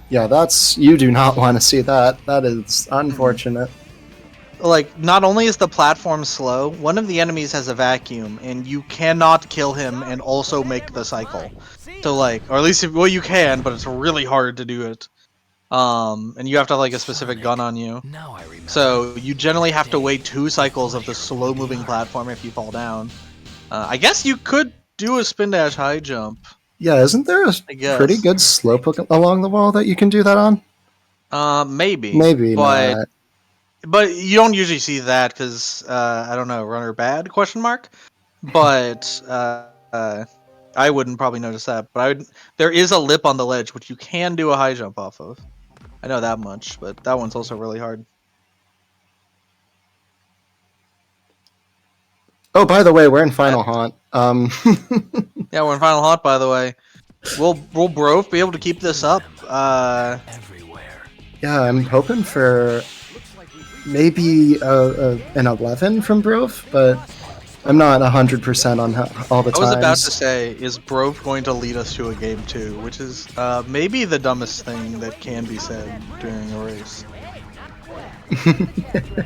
Yeah, that's you do not want to see that. That is unfortunate. Like, not only is the platform slow, one of the enemies has a vacuum, and you cannot kill him and also make the cycle. So, like, or at least, well, you can, but it's really hard to do it. And you have to have, like, a specific gun on you. Now I remember. So, you generally have to wait 2 cycles of the slow-moving platform if you fall down. I guess you could do a spin dash high jump. Yeah, isn't there a I guess. pretty good slope along the wall that you can do that on? Maybe. Maybe but, not. But you don't usually see that because, I don't know, runner bad, question mark? But, I wouldn't probably notice that. But there is a lip on the ledge, which you can do a high jump off of. I know that much, but that one's also really hard. Oh, by the way, we're in Final Haunt. Yeah, we're in Final Haunt, by the way. Will Brove be able to keep this up? Yeah, I'm hoping for maybe an 11 from Brove, but I'm not 100% on all the I was about times. to say, is Brove going to lead us to a game 2, which is maybe the dumbest thing that can be said during a race.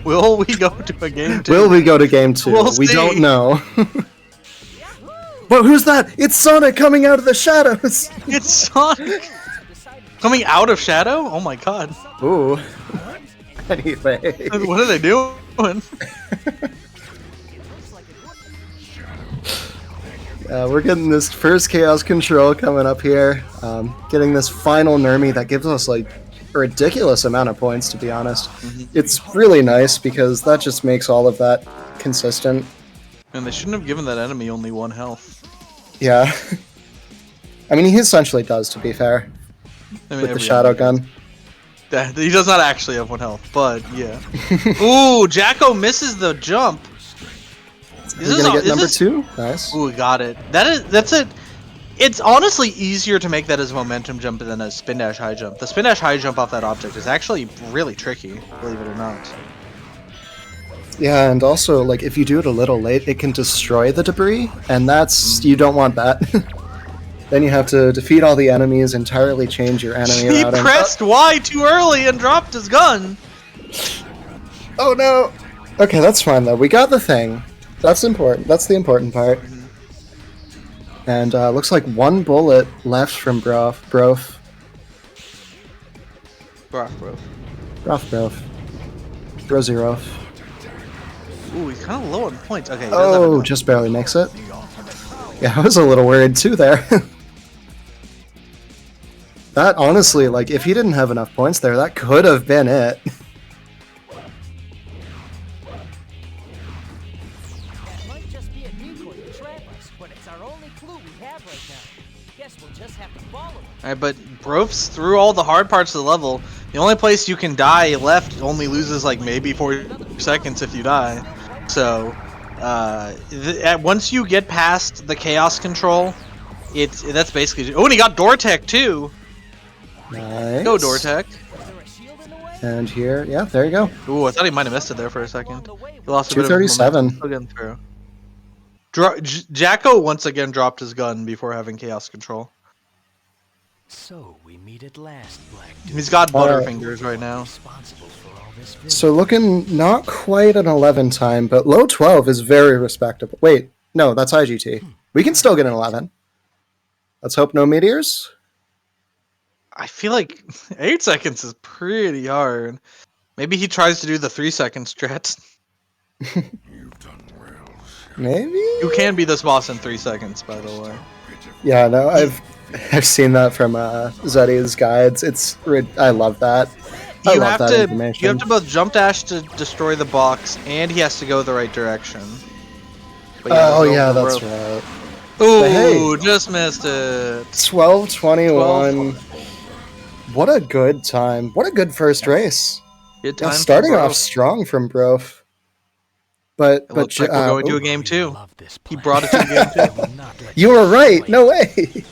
Will we go to a game 2? Will we go to game 2? We'll we see. don't know. But who's that? It's Sonic coming out of the shadows! It's Sonic! Coming out of Shadow? Oh my god. Ooh. Anyway. What are they doing? We're getting this first Chaos Control coming up here. Getting this final Nermi that gives us like a ridiculous amount of points, to be honest. It's really nice because that just makes all of that consistent. And they shouldn't have given that enemy only 1 health. Yeah. I mean, he essentially does, to be fair. I mean, with the Shadow Gun. He does not actually have 1 health, but yeah. Ooh, Jacko misses the jump. We're gonna get number 2. Nice. Ooh, got it. That's it. It's honestly easier to make that as a momentum jump than a spin dash high jump. The spin dash high jump off that object is actually really tricky, believe it or not. Yeah, and also, like, if you do it a little late, it can destroy the debris, and that's... you don't want that. Then you have to defeat all the enemies, entirely change your enemy He routing. pressed Y too early and dropped his gun. Oh no! Okay, that's fine though. We got the thing. That's important. That's the important part. And looks like 1 bullet left from Brof. Brof. Rosie Rof. Ooh, he's kind of low on points. Okay. He does have Oh, enough. just barely makes it. Yeah, I was a little worried too there. That honestly, like, if he didn't have enough points there, that could have been it. That might just be a decoy to trap us, but it's our only clue we have right now. Guess we'll just have to follow it. Alright, but Brof's through all the hard parts of the level. The only place you can die left only loses like maybe 40 seconds if you die. So, once you get past the chaos control, that's basically. Oh, and he got Dortech too. Nice. Go Dortech. And here, yeah, there you go. Ooh, I thought he might have missed it there for a second. He lost a bit of 237. momentum. Still getting through. Jacko once again dropped his gun before having chaos control. So we meet at last, Black. He's got butterfingers right now. So looking not quite an 11 time, but low 12 is very respectable. Wait, no, that's IGT. We can still get an 11. Let's hope no meteors. I feel like 8 seconds is pretty hard. Maybe he tries to do the 3-second strat. Maybe? You can be this boss in 3 seconds, by the way. Yeah, no, I've seen that from Zeddy's guides. I love that. I You love have that to information. you have to both jump dash to destroy the box, and he has to go the right direction. But Oh there's yeah, no that's rope. right. Ooh, But hey, just missed it. 12:21. What a good time. What a good first race. Good Yeah, time. starting for off Brof. strong from Brof. But It looks like we're going to a game 2. He brought it to a game 2. You were right. No way.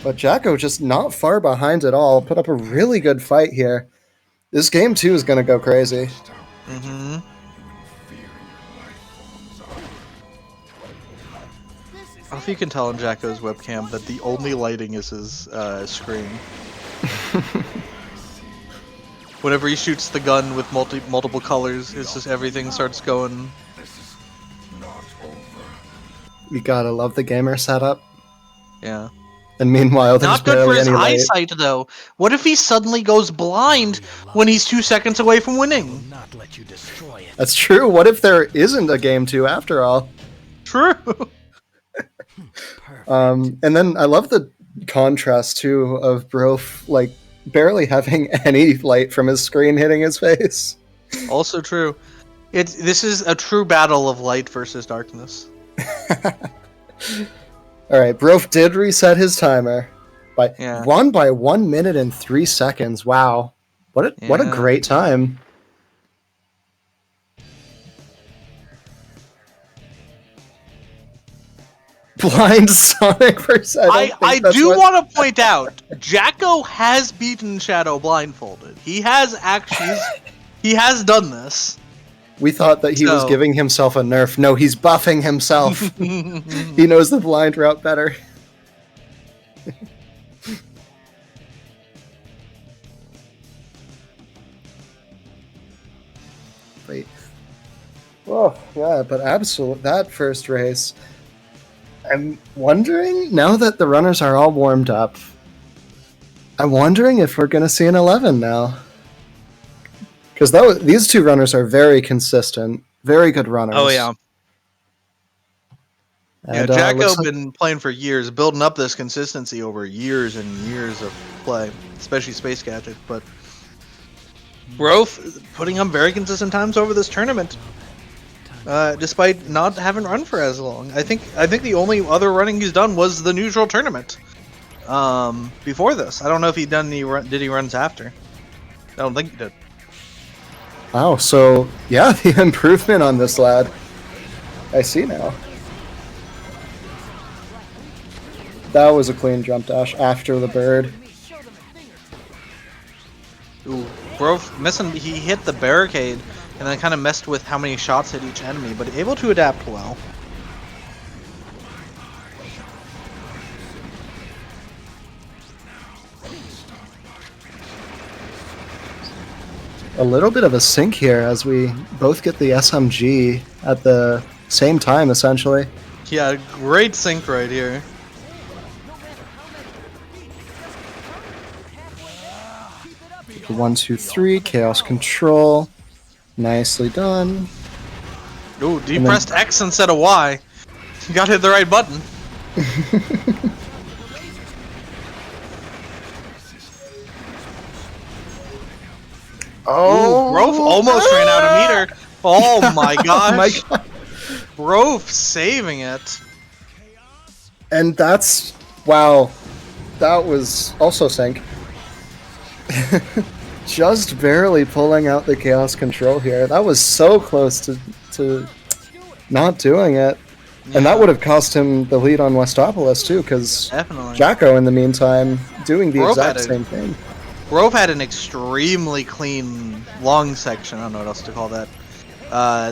But Jacko just not far behind at all. Put up a really good fight here. This game 2 is going to go crazy. This is don't know if you can tell on Jacko's webcam that the only lighting is his screen. Whenever he shoots the gun with multiple colors, it's just everything starts going. You gotta love the gamer setup. Yeah. And meanwhile, there's Not good for barely his any light. eyesight, though. What if he suddenly goes blind when he's 2 seconds away from winning? That's true. What if there isn't a game 2 after all? True. And then I love the contrast too of Brof like barely having any light from his screen hitting his face. Also true. This is a true battle of light versus darkness. All right, Brof did reset his timer, but Yeah. won by 1 minute and 3 seconds. Wow, what a Yeah. great time! Blind Sonic versus. I do want to point out, Jacko has beaten Shadow blindfolded. He has actually, he has done this. We thought that he was giving himself a nerf. No, he's buffing himself. He knows the blind route better. Wait. Oh, yeah, but absolutely, that first race. I'm wondering, now that the runners are all warmed up, I'm wondering if we're going to see an 11 now. Because these two runners are very consistent, very good runners. Oh, yeah. And, yeah, Jacko looks like- been playing for years, building up this consistency over years and years of play, especially Space Gadget. But Brof putting up very consistent times over this tournament, despite not having run for as long. I think the only other running he's done was the neutral tournament. Before this, I don't know if he did any runs after. I don't think he did. Wow, so yeah, the improvement on this lad. I see now. That was a clean jump dash after the bird. Ooh, Brof missing. He hit the barricade and then kind of messed with how many shots hit each enemy, but able to adapt well. A little bit of a sync here as we both get the SMG at the same time, essentially. Yeah, great sync right here. The 1, 2, 3, chaos control. Nicely done. Ooh, he pressed X instead of Y. You gotta hit the right button. Oh, Brof almost ran out of meter. Oh my gosh. my God. Brof saving it. And that's, wow, that was also sync. Just barely pulling out the chaos control here. That was so close to not doing it. Yeah. And that would have cost him the lead on Westopolis too, because Jacko, in the meantime, doing the exact same thing. Brof had an extremely clean long section. I don't know what else to call that.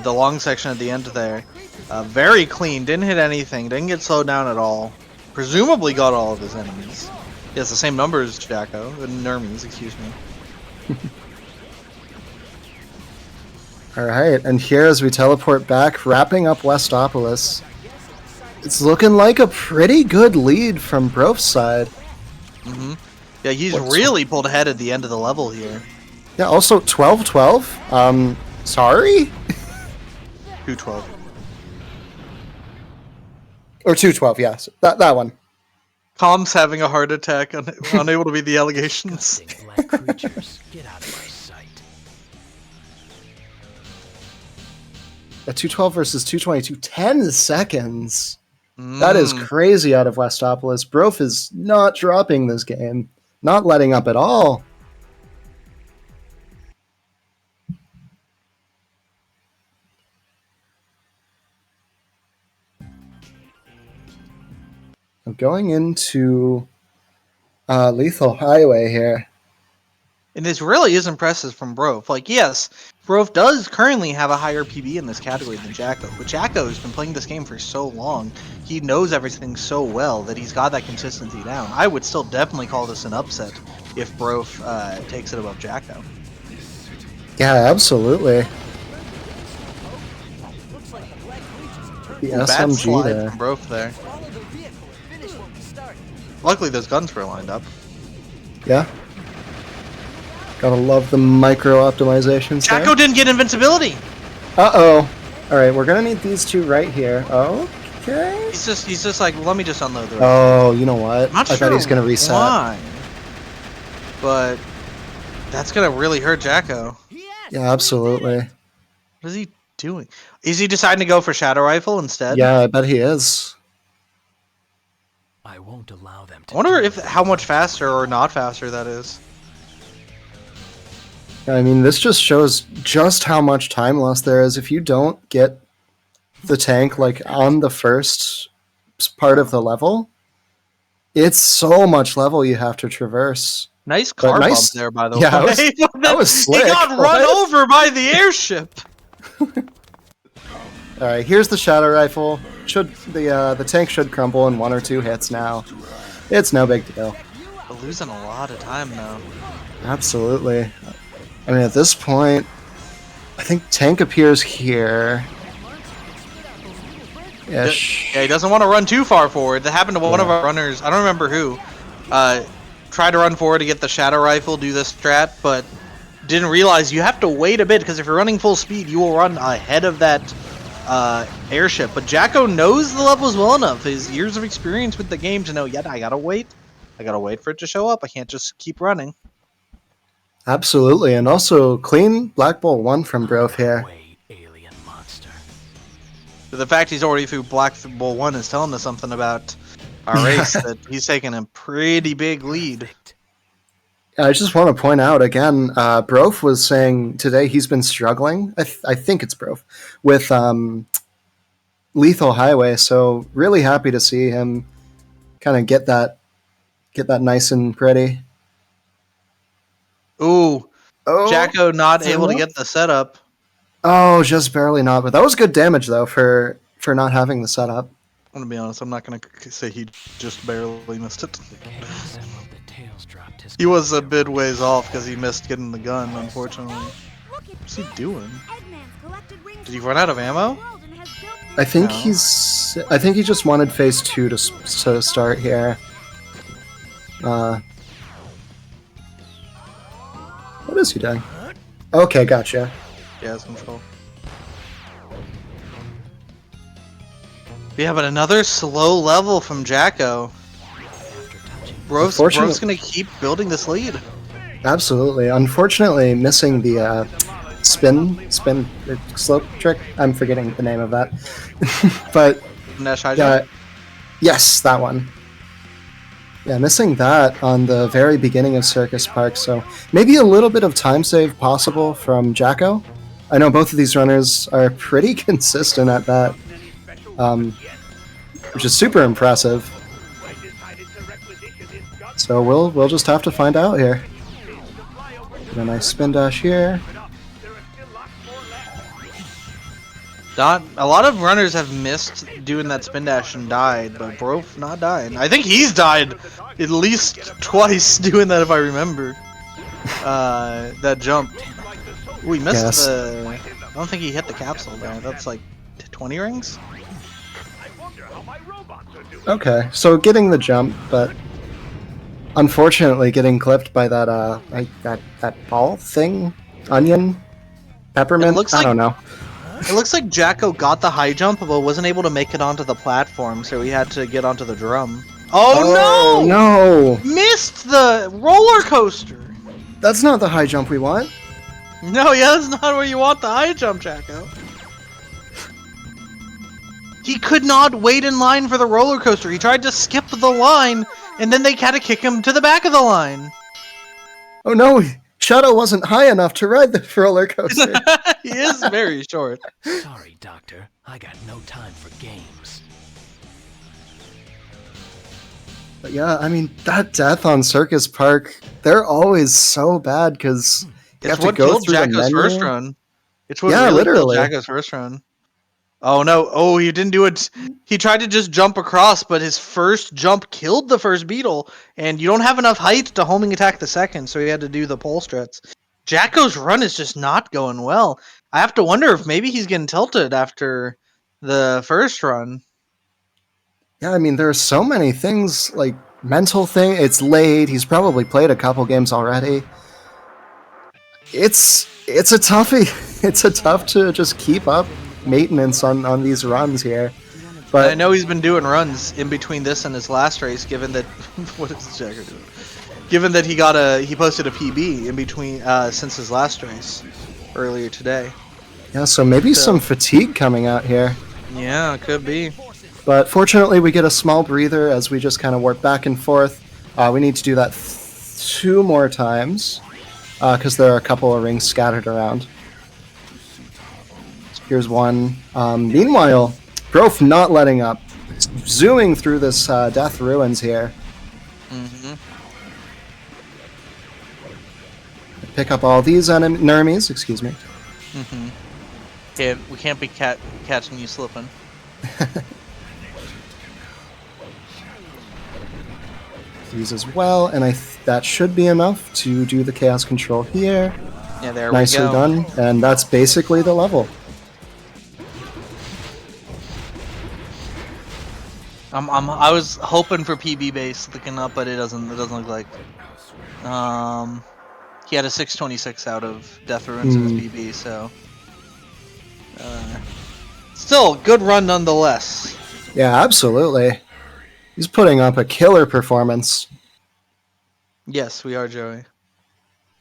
The long section at the end there. Very clean. Didn't hit anything. Didn't get slowed down at all. Presumably got all of his enemies. He has the same number as Jacko. Nermies, excuse me. Alright, and here as we teleport back, wrapping up Westopolis, it's looking like a pretty good lead from Brof's side. Mm-hmm. Yeah, he's really pulled ahead at the end of the level here. Yeah, also 12-12. Sorry? 2-12. Or 2-12, yes. That one. Com's having a heart attack, unable to beat the allegations. Black creatures, get out of my sight. A 212 versus 222, 10 seconds. That is crazy out of Westopolis. Brof is not dropping this game. Not letting up at all. I'm going into Lethal Highway here. And this really is impressive from Brof. Like, yes, Brof does currently have a higher PB in this category than Jacko, but Jacko has been playing this game for so long, he knows everything so well that he's got that consistency down. I would still definitely call this an upset if Brof takes it above Jacko. Yeah, absolutely. The Bad SMG slide there. from Brof there. Luckily those guns were lined up. Yeah. Gotta love the micro optimizations. Jacko didn't get invincibility! Uh-oh. Alright, we're gonna need these two right here. Okay. He's just like, let me just unload the rest. Oh, you know what? I'm not I sure bet he's gonna reset. why, but that's gonna really hurt Jacko. Yeah, absolutely. What is he doing? Is he deciding to go for Shadow Rifle instead? Yeah, I bet he is. I won't allow them I wonder if how much faster or not faster that is. I mean, this just shows just how much time loss there is. If you don't get the tank like on the first part of the level, it's so much level you have to traverse. Nice But car nice- bump there, by the yeah, way. that was slick. He got run What? over by the airship. All right, here's the shadow rifle. Should the tank should crumble in 1 or 2 hits now. It's no big deal. We're losing a lot of time now. Absolutely. I mean, at this point, I think tank appears here. Yeah, he doesn't want to run too far forward. That happened to one of our runners. I don't remember who. Tried to run forward to get the shadow rifle, do this strat, but didn't realize you have to wait a bit because if you're running full speed, you will run ahead of that airship. But Jacko knows the levels well enough. His years of experience with the game to know, yeah, I gotta wait. I gotta wait for it to show up. I can't just keep running. Absolutely, and also clean Black Bull 1 from Brof here. The fact he's already through Black Bull 1 is telling us something about our race, that he's taking a pretty big lead. I just want to point out again, Brof was saying today he's been struggling, I think it's Brof, with Lethal Highway, so really happy to see him kind of get that nice and pretty. Ooh, Oh, Jacko not is that able to enough? get the setup. Oh, just barely not, but that was good damage though for not having the setup. I'm gonna be honest, I'm not gonna say he just barely missed it. He was a bit ways off because he missed getting the gun, unfortunately. What's he doing? Did he run out of ammo? I think No. I think he just wanted phase 2 to start here. What is he doing? Okay, gotcha. Yeah, it's control. Yeah, but another slow level from Jacko. Brof's gonna keep building this lead. Absolutely. Unfortunately, missing the spin slope trick. I'm forgetting the name of that. But Nash high yeah, jump? yes, that one. Yeah, missing that on the very beginning of Circus Park, so maybe a little bit of time save possible from Jacko. I know both of these runners are pretty consistent at that, which is super impressive. So we'll just have to find out here. Get a nice spin dash here. Not a lot of runners have missed doing that spin dash and died, but Brof not died. I think he's died at least twice doing that if I remember. That jump. Ooh, he missed Yes. the. I don't think he hit the capsule there. That's like 20 rings. Okay, so getting the jump, but unfortunately getting clipped by that that ball thing, onion, peppermint. I don't know. It looks like Jacko got the high jump, but wasn't able to make it onto the platform, so he had to get onto the drum. Oh, no! Missed the roller coaster! That's not the high jump we want. No, yeah, that's not where you want the high jump, Jacko. He could not wait in line for the roller coaster. He tried to skip the line, and then they had to kick him to the back of the line. Oh no! Shadow wasn't high enough to ride the roller coaster. He is very short. Sorry, Doctor. I got no time for games. But yeah, I mean, that death on Circus Park, they're always so bad because you It's have to what go killed through the Jacko's menu. first run. It's what Yeah, really killed literally. Jacko's first run. Oh no! Oh, he didn't do it. He tried to just jump across, but his first jump killed the first beetle, and you don't have enough height to homing attack the second, so he had to do the pole struts. Jacko's run is just not going well. I have to wonder if maybe he's getting tilted after the first run. Yeah, I mean, there are so many things, like mental thing. It's late. He's probably played a couple games already. It's a toughie. It's a tough to just keep up maintenance on these runs here. But I know he's been doing runs in between this and his last race, given that what is Jagger doing? Given that he posted a PB in between since his last race earlier today. yeah, so maybe some fatigue coming out here. Yeah, it could be. But fortunately, we get a small breather as we just kind of warp back and forth. We need to do that 2 more times because there are a couple of rings scattered around. So here's one. Meanwhile, Brof not letting up, zooming through this Death Ruins here. Mm-hmm. Pick up all these Nermies, excuse me. Mm-hmm. We can't be catching you slipping. These as well, and that should be enough to do the Chaos Control here. Yeah, there Nicely we go. done, and that's basically the level. I was hoping for PB base looking up, but it doesn't look like. He had a 626 out of Death Ruins in his PB, so still good run nonetheless. Yeah, absolutely. He's putting up a killer performance. Yes, we are, Joey.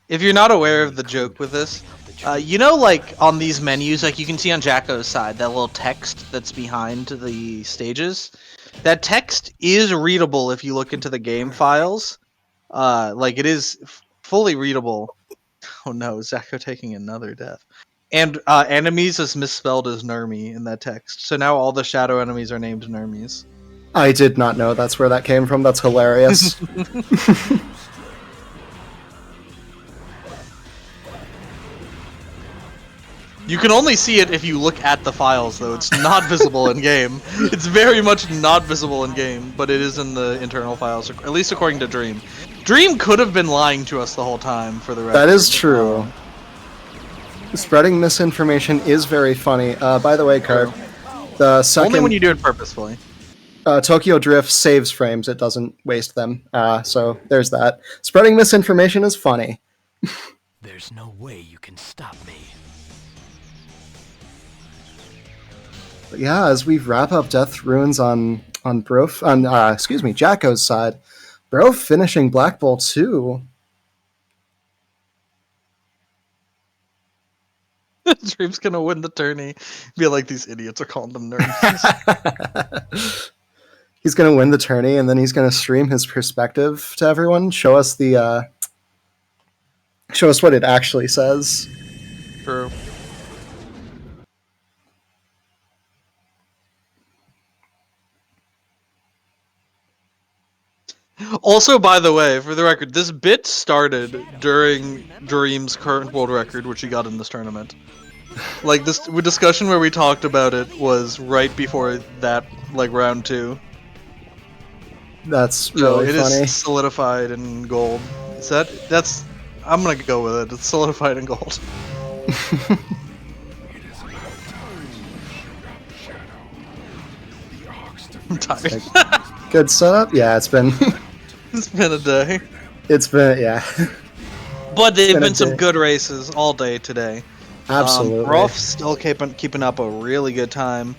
If you're not aware of the joke with this, you know, like on these menus, like you can see on Jacko's side, that little text that's behind the stages. That text is readable if you look into the game files. Like it is fully readable. Oh no, Zacko taking another death. And enemies is misspelled as Nermi in that text. So now all the shadow enemies are named Nermis. I did not know that's where that came from. That's hilarious. You can only see it if you look at the files, though. It's not visible in game. It's very much not visible in game, but it is in the internal files, at least according to Dream. Dream could have been lying to us the whole time, for the record. That is true. Spreading misinformation is very funny. By the way, Carb, the second... Only when you do it purposefully. Tokyo Drift saves frames, it doesn't waste them. So there's that. Spreading misinformation is funny. There's no way you can stop me. But yeah, as we wrap up Death Ruins on Jacko's side, Brof finishing Black Bolt 2. Dream's gonna win the tourney. Be like, these idiots are calling them nerds. He's gonna win the tourney, and then he's gonna stream his perspective to everyone. Show us what it actually says. True. Also, by the way, for the record, this bit started during Dream's current world record, which he got in this tournament. Like, this discussion where we talked about it was right before that, like, round 2. That's really funny. funny. Is solidified in gold. That's... I'm gonna go with it. It's solidified in gold. I'm tired. Good setup? Yeah, it's been... It's been a day. It's been, yeah. But they've been some good races all day today. Absolutely. Rolf's still keeping up a really good time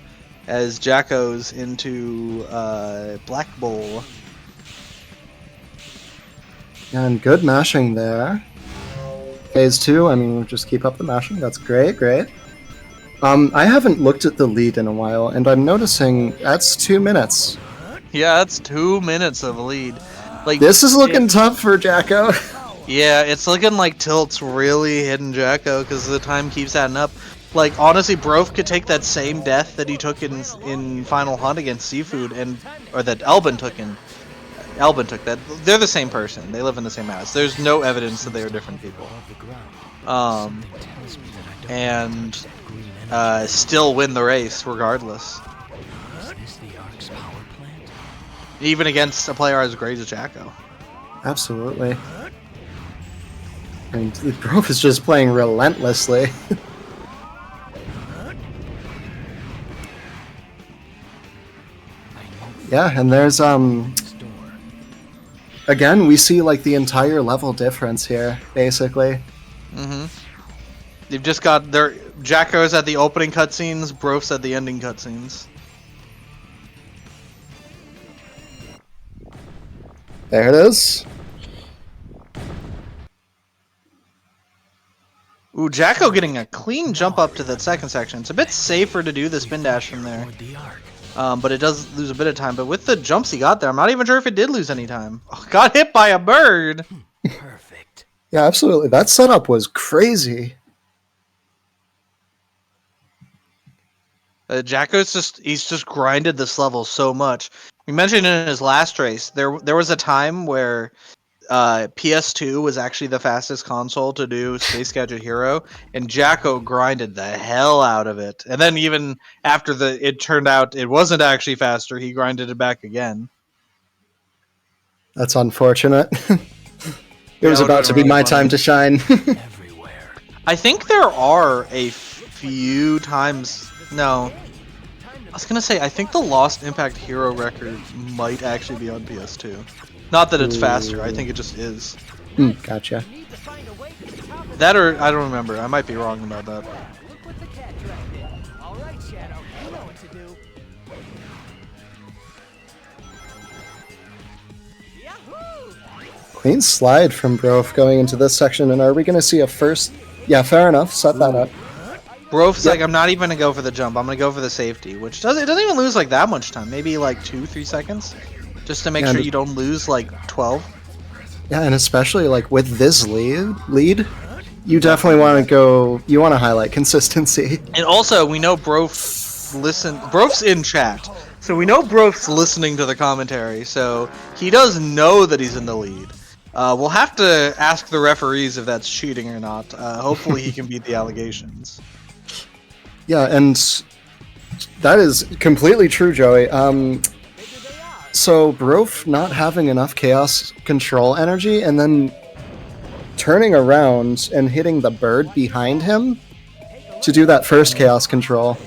as Jacko's into Black Bull. And good mashing there. Phase 2, I mean, just keep up the mashing. That's great, great. I haven't looked at the lead in a while, and I'm noticing that's 2 minutes. Yeah, that's 2 minutes of lead. Like, this is looking tough for Jacko. Yeah, it's looking like Tilt's really hitting Jacko because the time keeps adding up. Like, honestly, Brof could take that same death that he took in Final Hunt against Seafood, or that Elbin took that. They're the same person. They live in the same house. There's no evidence that they are different people. and still win the race regardless. Even against a player as great as Jacko. Absolutely. And Grove is just playing relentlessly. Yeah, and there's again, we see like the entire level difference here, basically. Mm-hmm. They've just got their Jacko's at the opening cutscenes, Brof's at the ending cutscenes. There it is. Ooh, Jacko getting a clean jump up to that second section. It's a bit safer to do the spin dash from there. But it does lose a bit of time. But with the jumps he got there, I'm not even sure if it did lose any time. Oh, got hit by a bird! Perfect. Yeah, absolutely. That setup was crazy. Jacko's he's just grinded this level so much. We mentioned in his last race, there was a time where PS2 was actually the fastest console to do Space Gadget Hero, and Jacko grinded the hell out of it. And then even after it turned out it wasn't actually faster, he grinded it back again. That's unfortunate. It was about to be my time to shine. I think there are a few times. No. I was gonna say, I think the Lost Impact Hero record might actually be on PS2. Not that it's faster, I think it just is. Gotcha. That or, I don't remember, I might be wrong about that. Alright, Shadow, you know what to do. Yahoo! Clean slide from Brof going into this section, and are we going to see a first? Yeah, fair enough. Set that up. Brof's like, I'm not even gonna go for the jump, I'm gonna go for the safety, which it doesn't even lose like that much time, maybe like 2-3 seconds, just to make sure you don't lose like 12. Yeah, and especially like with this lead, you definitely want to go. You want to highlight consistency. And also, we know Brof's in chat, so we know Brof's listening to the commentary, so he does know that he's in the lead. We'll have to ask the referees if that's cheating or not. Hopefully he can beat the allegations. Yeah, and that is completely true, Joey. So Brof not having enough chaos control energy and then turning around and hitting the bird behind him to do that first chaos control.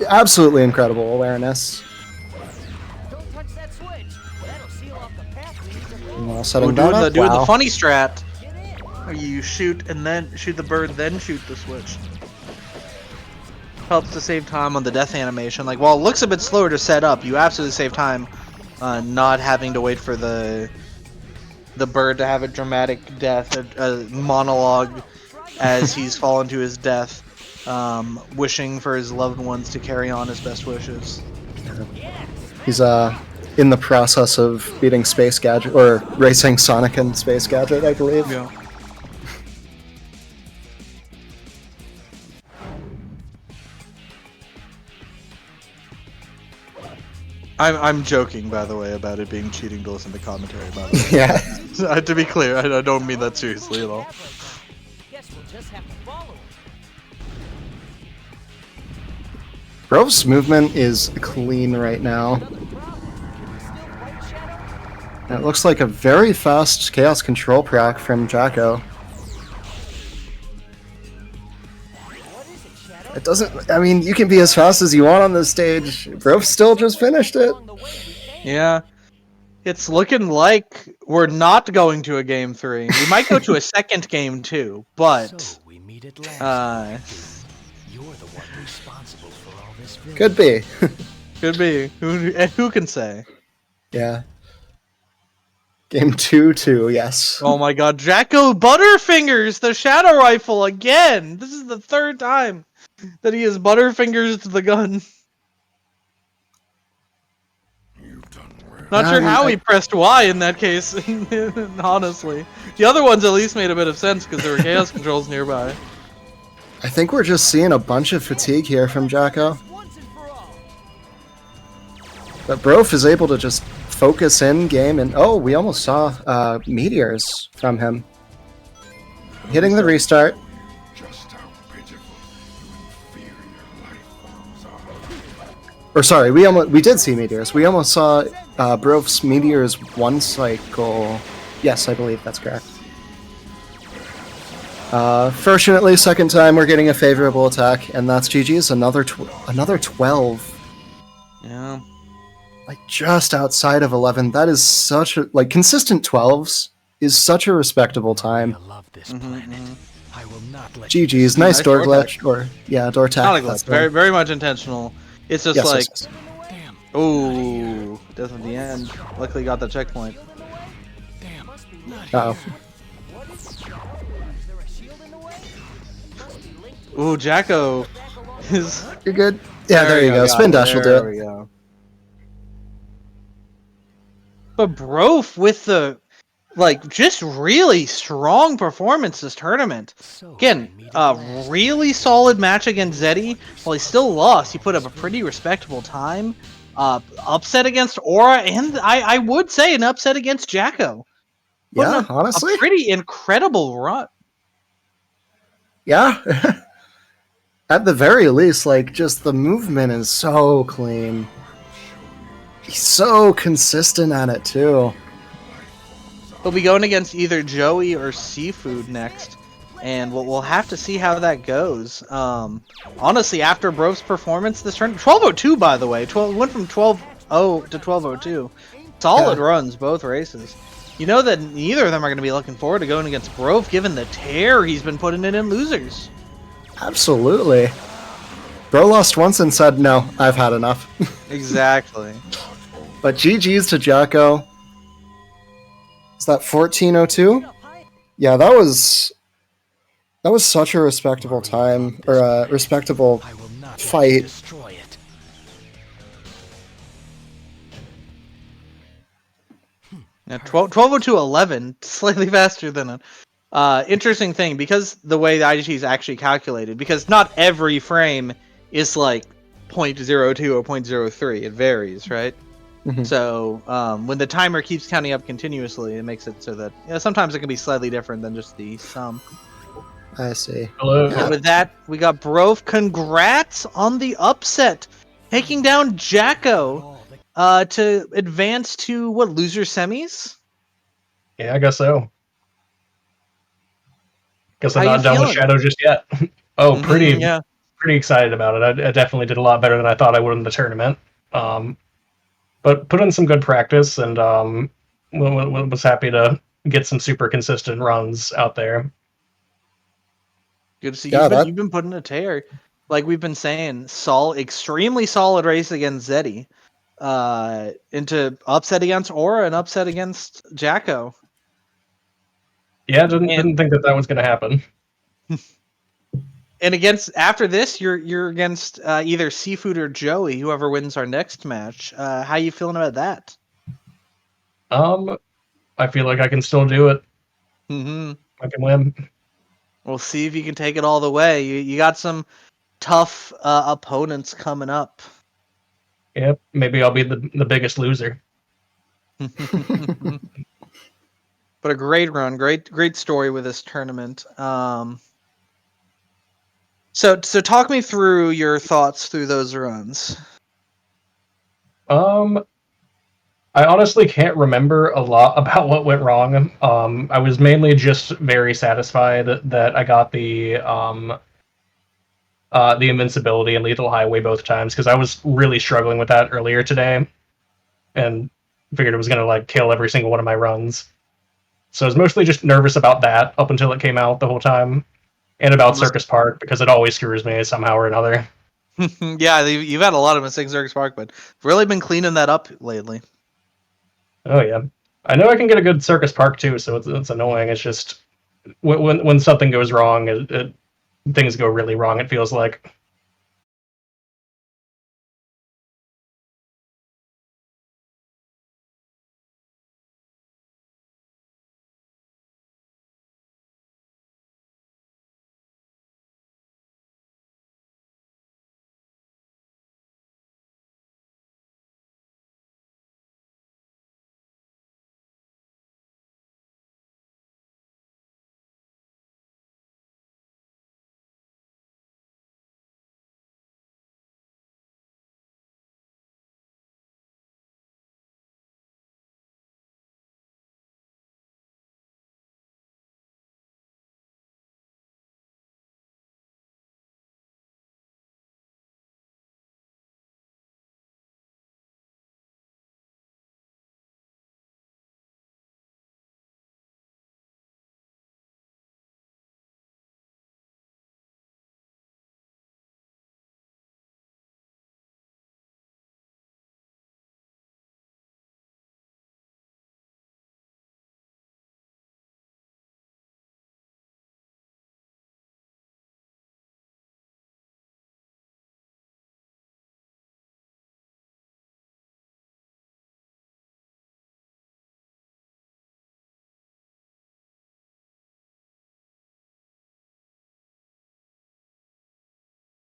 Absolutely incredible awareness. While setting that up, doing wow. the funny strat, where you shoot and then shoot the bird, then shoot the switch. Helps to save time on the death animation. Like, while it looks a bit slower to set up, you absolutely save time not having to wait for the bird to have a dramatic death, a monologue as he's fallen to his death, wishing for his loved ones to carry on his best wishes. He's in the process of beating Space Gadget, or racing Sonic and Space Gadget, I believe. Yeah. I'm joking, by the way, about it being cheating to listen to commentary, by the way. Yeah. To be clear, I don't mean that seriously at all. Guess we'll just have to follow him. Brof's movement is clean right now. And it looks like a very fast Chaos Control proc from Jacko. It doesn't... I mean, you can be as fast as you want on this stage. Brof still just finished it. Yeah. It's looking like we're not going to a game 3. We might go to a second game 2, but... we meet at last. You're the one responsible for all this villainy. Could be. Could be. Who can say? Yeah. Game 2, yes. Oh my god, Jacko Butterfingers the Shadow Rifle again! This is the third time that he has Butterfingers to the gun. Not sure how he pressed Y in that case, honestly. The other ones at least made a bit of sense because there were chaos controls nearby. I think we're just seeing a bunch of fatigue here from Jacko. But Brof is able to just focus in game, and oh, we almost saw meteors from him. hitting the restart. Or sorry, we did see meteors. We almost saw Brov's meteors one cycle. Yes, I believe that's correct. Fortunately, second time we're getting a favorable attack, and that's GG's. Another 12. Yeah. Like just outside of 11. That is such a consistent 12s is such a respectable time. GG's, nice door glitch, or door tech. Not a glitch. Very, very much intentional. It's just yes. Ooh, death at the end. Luckily got the checkpoint. Uh-oh. Ooh, Jacko is... You're good. Yeah, there you go. Spin dash will do it. There we go. But Brof with the, just really strong performance this tournament. Again, really solid match against Zeddy. While he still lost, he put up a pretty respectable time. Upset against Aura, and I would say an upset against Jacko. Yeah, honestly. A pretty incredible run. Yeah. At the very least, just the movement is so clean. He's so consistent at it, too. We'll be going against either Joey or Seafood next, and we'll have to see how that goes. Honestly, after Brove's performance this turn, 12:02 by the way, went from 12:0 to 12:02. Solid runs both races. You know that neither of them are going to be looking forward to going against Brove, given the tear he's been putting in losers. Absolutely. Bro lost once and said, no, I've had enough. Exactly. But GG's to Jacko. Is that 14:02? Yeah, that was such a respectable time, or a respectable fight. Yeah, 12:02:11, slightly faster than it. Interesting thing, because the way the IGT is actually calculated, because not every frame is 0.02 or 0.03, it varies, right? Mm-hmm. So when the timer keeps counting up continuously, it makes it so that sometimes it can be slightly different than just the sum. I see. And with that, we got Brove. Congrats on the upset, taking down Jacko to advance to loser semis? Yeah, I guess so. Guess I'm How not done with Shadow just yet. Pretty excited about it. I definitely did a lot better than I thought I would in the tournament. But put in some good practice, and was happy to get some super consistent runs out there. Good to see. You've been putting a tear. Like we've been saying, extremely solid race against Zeddy. Into upset against Aura and upset against Jacko. Yeah, didn't think that was going to happen. And after this, you're against either Seafood or Joey, whoever wins our next match. How you feeling about that? I feel like I can still do it. Mm-hmm. I can win. We'll see if you can take it all the way. You got some tough opponents coming up. Yep, maybe I'll be the biggest loser. But a great run, great story with this tournament. So talk me through your thoughts through those runs. I honestly can't remember a lot about what went wrong. I was mainly just very satisfied that I got the invincibility and lethal highway both times, because I was really struggling with that earlier today, and figured it was gonna kill every single one of my runs. So I was mostly just nervous about that up until it came out the whole time, and about Circus Park, because it always screws me somehow or another. Yeah, you've had a lot of mistakes in Circus Park, but really been cleaning that up lately. Oh yeah, I know I can get a good Circus Park too, so it's annoying. It's just when something goes wrong, things go really wrong. It feels like.